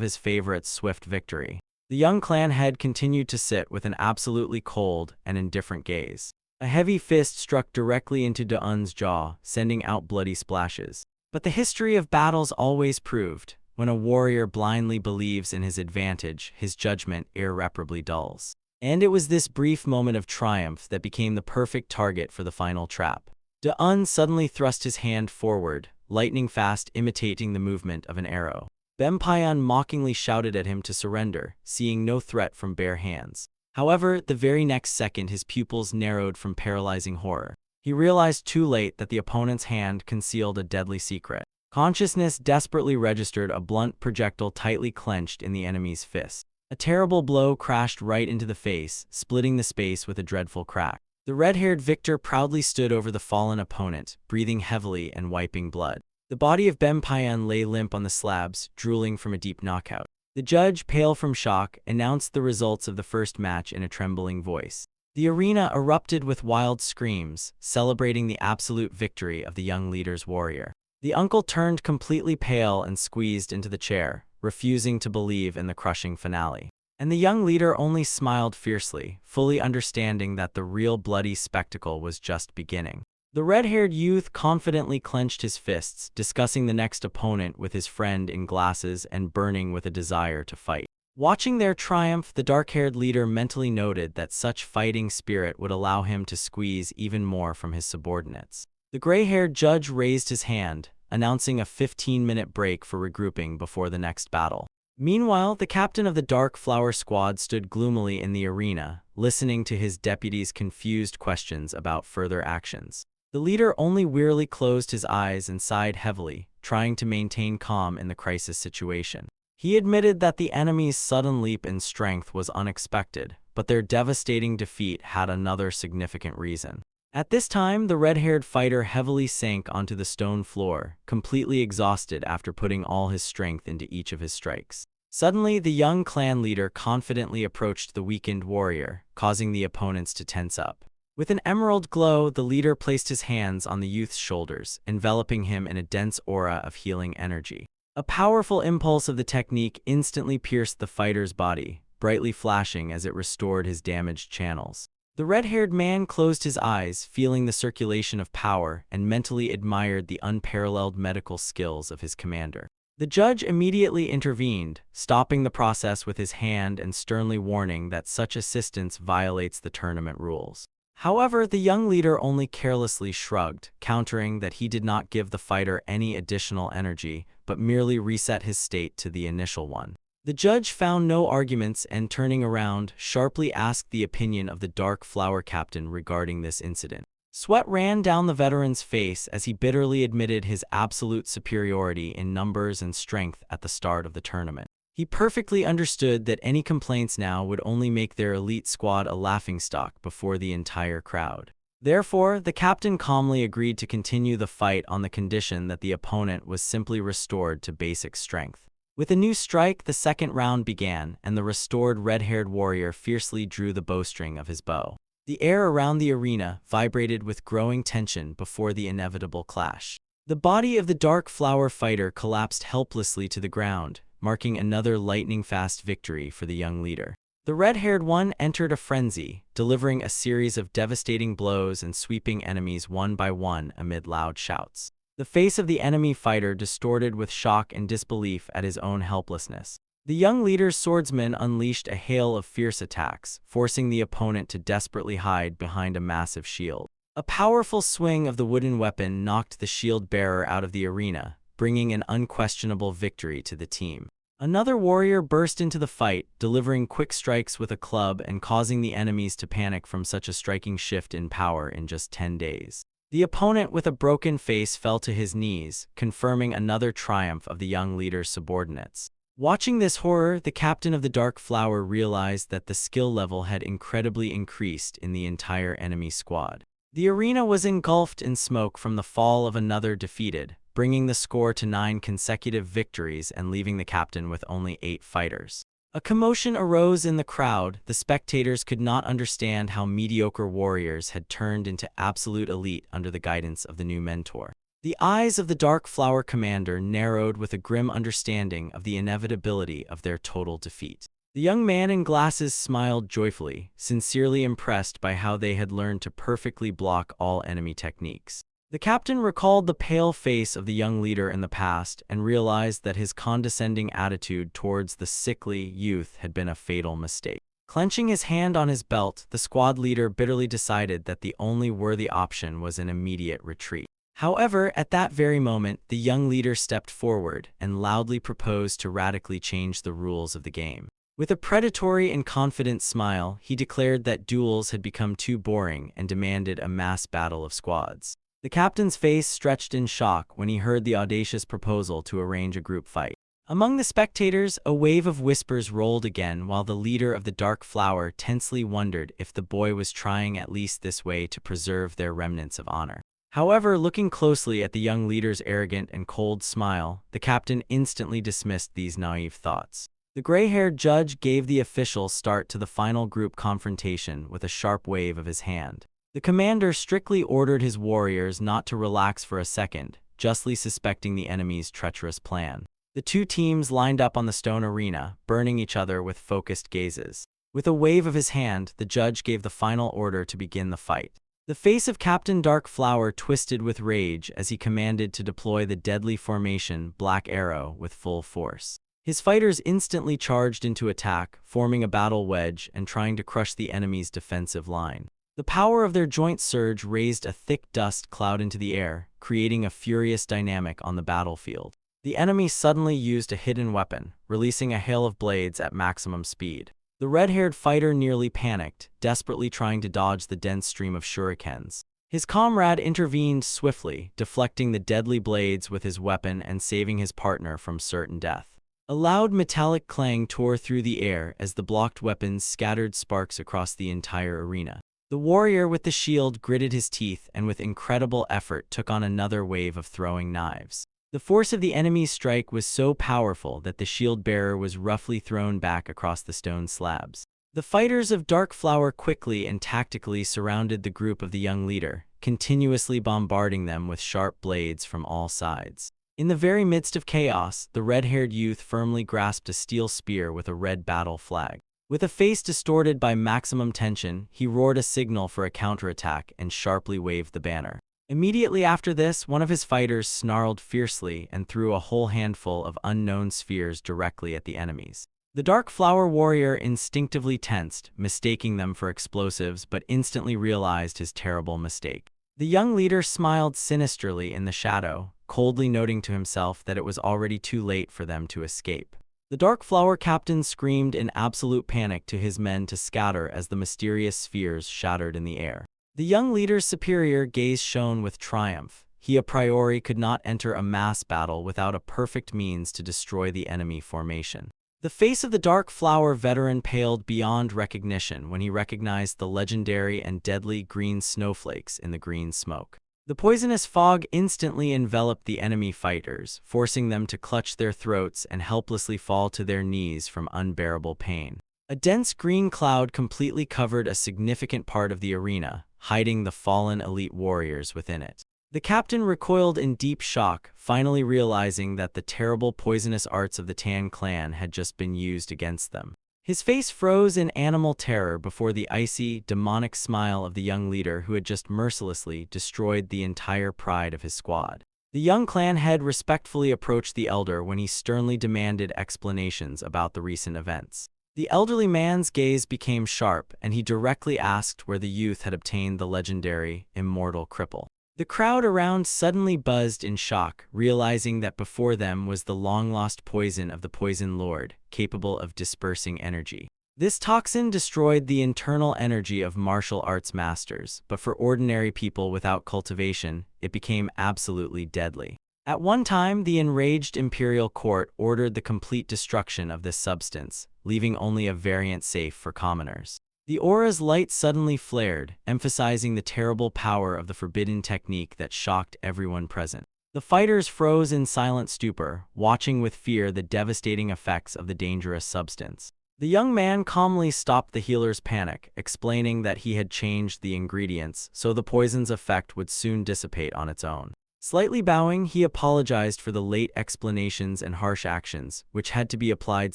his favorite's swift victory. The young clan head continued to sit with an absolutely cold and indifferent gaze. A heavy fist struck directly into Da'un's jaw, sending out bloody splashes. But the history of battles always proved, when a warrior blindly believes in his advantage, his judgment irreparably dulls. And it was this brief moment of triumph that became the perfect target for the final trap. Da'un suddenly thrust his hand forward, lightning fast, imitating the movement of an arrow. Bempayan mockingly shouted at him to surrender, seeing no threat from bare hands. However, the very next second his pupils narrowed from paralyzing horror. He realized too late that the opponent's hand concealed a deadly secret. Consciousness desperately registered a blunt projectile tightly clenched in the enemy's fist. A terrible blow crashed right into the face, splitting the space with a dreadful crack. The red-haired victor proudly stood over the fallen opponent, breathing heavily and wiping blood. The body of Bempayan lay limp on the slabs, drooling from a deep knockout. The judge, pale from shock, announced the results of the first match in a trembling voice. The arena erupted with wild screams, celebrating the absolute victory of the young leader's warrior. The uncle turned completely pale and squeezed into the chair, refusing to believe in the crushing finale. And the young leader only smiled fiercely, fully understanding that the real bloody spectacle was just beginning. The red-haired youth confidently clenched his fists, discussing the next opponent with his friend in glasses and burning with a desire to fight. Watching their triumph, the dark-haired leader mentally noted that such fighting spirit would allow him to squeeze even more from his subordinates. The gray-haired judge raised his hand, announcing a 15-minute break for regrouping before the next battle. Meanwhile, the captain of the Dark Flower Squad stood gloomily in the arena, listening to his deputies' confused questions about further actions. The leader only wearily closed his eyes and sighed heavily, trying to maintain calm in the crisis situation. He admitted that the enemy's sudden leap in strength was unexpected, but their devastating defeat had another significant reason. At this time, the red-haired fighter heavily sank onto the stone floor, completely exhausted after putting all his strength into each of his strikes. Suddenly, the young clan leader confidently approached the weakened warrior, causing the opponents to tense up. With an emerald glow, the leader placed his hands on the youth's shoulders, enveloping him in a dense aura of healing energy. A powerful impulse of the technique instantly pierced the fighter's body, brightly flashing as it restored his damaged channels. The red-haired man closed his eyes, feeling the circulation of power, and mentally admired the unparalleled medical skills of his commander. The judge immediately intervened, stopping the process with his hand and sternly warning that such assistance violates the tournament rules. However, the young leader only carelessly shrugged, countering that he did not give the fighter any additional energy, but merely reset his state to the initial one. The judge found no arguments and, turning around, sharply asked the opinion of the Dark Flower captain regarding this incident. Sweat ran down the veteran's face as he bitterly admitted his absolute superiority in numbers and strength at the start of the tournament. He perfectly understood that any complaints now would only make their elite squad a laughingstock before the entire crowd. Therefore, the captain calmly agreed to continue the fight on the condition that the opponent was simply restored to basic strength. With a new strike, the second round began, and the restored red-haired warrior fiercely drew the bowstring of his bow. The air around the arena vibrated with growing tension before the inevitable clash. The body of the Dark Flower fighter collapsed helplessly to the ground, marking another lightning-fast victory for the young leader. The red-haired one entered a frenzy, delivering a series of devastating blows and sweeping enemies one by one amid loud shouts. The face of the enemy fighter distorted with shock and disbelief at his own helplessness. The young leader's swordsman unleashed a hail of fierce attacks, forcing the opponent to desperately hide behind a massive shield. A powerful swing of the wooden weapon knocked the shield-bearer out of the arena, bringing an unquestionable victory to the team. Another warrior burst into the fight, delivering quick strikes with a club and causing the enemies to panic from such a striking shift in power in just 10 days. The opponent with a broken face fell to his knees, confirming another triumph of the young leader's subordinates. Watching this horror, the captain of the Dark Flower realized that the skill level had incredibly increased in the entire enemy squad. The arena was engulfed in smoke from the fall of another defeated, bringing the score to 9 consecutive victories and leaving the captain with only 8 fighters. A commotion arose in the crowd. The spectators could not understand how mediocre warriors had turned into absolute elite under the guidance of the new mentor. The eyes of the Dark Flower commander narrowed with a grim understanding of the inevitability of their total defeat. The young man in glasses smiled joyfully, sincerely impressed by how they had learned to perfectly block all enemy techniques. The captain recalled the pale face of the young leader in the past and realized that his condescending attitude towards the sickly youth had been a fatal mistake. Clenching his hand on his belt, the squad leader bitterly decided that the only worthy option was an immediate retreat. However, at that very moment, the young leader stepped forward and loudly proposed to radically change the rules of the game. With a predatory and confident smile, he declared that duels had become too boring and demanded a mass battle of squads. The captain's face stretched in shock when he heard the audacious proposal to arrange a group fight. Among the spectators, a wave of whispers rolled again while the leader of the Dark Flower tensely wondered if the boy was trying at least this way to preserve their remnants of honor. However, looking closely at the young leader's arrogant and cold smile, the captain instantly dismissed these naive thoughts. The gray-haired judge gave the official start to the final group confrontation with a sharp wave of his hand. The commander strictly ordered his warriors not to relax for a second, justly suspecting the enemy's treacherous plan. The two teams lined up on the stone arena, burning each other with focused gazes. With a wave of his hand, the judge gave the final order to begin the fight. The face of Captain Dark Flower twisted with rage as he commanded to deploy the deadly formation Black Arrow with full force. His fighters instantly charged into attack, forming a battle wedge and trying to crush the enemy's defensive line. The power of their joint surge raised a thick dust cloud into the air, creating a furious dynamic on the battlefield. The enemy suddenly used a hidden weapon, releasing a hail of blades at maximum speed. The red-haired fighter nearly panicked, desperately trying to dodge the dense stream of shurikens. His comrade intervened swiftly, deflecting the deadly blades with his weapon and saving his partner from certain death. A loud metallic clang tore through the air as the blocked weapons scattered sparks across the entire arena. The warrior with the shield gritted his teeth and with incredible effort took on another wave of throwing knives. The force of the enemy's strike was so powerful that the shield-bearer was roughly thrown back across the stone slabs. The fighters of Dark Flower quickly and tactically surrounded the group of the young leader, continuously bombarding them with sharp blades from all sides. In the very midst of chaos, the red-haired youth firmly grasped a steel spear with a red battle flag. With a face distorted by maximum tension, he roared a signal for a counterattack and sharply waved the banner. Immediately after this, one of his fighters snarled fiercely and threw a whole handful of unknown spheres directly at the enemies. The Dark Flower warrior instinctively tensed, mistaking them for explosives, but instantly realized his terrible mistake. The young leader smiled sinisterly in the shadow, coldly noting to himself that it was already too late for them to escape. The Dark Flower captain screamed in absolute panic to his men to scatter as the mysterious spheres shattered in the air. The young leader's superior gaze shone with triumph. He a priori could not enter a mass battle without a perfect means to destroy the enemy formation. The face of the Dark Flower veteran paled beyond recognition when he recognized the legendary and deadly green snowflakes in the green smoke. The poisonous fog instantly enveloped the enemy fighters, forcing them to clutch their throats and helplessly fall to their knees from unbearable pain. A dense green cloud completely covered a significant part of the arena, hiding the fallen elite warriors within it. The captain recoiled in deep shock, finally realizing that the terrible poisonous arts of the Tan clan had just been used against them. His face froze in animal terror before the icy, demonic smile of the young leader who had just mercilessly destroyed the entire pride of his squad. The young clan head respectfully approached the elder when he sternly demanded explanations about the recent events. The elderly man's gaze became sharp, and he directly asked where the youth had obtained the legendary, immortal cripple. The crowd around suddenly buzzed in shock, realizing that before them was the long-lost poison of the Poison Lord, capable of dispersing energy. This toxin destroyed the internal energy of martial arts masters, but for ordinary people without cultivation, it became absolutely deadly. At one time, the enraged imperial court ordered the complete destruction of this substance, leaving only a variant safe for commoners. The aura's light suddenly flared, emphasizing the terrible power of the forbidden technique that shocked everyone present. The fighters froze in silent stupor, watching with fear the devastating effects of the dangerous substance. The young man calmly stopped the healer's panic, explaining that he had changed the ingredients so the poison's effect would soon dissipate on its own. Slightly bowing, he apologized for the late explanations and harsh actions, which had to be applied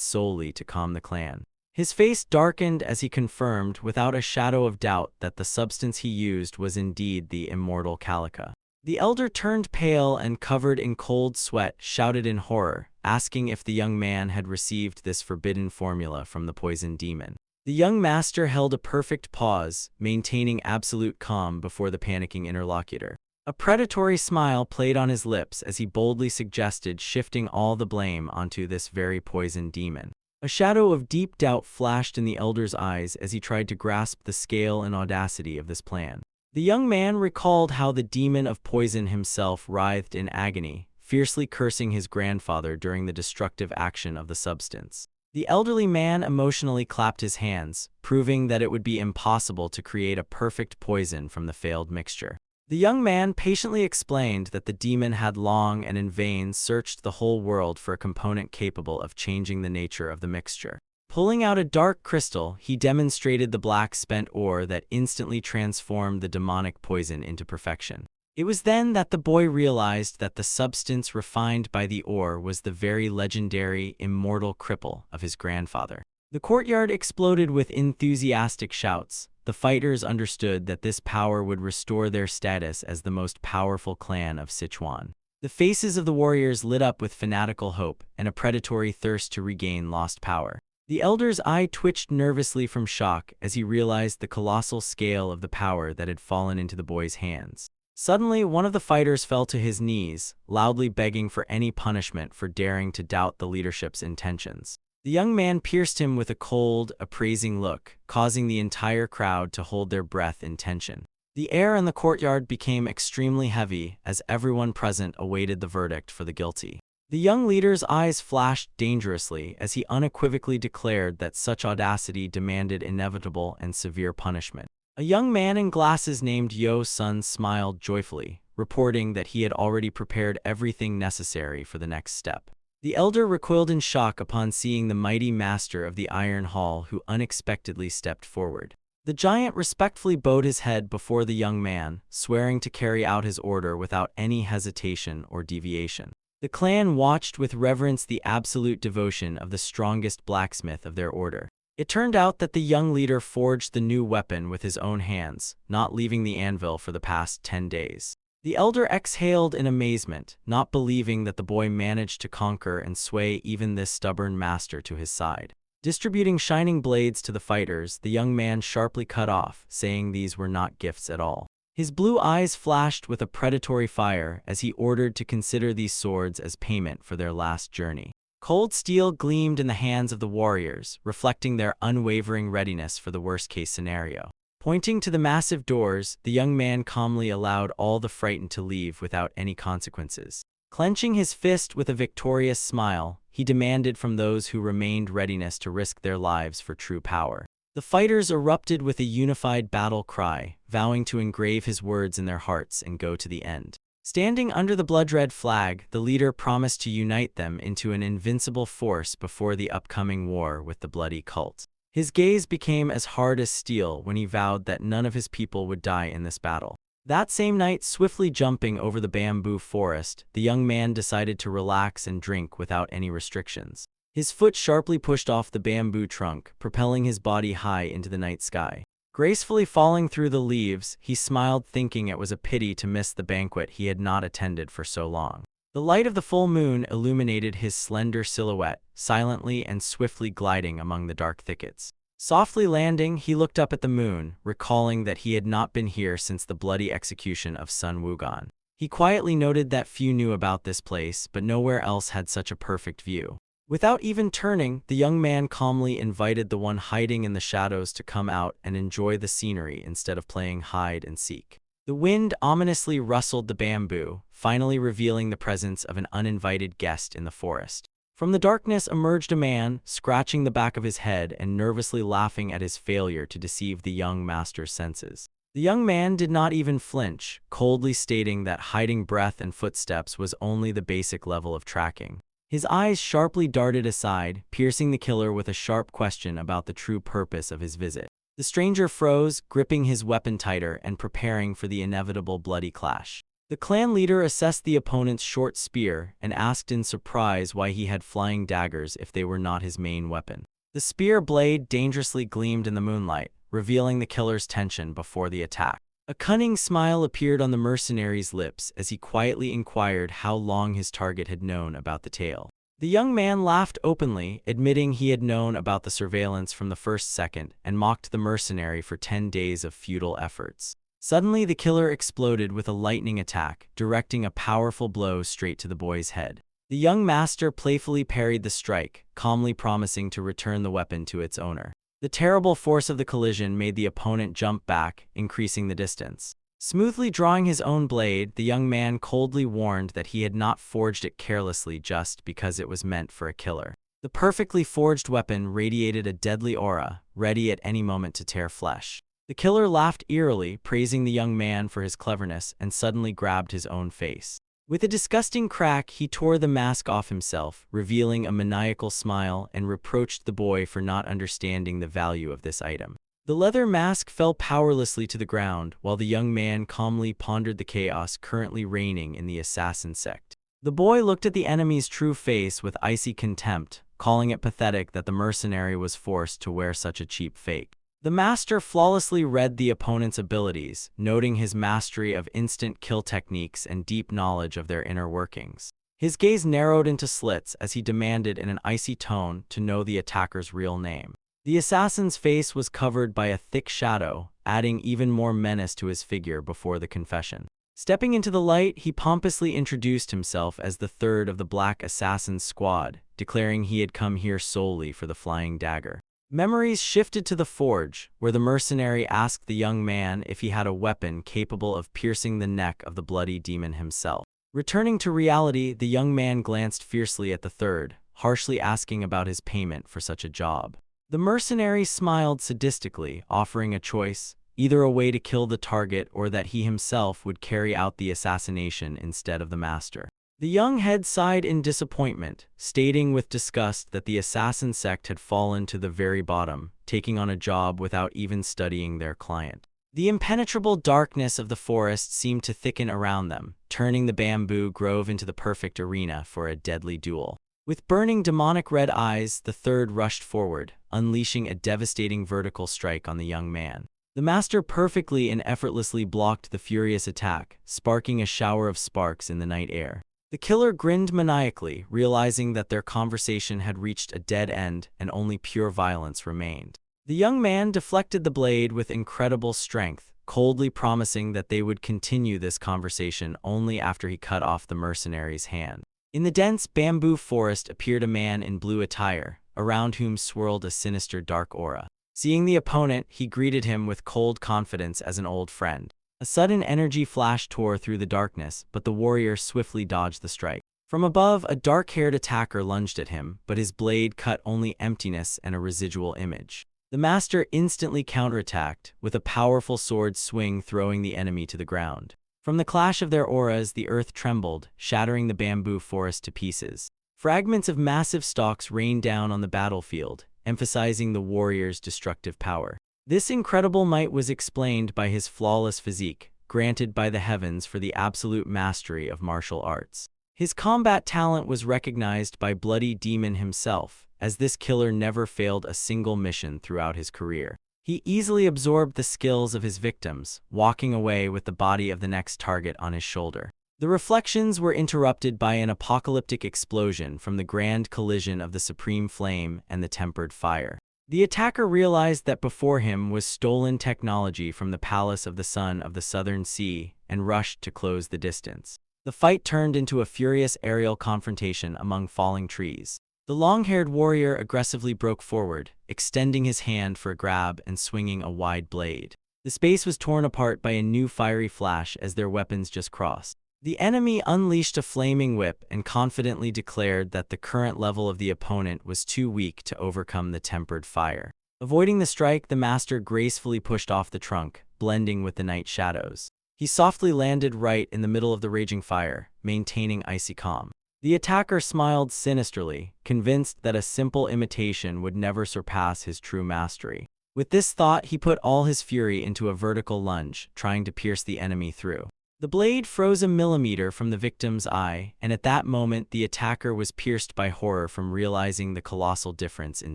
solely to calm the clan. His face darkened as he confirmed without a shadow of doubt that the substance he used was indeed the immortal calica. The elder turned pale and, covered in cold sweat, shouted in horror, asking if the young man had received this forbidden formula from the poison demon. The young master held a perfect pause, maintaining absolute calm before the panicking interlocutor. A predatory smile played on his lips as he boldly suggested shifting all the blame onto this very poison demon. A shadow of deep doubt flashed in the elder's eyes as he tried to grasp the scale and audacity of this plan. The young man recalled how the demon of poison himself writhed in agony, fiercely cursing his grandfather during the destructive action of the substance. The elderly man emotionally clapped his hands, proving that it would be impossible to create a perfect poison from the failed mixture. The young man patiently explained that the demon had long and in vain searched the whole world for a component capable of changing the nature of the mixture. Pulling out a dark crystal, he demonstrated the black spent ore that instantly transformed the demonic poison into perfection. It was then that the boy realized that the substance refined by the ore was the very legendary, immortal cripple of his grandfather. The courtyard exploded with enthusiastic shouts. The fighters understood that this power would restore their status as the most powerful clan of Sichuan. The faces of the warriors lit up with fanatical hope and a predatory thirst to regain lost power. The elder's eye twitched nervously from shock as he realized the colossal scale of the power that had fallen into the boy's hands. Suddenly, one of the fighters fell to his knees, loudly begging for any punishment for daring to doubt the leadership's intentions. The young man pierced him with a cold, appraising look, causing the entire crowd to hold their breath in tension. The air in the courtyard became extremely heavy as everyone present awaited the verdict for the guilty. The young leader's eyes flashed dangerously as he unequivocally declared that such audacity demanded inevitable and severe punishment. A young man in glasses named Yo Sun smiled joyfully, reporting that he had already prepared everything necessary for the next step. The elder recoiled in shock upon seeing the mighty master of the Iron Hall who unexpectedly stepped forward. The giant respectfully bowed his head before the young man, swearing to carry out his order without any hesitation or deviation. The clan watched with reverence the absolute devotion of the strongest blacksmith of their order. It turned out that the young leader forged the new weapon with his own hands, not leaving the anvil for the past 10 days. The elder exhaled in amazement, not believing that the boy managed to conquer and sway even this stubborn master to his side. Distributing shining blades to the fighters, the young man sharply cut off, saying these were not gifts at all. His blue eyes flashed with a predatory fire as he ordered to consider these swords as payment for their last journey. Cold steel gleamed in the hands of the warriors, reflecting their unwavering readiness for the worst-case scenario. Pointing to the massive doors, the young man calmly allowed all the frightened to leave without any consequences. Clenching his fist with a victorious smile, he demanded from those who remained readiness to risk their lives for true power. The fighters erupted with a unified battle cry, vowing to engrave his words in their hearts and go to the end. Standing under the blood-red flag, the leader promised to unite them into an invincible force before the upcoming war with the bloody cult. His gaze became as hard as steel when he vowed that none of his people would die in this battle. That same night, swiftly jumping over the bamboo forest, the young man decided to relax and drink without any restrictions. His foot sharply pushed off the bamboo trunk, propelling his body high into the night sky. Gracefully falling through the leaves, he smiled, thinking it was a pity to miss the banquet he had not attended for so long. The light of the full moon illuminated his slender silhouette, silently and swiftly gliding among the dark thickets. Softly landing, he looked up at the moon, recalling that he had not been here since the bloody execution of Sun Wukong. He quietly noted that few knew about this place, but nowhere else had such a perfect view. Without even turning, the young man calmly invited the one hiding in the shadows to come out and enjoy the scenery instead of playing hide and seek. The wind ominously rustled the bamboo, finally revealing the presence of an uninvited guest in the forest. From the darkness emerged a man, scratching the back of his head and nervously laughing at his failure to deceive the young master's senses. The young man did not even flinch, coldly stating that hiding breath and footsteps was only the basic level of tracking. His eyes sharply darted aside, piercing the killer with a sharp question about the true purpose of his visit. The stranger froze, gripping his weapon tighter and preparing for the inevitable bloody clash. The clan leader assessed the opponent's short spear and asked in surprise why he had flying daggers if they were not his main weapon. The spear blade dangerously gleamed in the moonlight, revealing the killer's tension before the attack. A cunning smile appeared on the mercenary's lips as he quietly inquired how long his target had known about the tale. The young man laughed openly, admitting he had known about the surveillance from the first second, and mocked the mercenary for 10 days of futile efforts. Suddenly, the killer exploded with a lightning attack, directing a powerful blow straight to the boy's head. The young master playfully parried the strike, calmly promising to return the weapon to its owner. The terrible force of the collision made the opponent jump back, increasing the distance. Smoothly drawing his own blade, the young man coldly warned that he had not forged it carelessly just because it was meant for a killer. The perfectly forged weapon radiated a deadly aura, ready at any moment to tear flesh. The killer laughed eerily, praising the young man for his cleverness, and suddenly grabbed his own face. With a disgusting crack, he tore the mask off himself, revealing a maniacal smile, and reproached the boy for not understanding the value of this item. The leather mask fell powerlessly to the ground, while the young man calmly pondered the chaos currently reigning in the assassin sect. The boy looked at the enemy's true face with icy contempt, calling it pathetic that the mercenary was forced to wear such a cheap fake. The master flawlessly read the opponent's abilities, noting his mastery of instant kill techniques and deep knowledge of their inner workings. His gaze narrowed into slits as he demanded in an icy tone to know the attacker's real name. The assassin's face was covered by a thick shadow, adding even more menace to his figure before the confession. Stepping into the light, he pompously introduced himself as the third of the Black Assassin's squad, declaring he had come here solely for the flying dagger. Memories shifted to the forge, where the mercenary asked the young man if he had a weapon capable of piercing the neck of the bloody demon himself. Returning to reality, the young man glanced fiercely at the third, harshly asking about his payment for such a job. The mercenary smiled sadistically, offering a choice, either a way to kill the target or that he himself would carry out the assassination instead of the master. The young head sighed in disappointment, stating with disgust that the assassin sect had fallen to the very bottom, taking on a job without even studying their client. The impenetrable darkness of the forest seemed to thicken around them, turning the bamboo grove into the perfect arena for a deadly duel. With burning demonic red eyes, the third rushed forward, unleashing a devastating vertical strike on the young man. The master perfectly and effortlessly blocked the furious attack, sparking a shower of sparks in the night air. The killer grinned maniacally, realizing that their conversation had reached a dead end and only pure violence remained. The young man deflected the blade with incredible strength, coldly promising that they would continue this conversation only after he cut off the mercenary's hand. In the dense bamboo forest appeared a man in blue attire, around whom swirled a sinister dark aura. Seeing the opponent, he greeted him with cold confidence as an old friend. A sudden energy flash tore through the darkness, but the warrior swiftly dodged the strike. From above, a dark-haired attacker lunged at him, but his blade cut only emptiness and a residual image. The master instantly counterattacked, with a powerful sword swing throwing the enemy to the ground. From the clash of their auras, the earth trembled, shattering the bamboo forest to pieces. Fragments of massive stalks rained down on the battlefield, emphasizing the warrior's destructive power. This incredible might was explained by his flawless physique, granted by the heavens for the absolute mastery of martial arts. His combat talent was recognized by Bloody Demon himself, as this killer never failed a single mission throughout his career. He easily absorbed the skills of his victims, walking away with the body of the next target on his shoulder. The reflections were interrupted by an apocalyptic explosion from the grand collision of the Supreme Flame and the Tempered Fire. The attacker realized that before him was stolen technology from the Palace of the Sun of the Southern Sea and rushed to close the distance. The fight turned into a furious aerial confrontation among falling trees. The long-haired warrior aggressively broke forward, extending his hand for a grab and swinging a wide blade. The space was torn apart by a new fiery flash as their weapons just crossed. The enemy unleashed a flaming whip and confidently declared that the current level of the opponent was too weak to overcome the Tempered Fire. Avoiding the strike, the master gracefully pushed off the trunk, blending with the night shadows. He softly landed right in the middle of the raging fire, maintaining icy calm. The attacker smiled sinisterly, convinced that a simple imitation would never surpass his true mastery. With this thought, he put all his fury into a vertical lunge, trying to pierce the enemy through. The blade froze a millimeter from the victim's eye, and at that moment the attacker was pierced by horror from realizing the colossal difference in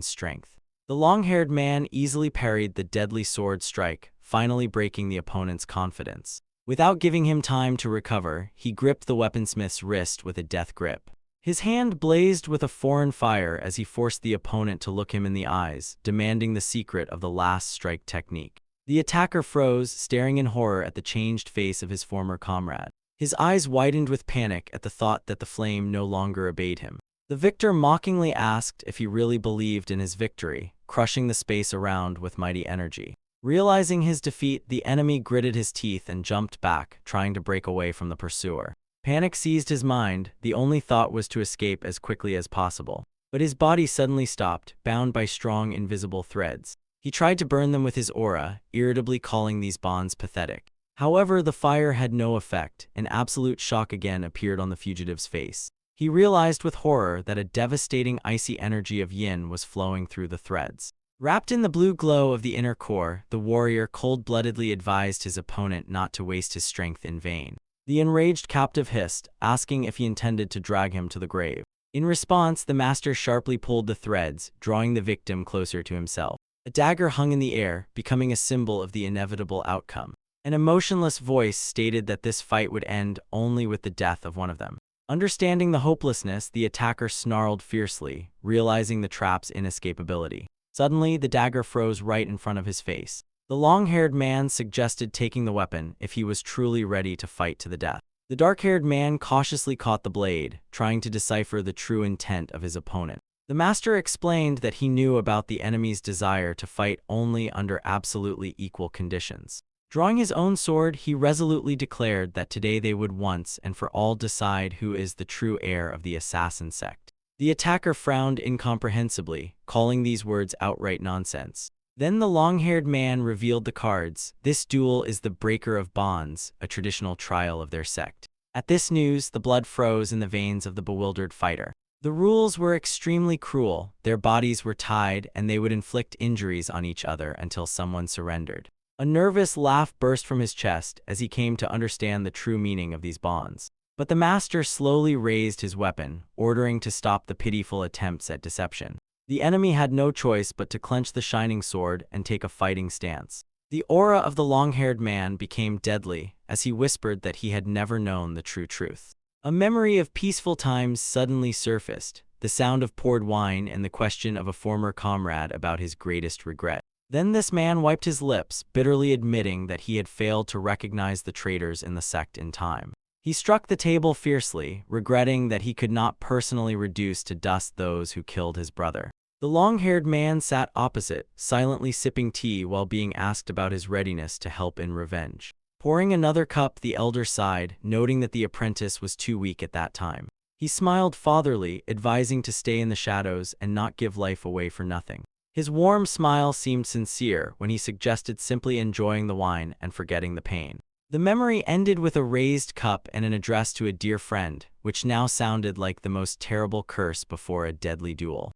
strength. The long-haired man easily parried the deadly sword strike, finally breaking the opponent's confidence. Without giving him time to recover, he gripped the weaponsmith's wrist with a death grip. His hand blazed with a foreign fire as he forced the opponent to look him in the eyes, demanding the secret of the last strike technique. The attacker froze, staring in horror at the changed face of his former comrade. His eyes widened with panic at the thought that the flame no longer obeyed him. The victor mockingly asked if he really believed in his victory, crushing the space around with mighty energy. Realizing his defeat, the enemy gritted his teeth and jumped back, trying to break away from the pursuer. Panic seized his mind. The only thought was to escape as quickly as possible. But his body suddenly stopped, bound by strong invisible threads. He tried to burn them with his aura, irritably calling these bonds pathetic. However, the fire had no effect, and absolute shock again appeared on the fugitive's face. He realized with horror that a devastating icy energy of yin was flowing through the threads. Wrapped in the blue glow of the inner core, the warrior cold-bloodedly advised his opponent not to waste his strength in vain. The enraged captive hissed, asking if he intended to drag him to the grave. In response, the master sharply pulled the threads, drawing the victim closer to himself. A dagger hung in the air, becoming a symbol of the inevitable outcome. An emotionless voice stated that this fight would end only with the death of one of them. Understanding the hopelessness, the attacker snarled fiercely, realizing the trap's inescapability. Suddenly, the dagger froze right in front of his face. The long-haired man suggested taking the weapon if he was truly ready to fight to the death. The dark-haired man cautiously caught the blade, trying to decipher the true intent of his opponent. The master explained that he knew about the enemy's desire to fight only under absolutely equal conditions. Drawing his own sword, he resolutely declared that today they would once and for all decide who is the true heir of the assassin sect. The attacker frowned incomprehensibly, calling these words outright nonsense. Then the long-haired man revealed the cards. This duel is the breaker of bonds, a traditional trial of their sect. At this news, the blood froze in the veins of the bewildered fighter. The rules were extremely cruel. Their bodies were tied, and they would inflict injuries on each other until someone surrendered. A nervous laugh burst from his chest as he came to understand the true meaning of these bonds. But the master slowly raised his weapon, ordering to stop the pitiful attempts at deception. The enemy had no choice but to clench the shining sword and take a fighting stance. The aura of the long-haired man became deadly as he whispered that he had never known the true truth. A memory of peaceful times suddenly surfaced, the sound of poured wine and the question of a former comrade about his greatest regret. Then this man wiped his lips, bitterly admitting that he had failed to recognize the traitors in the sect in time. He struck the table fiercely, regretting that he could not personally reduce to dust those who killed his brother. The long-haired man sat opposite, silently sipping tea while being asked about his readiness to help in revenge. Pouring another cup, the elder sighed, noting that the apprentice was too weak at that time. He smiled fatherly, advising to stay in the shadows and not give life away for nothing. His warm smile seemed sincere when he suggested simply enjoying the wine and forgetting the pain. The memory ended with a raised cup and an address to a dear friend, which now sounded like the most terrible curse before a deadly duel.